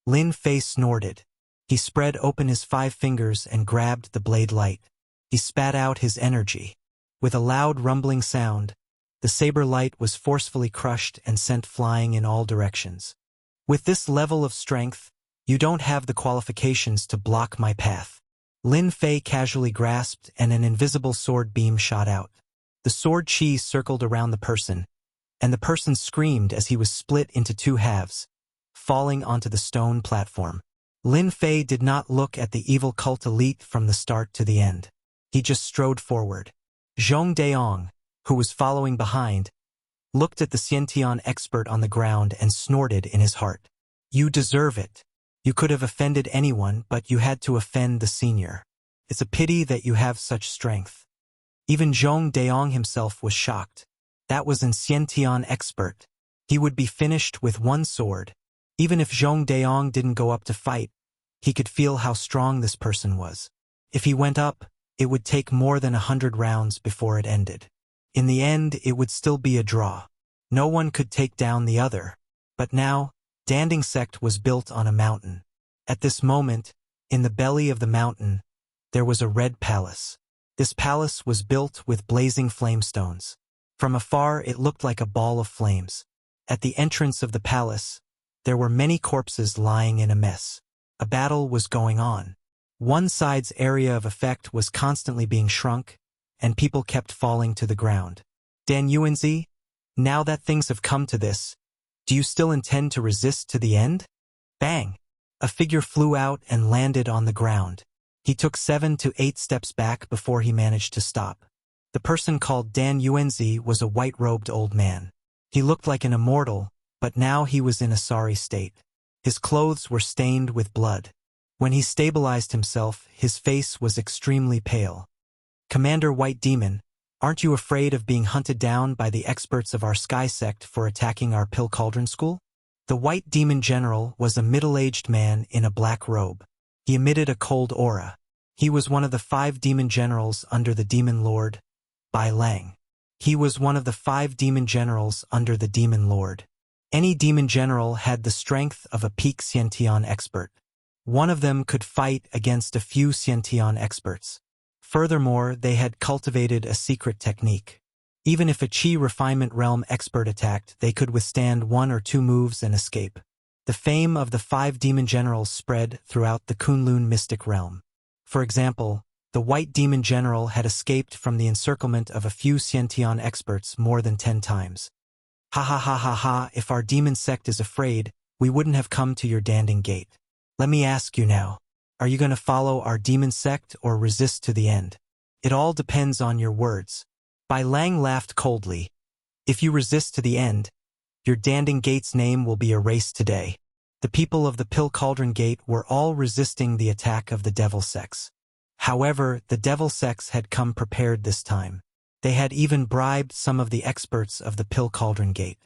Lin Fei snorted. He spread open his 5 fingers and grabbed the blade light. He spat out his energy. With a loud rumbling sound, the saber light was forcefully crushed and sent flying in all directions. With this level of strength, you don't have the qualifications to block my path. Lin Fei casually grasped and an invisible sword beam shot out. The sword chi circled around the person, and the person screamed as he was split into 2 halves, falling onto the stone platform. Lin Fei did not look at the evil cult elite from the start to the end. He just strode forward. Zhong Daong, who was following behind, looked at the Xiantian expert on the ground and snorted in his heart. You deserve it. You could have offended anyone, but you had to offend the senior. It's a pity that you have such strength. Even Zhong Daong himself was shocked. That was an Xiantian expert. He would be finished with 1 sword. Even if Zhong Daong didn't go up to fight, he could feel how strong this person was. If he went up, it would take more than 100 rounds before it ended. In the end, it would still be a draw. No one could take down the other. But now, Danding sect was built on a mountain. At this moment, in the belly of the mountain, there was a red palace. This palace was built with blazing flamestones. From afar, it looked like a ball of flames. At the entrance of the palace, there were many corpses lying in a mess. A battle was going on. One side's area of effect was constantly being shrunk, and people kept falling to the ground. Dan Yuanzi, now that things have come to this, do you still intend to resist to the end? Bang! A figure flew out and landed on the ground. He took 7 to 8 steps back before he managed to stop. The person called Dan Yuanzi was a white-robed old man. He looked like an immortal, but now he was in a sorry state. His clothes were stained with blood. When he stabilized himself, his face was extremely pale. "Commander White Demon, aren't you afraid of being hunted down by the experts of our Sky Sect for attacking our Pill Cauldron School?" The White Demon General was a middle-aged man in a black robe. He emitted a cold aura. He was one of the 5 demon generals under the Demon Lord, Bai Lang. He was one of the 5 demon generals under the Demon Lord. Any demon general had the strength of a peak Xiantian expert. One of them could fight against a few Xiantian experts. Furthermore, they had cultivated a secret technique. Even if a Qi refinement realm expert attacked, they could withstand 1 or 2 moves and escape. The fame of the 5 demon generals spread throughout the Kunlun mystic realm. For example, the White Demon General had escaped from the encirclement of a few Xiantian experts more than 10 times. "Ha ha ha ha ha, if our demon sect is afraid, we wouldn't have come to your Danding Gate. Let me ask you now, are you going to follow our demon sect or resist to the end? It all depends on your words." Bai Lang laughed coldly. "If you resist to the end, your Danding Gate's name will be erased today." The people of the Pill Cauldron Gate were all resisting the attack of the Devil Sects. However, the Devil Sects had come prepared this time. They had even bribed some of the experts of the Pill Cauldron Gate.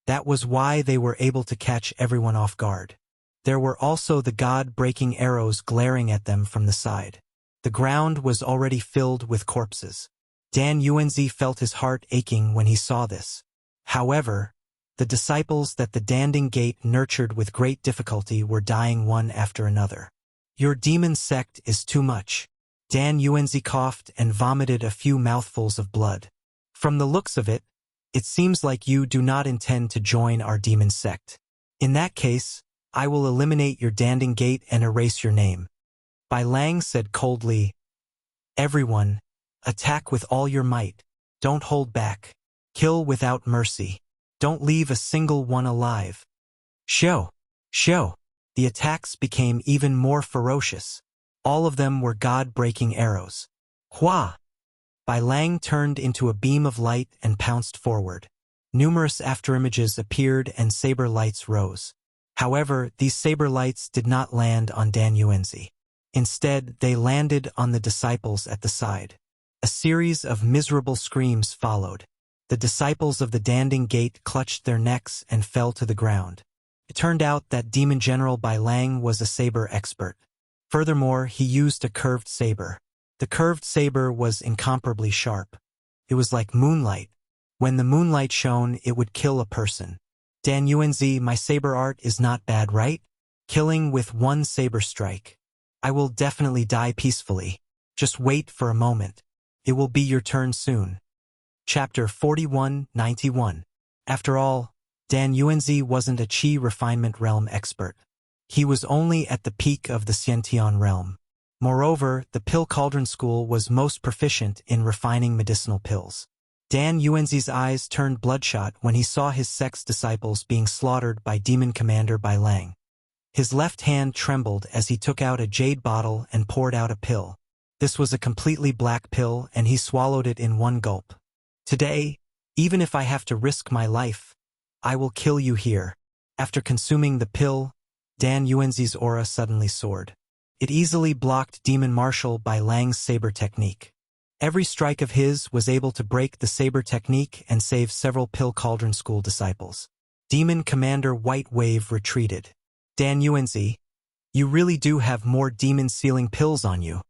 That was why they were able to catch everyone off guard. There were also the god-breaking arrows glaring at them from the side. The ground was already filled with corpses. Dan Yuanzi felt his heart aching when he saw this. However, the disciples that the Danding Gate nurtured with great difficulty were dying one after another. "Your demon sect is too much." Dan Yuanzi coughed and vomited a few mouthfuls of blood. "From the looks of it, it seems like you do not intend to join our demon sect. In that case, I will eliminate your Danding Gate and erase your name." Bai Lang said coldly, "Everyone, attack with all your might. Don't hold back. Kill without mercy. Don't leave a single one alive." Show! The attacks became even more ferocious. All of them were god-breaking arrows. Hua! Bai Lang turned into a beam of light and pounced forward. Numerous afterimages appeared and saber lights rose. However, these saber lights did not land on Dan Yuanzi. Instead, they landed on the disciples at the side. A series of miserable screams followed. The disciples of the Danding Gate clutched their necks and fell to the ground. It turned out that Demon General Bai Lang was a saber expert. Furthermore, he used a curved saber. The curved saber was incomparably sharp. It was like moonlight. When the moonlight shone, it would kill a person. Dan Yuanzi, my saber art is not bad, right? Killing with 1 saber strike. I will definitely die peacefully. Just wait for a moment. It will be your turn soon. Chapter 4191. After all, Dan Yuanzi wasn't a Qi refinement realm expert. He was only at the peak of the Xiantian realm. Moreover, the Pill Cauldron School was most proficient in refining medicinal pills. Dan Yuanzi's eyes turned bloodshot when he saw his sect's disciples being slaughtered by Demon Commander Bai Lang. His left hand trembled as he took out a jade bottle and poured out a pill. This was a completely black pill, and he swallowed it in 1 gulp. "Today, even if I have to risk my life, I will kill you here." After consuming the pill, Dan Yuanzi's aura suddenly soared. It easily blocked Demon Marshal Bai Lang's saber technique. Every strike of his was able to break the saber technique and save several Pill Cauldron School disciples. Demon Commander White Wave retreated. "Dan Yuanzi, you really do have more demon sealing pills on you."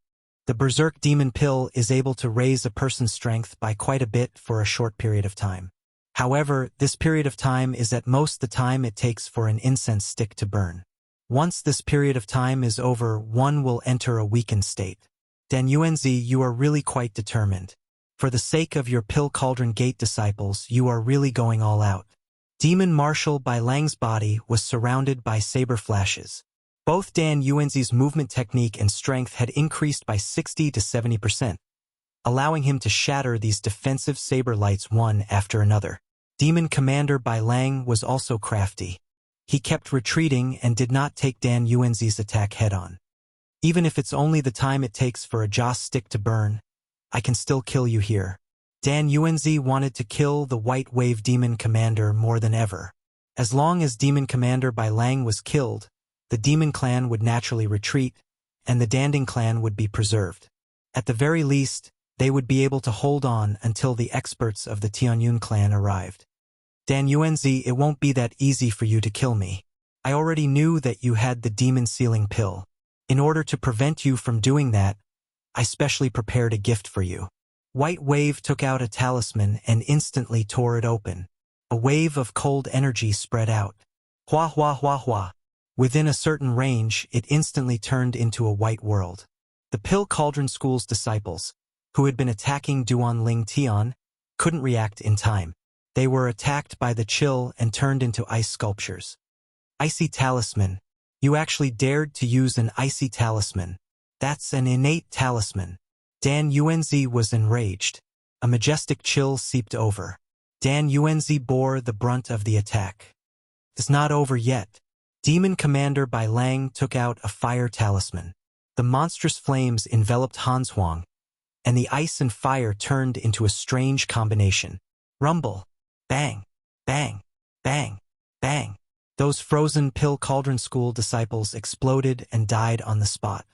The Berserk Demon Pill is able to raise a person's strength by quite a bit for a short period of time. However, this period of time is at most the time it takes for an incense stick to burn. Once this period of time is over, one will enter a weakened state. Dan Yuanzi, you are really quite determined. For the sake of your Pill Cauldron Gate disciples, you are really going all out. Demon Marshal Bai Lang's body was surrounded by saber flashes. Both Dan Yuanzi's movement technique and strength had increased by 60 to 70%, allowing him to shatter these defensive saber lights one after another. Demon Commander Bai Lang was also crafty. He kept retreating and did not take Dan Yuanzi's attack head-on. "Even if it's only the time it takes for a joss stick to burn, I can still kill you here." Dan Yuanzi wanted to kill the White Wave Demon Commander more than ever. As long as Demon Commander Bai Lang was killed, the Demon Clan would naturally retreat, and the Danding Clan would be preserved. At the very least, they would be able to hold on until the experts of the Tianyun clan arrived. Dan Yuanzi, it won't be that easy for you to kill me. I already knew that you had the demon sealing pill. In order to prevent you from doing that, I specially prepared a gift for you. White Wave took out a talisman and instantly tore it open. A wave of cold energy spread out. Hua hua hua hua. Within a certain range, it instantly turned into a white world. The Pill Cauldron School's disciples, who had been attacking Duan Ling Tian, couldn't react in time. They were attacked by the chill and turned into ice sculptures. Icy talisman. You actually dared to use an icy talisman. That's an innate talisman. Dan Yuanzi was enraged. A majestic chill seeped over. Dan Yuanzi bore the brunt of the attack. It's not over yet. Demon Commander Bai Lang took out a fire talisman. The monstrous flames enveloped Han Huang, and the ice and fire turned into a strange combination. Rumble. Bang. Bang. Bang. Bang. Those frozen Pill Cauldron School disciples exploded and died on the spot.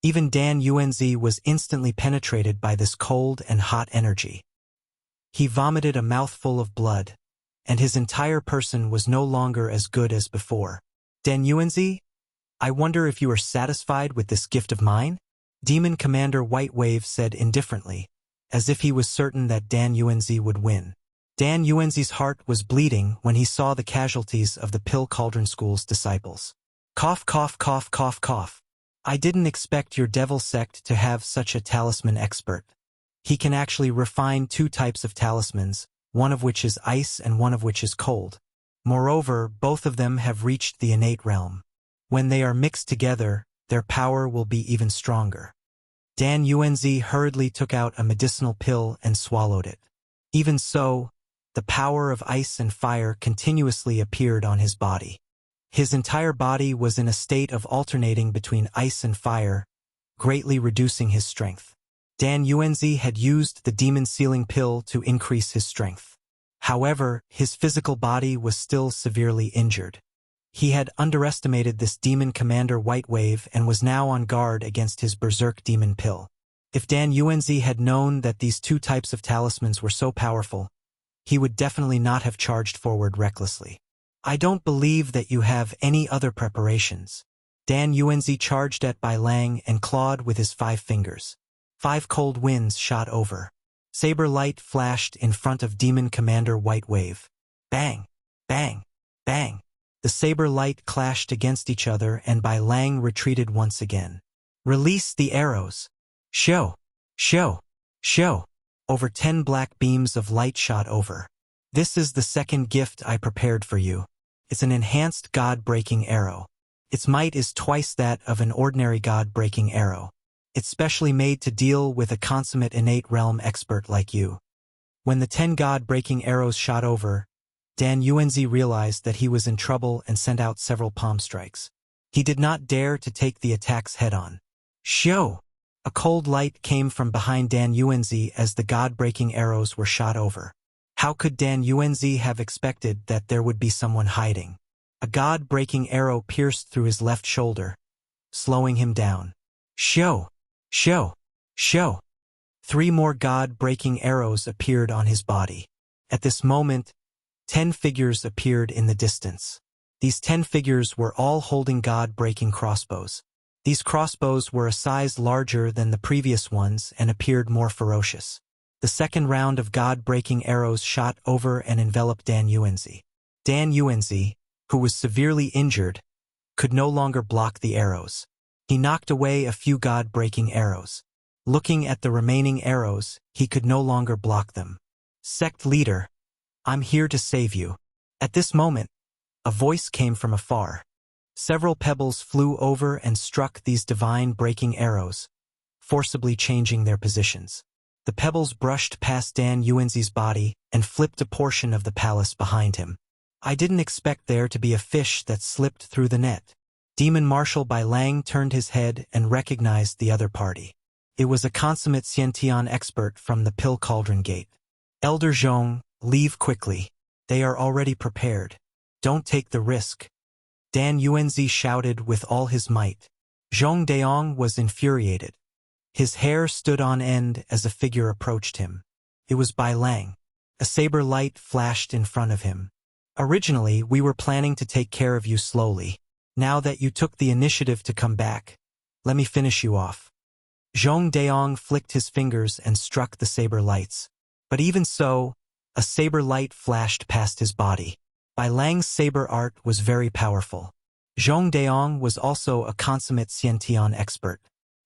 Even Dan Yuanzi was instantly penetrated by this cold and hot energy. He vomited a mouthful of blood, and his entire person was no longer as good as before. Dan Yuanzi, I wonder if you are satisfied with this gift of mine? Demon Commander White Wave said indifferently, as if he was certain that Dan Yuanzi would win. Dan Yuanzi's heart was bleeding when he saw the casualties of the Pill Cauldron School's disciples. Cough, cough, cough, cough, cough. I didn't expect your devil sect to have such a talisman expert. He can actually refine two types of talismans, one of which is ice and one of which is cold. Moreover, both of them have reached the innate realm. When they are mixed together, their power will be even stronger. Dan Yuanzi hurriedly took out a medicinal pill and swallowed it. Even so, the power of ice and fire continuously appeared on his body. His entire body was in a state of alternating between ice and fire, greatly reducing his strength. Dan Yuanzi had used the demon sealing pill to increase his strength. However, his physical body was still severely injured. He had underestimated this demon commander White Wave and was now on guard against his berserk demon pill. If Dan Yuanzi had known that these two types of talismans were so powerful, he would definitely not have charged forward recklessly. I don't believe that you have any other preparations. Dan Yuanzi charged at Bai Lang and clawed with his 5 fingers. 5 cold winds shot over. Saber light flashed in front of Demon Commander White Wave. Bang! Bang! Bang! The saber light clashed against each other and Bai Lang retreated once again. Release the arrows! Show! Show! Show! Over 10 black beams of light shot over. This is the second gift I prepared for you. It's an enhanced God-breaking arrow. Its might is twice that of an ordinary God-breaking arrow. It's specially made to deal with a consummate innate realm expert like you. When the 10 God-breaking arrows shot over, Dan Yuanzi realized that he was in trouble and sent out several palm strikes. He did not dare to take the attacks head-on. Show! A cold light came from behind Dan Yuanzi as the God-breaking arrows were shot over. How could Dan Yuanzi have expected that there would be someone hiding? A God-breaking arrow pierced through his left shoulder, slowing him down. Show! Show! Show! 3 more God-breaking arrows appeared on his body. At this moment, 10 figures appeared in the distance. These 10 figures were all holding God-breaking crossbows. These crossbows were a size larger than the previous ones and appeared more ferocious. The second round of God-breaking arrows shot over and enveloped Dan Yuanzi. Dan Yuanzi, who was severely injured, could no longer block the arrows. He knocked away a few God-breaking arrows. Looking at the remaining arrows, he could no longer block them. Sect leader, I'm here to save you. At this moment, a voice came from afar. Several pebbles flew over and struck these divine-breaking arrows, forcibly changing their positions. The pebbles brushed past Dan Yuanzi's body and flipped a portion of the palace behind him. I didn't expect there to be a fish that slipped through the net. Demon Marshal Bai Lang turned his head and recognized the other party. It was a consummate Xiantian expert from the Pill Cauldron Gate. Elder Zhong, leave quickly. They are already prepared. Don't take the risk. Dan Yuanzi shouted with all his might. Zhong Daong was infuriated. His hair stood on end as a figure approached him. It was Bai Lang. A saber light flashed in front of him. Originally, we were planning to take care of you slowly. Now that you took the initiative to come back, let me finish you off. Zhong Daong flicked his fingers and struck the saber lights. But even so, a saber light flashed past his body. Bai Lang's saber art was very powerful. Zhong Daong was also a consummate Xiantian expert,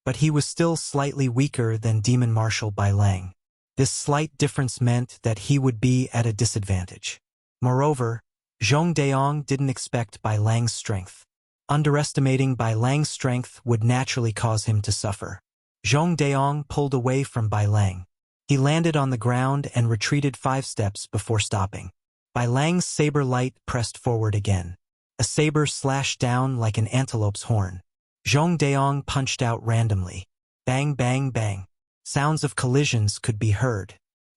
but he was still slightly weaker than Demon Marshal Bai Lang. This slight difference meant that he would be at a disadvantage. Moreover, Zhong Daong didn't expect Bai Lang's strength. Underestimating Bai Lang's strength would naturally cause him to suffer. Zhong Daong pulled away from Bai Lang. He landed on the ground and retreated 5 steps before stopping. Bai Lang's saber light pressed forward again. A saber slashed down like an antelope's horn. Zhong Daong punched out randomly. Bang, bang, bang. Sounds of collisions could be heard.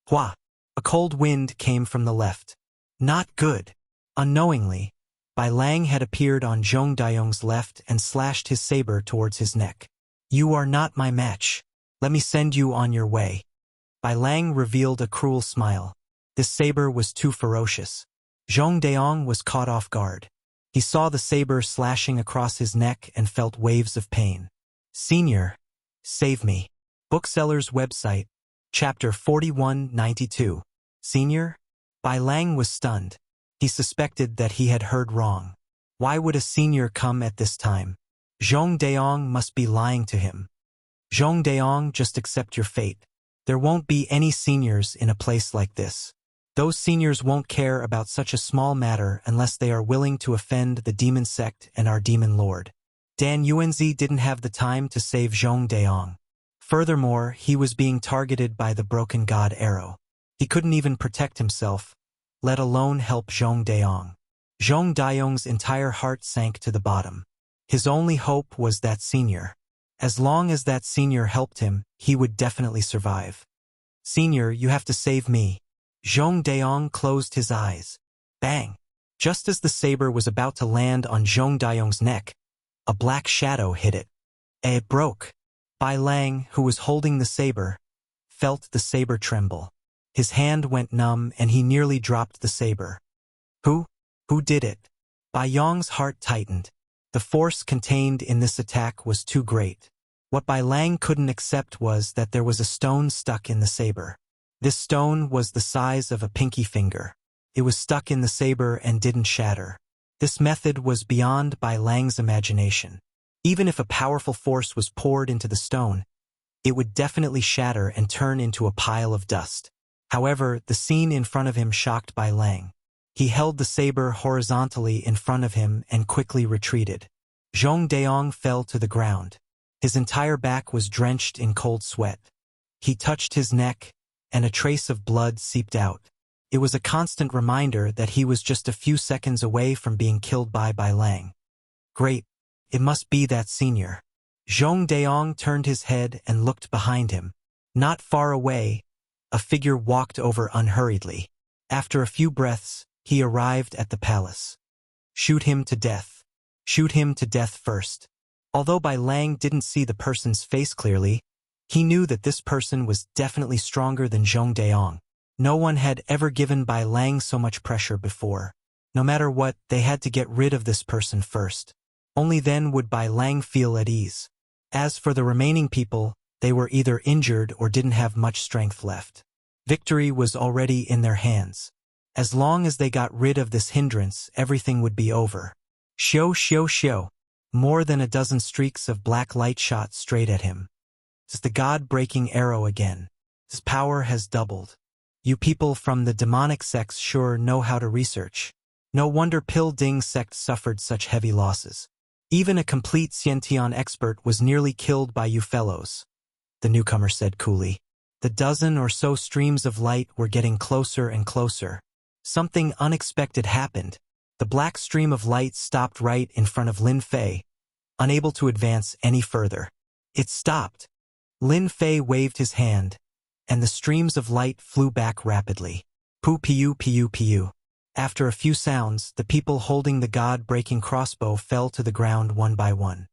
Hua! A cold wind came from the left. Not good. Unknowingly, Bai Lang had appeared on Zhong Daong's left and slashed his saber towards his neck. You are not my match. Let me send you on your way. Bai Lang revealed a cruel smile. This saber was too ferocious. Zhong Daong was caught off guard. He saw the saber slashing across his neck and felt waves of pain. Senior, save me. Bookseller's website, Chapter 4192. Senior? Bai Lang was stunned. He suspected that he had heard wrong. Why would a senior come at this time? Zhong Daong must be lying to him. Zhong Daong, just accept your fate. There won't be any seniors in a place like this. Those seniors won't care about such a small matter unless they are willing to offend the demon sect and our demon lord. Dan Yuanzi didn't have the time to save Zhong Daong. Furthermore, he was being targeted by the broken god arrow. He couldn't even protect himself, let alone help Zhong Daong. Zhong Daong's entire heart sank to the bottom. His only hope was that senior. As long as that senior helped him, he would definitely survive. Senior, you have to save me. Zhong Daong closed his eyes. Bang! Just as the saber was about to land on Zhong Daong's neck, a black shadow hit it. It broke. Bai Lang, who was holding the saber, felt the saber tremble. His hand went numb and he nearly dropped the saber. Who did it? Bai Yong's heart tightened. The force contained in this attack was too great. What Bai Lang couldn't accept was that there was a stone stuck in the saber. This stone was the size of a pinky finger. It was stuck in the saber and didn't shatter. This method was beyond Bai Lang's imagination. Even if a powerful force was poured into the stone, it would definitely shatter and turn into a pile of dust. However, the scene in front of him shocked Bai Lang. He held the saber horizontally in front of him and quickly retreated. Zhong Daong fell to the ground. His entire back was drenched in cold sweat. He touched his neck, and a trace of blood seeped out. It was a constant reminder that he was just a few seconds away from being killed by Bai Lang. Great, it must be that senior. Zhong Daong turned his head and looked behind him. Not far away, a figure walked over unhurriedly. After a few breaths, he arrived at the palace. Shoot him to death. Shoot him to death first. Although Bai Lang didn't see the person's face clearly, he knew that this person was definitely stronger than Zhong Daong. No one had ever given Bai Lang so much pressure before. No matter what, they had to get rid of this person first. Only then would Bai Lang feel at ease. As for the remaining people, they were either injured or didn't have much strength left. Victory was already in their hands. As long as they got rid of this hindrance, everything would be over. Xiu xiu xiu. More than a dozen streaks of black light shot straight at him. It's the god-breaking arrow again. His power has doubled. You people from the demonic sects sure know how to research. No wonder Pil Ding sect suffered such heavy losses. Even a complete Xiantian expert was nearly killed by you fellows, the newcomer said coolly. The dozen or so streams of light were getting closer and closer. Something unexpected happened. The black stream of light stopped right in front of Lin Fei, unable to advance any further. It stopped. Lin Fei waved his hand, and the streams of light flew back rapidly. Pu-piu, piu, piu. After a few sounds, the people holding the god-breaking crossbow fell to the ground one by one.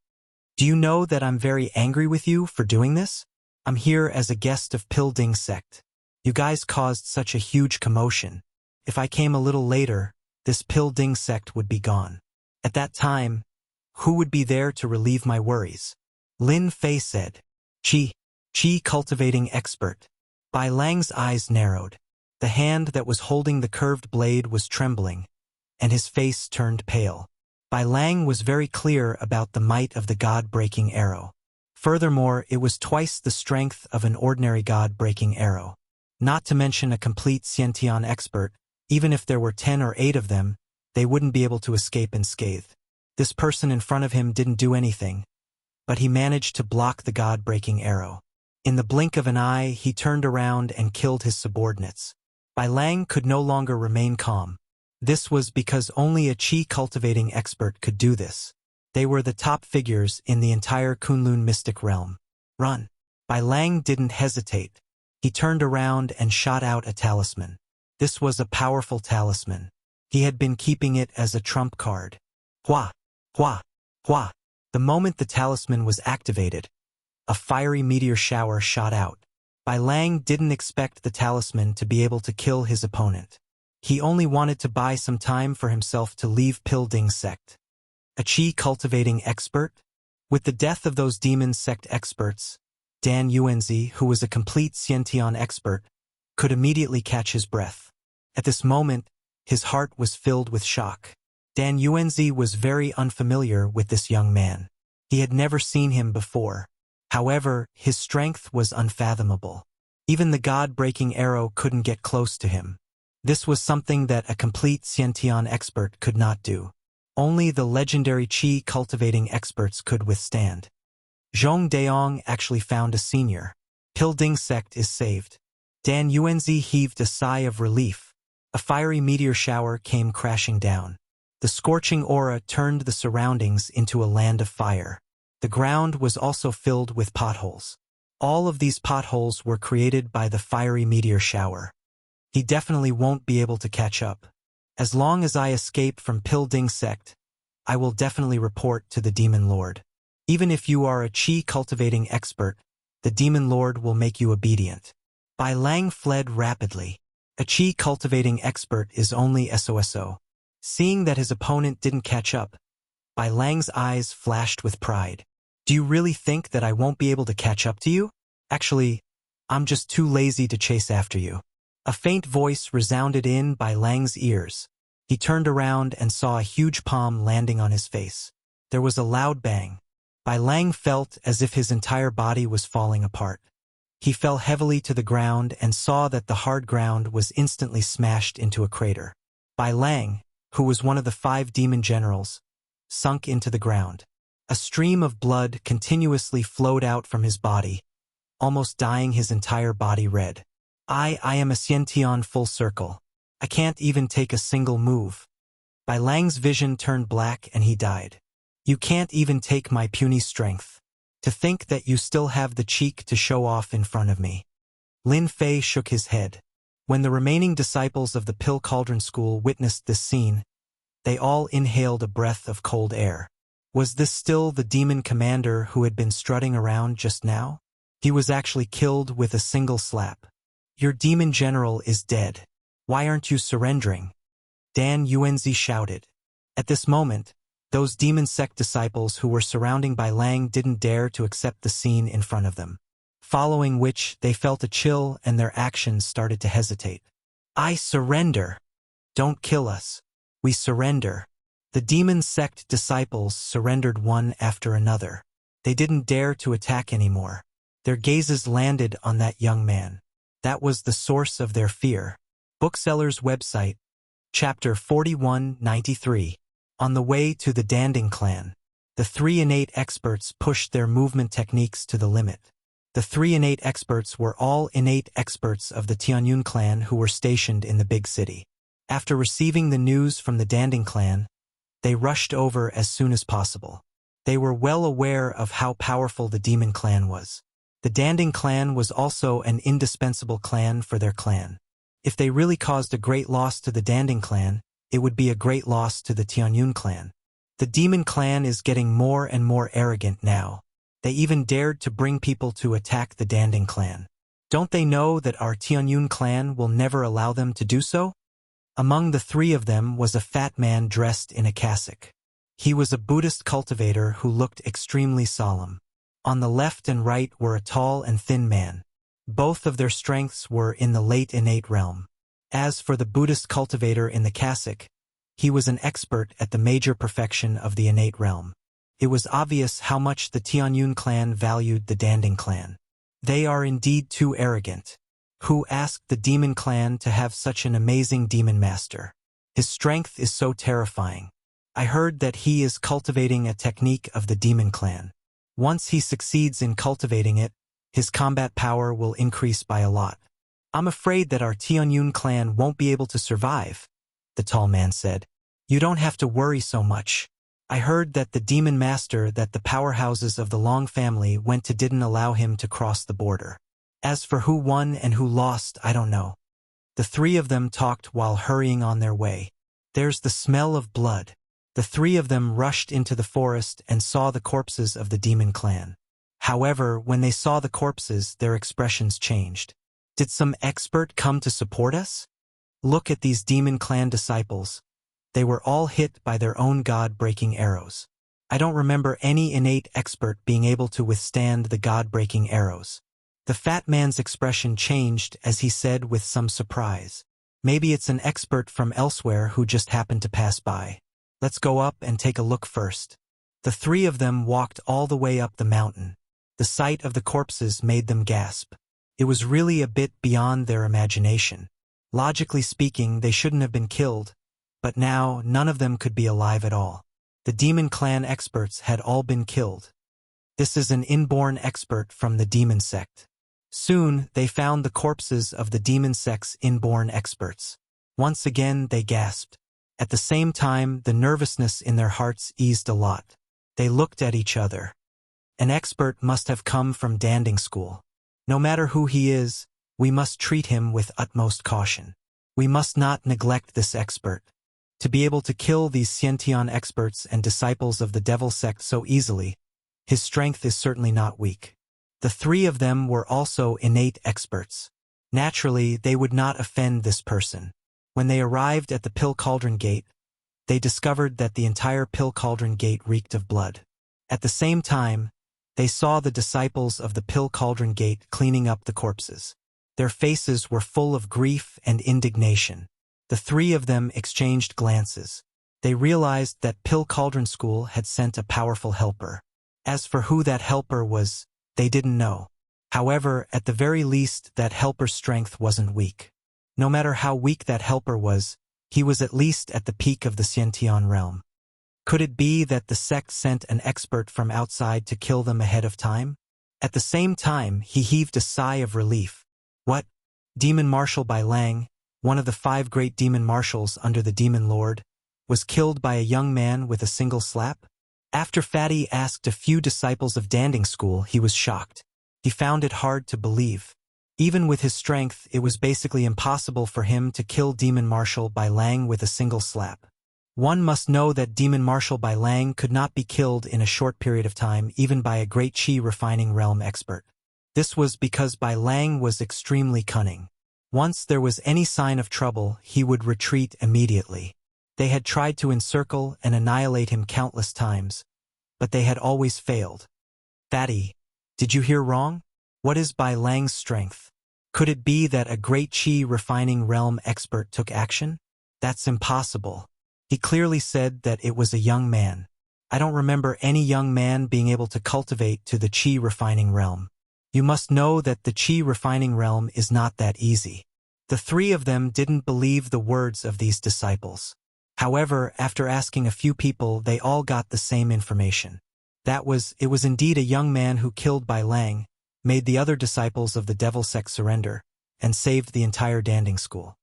Do you know that I'm very angry with you for doing this? I'm here as a guest of Pilding sect. You guys caused such a huge commotion. If I came a little later, this Pilding sect would be gone. At that time, who would be there to relieve my worries? Lin Fei said. Qi cultivating expert. Bai Lang's eyes narrowed. The hand that was holding the curved blade was trembling, and his face turned pale. Bai Lang was very clear about the might of the god-breaking arrow. Furthermore, it was twice the strength of an ordinary god-breaking arrow. Not to mention a complete Xiantian expert, even if there were 10 or 8 of them, they wouldn't be able to escape unscathed. This person in front of him didn't do anything, but he managed to block the god-breaking arrow. In the blink of an eye, he turned around and killed his subordinates. Bai Lang could no longer remain calm. This was because only a Qi-cultivating expert could do this. They were the top figures in the entire Kunlun mystic realm. Run! Bai Lang didn't hesitate. He turned around and shot out a talisman. This was a powerful talisman. He had been keeping it as a trump card. Hua! Hua! Hua! The moment the talisman was activated, a fiery meteor shower shot out. Bai Lang didn't expect the talisman to be able to kill his opponent. He only wanted to buy some time for himself to leave Pilding sect. A Qi-cultivating expert? With the death of those demon sect experts, Dan Yuanzi, who was a complete Xiantian expert, could immediately catch his breath. At this moment, his heart was filled with shock. Dan Yuanzi was very unfamiliar with this young man. He had never seen him before. However, his strength was unfathomable. Even the god-breaking arrow couldn't get close to him. This was something that a complete Xiantian expert could not do. Only the legendary Qi-cultivating experts could withstand. Zhong Daong actually found a senior. Pilding sect is saved. Dan Yuanzi heaved a sigh of relief. A fiery meteor shower came crashing down. The scorching aura turned the surroundings into a land of fire. The ground was also filled with potholes. All of these potholes were created by the fiery meteor shower. He definitely won't be able to catch up. As long as I escape from Pilding sect, I will definitely report to the Demon Lord. Even if you are a Qi-cultivating expert, the Demon Lord will make you obedient. Bai Lang fled rapidly. A Qi-cultivating expert is only SOSO. Seeing that his opponent didn't catch up, Bai Lang's eyes flashed with pride. Do you really think that I won't be able to catch up to you? Actually, I'm just too lazy to chase after you. A faint voice resounded in Bai Lang's ears. He turned around and saw a huge palm landing on his face. There was a loud bang. Bai Lang felt as if his entire body was falling apart. He fell heavily to the ground and saw that the hard ground was instantly smashed into a crater. Bai Lang, who was one of the 5 demon generals, sunk into the ground. A stream of blood continuously flowed out from his body, almost dyeing his entire body red. I am a Xiantian full circle. I can't even take a single move. Bai Lang's vision turned black and he died. You can't even take my puny strength. To think that you still have the cheek to show off in front of me. Lin Fei shook his head. When the remaining disciples of the Pill Cauldron School witnessed this scene, they all inhaled a breath of cold air. Was this still the demon commander who had been strutting around just now? He was actually killed with a single slap. Your demon general is dead. Why aren't you surrendering? Dan Yuanzi shouted. At this moment, those demon sect disciples who were surrounding Bai Lang didn't dare to accept the scene in front of them. Following which, they felt a chill and their actions started to hesitate. I surrender. Don't kill us. We surrender. The demon sect disciples surrendered one after another. They didn't dare to attack anymore. Their gazes landed on that young man. That was the source of their fear. Bookseller's website, Chapter 4193. On the way to the Danding clan, the 3 innate experts pushed their movement techniques to the limit. The 3 innate experts were all innate experts of the Tianyun clan who were stationed in the big city. After receiving the news from the Danding clan, they rushed over as soon as possible. They were well aware of how powerful the demon clan was. The Danding clan was also an indispensable clan for their clan. If they really caused a great loss to the Danding clan, it would be a great loss to the Tianyun clan. The Demon clan is getting more and more arrogant now. They even dared to bring people to attack the Danding clan. Don't they know that our Tianyun clan will never allow them to do so? Among the three of them was a fat man dressed in a cassock. He was a Buddhist cultivator who looked extremely solemn. On the left and right were a tall and thin man. Both of their strengths were in the late innate realm. As for the Buddhist cultivator in the cassock, he was an expert at the major perfection of the innate realm. It was obvious how much the Tianyun clan valued the Danding clan. They are indeed too arrogant. Who asked the Demon clan to have such an amazing demon master? His strength is so terrifying. I heard that he is cultivating a technique of the Demon clan. Once he succeeds in cultivating it, his combat power will increase by a lot. I'm afraid that our Tianyun clan won't be able to survive, the tall man said. You don't have to worry so much. I heard that the demon master that the powerhouses of the Long family went to didn't allow him to cross the border. As for who won and who lost, I don't know. The three of them talked while hurrying on their way. There's the smell of blood. The three of them rushed into the forest and saw the corpses of the Demon clan. However, when they saw the corpses, their expressions changed. Did some expert come to support us? Look at these Demon clan disciples. They were all hit by their own god-breaking arrows. I don't remember any innate expert being able to withstand the god-breaking arrows. The fat man's expression changed as he said with some surprise. Maybe it's an expert from elsewhere who just happened to pass by. Let's go up and take a look first. The three of them walked all the way up the mountain. The sight of the corpses made them gasp. It was really a bit beyond their imagination. Logically speaking, they shouldn't have been killed, but now none of them could be alive at all. The Demon clan experts had all been killed. This is an inborn expert from the Demon sect. Soon, they found the corpses of the Demon sect's inborn experts. Once again, they gasped. At the same time, the nervousness in their hearts eased a lot. They looked at each other. An expert must have come from Danding school. No matter who he is, we must treat him with utmost caution. We must not neglect this expert. To be able to kill these Xiantian experts and disciples of the Devil sect so easily, his strength is certainly not weak. The three of them were also innate experts. Naturally, they would not offend this person. When they arrived at the Pill Cauldron Gate, they discovered that the entire Pill Cauldron Gate reeked of blood. At the same time, they saw the disciples of the Pill Cauldron Gate cleaning up the corpses. Their faces were full of grief and indignation. The three of them exchanged glances. They realized that Pill Cauldron School had sent a powerful helper. As for who that helper was, they didn't know. However, at the very least, that helper's strength wasn't weak. No matter how weak that helper was, he was at least at the peak of the Xiantian realm. Could it be that the sect sent an expert from outside to kill them ahead of time? At the same time, he heaved a sigh of relief. What? Demon Marshal Bai Lang, one of the 5 great demon marshals under the Demon Lord, was killed by a young man with a single slap? After Fatty asked a few disciples of Danding School, he was shocked. He found it hard to believe. Even with his strength, it was basically impossible for him to kill Demon Marshal Bai Lang with a single slap. One must know that Demon Marshal Bai Lang could not be killed in a short period of time even by a great Qi refining realm expert. This was because Bai Lang was extremely cunning. Once there was any sign of trouble, he would retreat immediately. They had tried to encircle and annihilate him countless times, but they had always failed. Fatty, did you hear wrong? What is Bai Lang's strength? Could it be that a great Qi refining realm expert took action? That's impossible. He clearly said that it was a young man. I don't remember any young man being able to cultivate to the Qi refining realm. You must know that the Qi refining realm is not that easy. The three of them didn't believe the words of these disciples. However, after asking a few people, they all got the same information. It was indeed a young man who killed Bai Lang, made the other disciples of the Devil sect surrender, and saved the entire Danding school.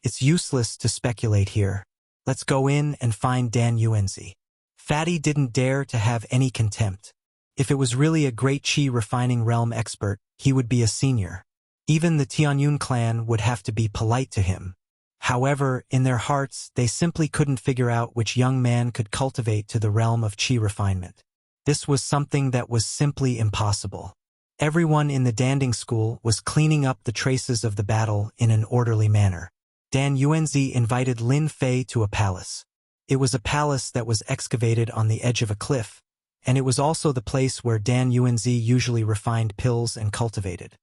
It's useless to speculate here. Let's go in and find Dan Yuanzi. Fatty didn't dare to have any contempt. If it was really a great qi refining realm expert, he would be a senior. Even the Tianyun clan would have to be polite to him. However, in their hearts, they simply couldn't figure out which young man could cultivate to the realm of qi refinement. This was something that was simply impossible. Everyone in the Danding school was cleaning up the traces of the battle in an orderly manner. Dan Yuanzi invited Lin Fei to a palace. It was a palace that was excavated on the edge of a cliff, and it was also the place where Dan Yuanzi usually refined pills and cultivated.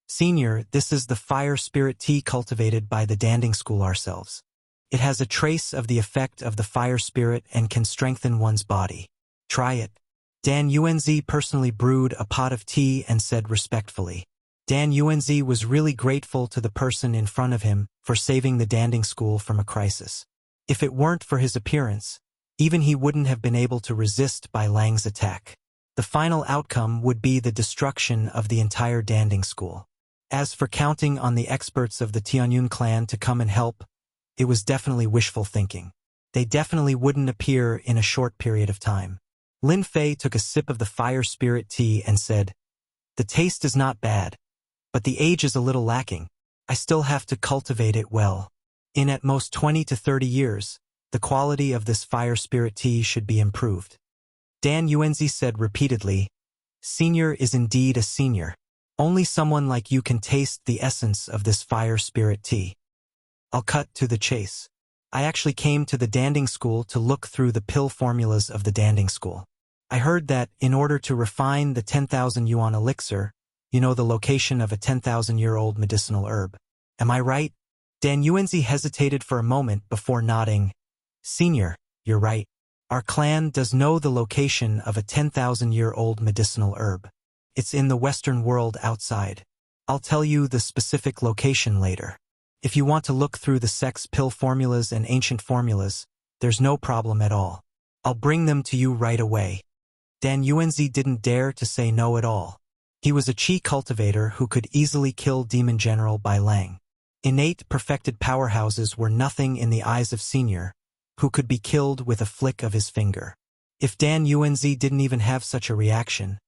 Senior, this is the fire spirit tea cultivated by the Danding school ourselves. It has a trace of the effect of the fire spirit and can strengthen one's body. Try it. Dan Yuanzi personally brewed a pot of tea and said respectfully. Dan Yuanzi was really grateful to the person in front of him for saving the Danding school from a crisis. If it weren't for his appearance, even he wouldn't have been able to resist Bai Lang's attack. The final outcome would be the destruction of the entire Danding school. As for counting on the experts of the Tianyun clan to come and help, it was definitely wishful thinking. They definitely wouldn't appear in a short period of time. Lin Fei took a sip of the fire spirit tea and said, "The taste is not bad, but the age is a little lacking. I still have to cultivate it well. In at most 20 to 30 years, the quality of this fire spirit tea should be improved." Dan Yuanzi said repeatedly, "Senior is indeed a senior. Only someone like you can taste the essence of this fire spirit tea." I'll cut to the chase. I actually came to the Danding school to look through the pill formulas of the Danding school. I heard that, in order to refine the 10,000 yuan elixir, you know the location of a 10,000-year-old medicinal herb. Am I right? Dan Yuanzi hesitated for a moment before nodding. "Senior, you're right. Our clan does know the location of a 10,000-year-old medicinal herb. It's in the Western world outside. I'll tell you the specific location later. If you want to look through the sex pill formulas and ancient formulas, there's no problem at all. I'll bring them to you right away." Dan Yuanzi didn't dare to say no at all. He was a qi cultivator who could easily kill Demon General Bai Lang. Innate perfected powerhouses were nothing in the eyes of Senior, who could be killed with a flick of his finger. If Dan Yuanzi didn't even have such a reaction,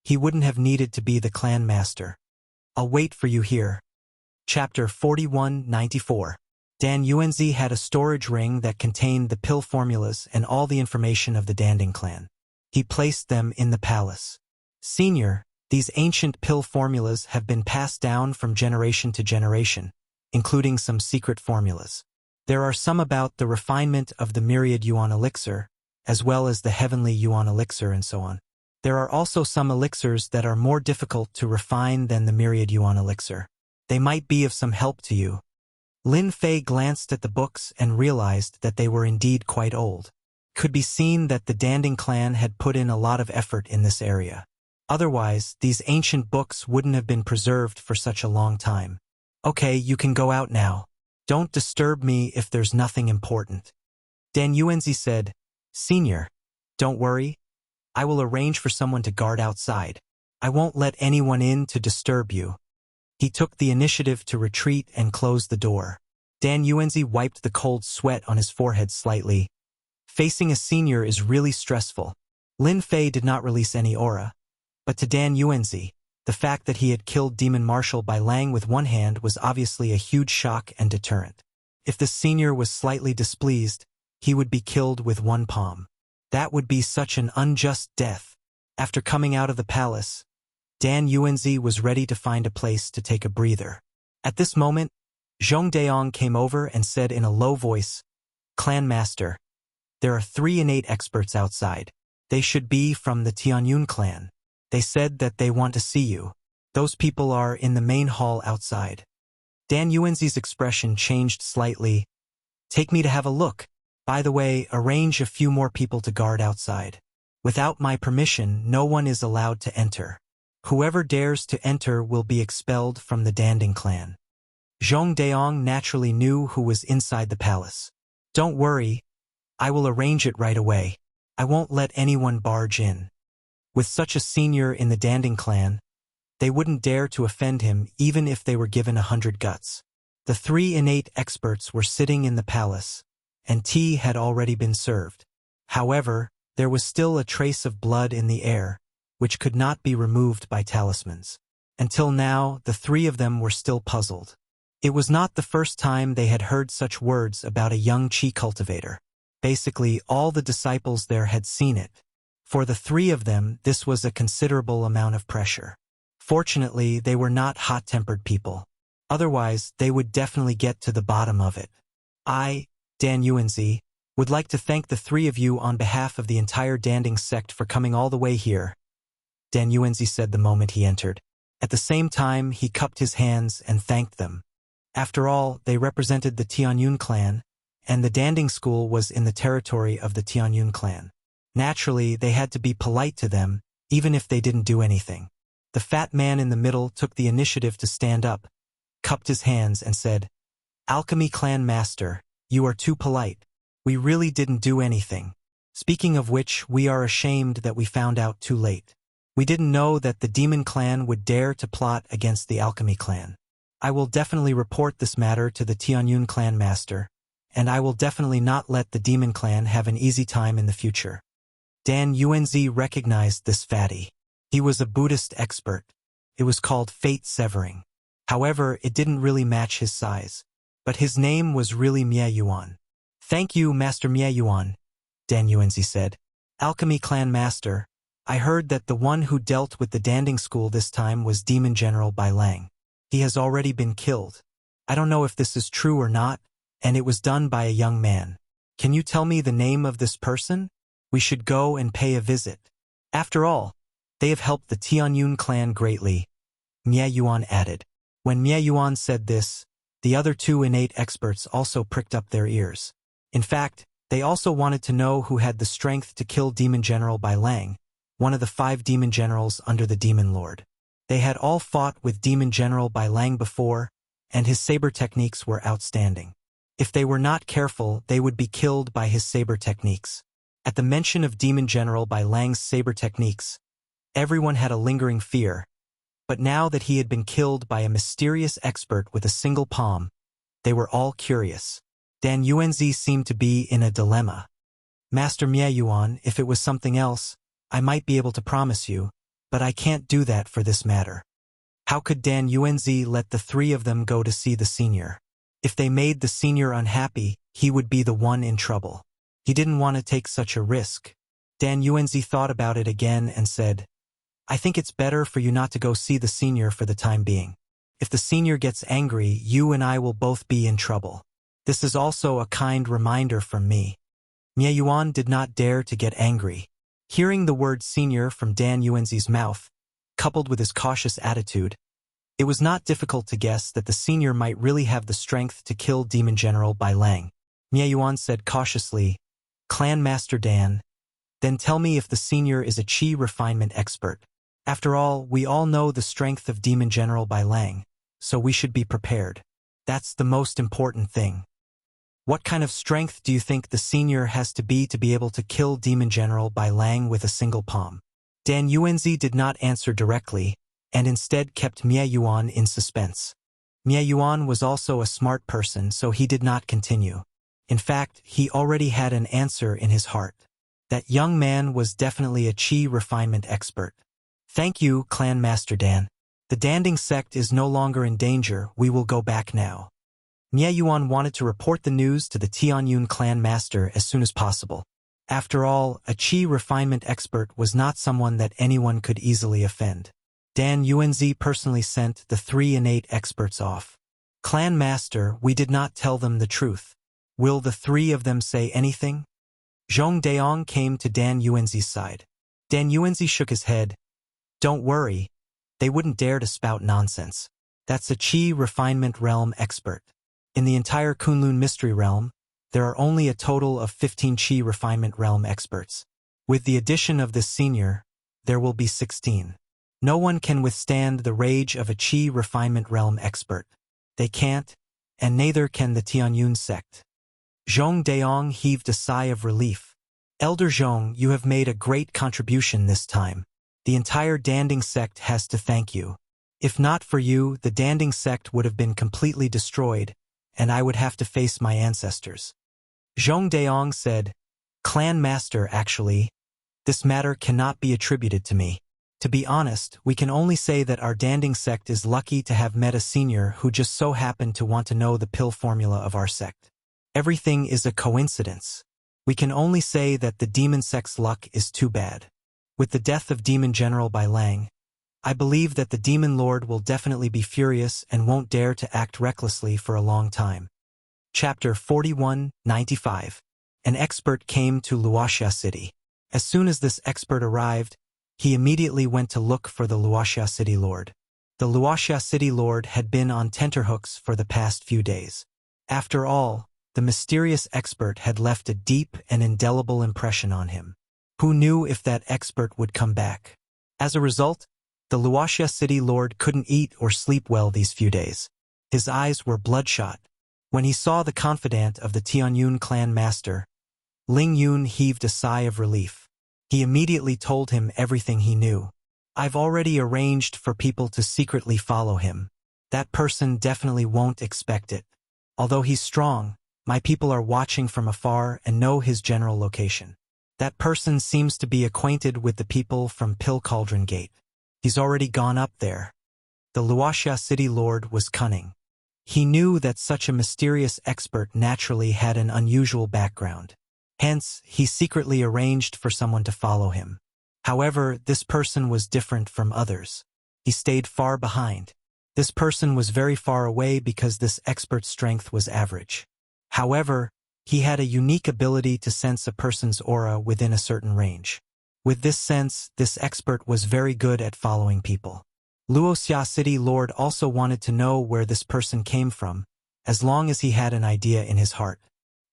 he wouldn't have needed to be the clan master. "I'll wait for you here." Chapter 4194. Dan Yuanzi had a storage ring that contained the pill formulas and all the information of the Danding clan. He placed them in the palace. "Senior, these ancient pill formulas have been passed down from generation to generation, including some secret formulas. There are some about the refinement of the myriad yuan elixir, as well as the heavenly yuan elixir and so on. There are also some elixirs that are more difficult to refine than the myriad yuan elixir. They might be of some help to you." Lin Fei glanced at the books and realized that they were indeed quite old. Could be seen that the Danding clan had put in a lot of effort in this area. Otherwise, these ancient books wouldn't have been preserved for such a long time. "Okay, you can go out now. Don't disturb me if there's nothing important." Dan Yuanzi said, "Senior, don't worry. I will arrange for someone to guard outside. I won't let anyone in to disturb you." He took the initiative to retreat and close the door. Dan Yuanzi wiped the cold sweat on his forehead slightly. Facing a senior is really stressful. Lin Fei did not release any aura. But to Dan Yuanzi, the fact that he had killed Demon Marshal Bai Lang with one hand was obviously a huge shock and deterrent. If the senior was slightly displeased, he would be killed with one palm. That would be such an unjust death. After coming out of the palace, Dan Yuanzi was ready to find a place to take a breather. At this moment, Zhong Daong came over and said in a low voice, "Clan Master, there are 3 innate experts outside. They should be from the Tianyun clan. They said that they want to see you. Those people are in the main hall outside." Dan Yuanzi's expression changed slightly. "Take me to have a look. By the way, arrange a few more people to guard outside. Without my permission, no one is allowed to enter. Whoever dares to enter will be expelled from the Danding clan." Zhong Daong naturally knew who was inside the palace. "Don't worry. I will arrange it right away. I won't let anyone barge in." With such a senior in the Danding clan, they wouldn't dare to offend him even if they were given 100 guts. The 3 innate experts were sitting in the palace, and tea had already been served. However, there was still a trace of blood in the air, which could not be removed by talismans. Until now, the three of them were still puzzled. It was not the first time they had heard such words about a young chi cultivator. Basically, all the disciples there had seen it. For the three of them, this was a considerable amount of pressure. Fortunately, they were not hot-tempered people. Otherwise, they would definitely get to the bottom of it. I, Dan Yuanzi, would like to thank the three of you on behalf of the entire Danding sect for coming all the way here, Dan Yuanzi said the moment he entered. At the same time, he cupped his hands and thanked them. After all, they represented the Tianyun clan, and the Danding school was in the territory of the Tianyun clan. Naturally, they had to be polite to them, even if they didn't do anything. The fat man in the middle took the initiative to stand up, cupped his hands and said, "Alchemy clan master, you are too polite. We really didn't do anything. Speaking of which, we are ashamed that we found out too late. We didn't know that the demon clan would dare to plot against the alchemy clan. I will definitely report this matter to the Tianyun clan master, and I will definitely not let the demon clan have an easy time in the future." Dan Yuanzi recognized this fatty. He was a Buddhist expert. It was called fate severing. However, it didn't really match his size. But his name was really Mieyuan. "Thank you, Master Mieyuan," Dan Yuanzi said. "Alchemy clan master, I heard that the one who dealt with the Danding school this time was Demon General Bai Lang. He has already been killed. I don't know if this is true or not, and it was done by a young man. Can you tell me the name of this person? We should go and pay a visit. After all, they have helped the Tianyun clan greatly," Mieyuan added. When Mieyuan said this, the other two innate experts also pricked up their ears. In fact, they also wanted to know who had the strength to kill Demon General Bai Lang, one of the 5 demon generals under the Demon Lord. They had all fought with Demon General Bai Lang before, and his saber techniques were outstanding. If they were not careful, they would be killed by his saber techniques. At the mention of Demon General Bai Lang's saber techniques, everyone had a lingering fear, but now that he had been killed by a mysterious expert with a single palm, they were all curious. Dan Yuanzi seemed to be in a dilemma. "Master Mieyuan, if it was something else, I might be able to promise you, but I can't do that for this matter." How could Dan Yuanzi let the three of them go to see the senior? If they made the senior unhappy, he would be the one in trouble. He didn't want to take such a risk. Dan Yuanzi thought about it again and said, "I think it's better for you not to go see the senior for the time being. If the senior gets angry, you and I will both be in trouble. This is also a kind reminder from me." Mieyuan did not dare to get angry. Hearing the word senior from Dan Yuanzi's mouth, coupled with his cautious attitude, it was not difficult to guess that the senior might really have the strength to kill Demon General Bai Lang. Mieyuan said cautiously, "Clan Master Dan, then tell me if the senior is a chi refinement expert. After all, we all know the strength of Demon General Bai Lang, so we should be prepared. That's the most important thing. What kind of strength do you think the senior has to be able to kill Demon General Bai Lang with a single palm?" Dan Yuanzi did not answer directly, and instead kept Mieyuan in suspense. Mieyuan was also a smart person, so he did not continue. In fact, he already had an answer in his heart. That young man was definitely a chi refinement expert. "Thank you, Clan Master Dan. The Danding sect is no longer in danger. We will go back now." Mieyuan wanted to report the news to the Tianyun clan master as soon as possible. After all, a chi refinement expert was not someone that anyone could easily offend. Dan Yuanzi personally sent the 3 innate experts off. "Clan master, we did not tell them the truth. Will the 3 of them say anything?" Zhong Daong came to Dan Yuanzi's side. Dan Yuanzi shook his head. "Don't worry. They wouldn't dare to spout nonsense. That's a chi refinement realm expert. In the entire Kunlun mystery realm, there are only a total of 15 chi refinement realm experts. With the addition of this senior, there will be 16. No one can withstand the rage of a chi refinement realm expert. They can't, and neither can the Tianyun sect." Zhong Daong heaved a sigh of relief. "Elder Zhong, you have made a great contribution this time. The entire Danding sect has to thank you. If not for you, the Danding sect would have been completely destroyed, and I would have to face my ancestors." Zhong Daong said, "Clan Master, actually, this matter cannot be attributed to me. To be honest, we can only say that our Danding sect is lucky to have met a senior who just so happened to want to know the pill formula of our sect. Everything is a coincidence. We can only say that the demon sect's luck is too bad. With the death of Demon General by Lang, I believe that the Demon Lord will definitely be furious and won't dare to act recklessly for a long time. Chapter 41-95. An expert came to Wuxia City. As soon as this expert arrived, he immediately went to look for the Wuxia City Lord. The Wuxia City Lord had been on tenterhooks for the past few days. After all, the mysterious expert had left a deep and indelible impression on him. Who knew if that expert would come back? As a result, the Wuxia City Lord couldn't eat or sleep well these few days. His eyes were bloodshot. When he saw the confidant of the Tianyun clan master, Ling Yun heaved a sigh of relief. He immediately told him everything he knew. I've already arranged for people to secretly follow him. That person definitely won't expect it. Although he's strong, my people are watching from afar and know his general location. That person seems to be acquainted with the people from Pill Cauldron Gate. He's already gone up there. The Wuxia City Lord was cunning. He knew that such a mysterious expert naturally had an unusual background. Hence, he secretly arranged for someone to follow him. However, this person was different from others. He stayed far behind. This person was very far away because this expert's strength was average. However, he had a unique ability to sense a person's aura within a certain range. With this sense, this expert was very good at following people. Wuxia City Lord also wanted to know where this person came from, as long as he had an idea in his heart.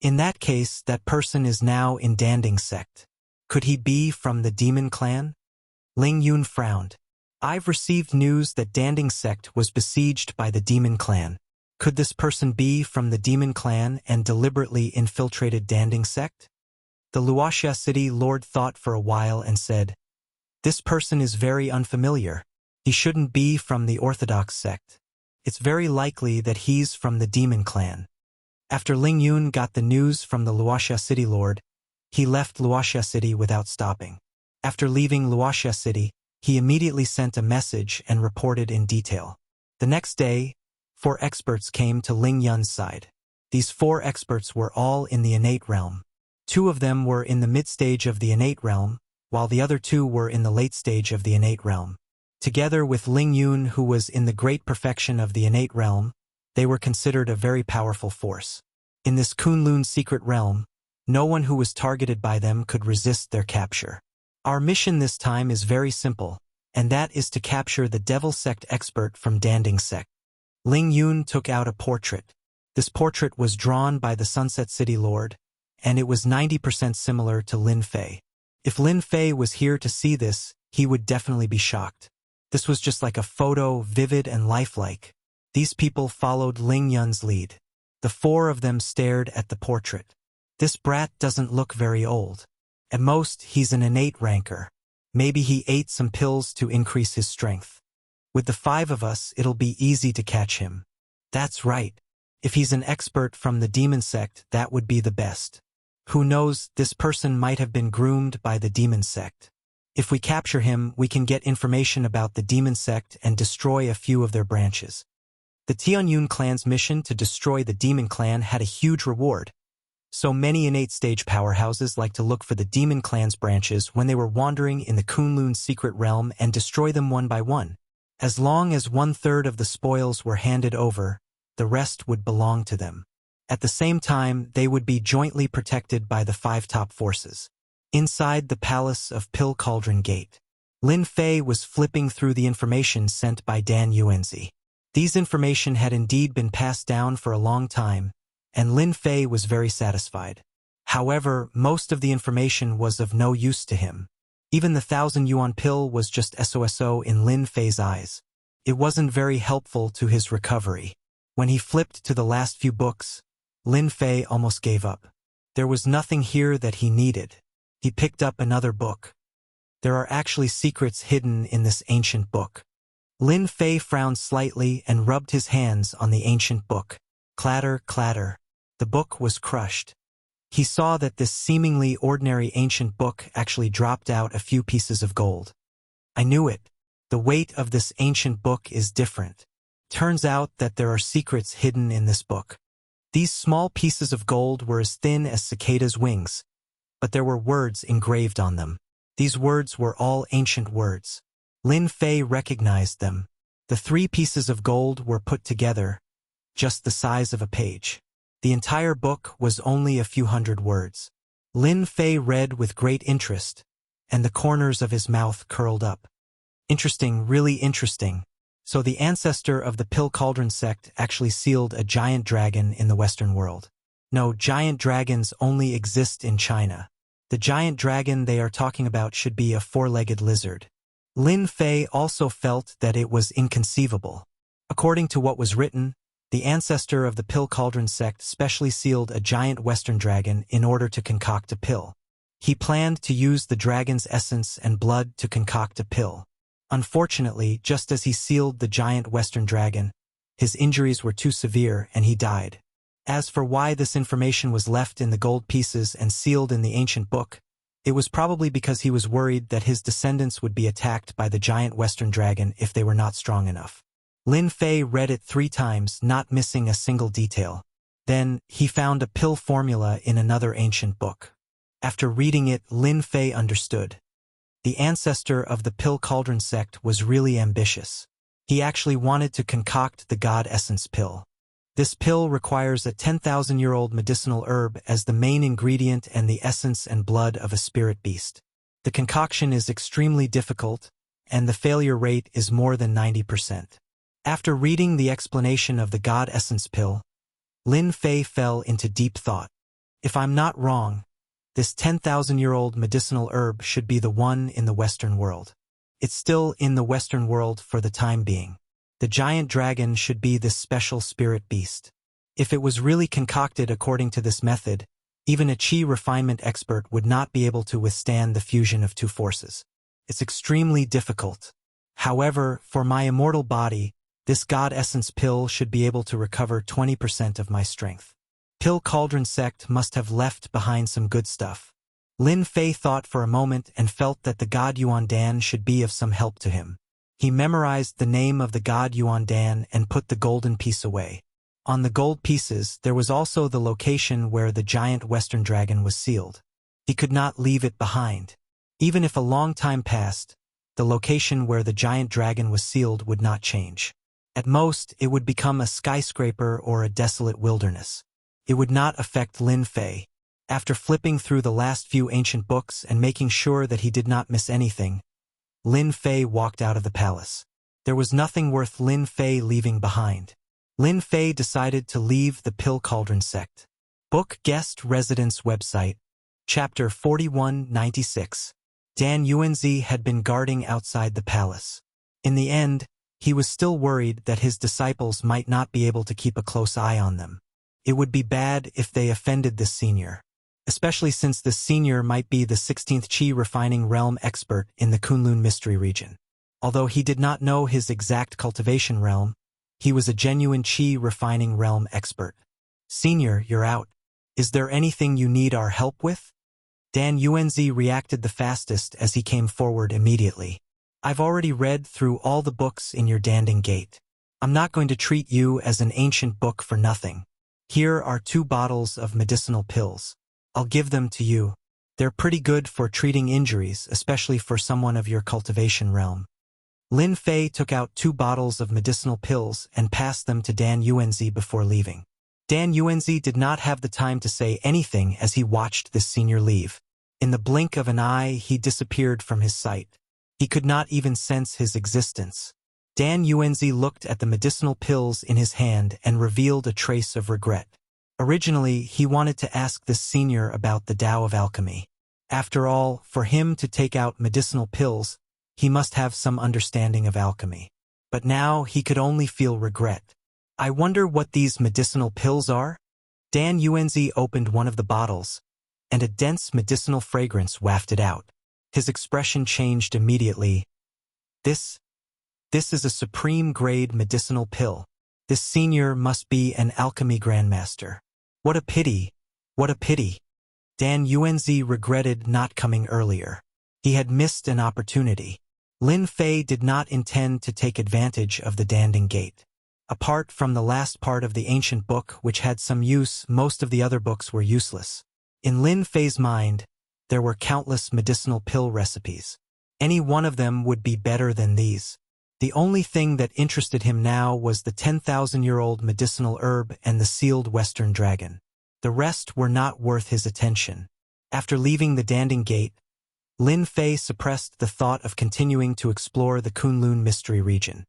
In that case, that person is now in Danding sect. Could he be from the demon clan? Ling Yun frowned. I've received news that Danding sect was besieged by the demon clan. Could this person be from the demon clan and deliberately infiltrated Danding sect? The Wuxia City Lord thought for a while and said, "This person is very unfamiliar. He shouldn't be from the Orthodox sect. It's very likely that he's from the demon clan." After Ling Yun got the news from the Wuxia City Lord, he left Wuxia City without stopping. After leaving Wuxia City, he immediately sent a message and reported in detail. The next day, 4 experts came to Ling Yun's side. These 4 experts were all in the innate realm. 2 of them were in the mid-stage of the innate realm, while the other 2 were in the late stage of the innate realm. Together with Ling Yun, who was in the great perfection of the innate realm, they were considered a very powerful force. In this Kunlun secret realm, no one who was targeted by them could resist their capture. Our mission this time is very simple, and that is to capture the Devil Sect expert from Danding Sect. Ling Yun took out a portrait. This portrait was drawn by the Sunset City Lord, and it was 90% similar to Lin Fei. If Lin Fei was here to see this, he would definitely be shocked. This was just like a photo, vivid and lifelike. These people followed Ling Yun's lead. The 4 of them stared at the portrait. This brat doesn't look very old. At most, he's an innate ranker. Maybe he ate some pills to increase his strength. With the 5 of us, it'll be easy to catch him. That's right. If he's an expert from the demon sect, that would be the best. Who knows, this person might have been groomed by the demon sect. If we capture him, we can get information about the demon sect and destroy a few of their branches. The Tianyun clan's mission to destroy the demon clan had a huge reward. So many innate stage powerhouses like to look for the demon clan's branches when they were wandering in the Kunlun secret realm and destroy them one by one. As long as 1/3 of the spoils were handed over, the rest would belong to them. At the same time, they would be jointly protected by the 5 top forces. Inside the palace of Pill Cauldron Gate, Lin Fei was flipping through the information sent by Dan Yuanzi. These information had indeed been passed down for a long time, and Lin Fei was very satisfied. However, most of the information was of no use to him. Even the 1,000 yuan pill was just SOSO in Lin Fei's eyes. It wasn't very helpful to his recovery. When he flipped to the last few books, Lin Fei almost gave up. There was nothing here that he needed. He picked up another book. There are actually secrets hidden in this ancient book. Lin Fei frowned slightly and rubbed his hands on the ancient book. Clatter, clatter. The book was crushed. He saw that this seemingly ordinary ancient book actually dropped out a few pieces of gold. I knew it. The weight of this ancient book is different. Turns out that there are secrets hidden in this book. These small pieces of gold were as thin as cicadas' wings, but there were words engraved on them. These words were all ancient words. Lin Fei recognized them. The 3 pieces of gold were put together, just the size of a page. The entire book was only a few hundred words. Lin Fei read with great interest, and the corners of his mouth curled up. Interesting, really interesting. So the ancestor of the Pill Cauldron sect actually sealed a giant dragon in the Western world. No, giant dragons only exist in China. The giant dragon they are talking about should be a 4-legged lizard. Lin Fei also felt that it was inconceivable. According to what was written, the ancestor of the Pill Cauldron sect specially sealed a giant Western dragon in order to concoct a pill. He planned to use the dragon's essence and blood to concoct a pill. Unfortunately, just as he sealed the giant Western dragon, his injuries were too severe and he died. As for why this information was left in the gold pieces and sealed in the ancient book, it was probably because he was worried that his descendants would be attacked by the giant Western dragon if they were not strong enough. Lin Fei read it 3 times, not missing a single detail. Then, he found a pill formula in another ancient book. After reading it, Lin Fei understood. The ancestor of the Pill Cauldron sect was really ambitious. He actually wanted to concoct the God Essence pill. This pill requires a 10,000-year-old medicinal herb as the main ingredient and the essence and blood of a spirit beast. The concoction is extremely difficult, and the failure rate is more than 90%. After reading the explanation of the God Essence pill, Lin Fei fell into deep thought. If I'm not wrong, this 10,000-year-old medicinal herb should be the one in the Western world. It's still in the Western world for the time being. The giant dragon should be this special spirit beast. If it was really concocted according to this method, even a qi refinement expert would not be able to withstand the fusion of 2 forces. It's extremely difficult. However, for my immortal body, this God Essence pill should be able to recover 20% of my strength. Pill Cauldron sect must have left behind some good stuff. Lin Fei thought for a moment and felt that the god Yuan Dan should be of some help to him. He memorized the name of the god Yuan Dan and put the golden piece away. On the gold pieces, there was also the location where the giant Western dragon was sealed. He could not leave it behind. Even if a long time passed, the location where the giant dragon was sealed would not change. At most, it would become a skyscraper or a desolate wilderness. It would not affect Lin Fei. After flipping through the last few ancient books and making sure that he did not miss anything, Lin Fei walked out of the palace. There was nothing worth Lin Fei leaving behind. Lin Fei decided to leave the Pill Cauldron sect. Book Guest Residence Website, Chapter 4196. Dan Yuanzi had been guarding outside the palace. In the end, he was still worried that his disciples might not be able to keep a close eye on them. It would be bad if they offended this senior, especially since this senior might be the 16th Qi refining realm expert in the Kunlun mystery region. Although he did not know his exact cultivation realm, he was a genuine Qi refining realm expert. Senior, you're out. Is there anything you need our help with? Dan Yuanzi reacted the fastest as he came forward immediately. I've already read through all the books in your Danding Gate. I'm not going to treat you as an ancient book for nothing. Here are 2 bottles of medicinal pills. I'll give them to you. They're pretty good for treating injuries, especially for someone of your cultivation realm. Lin Fei took out 2 bottles of medicinal pills and passed them to Dan Yuanzi before leaving. Dan Yuanzi did not have the time to say anything as he watched this senior leave. In the blink of an eye, he disappeared from his sight. He could not even sense his existence. Dan Yuanzi looked at the medicinal pills in his hand and revealed a trace of regret. Originally, he wanted to ask this senior about the Tao of alchemy. After all, for him to take out medicinal pills, he must have some understanding of alchemy. But now he could only feel regret. I wonder what these medicinal pills are? Dan Yuanzi opened one of the bottles, and a dense medicinal fragrance wafted out. His expression changed immediately. This is a supreme-grade medicinal pill. This senior must be an alchemy grandmaster. What a pity! What a pity! Dan Yuanzi regretted not coming earlier. He had missed an opportunity. Lin Fei did not intend to take advantage of the Danding Gate. Apart from the last part of the ancient book which had some use, most of the other books were useless. In Lin Fei's mind, there were countless medicinal pill recipes. Any one of them would be better than these. The only thing that interested him now was the 10,000-year-old medicinal herb and the sealed Western dragon. The rest were not worth his attention. After leaving the Danding Gate, Lin Fei suppressed the thought of continuing to explore the Kunlun mystery region.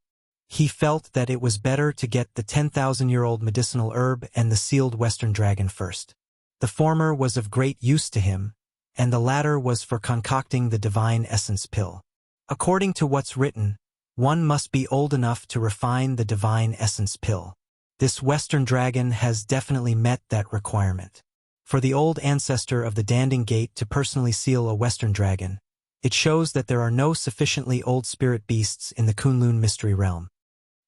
He felt that it was better to get the 10,000-year-old medicinal herb and the sealed Western dragon first. The former was of great use to him, and the latter was for concocting the divine essence pill. According to what's written, one must be old enough to refine the divine essence pill. This Western dragon has definitely met that requirement. For the old ancestor of the Danding Gate to personally seal a Western dragon, it shows that there are no sufficiently old spirit beasts in the Kunlun mystery realm.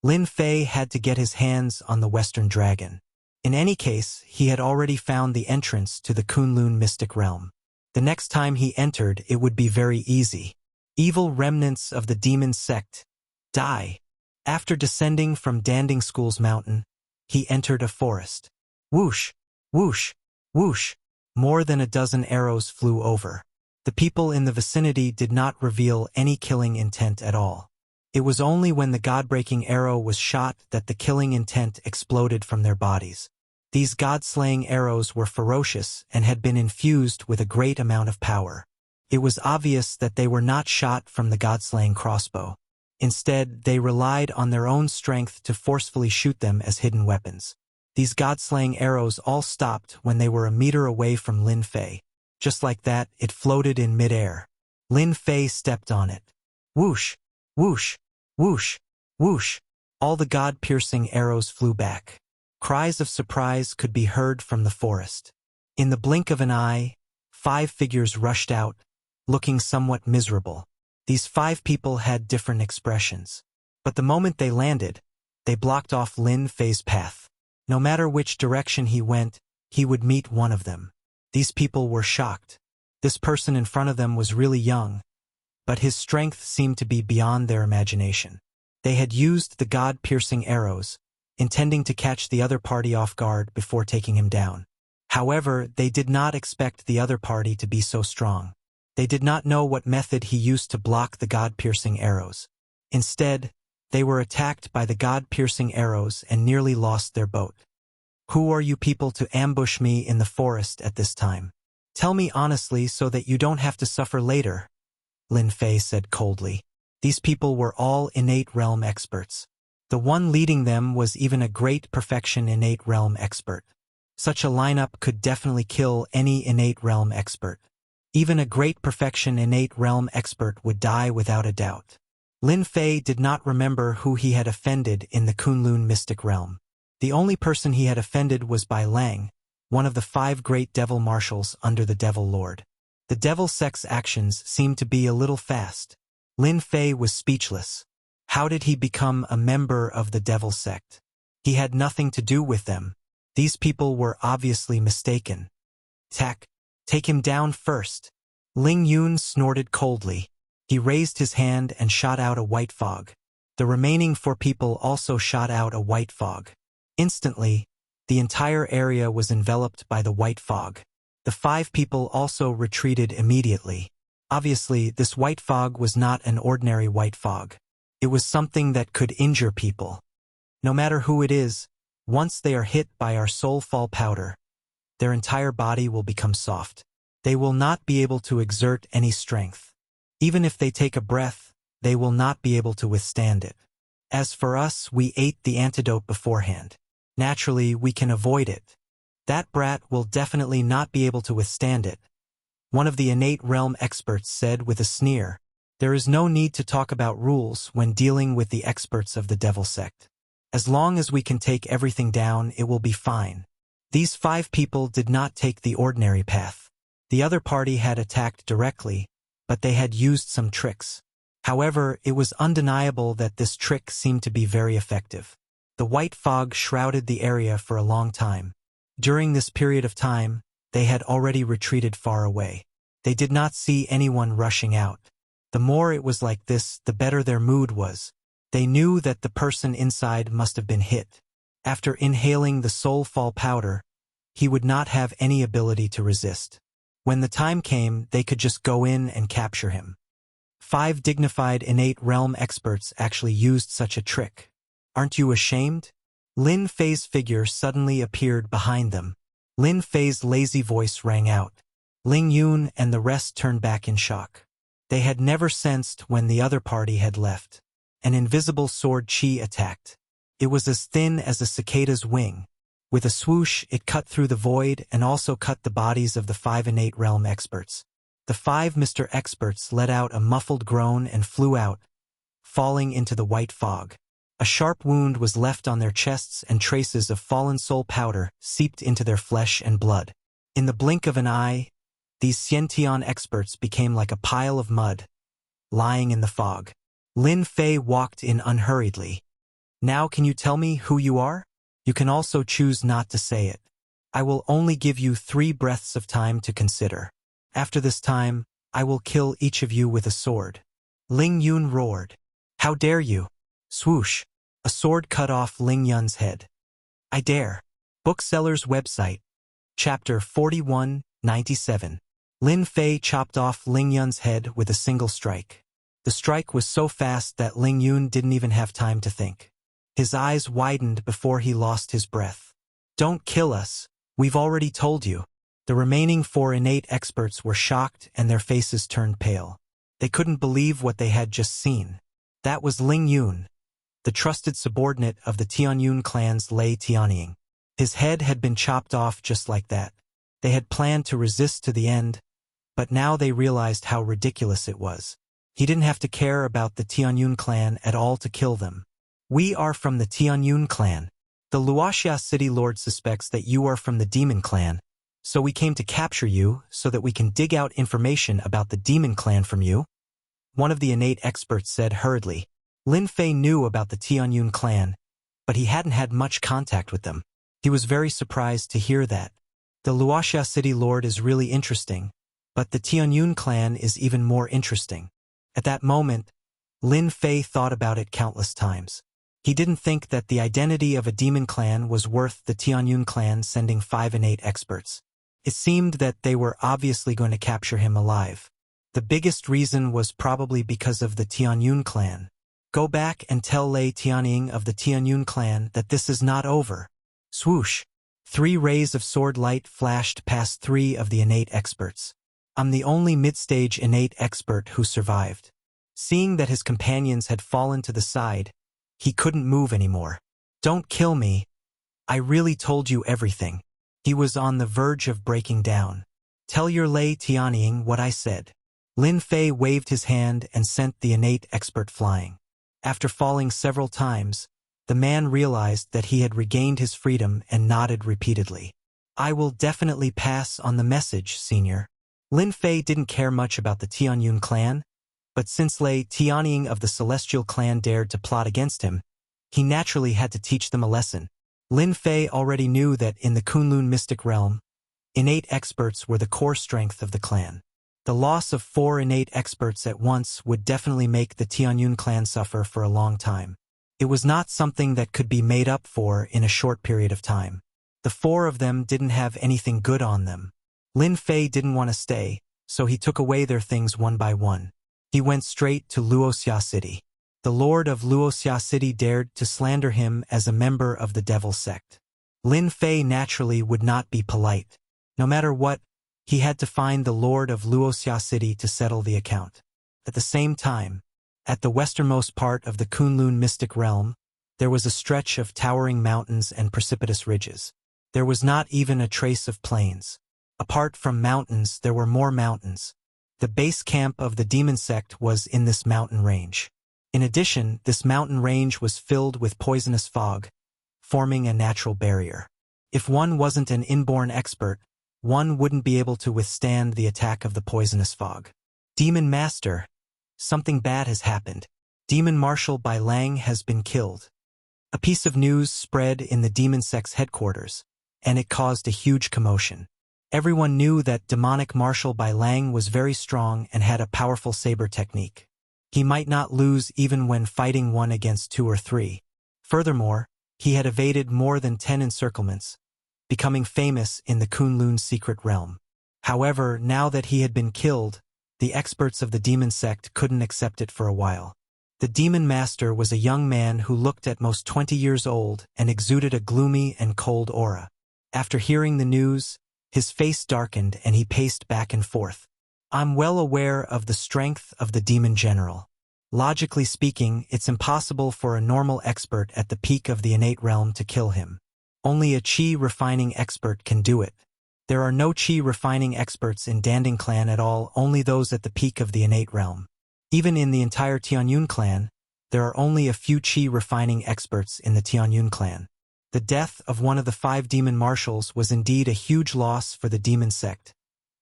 Lin Fei had to get his hands on the Western dragon. In any case, he had already found the entrance to the Kunlun mystic realm. The next time he entered, it would be very easy. Evil remnants of the demon sect. Die. After descending from Danding School's mountain, he entered a forest. Whoosh, whoosh, whoosh. More than a dozen arrows flew over. The people in the vicinity did not reveal any killing intent at all. It was only when the god-breaking arrow was shot that the killing intent exploded from their bodies. These god-slaying arrows were ferocious and had been infused with a great amount of power. It was obvious that they were not shot from the god-slaying crossbow. Instead, they relied on their own strength to forcefully shoot them as hidden weapons. These god-slaying arrows all stopped when they were a meter away from Lin Fei. Just like that, it floated in mid-air. Lin Fei stepped on it. Whoosh, whoosh, whoosh, whoosh. All the god-piercing arrows flew back. Cries of surprise could be heard from the forest. In the blink of an eye, 5 figures rushed out, looking somewhat miserable. These 5 people had different expressions. But the moment they landed, they blocked off Lin Fei's path. No matter which direction he went, he would meet one of them. These people were shocked. This person in front of them was really young, but his strength seemed to be beyond their imagination. They had used the god-piercing arrows, intending to catch the other party off guard before taking him down. However, they did not expect the other party to be so strong. They did not know what method he used to block the god-piercing arrows. Instead, they were attacked by the god-piercing arrows and nearly lost their boat. Who are you people to ambush me in the forest at this time? Tell me honestly so that you don't have to suffer later, Lin Fei said coldly. These people were all innate realm experts. The one leading them was even a great perfection innate realm expert. Such a lineup could definitely kill any innate realm expert. Even a great perfection innate realm expert would die without a doubt. Lin Fei did not remember who he had offended in the Kunlun mystic realm. The only person he had offended was Bai Lang, one of the 5 great devil marshals under the Devil Lord. The devil sect's actions seemed to be a little fast. Lin Fei was speechless. How did he become a member of the devil sect? He had nothing to do with them. These people were obviously mistaken. Take him down first. Ling Yun snorted coldly. He raised his hand and shot out a white fog. The remaining 4 people also shot out a white fog. Instantly, the entire area was enveloped by the white fog. The 5 people also retreated immediately. Obviously, this white fog was not an ordinary white fog. It was something that could injure people. No matter who it is, once they are hit by our soul fall powder, their entire body will become soft. They will not be able to exert any strength. Even if they take a breath, they will not be able to withstand it. As for us, we ate the antidote beforehand. Naturally, we can avoid it. That brat will definitely not be able to withstand it. One of the innate realm experts said with a sneer, "There is no need to talk about rules when dealing with the experts of the devil sect. As long as we can take everything down, it will be fine." These 5 people did not take the ordinary path. The other party had attacked directly, but they had used some tricks. However, it was undeniable that this trick seemed to be very effective. The white fog shrouded the area for a long time. During this period of time, they had already retreated far away. They did not see anyone rushing out. The more it was like this, the better their mood was. They knew that the person inside must have been hit. After inhaling the soul fall powder, he would not have any ability to resist. When the time came, they could just go in and capture him. 5 dignified innate realm experts actually used such a trick. Aren't you ashamed? Lin Fei's figure suddenly appeared behind them. Lin Fei's lazy voice rang out. Ling Yun and the rest turned back in shock. They had never sensed when the other party had left. An invisible sword chi attacked. It was as thin as a cicada's wing. With a swoosh, it cut through the void and also cut the bodies of the 5 innate realm experts. The 5 Mr. Experts let out a muffled groan and flew out, falling into the white fog. A sharp wound was left on their chests and traces of fallen soul powder seeped into their flesh and blood. In the blink of an eye, these Xiantian experts became like a pile of mud, lying in the fog. Lin Fei walked in unhurriedly. Now can you tell me who you are? You can also choose not to say it. I will only give you 3 breaths of time to consider. After this time, I will kill each of you with a sword. Ling Yun roared. How dare you? Swoosh. A sword cut off Ling Yun's head. I dare. Bookseller's website. Chapter 41-97. Lin Fei chopped off Ling Yun's head with a single strike. The strike was so fast that Ling Yun didn't even have time to think. His eyes widened before he lost his breath. Don't kill us. We've already told you. The remaining 4 innate experts were shocked and their faces turned pale. They couldn't believe what they had just seen. That was Ling Yun, the trusted subordinate of the Tianyun clan's Lei Tianying. His head had been chopped off just like that. They had planned to resist to the end, but now they realized how ridiculous it was. He didn't have to care about the Tianyun clan at all to kill them. We are from the Tianyun clan. The Wuxia city lord suspects that you are from the demon clan, so we came to capture you so that we can dig out information about the demon clan from you. One of the innate experts said hurriedly. Lin Fei knew about the Tianyun clan, but he hadn't had much contact with them. He was very surprised to hear that. The Wuxia city lord is really interesting, but the Tianyun clan is even more interesting. At that moment, Lin Fei thought about it countless times. He didn't think that the identity of a demon clan was worth the Tianyun clan sending 5 innate experts. It seemed that they were obviously going to capture him alive. The biggest reason was probably because of the Tianyun clan. Go back and tell Lei Tianying of the Tianyun clan that this is not over. Swoosh. 3 rays of sword light flashed past 3 of the innate experts. I'm the only mid-stage innate expert who survived. Seeing that his companions had fallen to the side, he couldn't move anymore. Don't kill me. I really told you everything. He was on the verge of breaking down. Tell your Lei Tianying what I said. Lin Fei waved his hand and sent the innate expert flying. After falling several times, the man realized that he had regained his freedom and nodded repeatedly. I will definitely pass on the message, senior. Lin Fei didn't care much about the Tianyun clan, but since Lei Tianying of the Celestial clan dared to plot against him, he naturally had to teach them a lesson. Lin Fei already knew that in the Kunlun mystic realm, innate experts were the core strength of the clan. The loss of 4 innate experts at once would definitely make the Tianyun clan suffer for a long time. It was not something that could be made up for in a short period of time. The 4 of them didn't have anything good on them. Lin Fei didn't want to stay, so he took away their things one by one. He went straight to Wuxia city. The lord of Wuxia city dared to slander him as a member of the devil sect. Lin Fei naturally would not be polite. No matter what, he had to find the lord of Wuxia city to settle the account. At the same time, at the westernmost part of the Kunlun mystic realm, there was a stretch of towering mountains and precipitous ridges. There was not even a trace of plains. Apart from mountains, there were more mountains. The base camp of the demon sect was in this mountain range. In addition, this mountain range was filled with poisonous fog, forming a natural barrier. If one wasn't an inborn expert, one wouldn't be able to withstand the attack of the poisonous fog. Demon Master, something bad has happened. Demon Marshal Bai Lang has been killed. A piece of news spread in the demon sect's headquarters, and it caused a huge commotion. Everyone knew that demonic martial Bai Lang was very strong and had a powerful saber technique. He might not lose even when fighting 1 against 2 or 3. Furthermore, he had evaded more than 10 encirclements, becoming famous in the Kunlun's secret realm. However, now that he had been killed, the experts of the demon sect couldn't accept it for a while. The demon master was a young man who looked at most 20 years old and exuded a gloomy and cold aura. After hearing the news, his face darkened and he paced back and forth. I'm well aware of the strength of the demon general. Logically speaking, it's impossible for a normal expert at the peak of the innate realm to kill him. Only a chi refining expert can do it. There are no chi refining experts in Danding clan at all, only those at the peak of the innate realm. Even in the entire Tianyun clan, there are only a few chi refining experts in the Tianyun clan. The death of one of the 5 demon marshals was indeed a huge loss for the demon sect,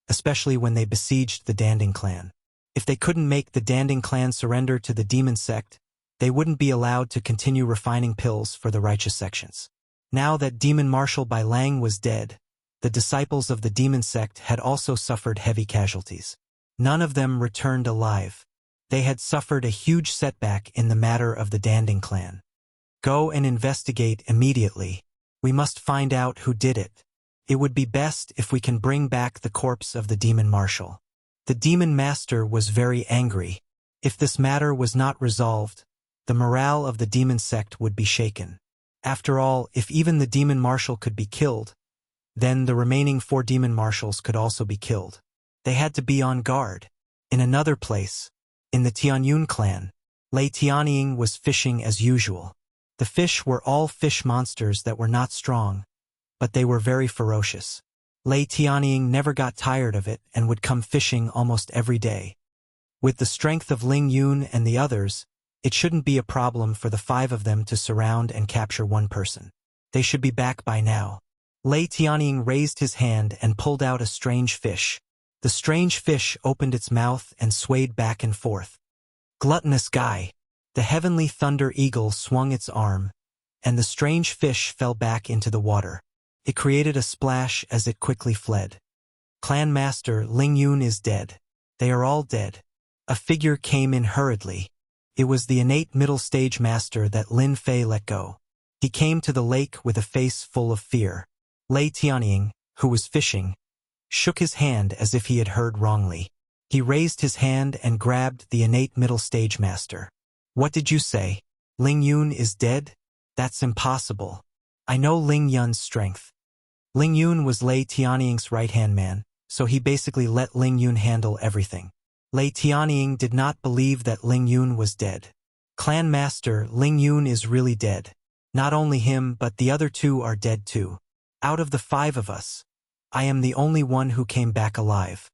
especially when they besieged the Danding clan. If they couldn't make the Danding clan surrender to the demon sect, they wouldn't be allowed to continue refining pills for the righteous sections. Now that Demon Marshal Bai Lang was dead, the disciples of the demon sect had also suffered heavy casualties. None of them returned alive. They had suffered a huge setback in the matter of the Danding clan. Go and investigate immediately. We must find out who did it. It would be best if we can bring back the corpse of the demon marshal. The demon master was very angry. If this matter was not resolved, the morale of the demon sect would be shaken. After all, if even the demon marshal could be killed, then the remaining 4 demon marshals could also be killed. They had to be on guard. In another place, in the Tianyun clan, Lei Tianying was fishing as usual. The fish were all fish monsters that were not strong, but they were very ferocious. Lei Tianying never got tired of it and would come fishing almost every day. With the strength of Ling Yun and the others, it shouldn't be a problem for the 5 of them to surround and capture one person. They should be back by now. Lei Tianying raised his hand and pulled out a strange fish. The strange fish opened its mouth and swayed back and forth. Gluttonous guy! The heavenly thunder eagle swung its arm, and the strange fish fell back into the water. It created a splash as it quickly fled. Clan Master Ling Yun is dead. They are all dead. A figure came in hurriedly. It was the innate middle stage master that Lin Fei let go. He came to the lake with a face full of fear. Lei Tianying, who was fishing, shook his hand as if he had heard wrongly. He raised his hand and grabbed the innate middle stage master. What did you say? Ling Yun is dead? That's impossible. I know Ling Yun's strength. Ling Yun was Lei Tianying's right-hand man, so he basically let Ling Yun handle everything. Lei Tianying did not believe that Ling Yun was dead. Clan Master Ling Yun is really dead. Not only him, but the other 2 are dead too. Out of the 5 of us, I am the only one who came back alive.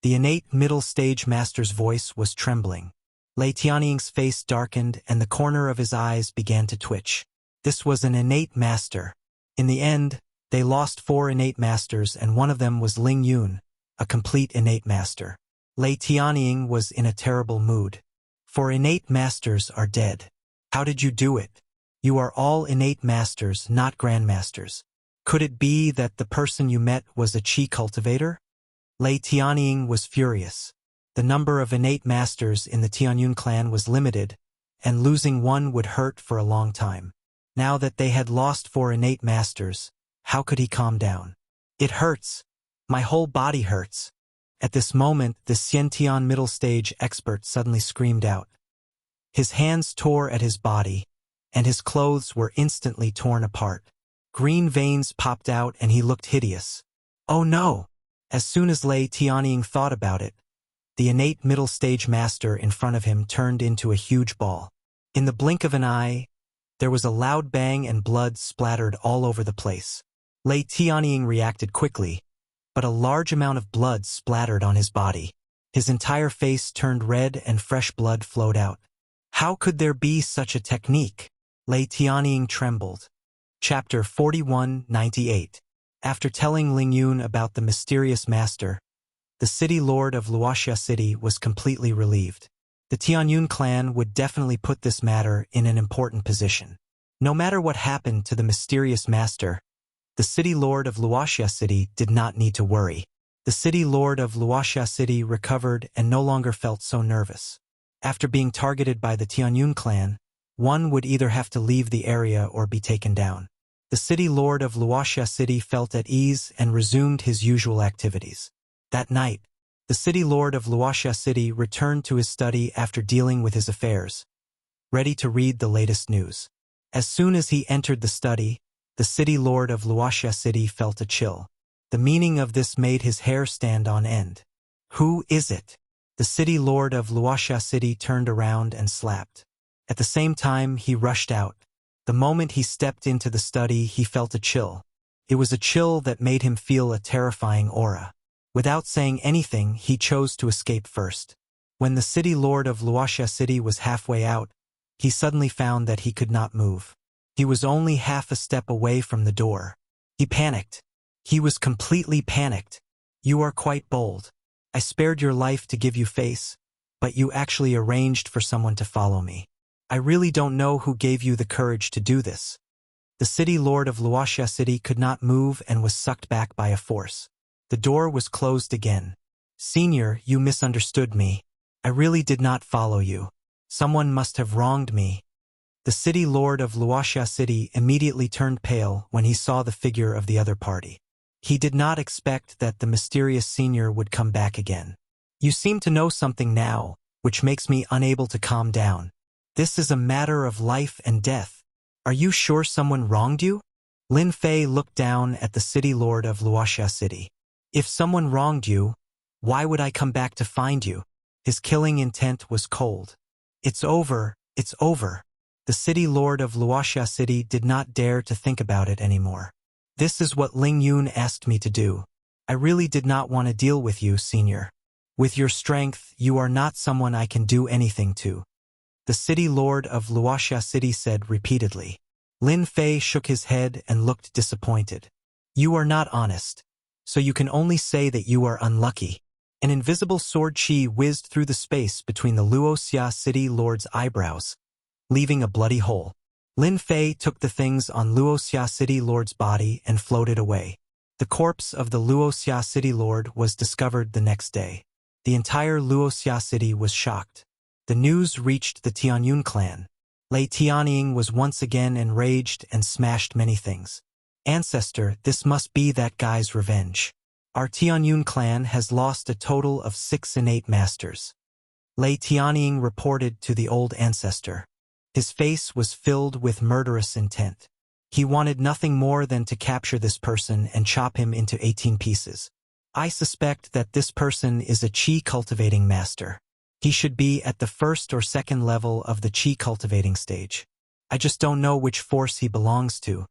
The innate middle stage master's voice was trembling. Lei Tianying's face darkened and the corner of his eyes began to twitch. This was an innate master. In the end, they lost 4 innate masters and one of them was Ling Yun, a complete innate master. Lei Tianying was in a terrible mood. 4 innate masters are dead. How did you do it? You are all innate masters, not grandmasters. Could it be that the person you met was a chi cultivator? Lei Tianying was furious. The number of innate masters in the Tianyun clan was limited, and losing one would hurt for a long time. Now that they had lost 4 innate masters, how could he calm down? It hurts. My whole body hurts. At this moment, the Xiantian middle stage expert suddenly screamed out. His hands tore at his body, and his clothes were instantly torn apart. Green veins popped out and he looked hideous. Oh no! As soon as Lei Tianying thought about it, the innate middle stage master in front of him turned into a huge ball. In the blink of an eye, there was a loud bang and blood splattered all over the place. Lei Tianying reacted quickly, but a large amount of blood splattered on his body. His entire face turned red and fresh blood flowed out. How could there be such a technique? Lei Tianying trembled. Chapter 4198. After telling Ling Yun about the mysterious master, the city lord of Wuxia city was completely relieved. The Tianyun clan would definitely put this matter in an important position. No matter what happened to the mysterious master, The city lord of Wuxia City did not need to worry. The city lord of Wuxia City recovered and no longer felt so nervous. After being targeted by the Tianyun clan, one would either have to leave the area or be taken down. The city lord of Wuxia City felt at ease and resumed his usual activities. That night, the city lord of Wuxia City returned to his study after dealing with his affairs, ready to read the latest news. As soon as he entered the study, the city lord of Wuxia City felt a chill. The meaning of this made his hair stand on end. Who is it? The city lord of Wuxia City turned around and slapped. At the same time, he rushed out. The moment he stepped into the study, he felt a chill. It was a chill that made him feel a terrifying aura. Without saying anything, he chose to escape first. When the city lord of Wuxia City was halfway out, he suddenly found that he could not move. He was only half a step away from the door. He panicked. He was completely panicked. You are quite bold. I spared your life to give you face, but you actually arranged for someone to follow me. I really don't know who gave you the courage to do this. The city lord of Wuxia City could not move and was sucked back by a force. The door was closed again. Senior, you misunderstood me. I really did not follow you. Someone must have wronged me. The city lord of Wuxia City immediately turned pale when he saw the figure of the other party. He did not expect that the mysterious senior would come back again. You seem to know something now, which makes me unable to calm down. This is a matter of life and death. Are you sure someone wronged you? Lin Fei looked down at the city lord of Wuxia City. If someone wronged you, why would I come back to find you? His killing intent was cold. It's over, it's over. The city lord of Wuxia City did not dare to think about it anymore. This is what Ling Yun asked me to do. I really did not want to deal with you, senior. With your strength, you are not someone I can do anything to. The city lord of Wuxia City said repeatedly. Lin Fei shook his head and looked disappointed. You are not honest, so you can only say that you are unlucky. An invisible sword chi whizzed through the space between the Wuxia City lord's eyebrows, leaving a bloody hole. Lin Fei took the things on Wuxia City lord's body and floated away. The corpse of the Wuxia City lord was discovered the next day. The entire Wuxia City was shocked. The news reached the Tianyun clan. Lei Tianying was once again enraged and smashed many things. Ancestor, this must be that guy's revenge. Our Tianyun clan has lost a total of 6 innate masters. Lei Tianying reported to the old ancestor. His face was filled with murderous intent. He wanted nothing more than to capture this person and chop him into 18 pieces. I suspect that this person is a chi cultivating master. He should be at the first or second level of the chi cultivating stage. I just don't know which force he belongs to.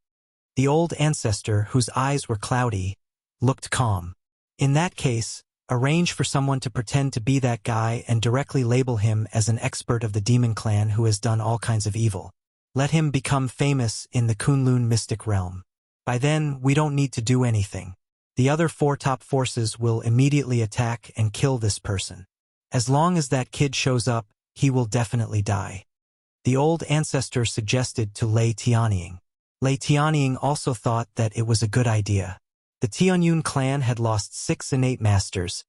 The old ancestor, whose eyes were cloudy, looked calm. In that case, arrange for someone to pretend to be that guy and directly label him as an expert of the demon clan who has done all kinds of evil. Let him become famous in the Kunlun mystic realm. By then, we don't need to do anything. The other 4 top forces will immediately attack and kill this person. As long as that kid shows up, he will definitely die. The old ancestor suggested to Lei Tianying. Lei Tianying also thought that it was a good idea. The Tianyun clan had lost 6 innate masters,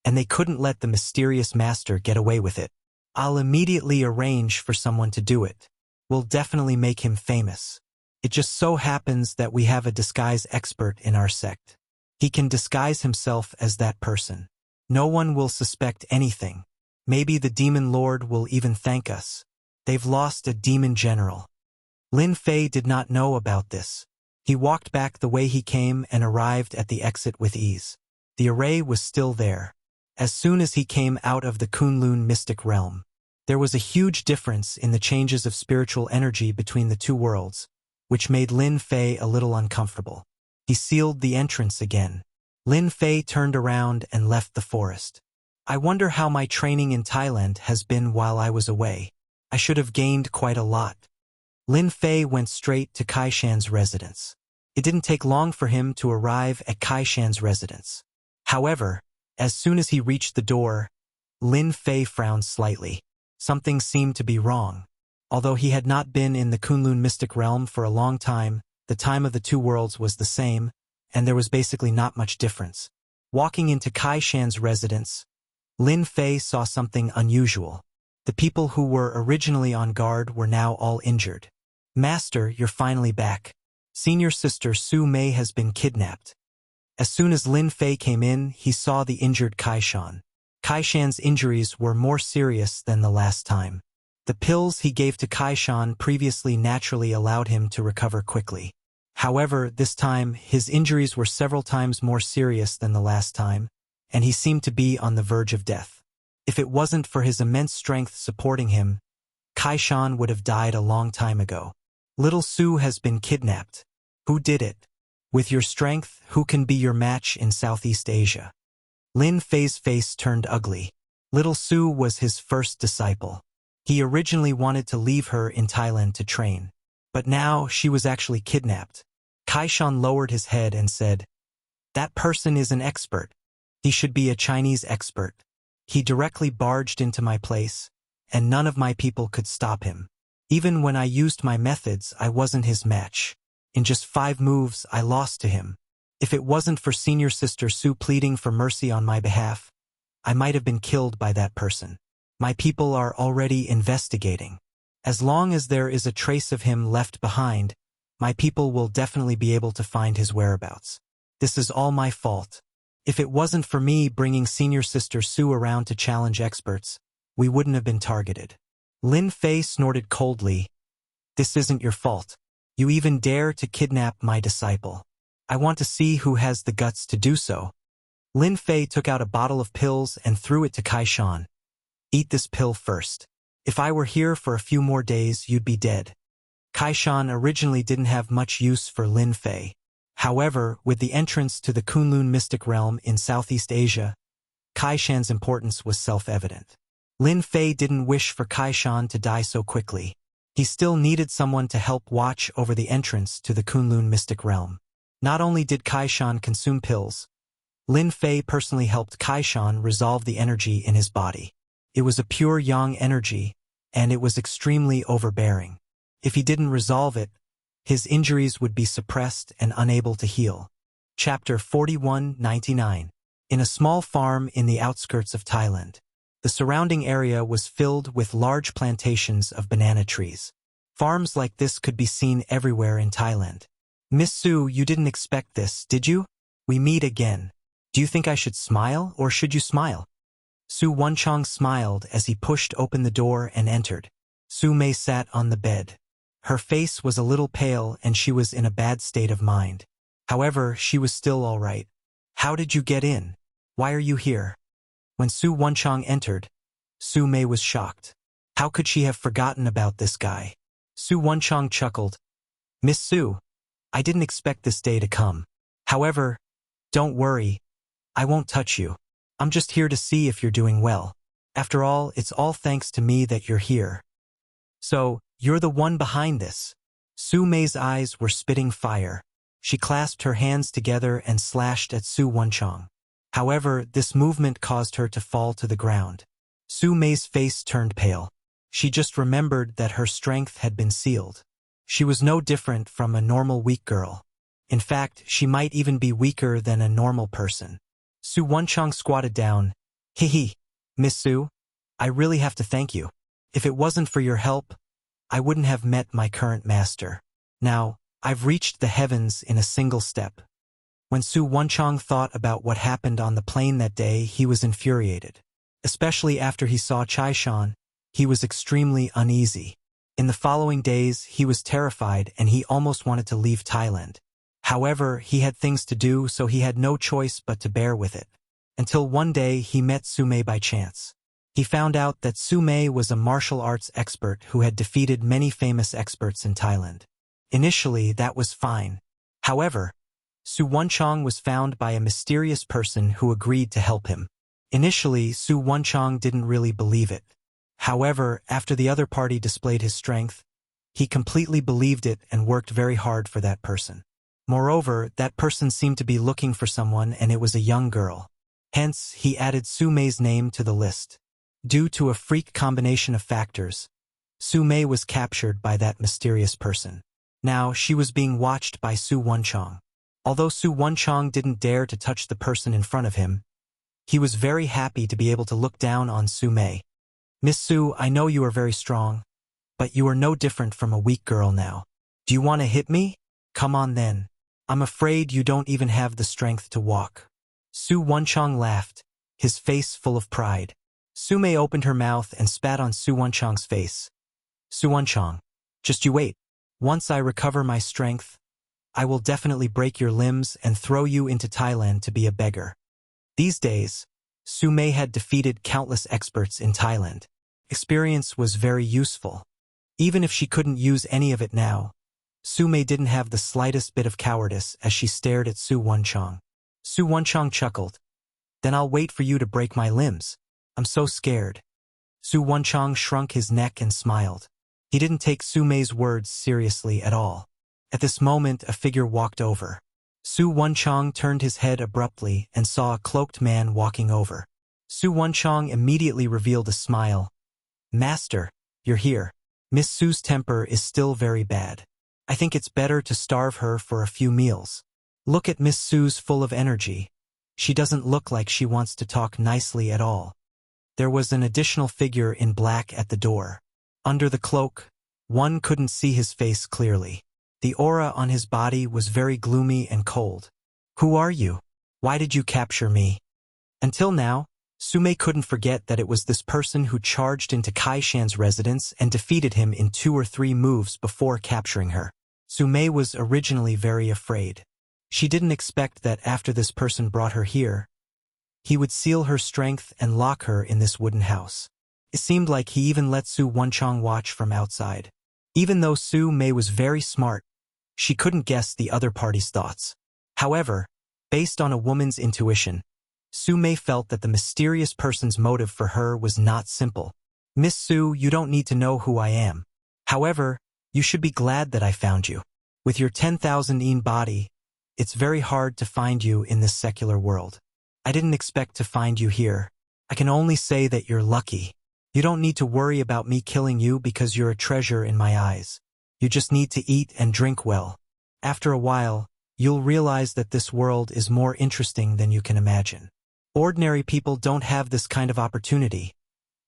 and they couldn't let the mysterious master get away with it. I'll immediately arrange for someone to do it. We'll definitely make him famous. It just so happens that we have a disguise expert in our sect. He can disguise himself as that person. No one will suspect anything. Maybe the demon lord will even thank us. They've lost a demon general. Lin Fei did not know about this. He walked back the way he came and arrived at the exit with ease. The array was still there. As soon as he came out of the Kunlun mystic realm, there was a huge difference in the changes of spiritual energy between the 2 worlds, which made Lin Fei a little uncomfortable. He sealed the entrance again. Lin Fei turned around and left the forest. I wonder how my training in Thailand has been while I was away. I should have gained quite a lot. Lin Fei went straight to Kai Shan's residence. It didn't take long for him to arrive at Kai Shan's residence. However, as soon as he reached the door, Lin Fei frowned slightly. Something seemed to be wrong. Although he had not been in the Kunlun mystic realm for a long time, The time of the two worlds was the same, and there was basically not much difference. Walking into Kai Shan's residence, Lin Fei saw something unusual. The people who were originally on guard were now all injured. "Master, you're finally back. Senior sister Su Mei has been kidnapped." As soon as Lin Fei came in, he saw the injured Kai Shan. Kai Shan's injuries were more serious than the last time. The pills he gave to Kai Shan previously naturally allowed him to recover quickly. However, this time, his injuries were several times more serious than the last time, and he seemed to be on the verge of death. If it wasn't for his immense strength supporting him, Kai Shan would have died a long time ago. "Little Su has been kidnapped. Who did it? With your strength, who can be your match in Southeast Asia?" Lin Fei's face turned ugly. Little Su was his first disciple. He originally wanted to leave her in Thailand to train, but now she was actually kidnapped. Kai Shan lowered his head and said, "That person is an expert. He should be a Chinese expert. He directly barged into my place, and none of my people could stop him. Even when I used my methods, I wasn't his match. In just 5 moves, I lost to him. If it wasn't for senior sister Su pleading for mercy on my behalf, I might have been killed by that person. My people are already investigating. As long as there is a trace of him left behind, my people will definitely be able to find his whereabouts. This is all my fault. If it wasn't for me bringing senior sister Su around to challenge experts, we wouldn't have been targeted." Lin Fei snorted coldly. "This isn't your fault. You even dare to kidnap my disciple. I want to see who has the guts to do so." Lin Fei took out a bottle of pills and threw it to Kai Shan. "Eat this pill first. If I were here for a few more days, you'd be dead." Kai Shan originally didn't have much use for Lin Fei. However, with the entrance to the Kunlun mystic realm in Southeast Asia, Kai Shan's importance was self-evident. Lin Fei didn't wish for Kai Shan to die so quickly. He still needed someone to help watch over the entrance to the Kunlun mystic realm. Not only did Kai Shan consume pills, Lin Fei personally helped Kai Shan resolve the energy in his body. It was a pure yang energy, and it was extremely overbearing. If he didn't resolve it, his injuries would be suppressed and unable to heal. Chapter 41-99. In a small farm in the outskirts of Thailand, the surrounding area was filled with large plantations of banana trees. Farms like this could be seen everywhere in Thailand. "Miss Su, you didn't expect this, did you? We meet again. Do you think I should smile, or should you smile?" Su Wenchong smiled as he pushed open the door and entered. Su Mei sat on the bed. Her face was a little pale and she was in a bad state of mind. However, she was still all right. "How did you get in? Why are you here?" When Su Wenchong entered, Su Mei was shocked. How could she have forgotten about this guy? Su Wenchong chuckled. "Miss Su, I didn't expect this day to come. However, don't worry, I won't touch you. I'm just here to see if you're doing well. After all, it's all thanks to me that you're here." "So, you're the one behind this." Su Mei's eyes were spitting fire. She clasped her hands together and slashed at Su Wenchong. However, this movement caused her to fall to the ground. Su Mei's face turned pale. She just remembered that her strength had been sealed. She was no different from a normal weak girl. In fact, she might even be weaker than a normal person. Su Wenchong squatted down. "Hee, Miss Su, I really have to thank you. If it wasn't for your help, I wouldn't have met my current master. Now, I've reached the heavens in a single step." When Su Wenchong thought about what happened on the plane that day, he was infuriated. Especially after he saw Chai Shan, he was extremely uneasy. In the following days, he was terrified and he almost wanted to leave Thailand. However, he had things to do, so he had no choice but to bear with it. Until one day he met Su Mei by chance. He found out that Su Mei was a martial arts expert who had defeated many famous experts in Thailand. Initially, that was fine. However, Su Wenchong was found by a mysterious person who agreed to help him. Initially, Su Wenchong didn't really believe it. However, after the other party displayed his strength, he completely believed it and worked very hard for that person. Moreover, that person seemed to be looking for someone, and it was a young girl. Hence, he added Su Mei's name to the list. Due to a freak combination of factors, Su Mei was captured by that mysterious person. Now, she was being watched by Su Wenchang. Although Su Wenchang didn't dare to touch the person in front of him, he was very happy to be able to look down on Su Mei. Miss Su, I know you are very strong, but you are no different from a weak girl now. Do you want to hit me? Come on then. I'm afraid you don't even have the strength to walk. Su Wenchang laughed, his face full of pride. Su Mei opened her mouth and spat on Su Wenchang's face. Su Wenchang, just you wait. Once I recover my strength, I will definitely break your limbs and throw you into Thailand to be a beggar. These days, Su Mei had defeated countless experts in Thailand. Experience was very useful. Even if she couldn't use any of it now, Su Mei didn't have the slightest bit of cowardice as she stared at Su Wenchang. Su Wenchang chuckled. Then I'll wait for you to break my limbs. I'm so scared. Su Wenchang shrunk his neck and smiled. He didn't take Su Mei's words seriously at all. At this moment, a figure walked over. Su Wenchang turned his head abruptly and saw a cloaked man walking over. Su Wenchang immediately revealed a smile. Master, you're here. Miss Su's temper is still very bad. I think it's better to starve her for a few meals. Look at Miss Su's full of energy. She doesn't look like she wants to talk nicely at all. There was an additional figure in black at the door. Under the cloak, one couldn't see his face clearly. The aura on his body was very gloomy and cold. Who are you? Why did you capture me? Until now, Su Mei couldn't forget that it was this person who charged into Kai Shan's residence and defeated him in 2 or 3 moves before capturing her. Su Mei was originally very afraid. She didn't expect that after this person brought her here, he would seal her strength and lock her in this wooden house. It seemed like he even let Su Wenchang watch from outside. Even though Su Mei was very smart, she couldn't guess the other party's thoughts. However, based on a woman's intuition, Su Mei felt that the mysterious person's motive for her was not simple. Miss Su, you don't need to know who I am. However, you should be glad that I found you. With your 10,000 yen body, it's very hard to find you in this secular world. I didn't expect to find you here. I can only say that you're lucky. You don't need to worry about me killing you because you're a treasure in my eyes. You just need to eat and drink well. After a while, you'll realize that this world is more interesting than you can imagine. Ordinary people don't have this kind of opportunity,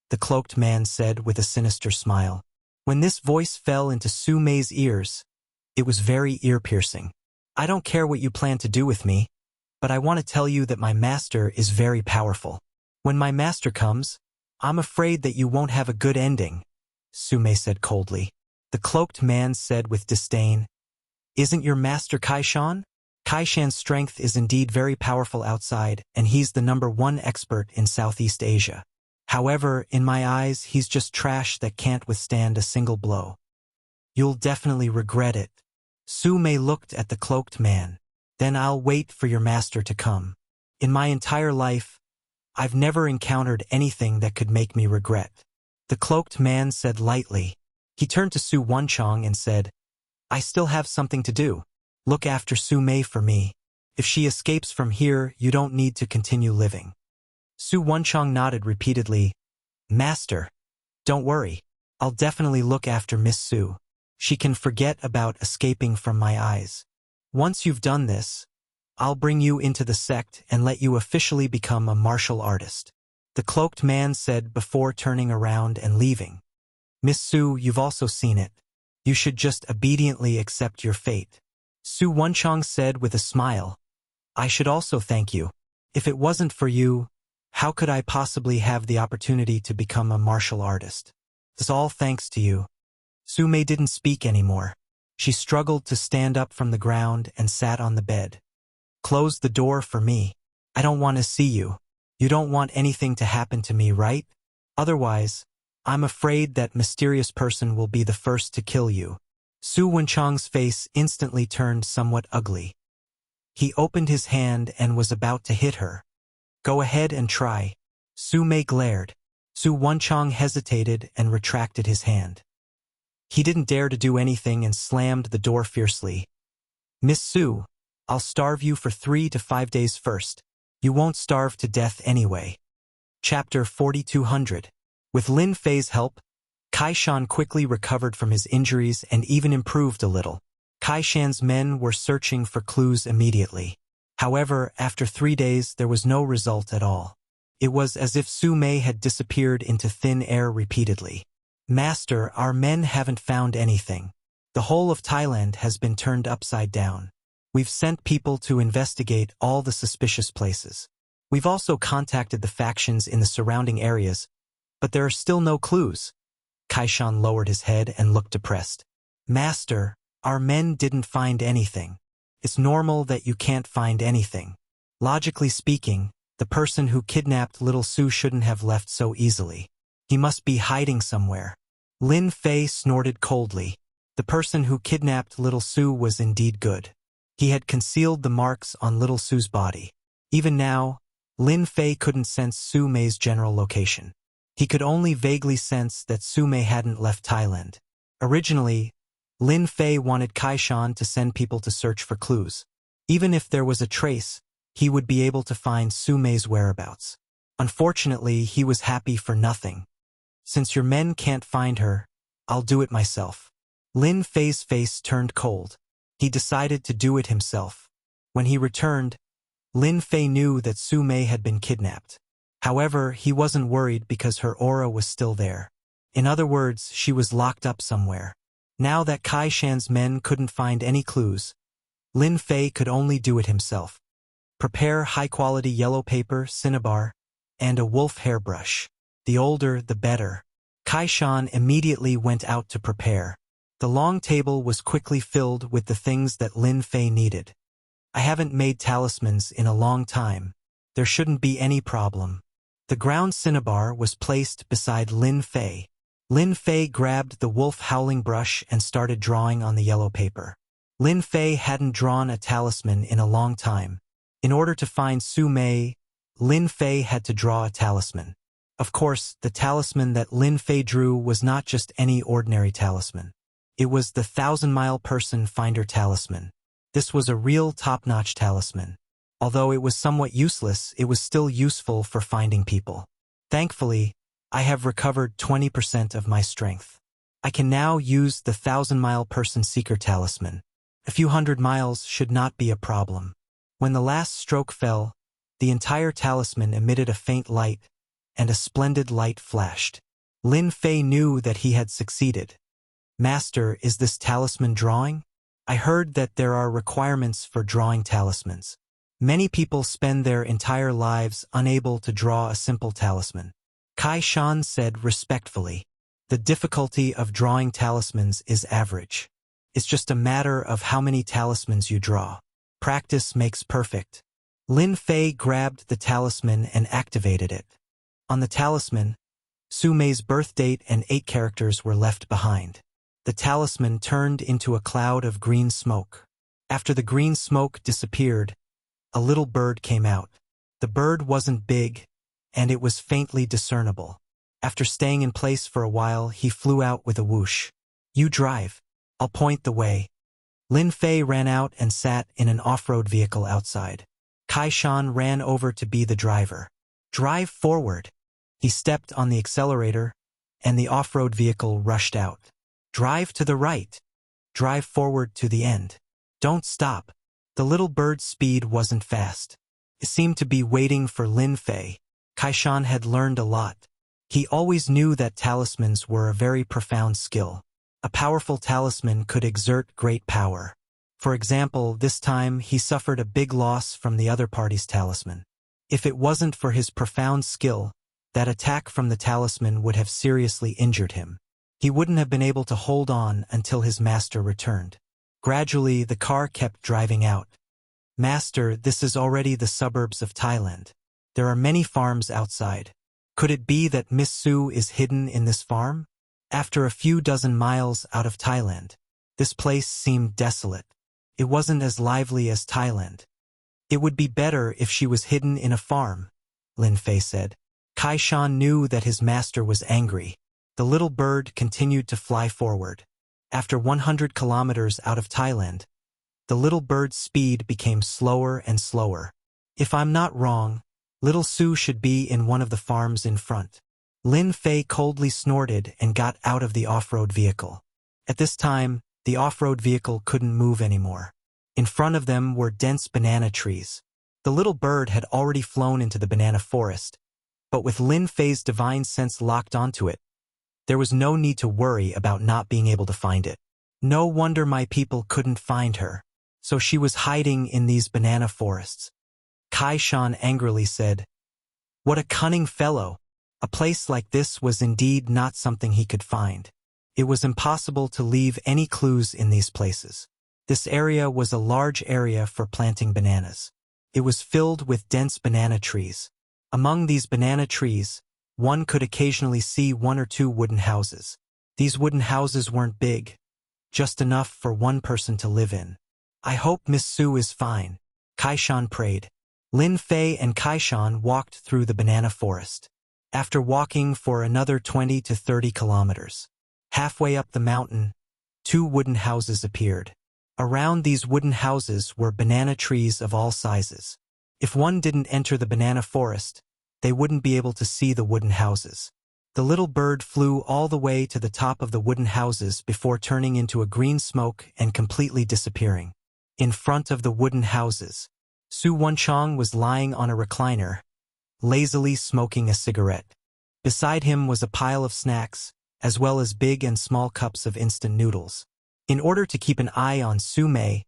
the cloaked man said with a sinister smile. When this voice fell into Su Mei's ears, it was very ear-piercing. I don't care what you plan to do with me, but I want to tell you that my master is very powerful. When my master comes, I'm afraid that you won't have a good ending, Su Mei said coldly. The cloaked man said with disdain, Isn't your master Kai Shan? Kai Shan's strength is indeed very powerful outside, and he's the #1 expert in Southeast Asia. However, in my eyes, he's just trash that can't withstand a single blow. You'll definitely regret it. Su Mei looked at the cloaked man. Then I'll wait for your master to come. In my entire life, I've never encountered anything that could make me regret. The cloaked man said lightly. He turned to Su Wenchang and said, I still have something to do. Look after Su Mei for me. If she escapes from here, you don't need to continue living. Su Wenchang nodded repeatedly. Master, don't worry. I'll definitely look after Miss Su. She can forget about escaping from my eyes. Once you've done this, I'll bring you into the sect and let you officially become a martial artist. The cloaked man said before turning around and leaving. Miss Su, you've also seen it. You should just obediently accept your fate. Su Wenchang said with a smile. I should also thank you. If it wasn't for you, how could I possibly have the opportunity to become a martial artist? It's all thanks to you. Su Mei didn't speak anymore. She struggled to stand up from the ground and sat on the bed. Close the door for me. I don't want to see you. You don't want anything to happen to me, right? Otherwise, I'm afraid that mysterious person will be the first to kill you. Su Wenchang's face instantly turned somewhat ugly. He opened his hand and was about to hit her. Go ahead and try. Su Mei glared. Su Wenchang hesitated and retracted his hand. He didn't dare to do anything and slammed the door fiercely. Miss Su, I'll starve you for 3 to 5 days first. You won't starve to death anyway. Chapter 4200. With Lin Fei's help, Kai Shan quickly recovered from his injuries and even improved a little. Kaishan's men were searching for clues immediately. However, after 3 days there was no result at all. It was as if Su Mei had disappeared into thin air repeatedly. "Master, our men haven't found anything. The whole of Thailand has been turned upside down. We've sent people to investigate all the suspicious places. We've also contacted the factions in the surrounding areas, but there are still no clues." Kaishan lowered his head and looked depressed. "Master, our men didn't find anything. It's normal that you can't find anything. Logically speaking, the person who kidnapped little Su shouldn't have left so easily. He must be hiding somewhere." Lin Fei snorted coldly. The person who kidnapped little Su was indeed good. He had concealed the marks on little Su's body. Even now, Lin Fei couldn't sense Su Mei's general location. He could only vaguely sense that Su Mei hadn't left Thailand. Originally, Lin Fei wanted Kaishan to send people to search for clues. Even if there was a trace, he would be able to find Su Mei's whereabouts. Unfortunately, he was happy for nothing. "Since your men can't find her, I'll do it myself." Lin Fei's face turned cold. He decided to do it himself. When he returned, Lin Fei knew that Su Mei had been kidnapped. However, he wasn't worried because her aura was still there. In other words, she was locked up somewhere. Now that Kaishan's men couldn't find any clues, Lin Fei could only do it himself. Prepare high-quality yellow paper, cinnabar, and a wolf hairbrush. The older, the better. Kaishan immediately went out to prepare. The long table was quickly filled with the things that Lin Fei needed. "I haven't made talismans in a long time. There shouldn't be any problem." The ground cinnabar was placed beside Lin Fei. Lin Fei grabbed the wolf howling brush and started drawing on the yellow paper. Lin Fei hadn't drawn a talisman in a long time. In order to find Su Mei, Lin Fei had to draw a talisman. Of course, the talisman that Lin Fei drew was not just any ordinary talisman. It was the 1,000-mile person finder talisman. This was a real top-notch talisman. Although it was somewhat useless, it was still useful for finding people. Thankfully, I have recovered 20% of my strength. I can now use the 1,000-mile person seeker talisman. A few hundred miles should not be a problem. When the last stroke fell, the entire talisman emitted a faint light, and a splendid light flashed. Lin Fei knew that he had succeeded. "Master, is this talisman drawing? I heard that there are requirements for drawing talismans. Many people spend their entire lives unable to draw a simple talisman." Kaishan said respectfully. "The difficulty of drawing talismans is average. It's just a matter of how many talismans you draw. Practice makes perfect." Lin Fei grabbed the talisman and activated it. On the talisman, Su Mei's birth date and 8 characters were left behind. The talisman turned into a cloud of green smoke. After the green smoke disappeared, a little bird came out. The bird wasn't big, and it was faintly discernible. After staying in place for a while, he flew out with a whoosh. "You drive. I'll point the way." Lin Fei ran out and sat in an off-road vehicle outside. Kaishan ran over to be the driver. "Drive forward." He stepped on the accelerator, and the off-road vehicle rushed out. "Drive to the right. Drive forward to the end. Don't stop." The little bird's speed wasn't fast. It seemed to be waiting for Lin Fei. Kaishan had learned a lot. He always knew that talismans were a very profound skill. A powerful talisman could exert great power. For example, this time he suffered a big loss from the other party's talisman. If it wasn't for his profound skill, that attack from the talisman would have seriously injured him. He wouldn't have been able to hold on until his master returned. Gradually, the car kept driving out. "Master, this is already the suburbs of Thailand. There are many farms outside. Could it be that Miss Su is hidden in this farm?" After a few dozen miles out of Thailand, this place seemed desolate. It wasn't as lively as Thailand. "It would be better if she was hidden in a farm," Lin Fei said. Kaishan knew that his master was angry. The little bird continued to fly forward. After 100 kilometers out of Thailand, the little bird's speed became slower and slower. "If I'm not wrong, little Su should be in one of the farms in front." Lin Fei coldly snorted and got out of the off-road vehicle. At this time, The off-road vehicle couldn't move anymore. In front of them were dense banana trees. The little bird had already flown into the banana forest, but with Lin Fei's divine sense locked onto it, there was no need to worry about not being able to find it. No wonder my people couldn't find her. So she was hiding in these banana forests. Kai Shan angrily said, "What a cunning fellow! A place like this was indeed not something he could find. It was impossible to leave any clues in these places. This area was a large area for planting bananas. It was filled with dense banana trees. Among these banana trees, one could occasionally see 1 or 2 wooden houses. These wooden houses weren't big, just enough for one person to live in. I hope Miss Su is fine," Kai Shan prayed. Lin Fei and Kai Shan walked through the banana forest. After walking for another 20 to 30 kilometers, halfway up the mountain, 2 wooden houses appeared. Around these wooden houses were banana trees of all sizes. If one didn't enter the banana forest, they wouldn't be able to see the wooden houses. The little bird flew all the way to the top of the wooden houses before turning into a green smoke and completely disappearing. In front of the wooden houses, Su Wenchang was lying on a recliner, lazily smoking a cigarette. Beside him was a pile of snacks, as well as big and small cups of instant noodles. In order to keep an eye on Su Mei,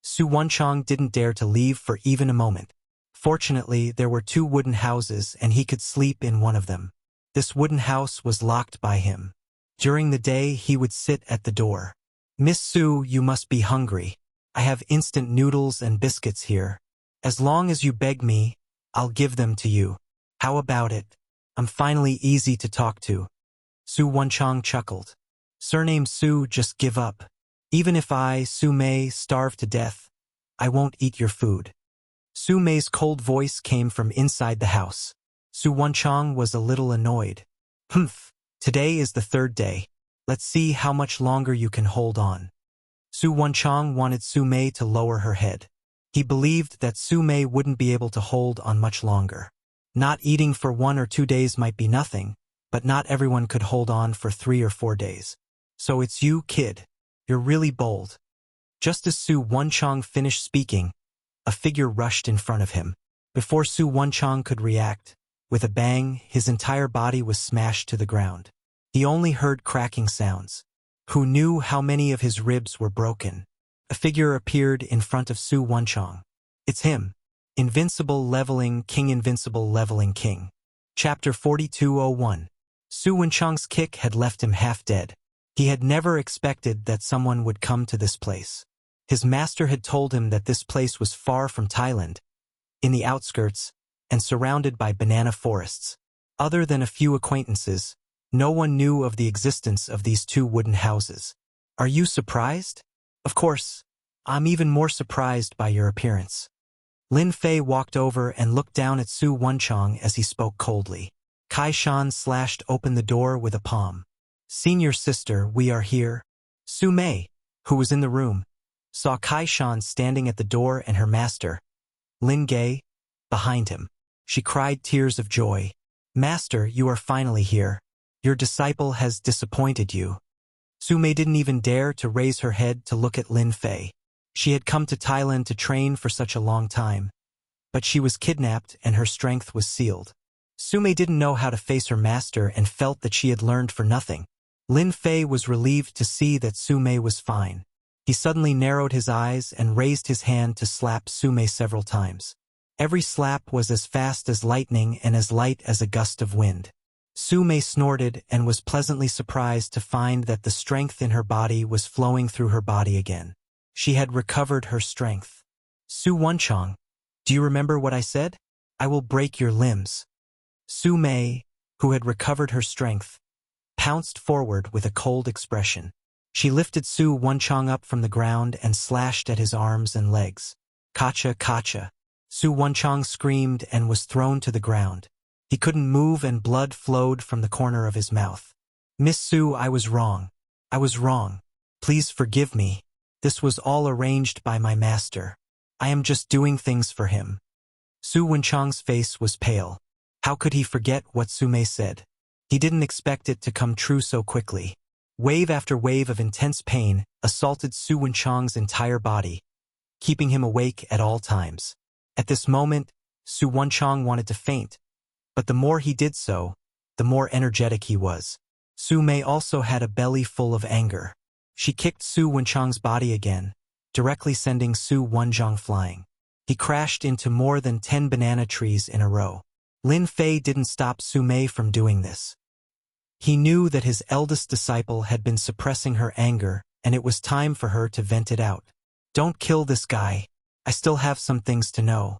Su Wenchang didn't dare to leave for even a moment. Fortunately, there were 2 wooden houses and he could sleep in one of them. This wooden house was locked by him. During the day, he would sit at the door. "Miss Su, you must be hungry. I have instant noodles and biscuits here. As long as you beg me, I'll give them to you. How about it? I'm finally easy to talk to." Su Wenchang chuckled. "Surname Su, just give up. Even if I, Su Mei, starve to death, I won't eat your food." Su Mei's cold voice came from inside the house. Su Wenchang was a little annoyed. "Humph, today is the 3rd day. Let's see how much longer you can hold on." Su Wenchang wanted Su Mei to lower her head. He believed that Su Mei wouldn't be able to hold on much longer. Not eating for 1 or 2 days might be nothing, but not everyone could hold on for 3 or 4 days. "So it's you, kid. You're really bold." Just as Su Wenchang finished speaking, a figure rushed in front of him. Before Su Wenchang could react, with a bang, his entire body was smashed to the ground. He only heard cracking sounds. Who knew how many of his ribs were broken? A figure appeared in front of Su Wenchang. "It's him. Invincible Leveling King, Invincible Leveling King." Chapter 4201. Su Wenchang's kick had left him half dead. He had never expected that someone would come to this place. His master had told him that this place was far from Thailand, in the outskirts, and surrounded by banana forests. Other than a few acquaintances, no one knew of the existence of these 2 wooden houses. "Are you surprised?" "Of course. I'm even more surprised by your appearance." Lin Fei walked over and looked down at Su Wenchang as he spoke coldly. Kai Shan slashed open the door with a palm. "Senior sister, we are here." Su Mei, who was in the room, saw Kai Shan standing at the door and her master, Lin Gei, behind him. She cried tears of joy. "Master, you are finally here. Your disciple has disappointed you." Su Mei didn't even dare to raise her head to look at Lin Fei. She had come to Thailand to train for such a long time, but she was kidnapped and her strength was sealed. Su Mei didn't know how to face her master and felt that she had learned for nothing. Lin Fei was relieved to see that Su Mei was fine. He suddenly narrowed his eyes and raised his hand to slap Su Mei several times. Every slap was as fast as lightning and as light as a gust of wind. Su Mei snorted and was pleasantly surprised to find that the strength in her body was flowing through her body again. She had recovered her strength. "Su Wenchang, do you remember what I said? I will break your limbs." Su Mei, who had recovered her strength, pounced forward with a cold expression. She lifted Su Wenchang up from the ground and slashed at his arms and legs. "Kacha, kacha." Su Wenchang screamed and was thrown to the ground. He couldn't move and blood flowed from the corner of his mouth. "Miss Su, I was wrong. I was wrong. Please forgive me. This was all arranged by my master. I am just doing things for him." Su Wenchang's face was pale. How could he forget what Su Mei said? He didn't expect it to come true so quickly. Wave after wave of intense pain assaulted Su Wenchang's entire body, keeping him awake at all times. At this moment, Su Wenchang wanted to faint, but the more he did so, the more energetic he was. Su Mei also had a belly full of anger. She kicked Su Wenchang's body again, directly sending Su Wenchang flying. He crashed into more than 10 banana trees in a row. Lin Fei didn't stop Su Mei from doing this. He knew that his eldest disciple had been suppressing her anger, and it was time for her to vent it out. Don't kill this guy. I still have some things to know.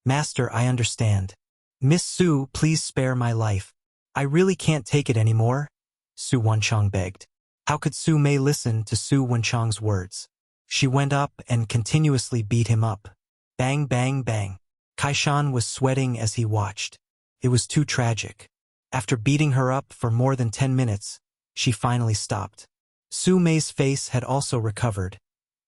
Master, I understand. Miss Su, please spare my life. I really can't take it anymore, Su Wenchang begged. How could Su Mei listen to Su Wenchang's words? She went up and continuously beat him up. Bang, bang, bang. Kaishan was sweating as he watched. It was too tragic. After beating her up for more than 10 minutes, she finally stopped. Su Mei's face had also recovered,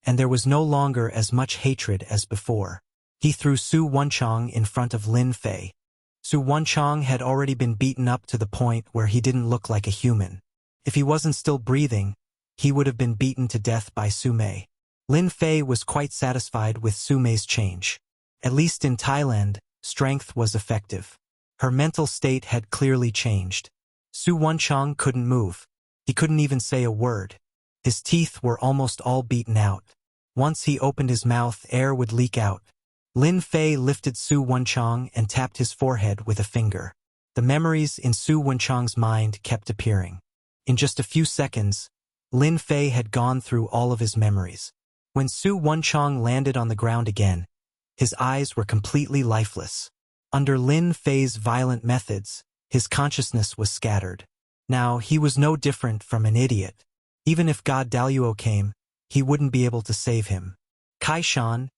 and there was no longer as much hatred as before. He threw Su Wenchang in front of Lin Fei. Su Wenchang had already been beaten up to the point where he didn't look like a human. If he wasn't still breathing, he would have been beaten to death by Su Mei. Lin Fei was quite satisfied with Su Mei's change. At least in Thailand, strength was effective. Her mental state had clearly changed. Su Wenchang couldn't move. He couldn't even say a word. His teeth were almost all beaten out. Once he opened his mouth, air would leak out. Lin Fei lifted Su Wenchang and tapped his forehead with a finger. The memories in Su Wenchang's mind kept appearing. In just a few seconds, Lin Fei had gone through all of his memories. When Su Wenchang landed on the ground again, his eyes were completely lifeless. Under Lin Fei's violent methods, his consciousness was scattered. Now, he was no different from an idiot. Even if God Daluo came, he wouldn't be able to save him. Kaishan,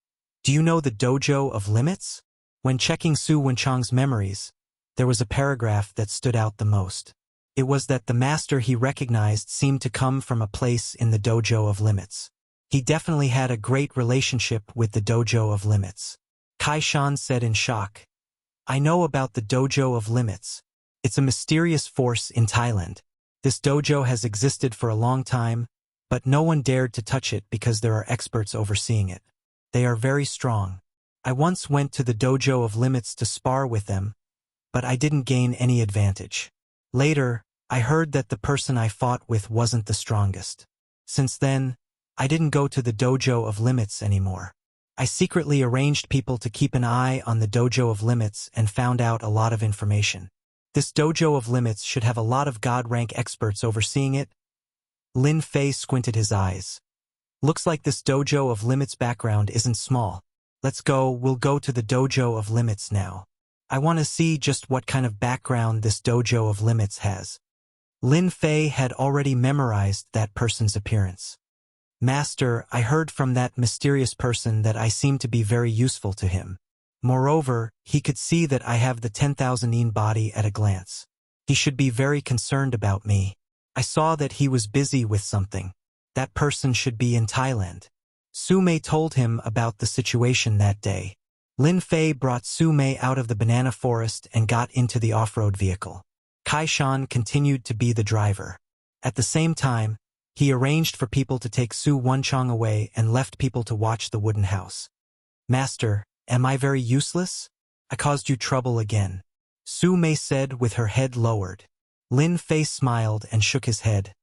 do you know the Dojo of Limits? When checking Su Wenchang's memories, there was a paragraph that stood out the most. It was that the master he recognized seemed to come from a place in the Dojo of Limits. He definitely had a great relationship with the Dojo of Limits. Kaishan said in shock, I know about the Dojo of Limits. It's a mysterious force in Thailand. This dojo has existed for a long time, but no one dared to touch it because there are experts overseeing it. They are very strong. I once went to the Dojo of Limits to spar with them, but I didn't gain any advantage. Later, I heard that the person I fought with wasn't the strongest. Since then, I didn't go to the Dojo of Limits anymore. I secretly arranged people to keep an eye on the Dojo of Limits and found out a lot of information. This Dojo of Limits should have a lot of God-rank experts overseeing it. Lin Fei squinted his eyes. Looks like this Dojo of Limits background isn't small. Let's go, we'll go to the Dojo of Limits now. I want to see just what kind of background this Dojo of Limits has. Lin Fei had already memorized that person's appearance. Master, I heard from that mysterious person that I seem to be very useful to him. Moreover, he could see that I have the 10,000 yin body at a glance. He should be very concerned about me. I saw that he was busy with something. That person should be in Thailand. Su Mei told him about the situation that day. Lin Fei brought Su Mei out of the banana forest and got into the off-road vehicle. Kaishan continued to be the driver. At the same time, he arranged for people to take Su Wenchang away and left people to watch the wooden house. Master, am I very useless? I caused you trouble again. Su Mei said with her head lowered. Lin Fei smiled and shook his head.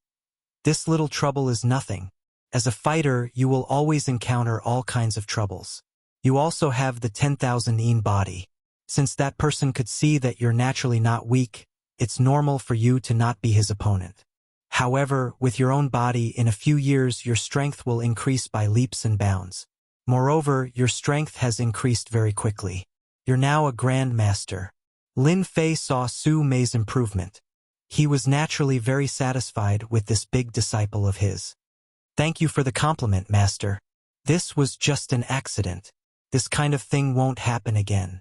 This little trouble is nothing. As a fighter, you will always encounter all kinds of troubles. You also have the 10,000 yin body. Since that person could see that you're naturally not weak, it's normal for you to not be his opponent. However, with your own body, in a few years your strength will increase by leaps and bounds. Moreover, your strength has increased very quickly. You're now a Grand Master. Lin Fei saw Su Mei's improvement. He was naturally very satisfied with this big disciple of his. Thank you for the compliment, Master. This was just an accident. This kind of thing won't happen again.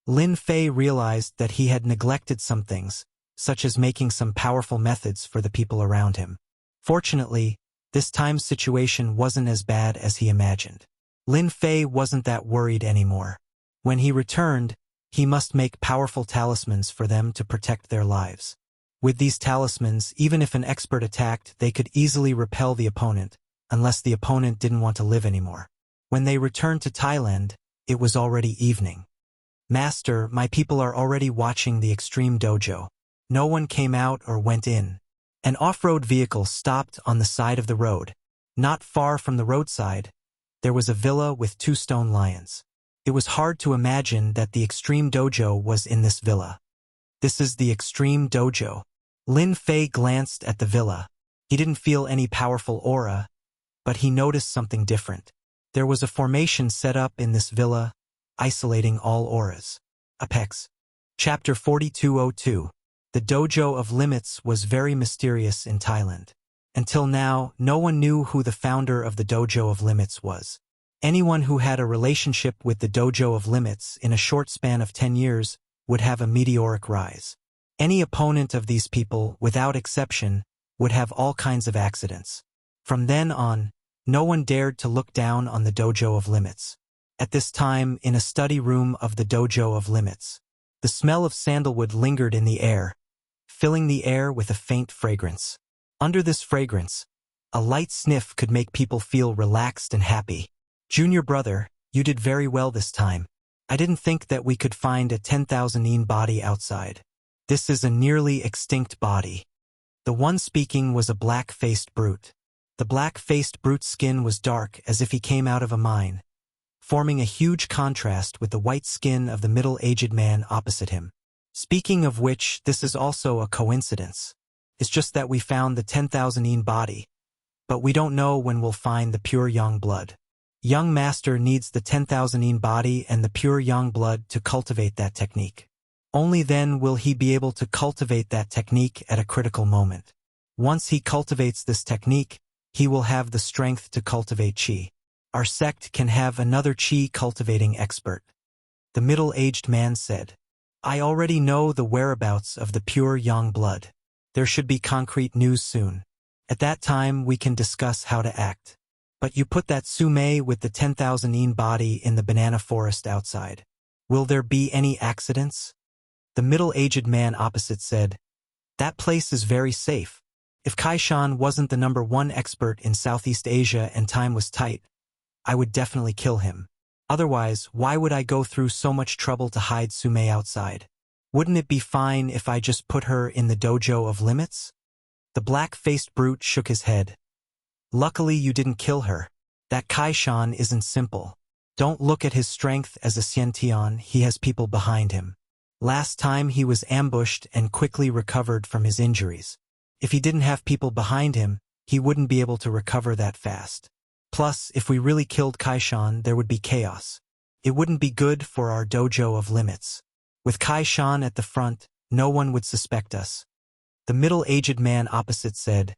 Lin Fei realized that he had neglected some things, such as making some powerful methods for the people around him. Fortunately, this time's situation wasn't as bad as he imagined. Lin Fei wasn't that worried anymore. When he returned, he must make powerful talismans for them to protect their lives. With these talismans, even if an expert attacked, they could easily repel the opponent, unless the opponent didn't want to live anymore. When they returned to Thailand, it was already evening. "Master, my people are already watching the extreme dojo." No one came out or went in. An off-road vehicle stopped on the side of the road. Not far from the roadside, there was a villa with 2 stone lions. It was hard to imagine that the extreme dojo was in this villa. "This is the extreme dojo." Lin Fei glanced at the villa. He didn't feel any powerful aura, but he noticed something different. There was a formation set up in this villa, isolating all auras. Apex. Chapter 4202. The Dojo of Limits was very mysterious in Thailand. Until now, no one knew who the founder of the Dojo of Limits was. Anyone who had a relationship with the Dojo of Limits in a short span of 10 years would have a meteoric rise. Any opponent of these people, without exception, would have all kinds of accidents. From then on, no one dared to look down on the Dojo of Limits. At this time, in a study room of the Dojo of Limits, the smell of sandalwood lingered in the air, filling the air with a faint fragrance. Under this fragrance, a light sniff could make people feel relaxed and happy. "Junior brother, you did very well this time. I didn't think that we could find a 10,000 yen body outside. This is a nearly extinct body." The one speaking was a black-faced brute. The black-faced brute's skin was dark as if he came out of a mine, forming a huge contrast with the white skin of the middle-aged man opposite him. "Speaking of which, this is also a coincidence. It's just that we found the 10,000 yen body, but we don't know when we'll find the pure yang blood. Young master needs the 10,000 yen body and the pure yang blood to cultivate that technique. Only then will he be able to cultivate that technique at a critical moment. Once he cultivates this technique, he will have the strength to cultivate qi. Our sect can have another qi cultivating expert." The middle-aged man said, "I already know the whereabouts of the pure yang blood. There should be concrete news soon. At that time we can discuss how to act. But you put that Sume with the 10,000 yen body in the banana forest outside. Will there be any accidents?" The middle-aged man opposite said, "That place is very safe. If Kaishan wasn't the #1 expert in Southeast Asia and time was tight, I would definitely kill him. Otherwise, why would I go through so much trouble to hide Sume outside? Wouldn't it be fine if I just put her in the Dojo of Limits?" The black-faced brute shook his head. "Luckily you didn't kill her. That Kaishan isn't simple. Don't look at his strength as a Xiantian, he has people behind him. Last time he was ambushed and quickly recovered from his injuries. If he didn't have people behind him, he wouldn't be able to recover that fast. Plus, if we really killed Kaishan, there would be chaos. It wouldn't be good for our Dojo of Limits. With Kaishan at the front, no one would suspect us." The middle-aged man opposite said,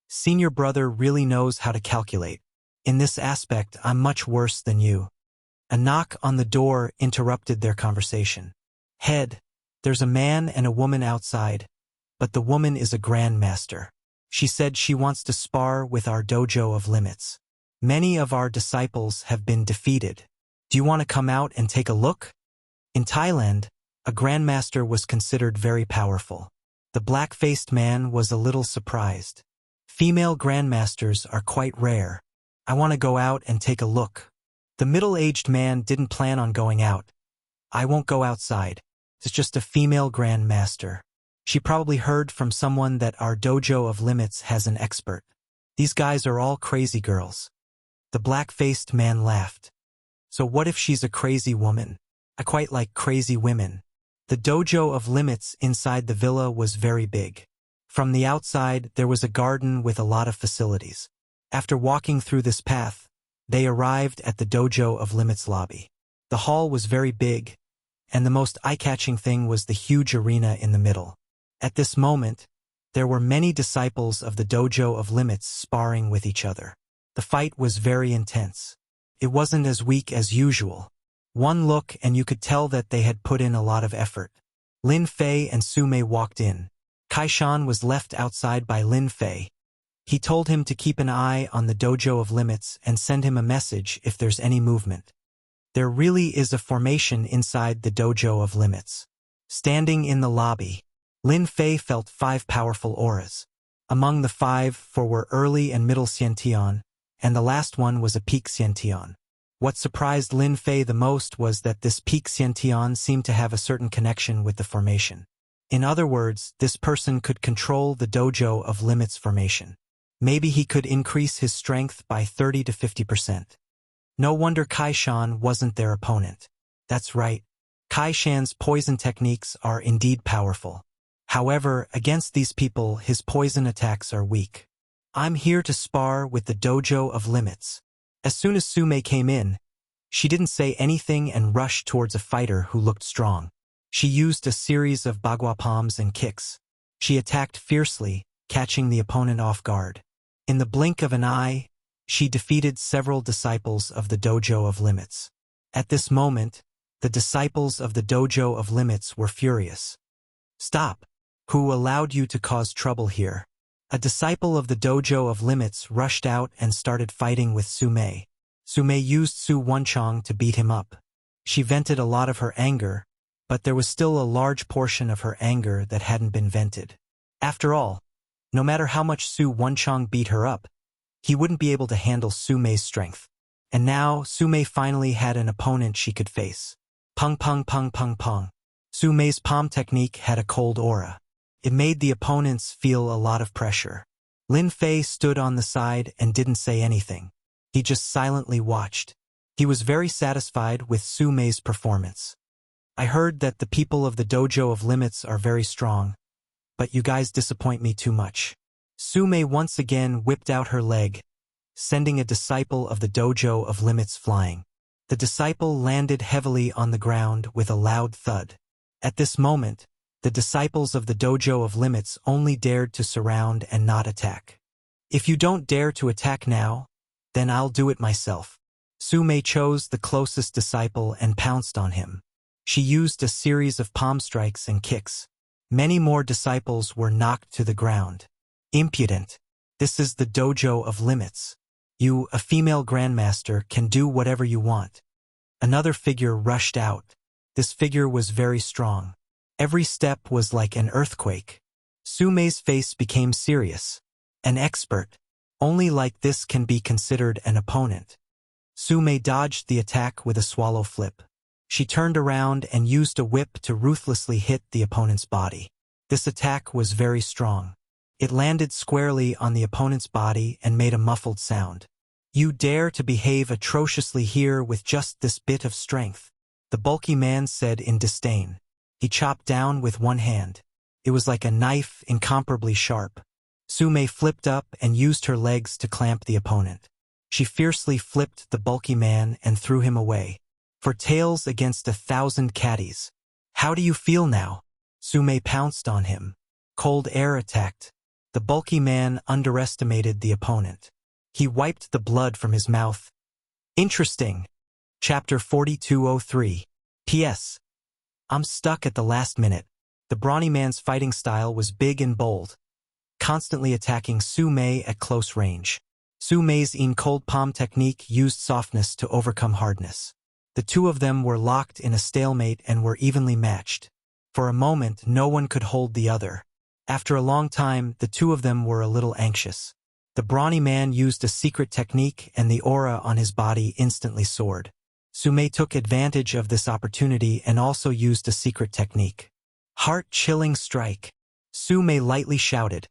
"Senior brother really knows how to calculate. In this aspect, I'm much worse than you." A knock on the door interrupted their conversation. "Head, there's a man and a woman outside, but the woman is a grandmaster. She said she wants to spar with our Dojo of Limits. Many of our disciples have been defeated. Do you want to come out and take a look?" In Thailand, a grandmaster was considered very powerful. The black-faced man was a little surprised. "Female grandmasters are quite rare. I want to go out and take a look." The middle-aged man didn't plan on going out. "I won't go outside. It's just a female grandmaster. She probably heard from someone that our Dojo of Limits has an expert. These guys are all crazy girls." The black-faced man laughed. "So what if she's a crazy woman? I quite like crazy women." The Dojo of Limits inside the villa was very big. From the outside, there was a garden with a lot of facilities. After walking through this path, they arrived at the Dojo of Limits lobby. The hall was very big, and the most eye-catching thing was the huge arena in the middle. At this moment, there were many disciples of the Dojo of Limits sparring with each other. The fight was very intense. It wasn't as weak as usual. One look and you could tell that they had put in a lot of effort. Lin Fei and Sume walked in. Kaishan was left outside by Lin Fei. He told him to keep an eye on the Dojo of Limits and send him a message if there's any movement. There really is a formation inside the Dojo of Limits. Standing in the lobby, Lin Fei felt 5 powerful auras. Among the 5, 4 were early and middle Xiantian, and the last one was a peak Xiantian. What surprised Lin Fei the most was that this peak Xiantian seemed to have a certain connection with the formation. In other words, this person could control the dojo of limits formation. Maybe he could increase his strength by 30 to 50%. No wonder Kai Shan wasn't their opponent. That's right. Kai Shan's poison techniques are indeed powerful. However, against these people, his poison attacks are weak. I'm here to spar with the dojo of limits. As soon as Su Mei came in, she didn't say anything and rushed towards a fighter who looked strong. She used a series of bagua palms and kicks. She attacked fiercely, catching the opponent off guard. In the blink of an eye, she defeated several disciples of the dojo of limits. At this moment, the disciples of the dojo of limits were furious. Stop! Who allowed you to cause trouble here? A disciple of the dojo of limits rushed out and started fighting with Su Mei. Su Mei used Su Wenchang to beat him up. She vented a lot of her anger, but there was still a large portion of her anger that hadn't been vented. After all, no matter how much Su Wenchang beat her up, he wouldn't be able to handle Su Mei's strength. And now, Su Mei finally had an opponent she could face. Pung pung pung pung pung. Su Mei's palm technique had a cold aura. It made the opponents feel a lot of pressure. Lin Fei stood on the side and didn't say anything. He just silently watched. He was very satisfied with Su Mei's performance. I heard that the people of the dojo of limits are very strong, but you guys disappoint me too much. Su Mei once again whipped out her leg, sending a disciple of the dojo of limits flying. The disciple landed heavily on the ground with a loud thud. At this moment, the disciples of the dojo of limits only dared to surround and not attack. If you don't dare to attack now, then I'll do it myself. Su Mei chose the closest disciple and pounced on him. She used a series of palm strikes and kicks. Many more disciples were knocked to the ground. Impudent. This is the dojo of limits. You, a female grandmaster, can do whatever you want. Another figure rushed out. This figure was very strong. Every step was like an earthquake. Su Mei's face became serious. An expert. Only like this can be considered an opponent. Su Mei dodged the attack with a swallow flip. She turned around and used a whip to ruthlessly hit the opponent's body. This attack was very strong. It landed squarely on the opponent's body and made a muffled sound. You dare to behave atrociously here with just this bit of strength, the bulky man said in disdain. He chopped down with one hand. It was like a knife, incomparably sharp. Su Mei flipped up and used her legs to clamp the opponent. She fiercely flipped the bulky man and threw him away. For tails against 1,000 caddies. How do you feel now? Su Mei pounced on him. Cold air attacked. The bulky man underestimated the opponent. He wiped the blood from his mouth. Interesting. Chapter 4203. P.S. I'm stuck at the last minute. The brawny man's fighting style was big and bold, constantly attacking Su Mei at close range. Su Mei's cold palm technique used softness to overcome hardness. The two of them were locked in a stalemate and were evenly matched. For a moment, no one could hold the other. After a long time, the two of them were a little anxious. The brawny man used a secret technique and the aura on his body instantly soared. Su Mei took advantage of this opportunity and also used a secret technique. Heart-chilling strike. Su Mei lightly shouted,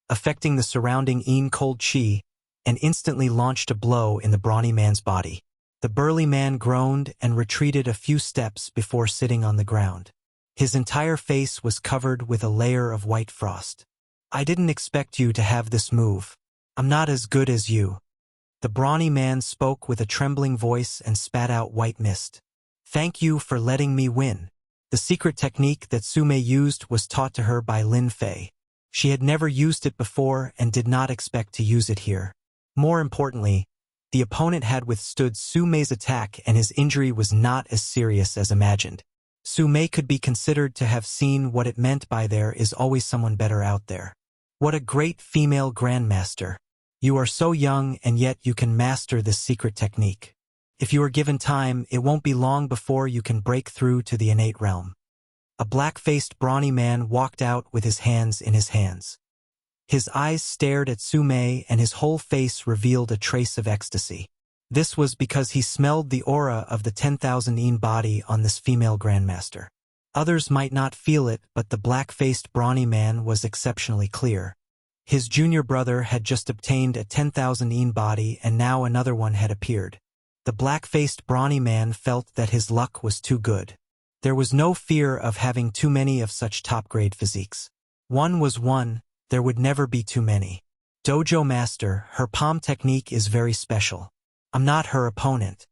affecting the surrounding cold chi, and instantly launched a blow in the brawny man's body. The burly man groaned and retreated a few steps before sitting on the ground. His entire face was covered with a layer of white frost. I didn't expect you to have this move. I'm not as good as you. The brawny man spoke with a trembling voice and spat out white mist. Thank you for letting me win. The secret technique that Su Mei used was taught to her by Lin Fei. She had never used it before and did not expect to use it here. More importantly, the opponent had withstood Su Mei's attack and his injury was not as serious as imagined. Su Mei could be considered to have seen what it meant by there is always someone better out there. What a great female grandmaster. You are so young and yet you can master this secret technique. If you are given time, it won't be long before you can break through to the innate realm. A black-faced brawny man walked out with his hands in his hands. His eyes stared at Su Mei and his whole face revealed a trace of ecstasy. This was because he smelled the aura of the 10,000 yin body on this female grandmaster. Others might not feel it, but the black-faced brawny man was exceptionally clear. His junior brother had just obtained a 10,000 yin body and now another one had appeared. The black-faced brawny man felt that his luck was too good. There was no fear of having too many of such top-grade physiques. One was one, there would never be too many. Dojo master, her palm technique is very special. I'm not her opponent.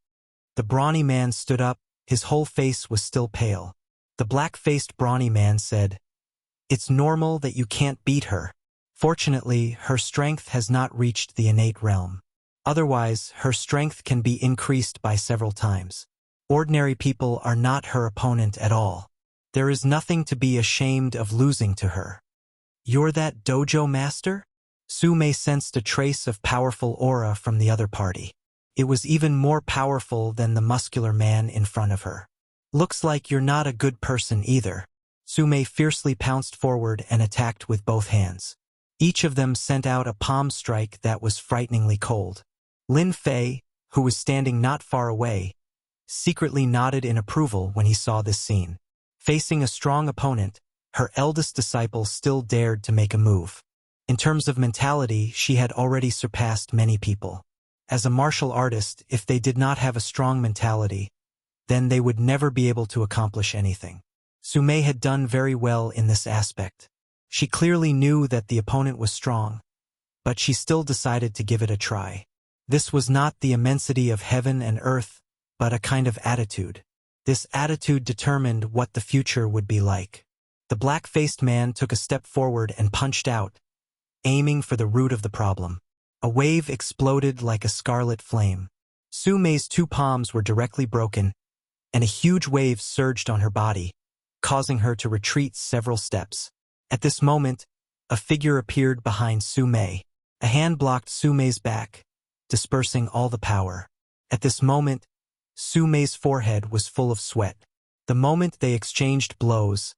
The brawny man stood up, his whole face was still pale. The black-faced brawny man said, "It's normal that you can't beat her. Fortunately, her strength has not reached the innate realm. Otherwise, her strength can be increased by several times. Ordinary people are not her opponent at all. There is nothing to be ashamed of losing to her." "You're that dojo master?" Su Mei sensed a trace of powerful aura from the other party. It was even more powerful than the muscular man in front of her. "Looks like you're not a good person either." Su Mei fiercely pounced forward and attacked with both hands. Each of them sent out a palm strike that was frighteningly cold. Lin Fei, who was standing not far away, secretly nodded in approval when he saw this scene. Facing a strong opponent, her eldest disciple still dared to make a move. In terms of mentality, she had already surpassed many people. As a martial artist, if they did not have a strong mentality, then they would never be able to accomplish anything. Su Mei had done very well in this aspect. She clearly knew that the opponent was strong, but she still decided to give it a try. This was not the immensity of heaven and earth, but a kind of attitude. This attitude determined what the future would be like. The black-faced man took a step forward and punched out, aiming for the root of the problem. A wave exploded like a scarlet flame. Su Mei's two palms were directly broken, and a huge wave surged on her body, causing her to retreat several steps. At this moment, a figure appeared behind Su Mei. A hand blocked Su Mei's back, dispersing all the power. At this moment, Su Mei's forehead was full of sweat. The moment they exchanged blows,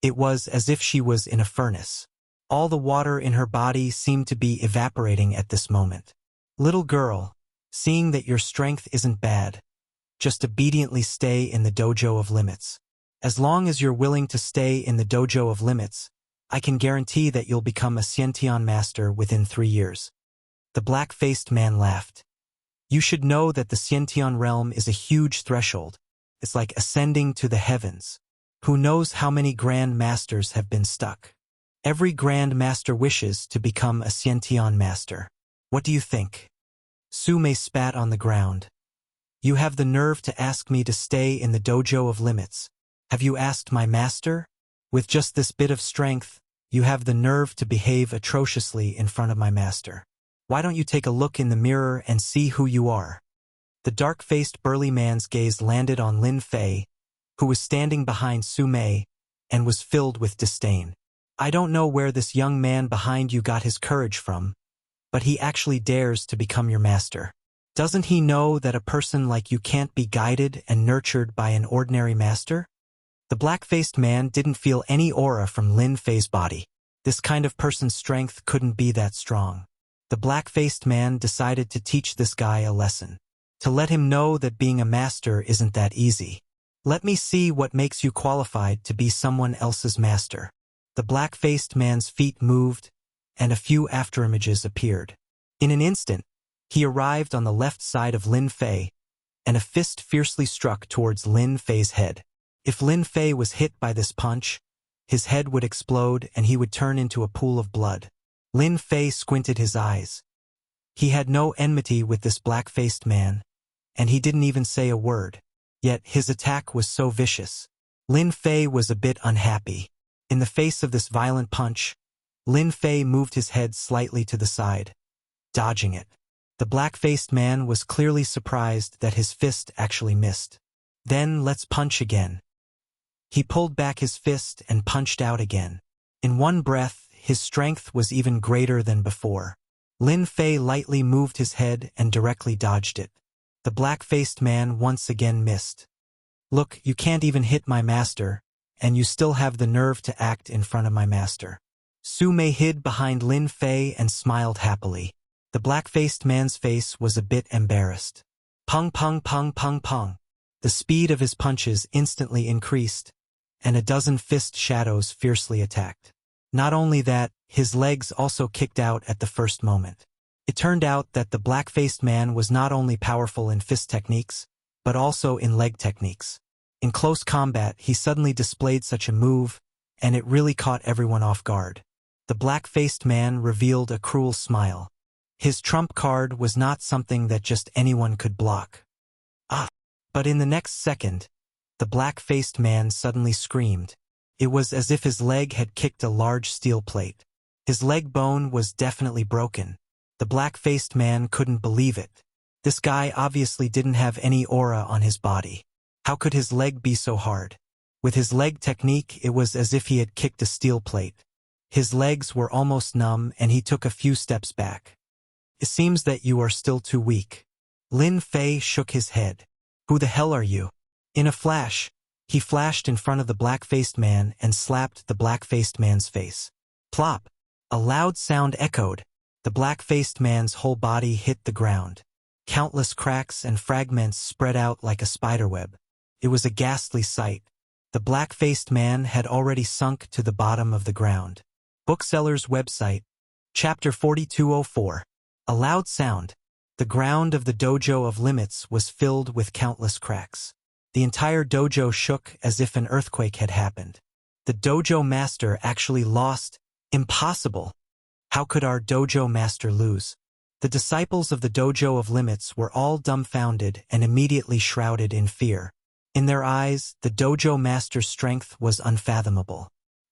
it was as if she was in a furnace. All the water in her body seemed to be evaporating at this moment. "Little girl, seeing that your strength isn't bad, just obediently stay in the dojo of limits. As long as you're willing to stay in the dojo of limits, I can guarantee that you'll become a Xiantian master within 3 years." The black-faced man laughed. "You should know that the Xiantian realm is a huge threshold. It's like ascending to the heavens. Who knows how many grand masters have been stuck? Every grand master wishes to become a Xiantian master. What do you think?" Su Mei spat on the ground. "You have the nerve to ask me to stay in the dojo of limits. Have you asked my master? With just this bit of strength, you have the nerve to behave atrociously in front of my master. Why don't you take a look in the mirror and see who you are?" The dark-faced burly man's gaze landed on Lin Fei, who was standing behind Su Mei, and was filled with disdain. "I don't know where this young man behind you got his courage from, but he actually dares to become your master. Doesn't he know that a person like you can't be guided and nurtured by an ordinary master?" The black-faced man didn't feel any aura from Lin Fei's body. This kind of person's strength couldn't be that strong. The black-faced man decided to teach this guy a lesson. To let him know that being a master isn't that easy. "Let me see what makes you qualified to be someone else's master." The black-faced man's feet moved, and a few afterimages appeared. In an instant, he arrived on the left side of Lin Fei, and a fist fiercely struck towards Lin Fei's head. If Lin Fei was hit by this punch, his head would explode and he would turn into a pool of blood. Lin Fei squinted his eyes. He had no enmity with this black-faced man, and he didn't even say a word. Yet his attack was so vicious. Lin Fei was a bit unhappy. In the face of this violent punch, Lin Fei moved his head slightly to the side, dodging it. The black-faced man was clearly surprised that his fist actually missed. "Then let's punch again." He pulled back his fist and punched out again. In one breath, his strength was even greater than before. Lin Fei lightly moved his head and directly dodged it. The black-faced man once again missed. "Look, you can't even hit my master. and you still have the nerve to act in front of my master. Su Mei hid behind Lin Fei and smiled happily. The black-faced man's face was a bit embarrassed. Pung pung pung pung pung. The speed of his punches instantly increased, and a dozen fist shadows fiercely attacked. Not only that, his legs also kicked out at the first moment. It turned out that the black-faced man was not only powerful in fist techniques, but also in leg techniques. In close combat, he suddenly displayed such a move, and it really caught everyone off guard. The black-faced man revealed a cruel smile. His trump card was not something that just anyone could block. But in the next second, the black-faced man suddenly screamed. It was as if his leg had kicked a large steel plate. His leg bone was definitely broken. The black-faced man couldn't believe it. This guy obviously didn't have any aura on his body. How could his leg be so hard? With his leg technique, it was as if he had kicked a steel plate. His legs were almost numb, and he took a few steps back. It seems that you are still too weak. Lin Fei shook his head. Who the hell are you? In a flash, he flashed in front of the black-faced man and slapped the black-faced man's face. Plop! A loud sound echoed. The black-faced man's whole body hit the ground. Countless cracks and fragments spread out like a spiderweb. It was a ghastly sight. The black-faced man had already sunk to the bottom of the ground. Bookseller's website. Chapter 4204. A loud sound. The ground of the dojo of limits was filled with countless cracks. The entire dojo shook as if an earthquake had happened. The dojo master actually lost. Impossible! How could our dojo master lose? The disciples of the dojo of limits were all dumbfounded and immediately shrouded in fear. In their eyes, the dojo master's strength was unfathomable.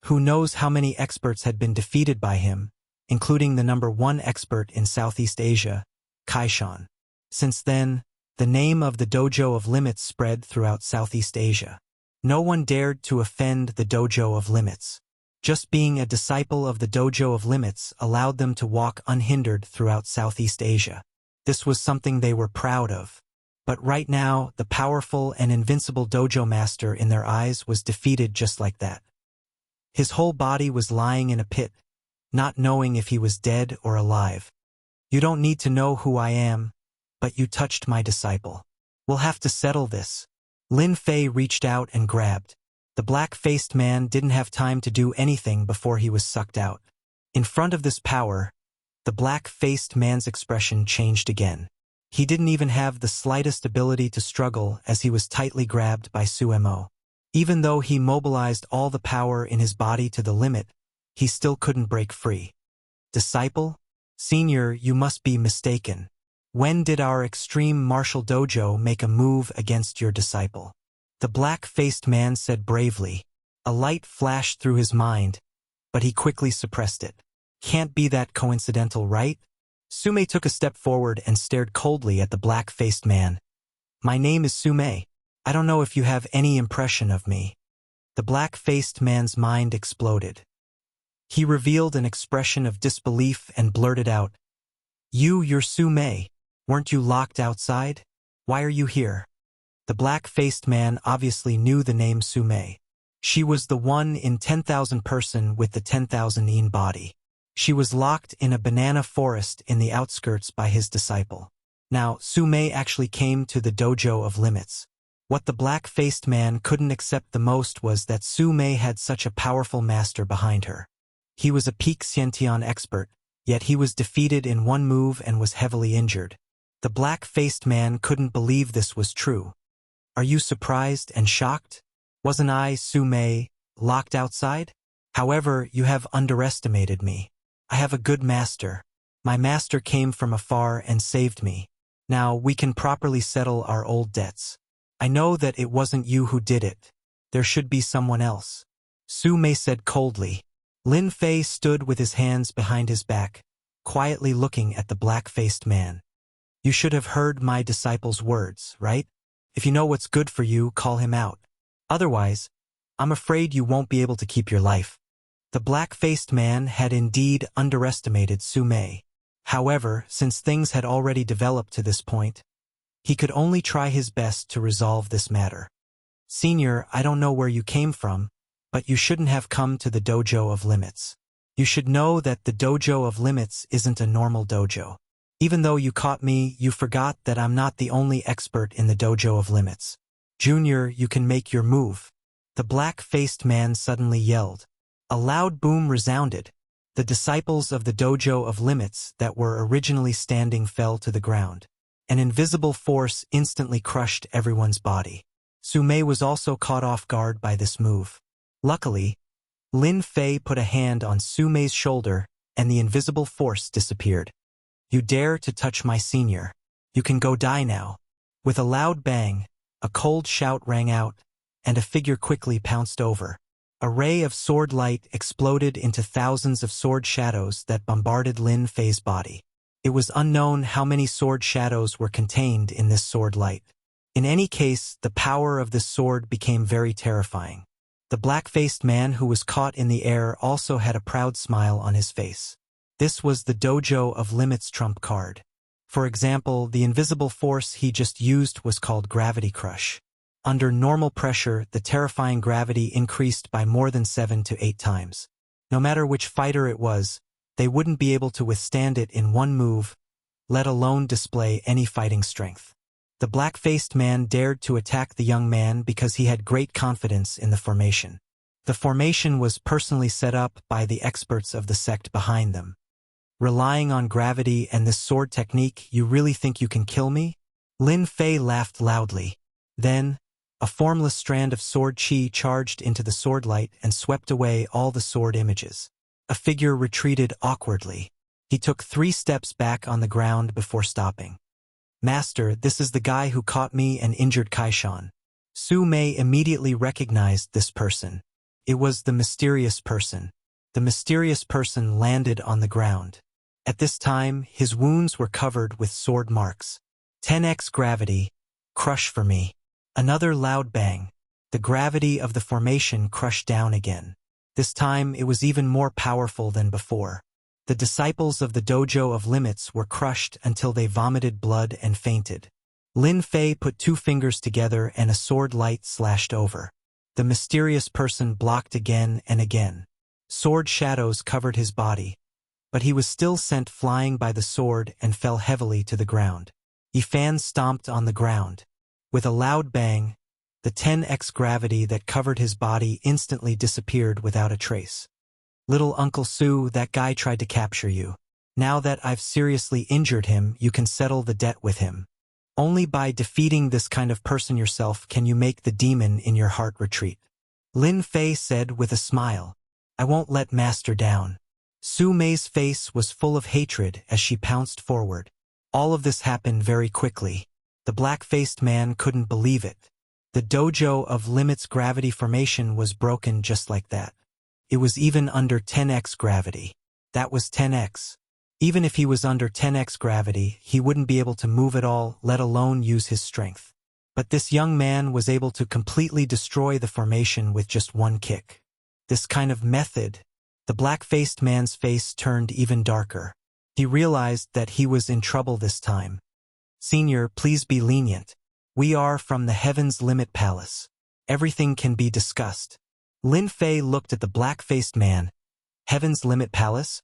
Who knows how many experts had been defeated by him, including the #1 expert in Southeast Asia, Kaishan. Since then, the name of the dojo of limits spread throughout Southeast Asia. No one dared to offend the dojo of limits. Just being a disciple of the dojo of limits allowed them to walk unhindered throughout Southeast Asia. This was something they were proud of. But right now, the powerful and invincible dojo master in their eyes was defeated just like that. His whole body was lying in a pit, not knowing if he was dead or alive. You don't need to know who I am, but you touched my disciple. We'll have to settle this. Lin Fei reached out and grabbed. The black-faced man didn't have time to do anything before he was sucked out. In front of this power, the black-faced man's expression changed again. He didn't even have the slightest ability to struggle as he was tightly grabbed by Su Mo. Even though he mobilized all the power in his body to the limit, he still couldn't break free. Disciple? Senior, you must be mistaken. When did our extreme martial dojo make a move against your disciple? The black-faced man said bravely. A light flashed through his mind, but he quickly suppressed it. Can't be that coincidental, right? Su Mei took a step forward and stared coldly at the black-faced man. My name is Su Mei. I don't know if you have any impression of me. The black-faced man's mind exploded. He revealed an expression of disbelief and blurted out, You're Su Mei. Weren't you locked outside? Why are you here? The black-faced man obviously knew the name Su Mei. She was the 1 in 10,000 person with the 10,000 yin body. She was locked in a banana forest in the outskirts by his disciple. Now, Su Mei actually came to the dojo of limits. What the black-faced man couldn't accept the most was that Su Mei had such a powerful master behind her. He was a peak Xiantian expert, yet he was defeated in one move and was heavily injured. The black-faced man couldn't believe this was true. Are you surprised and shocked? Wasn't I, Su Mei, locked outside? However, you have underestimated me. I have a good master. My master came from afar and saved me. Now we can properly settle our old debts. I know that it wasn't you who did it. There should be someone else. Su Mei said coldly. Lin Fei stood with his hands behind his back, quietly looking at the black-faced man. You should have heard my disciple's words, right? If you know what's good for you, call him out. Otherwise, I'm afraid you won't be able to keep your life. The black-faced man had indeed underestimated Su Mei. However, since things had already developed to this point, he could only try his best to resolve this matter. Senior, I don't know where you came from, but you shouldn't have come to the dojo of limits. You should know that the dojo of limits isn't a normal dojo. Even though you caught me, you forgot that I'm not the only expert in the dojo of limits. Junior, you can make your move. The black-faced man suddenly yelled. A loud boom resounded. The disciples of the dojo of limits that were originally standing fell to the ground. An invisible force instantly crushed everyone's body. Su Mei was also caught off guard by this move. Luckily, Lin Fei put a hand on Su Mei's shoulder and the invisible force disappeared. You dare to touch my senior. You can go die now. With a loud bang, a cold shout rang out, and a figure quickly pounced over. A ray of sword light exploded into thousands of sword shadows that bombarded Lin Fei's body. It was unknown how many sword shadows were contained in this sword light. In any case, the power of this sword became very terrifying. The black-faced man who was caught in the air also had a proud smile on his face. This was the dojo of limits trump card. For example, the invisible force he just used was called Gravity Crush. Under normal pressure, the terrifying gravity increased by more than 7 to 8 times. No matter which fighter it was, they wouldn't be able to withstand it in one move, let alone display any fighting strength. The black-faced man dared to attack the young man because he had great confidence in the formation. The formation was personally set up by the experts of the sect behind them. Relying on gravity and this sword technique, you really think you can kill me? Lin Fei laughed loudly. Then, a formless strand of sword chi charged into the sword light and swept away all the sword images. A figure retreated awkwardly. He took 3 steps back on the ground before stopping. Master, this is the guy who caught me and injured Kaishan. Su Mei immediately recognized this person. It was the mysterious person. The mysterious person landed on the ground. At this time, his wounds were covered with sword marks. 10x gravity, crush for me. Another loud bang. The gravity of the formation crushed down again. This time, it was even more powerful than before. The disciples of the dojo of limits were crushed until they vomited blood and fainted. Lin Fei put 2 fingers together and a sword light slashed over. The mysterious person blocked again and again. Sword shadows covered his body, but he was still sent flying by the sword and fell heavily to the ground. Yifan stomped on the ground. With a loud bang, the 10x gravity that covered his body instantly disappeared without a trace. Little Uncle Su, that guy tried to capture you. Now that I've seriously injured him, you can settle the debt with him. Only by defeating this kind of person yourself can you make the demon in your heart retreat. Lin Fei said with a smile. I won't let Master down. Su Mei's face was full of hatred as she pounced forward. All of this happened very quickly. The black-faced man couldn't believe it. The dojo of limits gravity formation was broken just like that. It was even under 10x gravity. That was 10x. Even if he was under 10x gravity, he wouldn't be able to move at all, let alone use his strength. But this young man was able to completely destroy the formation with just one kick. This kind of method, the black-faced man's face turned even darker. He realized that he was in trouble this time. Senior, please be lenient. We are from the Heaven's Limit Palace. Everything can be discussed. Lin Fei looked at the black-faced man. Heaven's Limit Palace?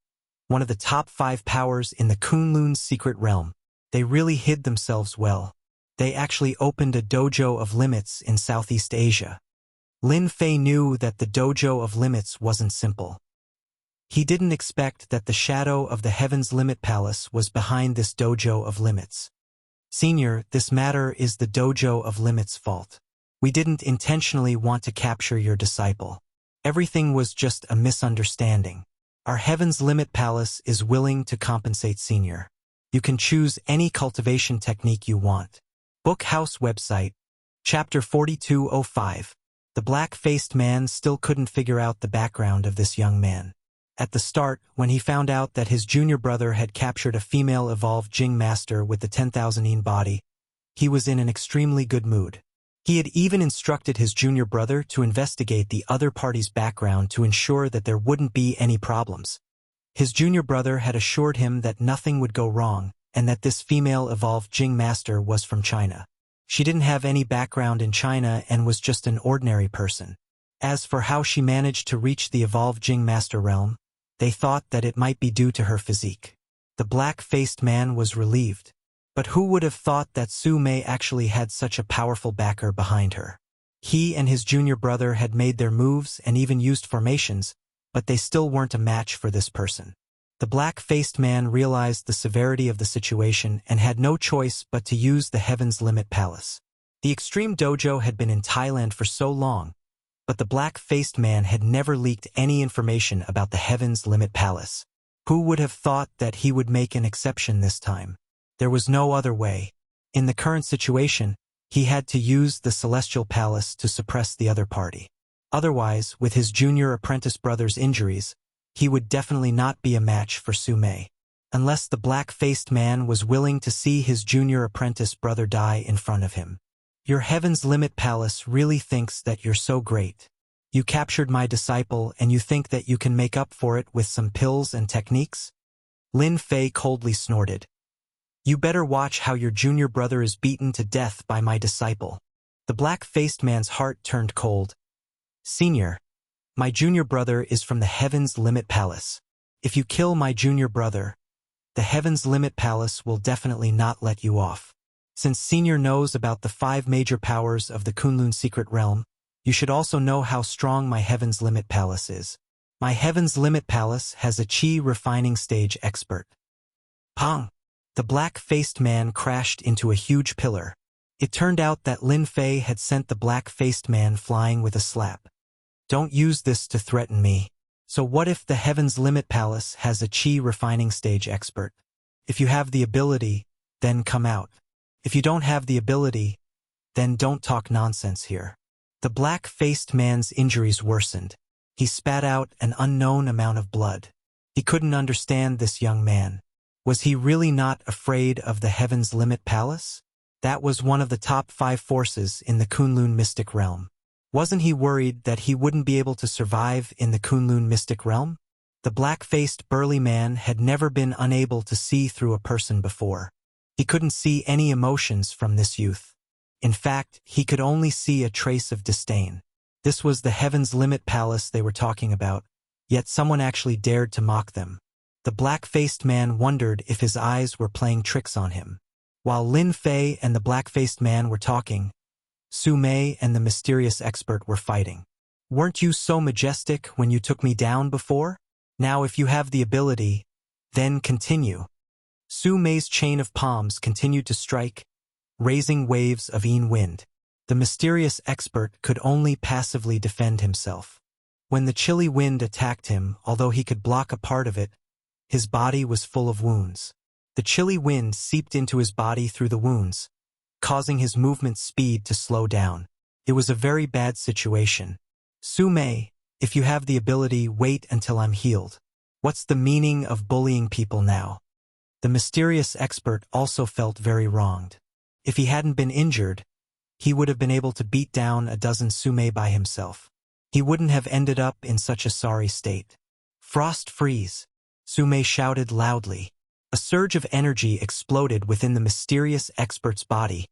One of the top 5 powers in the Kunlun's secret realm. They really hid themselves well. They actually opened a dojo of limits in Southeast Asia. Lin Fei knew that the dojo of limits wasn't simple. He didn't expect that the shadow of the Heaven's Limit Palace was behind this dojo of limits. Senior, this matter is the dojo of limits' fault. We didn't intentionally want to capture your disciple. Everything was just a misunderstanding. Our Heaven's Limit Palace is willing to compensate Senior. You can choose any cultivation technique you want. Book House website, Chapter 4205. The black-faced man still couldn't figure out the background of this young man. At the start, when he found out that his junior brother had captured a female evolved Jing master with the 10,000 yin body, he was in an extremely good mood. He had even instructed his junior brother to investigate the other party's background to ensure that there wouldn't be any problems. His junior brother had assured him that nothing would go wrong, and that this female evolved Jing master was from China. She didn't have any background in China and was just an ordinary person. As for how she managed to reach the evolved Jing Master Realm, they thought that it might be due to her physique. The black-faced man was relieved. But who would have thought that Su Mei actually had such a powerful backer behind her? He and his junior brother had made their moves and even used formations, but they still weren't a match for this person. The black-faced man realized the severity of the situation and had no choice but to use the Heaven's Limit Palace. The Extreme Dojo had been in Thailand for so long, but the black-faced man had never leaked any information about the Heaven's Limit Palace. Who would have thought that he would make an exception this time? There was no other way. In the current situation, he had to use the Celestial Palace to suppress the other party. Otherwise, with his junior apprentice brother's injuries, he would definitely not be a match for Su Mei. Unless the black-faced man was willing to see his junior apprentice brother die in front of him. Your Heaven's Limit Palace really thinks that you're so great. You captured my disciple and you think that you can make up for it with some pills and techniques? Lin Fei coldly snorted. You better watch how your junior brother is beaten to death by my disciple. The black-faced man's heart turned cold. Senior, my junior brother is from the Heaven's Limit Palace. If you kill my junior brother, the Heaven's Limit Palace will definitely not let you off. Since Senior knows about the 5 major powers of the Kunlun Secret Realm, you should also know how strong my Heaven's Limit Palace is. My Heaven's Limit Palace has a Qi refining stage expert. Pong! The black-faced man crashed into a huge pillar. It turned out that Lin Fei had sent the black-faced man flying with a slap. Don't use this to threaten me. So what if the Heaven's Limit Palace has a Qi refining stage expert? If you have the ability, then come out. If you don't have the ability, then don't talk nonsense here. The black-faced man's injuries worsened. He spat out an unknown amount of blood. He couldn't understand this young man. Was he really not afraid of the Heaven's Limit Palace? That was one of the top 5 forces in the Kunlun Mystic Realm. Wasn't he worried that he wouldn't be able to survive in the Kunlun Mystic Realm? The black-faced burly man had never been unable to see through a person before. He couldn't see any emotions from this youth. In fact, he could only see a trace of disdain. This was the Heaven's Limit Palace they were talking about, yet someone actually dared to mock them. The black-faced man wondered if his eyes were playing tricks on him. While Lin Fei and the black-faced man were talking, Su Mei and the mysterious expert were fighting. Weren't you so majestic when you took me down before? Now if you have the ability, then continue. Su Mei's chain of palms continued to strike, raising waves of Yin wind. The mysterious expert could only passively defend himself. When the chilly wind attacked him, although he could block a part of it, his body was full of wounds. The chilly wind seeped into his body through the wounds, causing his movement speed to slow down. It was a very bad situation. Su Mei, if you have the ability, wait until I'm healed. What's the meaning of bullying people now? The mysterious expert also felt very wronged. If he hadn't been injured, he would have been able to beat down a dozen Su Mei by himself. He wouldn't have ended up in such a sorry state. Frost freeze! Su Mei shouted loudly. A surge of energy exploded within the mysterious expert's body,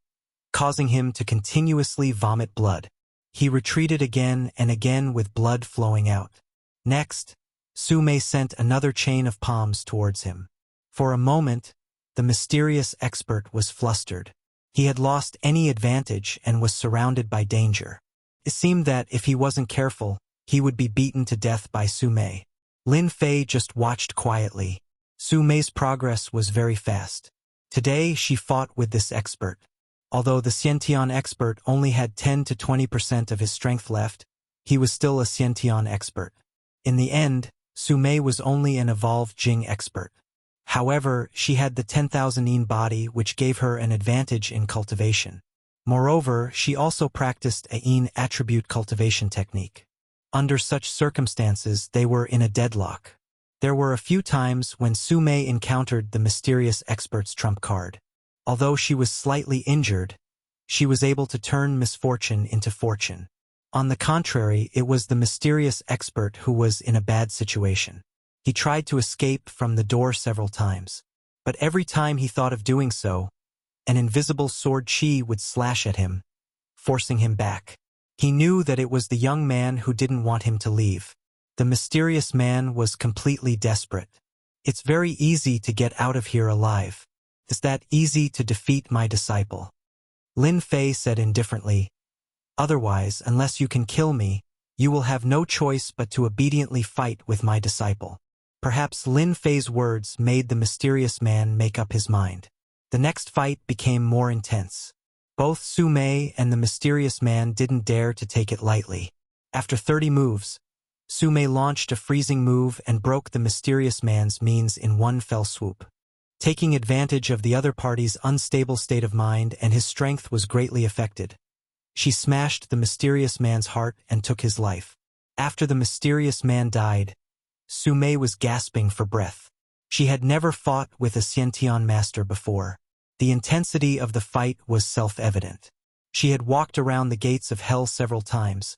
causing him to continuously vomit blood. He retreated again and again with blood flowing out. Next, Su Mei sent another chain of palms towards him. For a moment, the mysterious expert was flustered. He had lost any advantage and was surrounded by danger. It seemed that if he wasn't careful, he would be beaten to death by Su Mei. Lin Fei just watched quietly. Su Mei's progress was very fast. Today she fought with this expert. Although the Xiantian expert only had 10 to 20% of his strength left, he was still a Xiantian expert. In the end, Su Mei was only an evolved Jing expert. However, she had the 10,000 Yin body which gave her an advantage in cultivation. Moreover, she also practiced a Yin attribute cultivation technique. Under such circumstances, they were in a deadlock. There were a few times when Su Mei encountered the mysterious expert's trump card. Although she was slightly injured, she was able to turn misfortune into fortune. On the contrary, it was the mysterious expert who was in a bad situation. He tried to escape from the door several times, but every time he thought of doing so, an invisible sword Qi would slash at him, forcing him back. He knew that it was the young man who didn't want him to leave. The mysterious man was completely desperate. It's very easy to get out of here alive. Is that easy to defeat my disciple? Lin Fei said indifferently. Otherwise, unless you can kill me, you will have no choice but to obediently fight with my disciple. Perhaps Lin Fei's words made the mysterious man make up his mind. The next fight became more intense. Both Su Mei and the mysterious man didn't dare to take it lightly. After 30 moves, Su Mei launched a freezing move and broke the mysterious man's means in one fell swoop. Taking advantage of the other party's unstable state of mind and his strength was greatly affected. She smashed the mysterious man's heart and took his life. After the mysterious man died, Su Mei was gasping for breath. She had never fought with a Xiantian master before. The intensity of the fight was self-evident. She had walked around the gates of hell several times,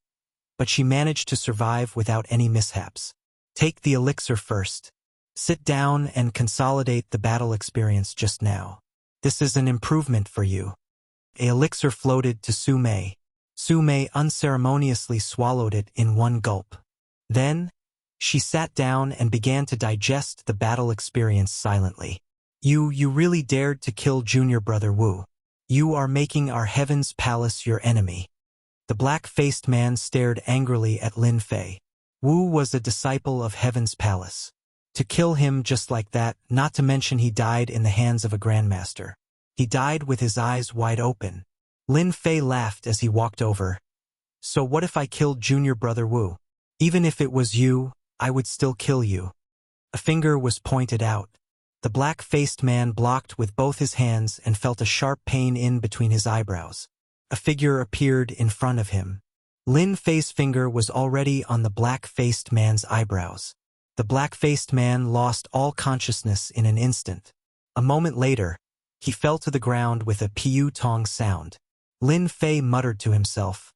but she managed to survive without any mishaps. Take the elixir first. Sit down and consolidate the battle experience just now. This is an improvement for you. An elixir floated to Su Mei. Su Mei unceremoniously swallowed it in one gulp. Then, she sat down and began to digest the battle experience silently. You really dared to kill Junior Brother Wu. You are making our Heaven's Palace your enemy. The black-faced man stared angrily at Lin Fei. Wu was a disciple of Heaven's Palace. To kill him just like that, not to mention he died in the hands of a grandmaster. He died with his eyes wide open. Lin Fei laughed as he walked over. So what if I killed Junior Brother Wu? Even if it was you, I would still kill you. A finger was pointed out. The black-faced man blocked with both his hands and felt a sharp pain in between his eyebrows. A figure appeared in front of him. Lin Fei's finger was already on the black-faced man's eyebrows. The black-faced man lost all consciousness in an instant. A moment later, he fell to the ground with a piu tong sound. Lin Fei muttered to himself,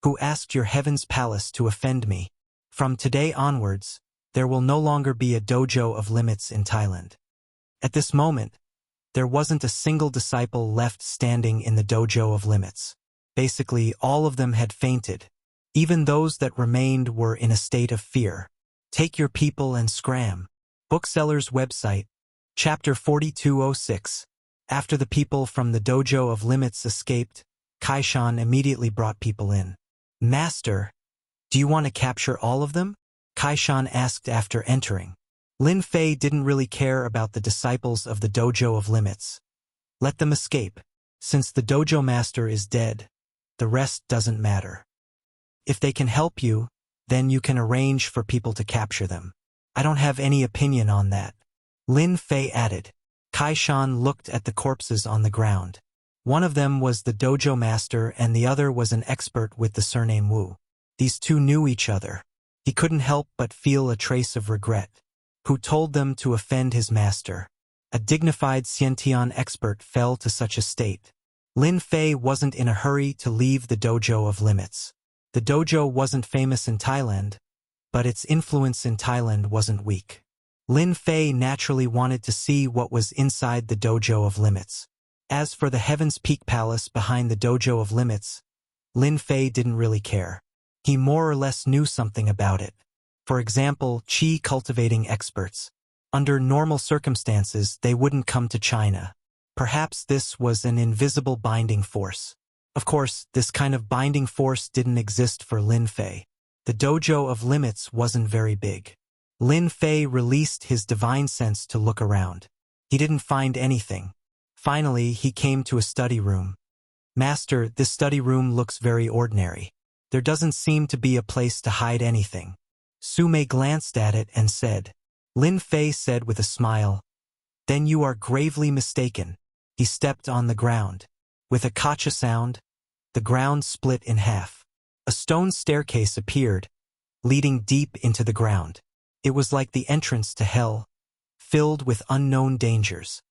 "Who asked your Heaven's Palace to offend me? From today onwards, there will no longer be a dojo of limits in Thailand." At this moment, there wasn't a single disciple left standing in the dojo of limits. Basically, all of them had fainted. Even those that remained were in a state of fear. Take your people and scram. Bookseller's website, Chapter 4206. After the people from the dojo of limits escaped, Kaishan immediately brought people in. "Master, do you want to capture all of them?" Kaishan asked after entering. Lin Fei didn't really care about the disciples of the dojo of limits. Let them escape. Since the dojo master is dead, the rest doesn't matter. If they can help you, then you can arrange for people to capture them. I don't have any opinion on that. Lin Fei added. Kaishan looked at the corpses on the ground. One of them was the dojo master and the other was an expert with the surname Wu. These two knew each other. He couldn't help but feel a trace of regret. Who told them to offend his master? A dignified Xiantian expert fell to such a state. Lin Fei wasn't in a hurry to leave the dojo of limits. The dojo wasn't famous in Thailand, but its influence in Thailand wasn't weak. Lin Fei naturally wanted to see what was inside the dojo of limits. As for the Heaven's Peak Palace behind the dojo of limits, Lin Fei didn't really care. He more or less knew something about it. For example, qi cultivating experts. Under normal circumstances, they wouldn't come to China. Perhaps this was an invisible binding force. Of course, this kind of binding force didn't exist for Lin Fei. The dojo of limits wasn't very big. Lin Fei released his divine sense to look around. He didn't find anything. Finally, he came to a study room. "Master, this study room looks very ordinary. There doesn't seem to be a place to hide anything." Su Mei glanced at it and said. Lin Fei said with a smile, "Then you are gravely mistaken." He stepped on the ground. With a kacha sound, the ground split in half. A stone staircase appeared, leading deep into the ground. It was like the entrance to hell, filled with unknown dangers.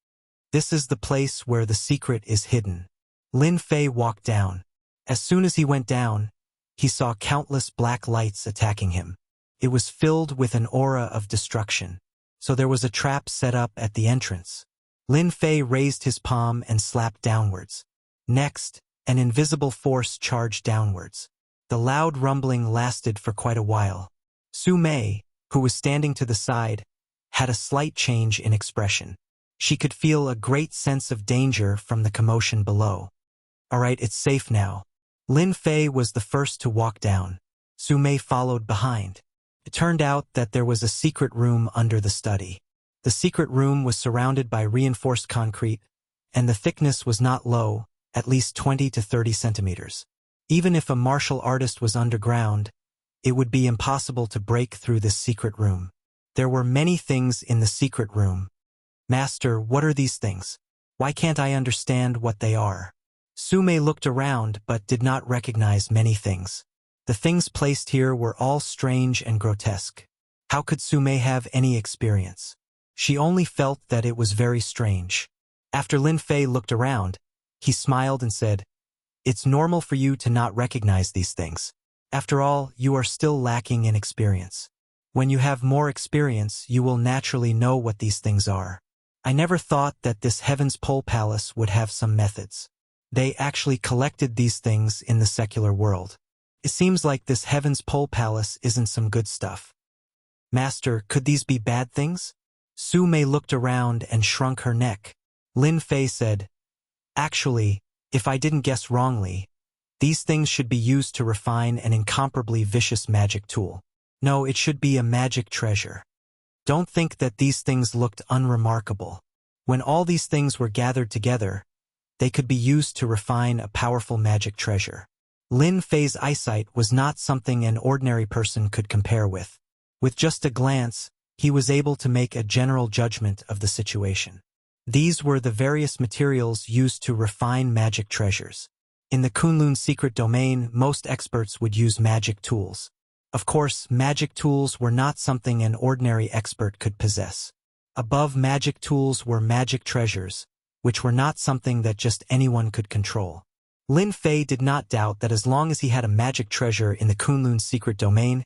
This is the place where the secret is hidden. Lin Fei walked down. As soon as he went down, he saw countless black lights attacking him. It was filled with an aura of destruction. So there was a trap set up at the entrance. Lin Fei raised his palm and slapped downwards. Next, an invisible force charged downwards. The loud rumbling lasted for quite a while. Su Mei, who was standing to the side, had a slight change in expression. She could feel a great sense of danger from the commotion below. "All right, it's safe now." Lin Fei was the first to walk down. Su Mei followed behind. It turned out that there was a secret room under the study. The secret room was surrounded by reinforced concrete, and the thickness was not low, at least 20 to 30 centimeters. Even if a martial artist was underground, it would be impossible to break through this secret room. There were many things in the secret room. "Master, what are these things? Why can't I understand what they are?" Su Mei looked around but did not recognize many things. The things placed here were all strange and grotesque. How could Su Mei have any experience? She only felt that it was very strange. After Lin Fei looked around, he smiled and said, "It's normal for you to not recognize these things. After all, you are still lacking in experience. When you have more experience, you will naturally know what these things are. I never thought that this Heaven's Pole Palace would have some methods. They actually collected these things in the secular world. It seems like this Heaven's Pole Palace isn't some good stuff. Master, could these be bad things?" Su Mei looked around and shrunk her neck. Lin Fei said, "Actually, if I didn't guess wrongly, these things should be used to refine an incomparably vicious magic tool. No, it should be a magic treasure. Don't think that these things looked unremarkable. When all these things were gathered together, they could be used to refine a powerful magic treasure." Lin Fei's eyesight was not something an ordinary person could compare with. With just a glance, he was able to make a general judgment of the situation. These were the various materials used to refine magic treasures. In the Kunlun secret domain, most experts would use magic tools. Of course, magic tools were not something an ordinary expert could possess. Above magic tools were magic treasures, which were not something that just anyone could control. Lin Fei did not doubt that as long as he had a magic treasure in the Kunlun secret domain,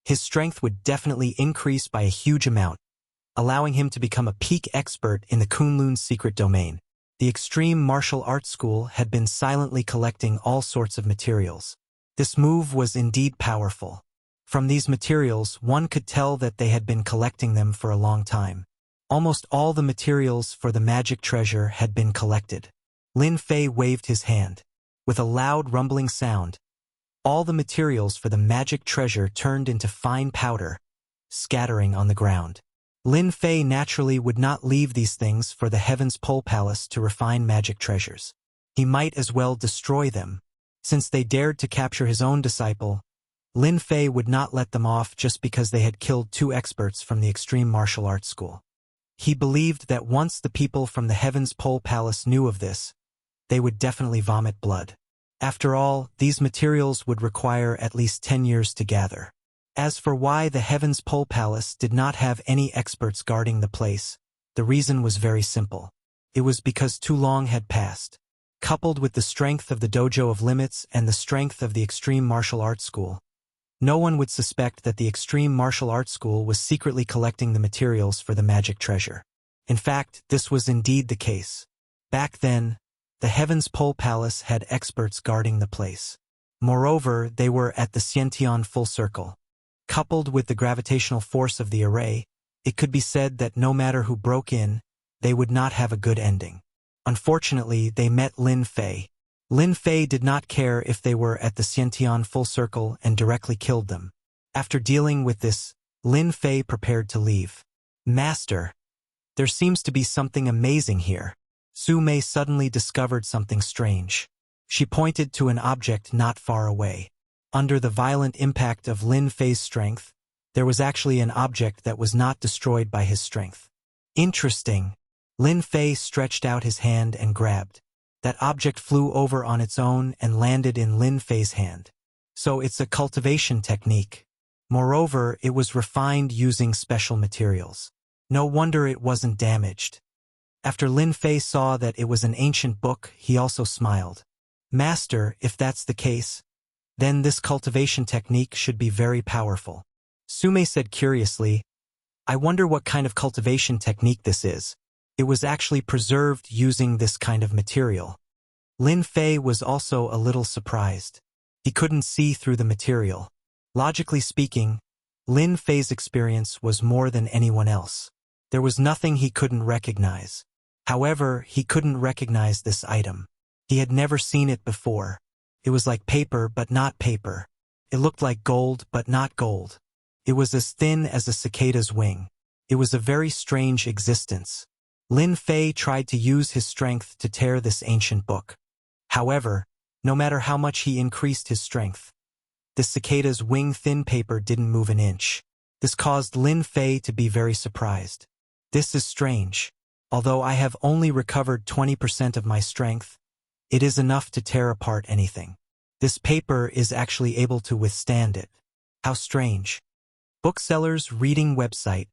his strength would definitely increase by a huge amount, allowing him to become a peak expert in the Kunlun secret domain. The Extreme Martial Arts School had been silently collecting all sorts of materials. This move was indeed powerful. From these materials, one could tell that they had been collecting them for a long time. Almost all the materials for the magic treasure had been collected. Lin Fei waved his hand. With a loud rumbling sound, all the materials for the magic treasure turned into fine powder, scattering on the ground. Lin Fei naturally would not leave these things for the Heaven's Pole Palace to refine magic treasures. He might as well destroy them. Since they dared to capture his own disciple, Lin Fei would not let them off just because they had killed 2 experts from the Extreme Martial Arts School. He believed that once the people from the Heaven's Pole Palace knew of this, they would definitely vomit blood. After all, these materials would require at least 10 years to gather. As for why the Heaven's Pole Palace did not have any experts guarding the place, the reason was very simple. It was because too long had passed. Coupled with the strength of the Dojo of Limits and the strength of the Extreme Martial Arts School, no one would suspect that the Extreme Martial Arts School was secretly collecting the materials for the magic treasure. In fact, this was indeed the case. Back then, the Heaven's Pole Palace had experts guarding the place. Moreover, they were at the Xiantian full circle. Coupled with the gravitational force of the array, it could be said that no matter who broke in, they would not have a good ending. Unfortunately, they met Lin Fei. Lin Fei did not care if they were at the Xiantian full circle and directly killed them. After dealing with this, Lin Fei prepared to leave. "Master, there seems to be something amazing here." Su Mei suddenly discovered something strange. She pointed to an object not far away. Under the violent impact of Lin Fei's strength, there was actually an object that was not destroyed by his strength. Interesting. Lin Fei stretched out his hand and grabbed. That object flew over on its own and landed in Lin Fei's hand. So it's a cultivation technique. Moreover, it was refined using special materials. No wonder it wasn't damaged. After Lin Fei saw that it was an ancient book, he also smiled. "Master, if that's the case, then this cultivation technique should be very powerful." Su Mei said curiously, "I wonder what kind of cultivation technique this is." It was actually preserved using this kind of material. Lin Fei was also a little surprised. He couldn't see through the material. Logically speaking, Lin Fei's experience was more than anyone else. There was nothing he couldn't recognize. However, he couldn't recognize this item. He had never seen it before. It was like paper but not paper. It looked like gold but not gold. It was as thin as a cicada's wing. It was a very strange existence. Lin Fei tried to use his strength to tear this ancient book. However, no matter how much he increased his strength, the cicada's wing-thin paper didn't move an inch. This caused Lin Fei to be very surprised. This is strange. Although I have only recovered 20% of my strength, it is enough to tear apart anything. This paper is actually able to withstand it. How strange. Bookseller's reading website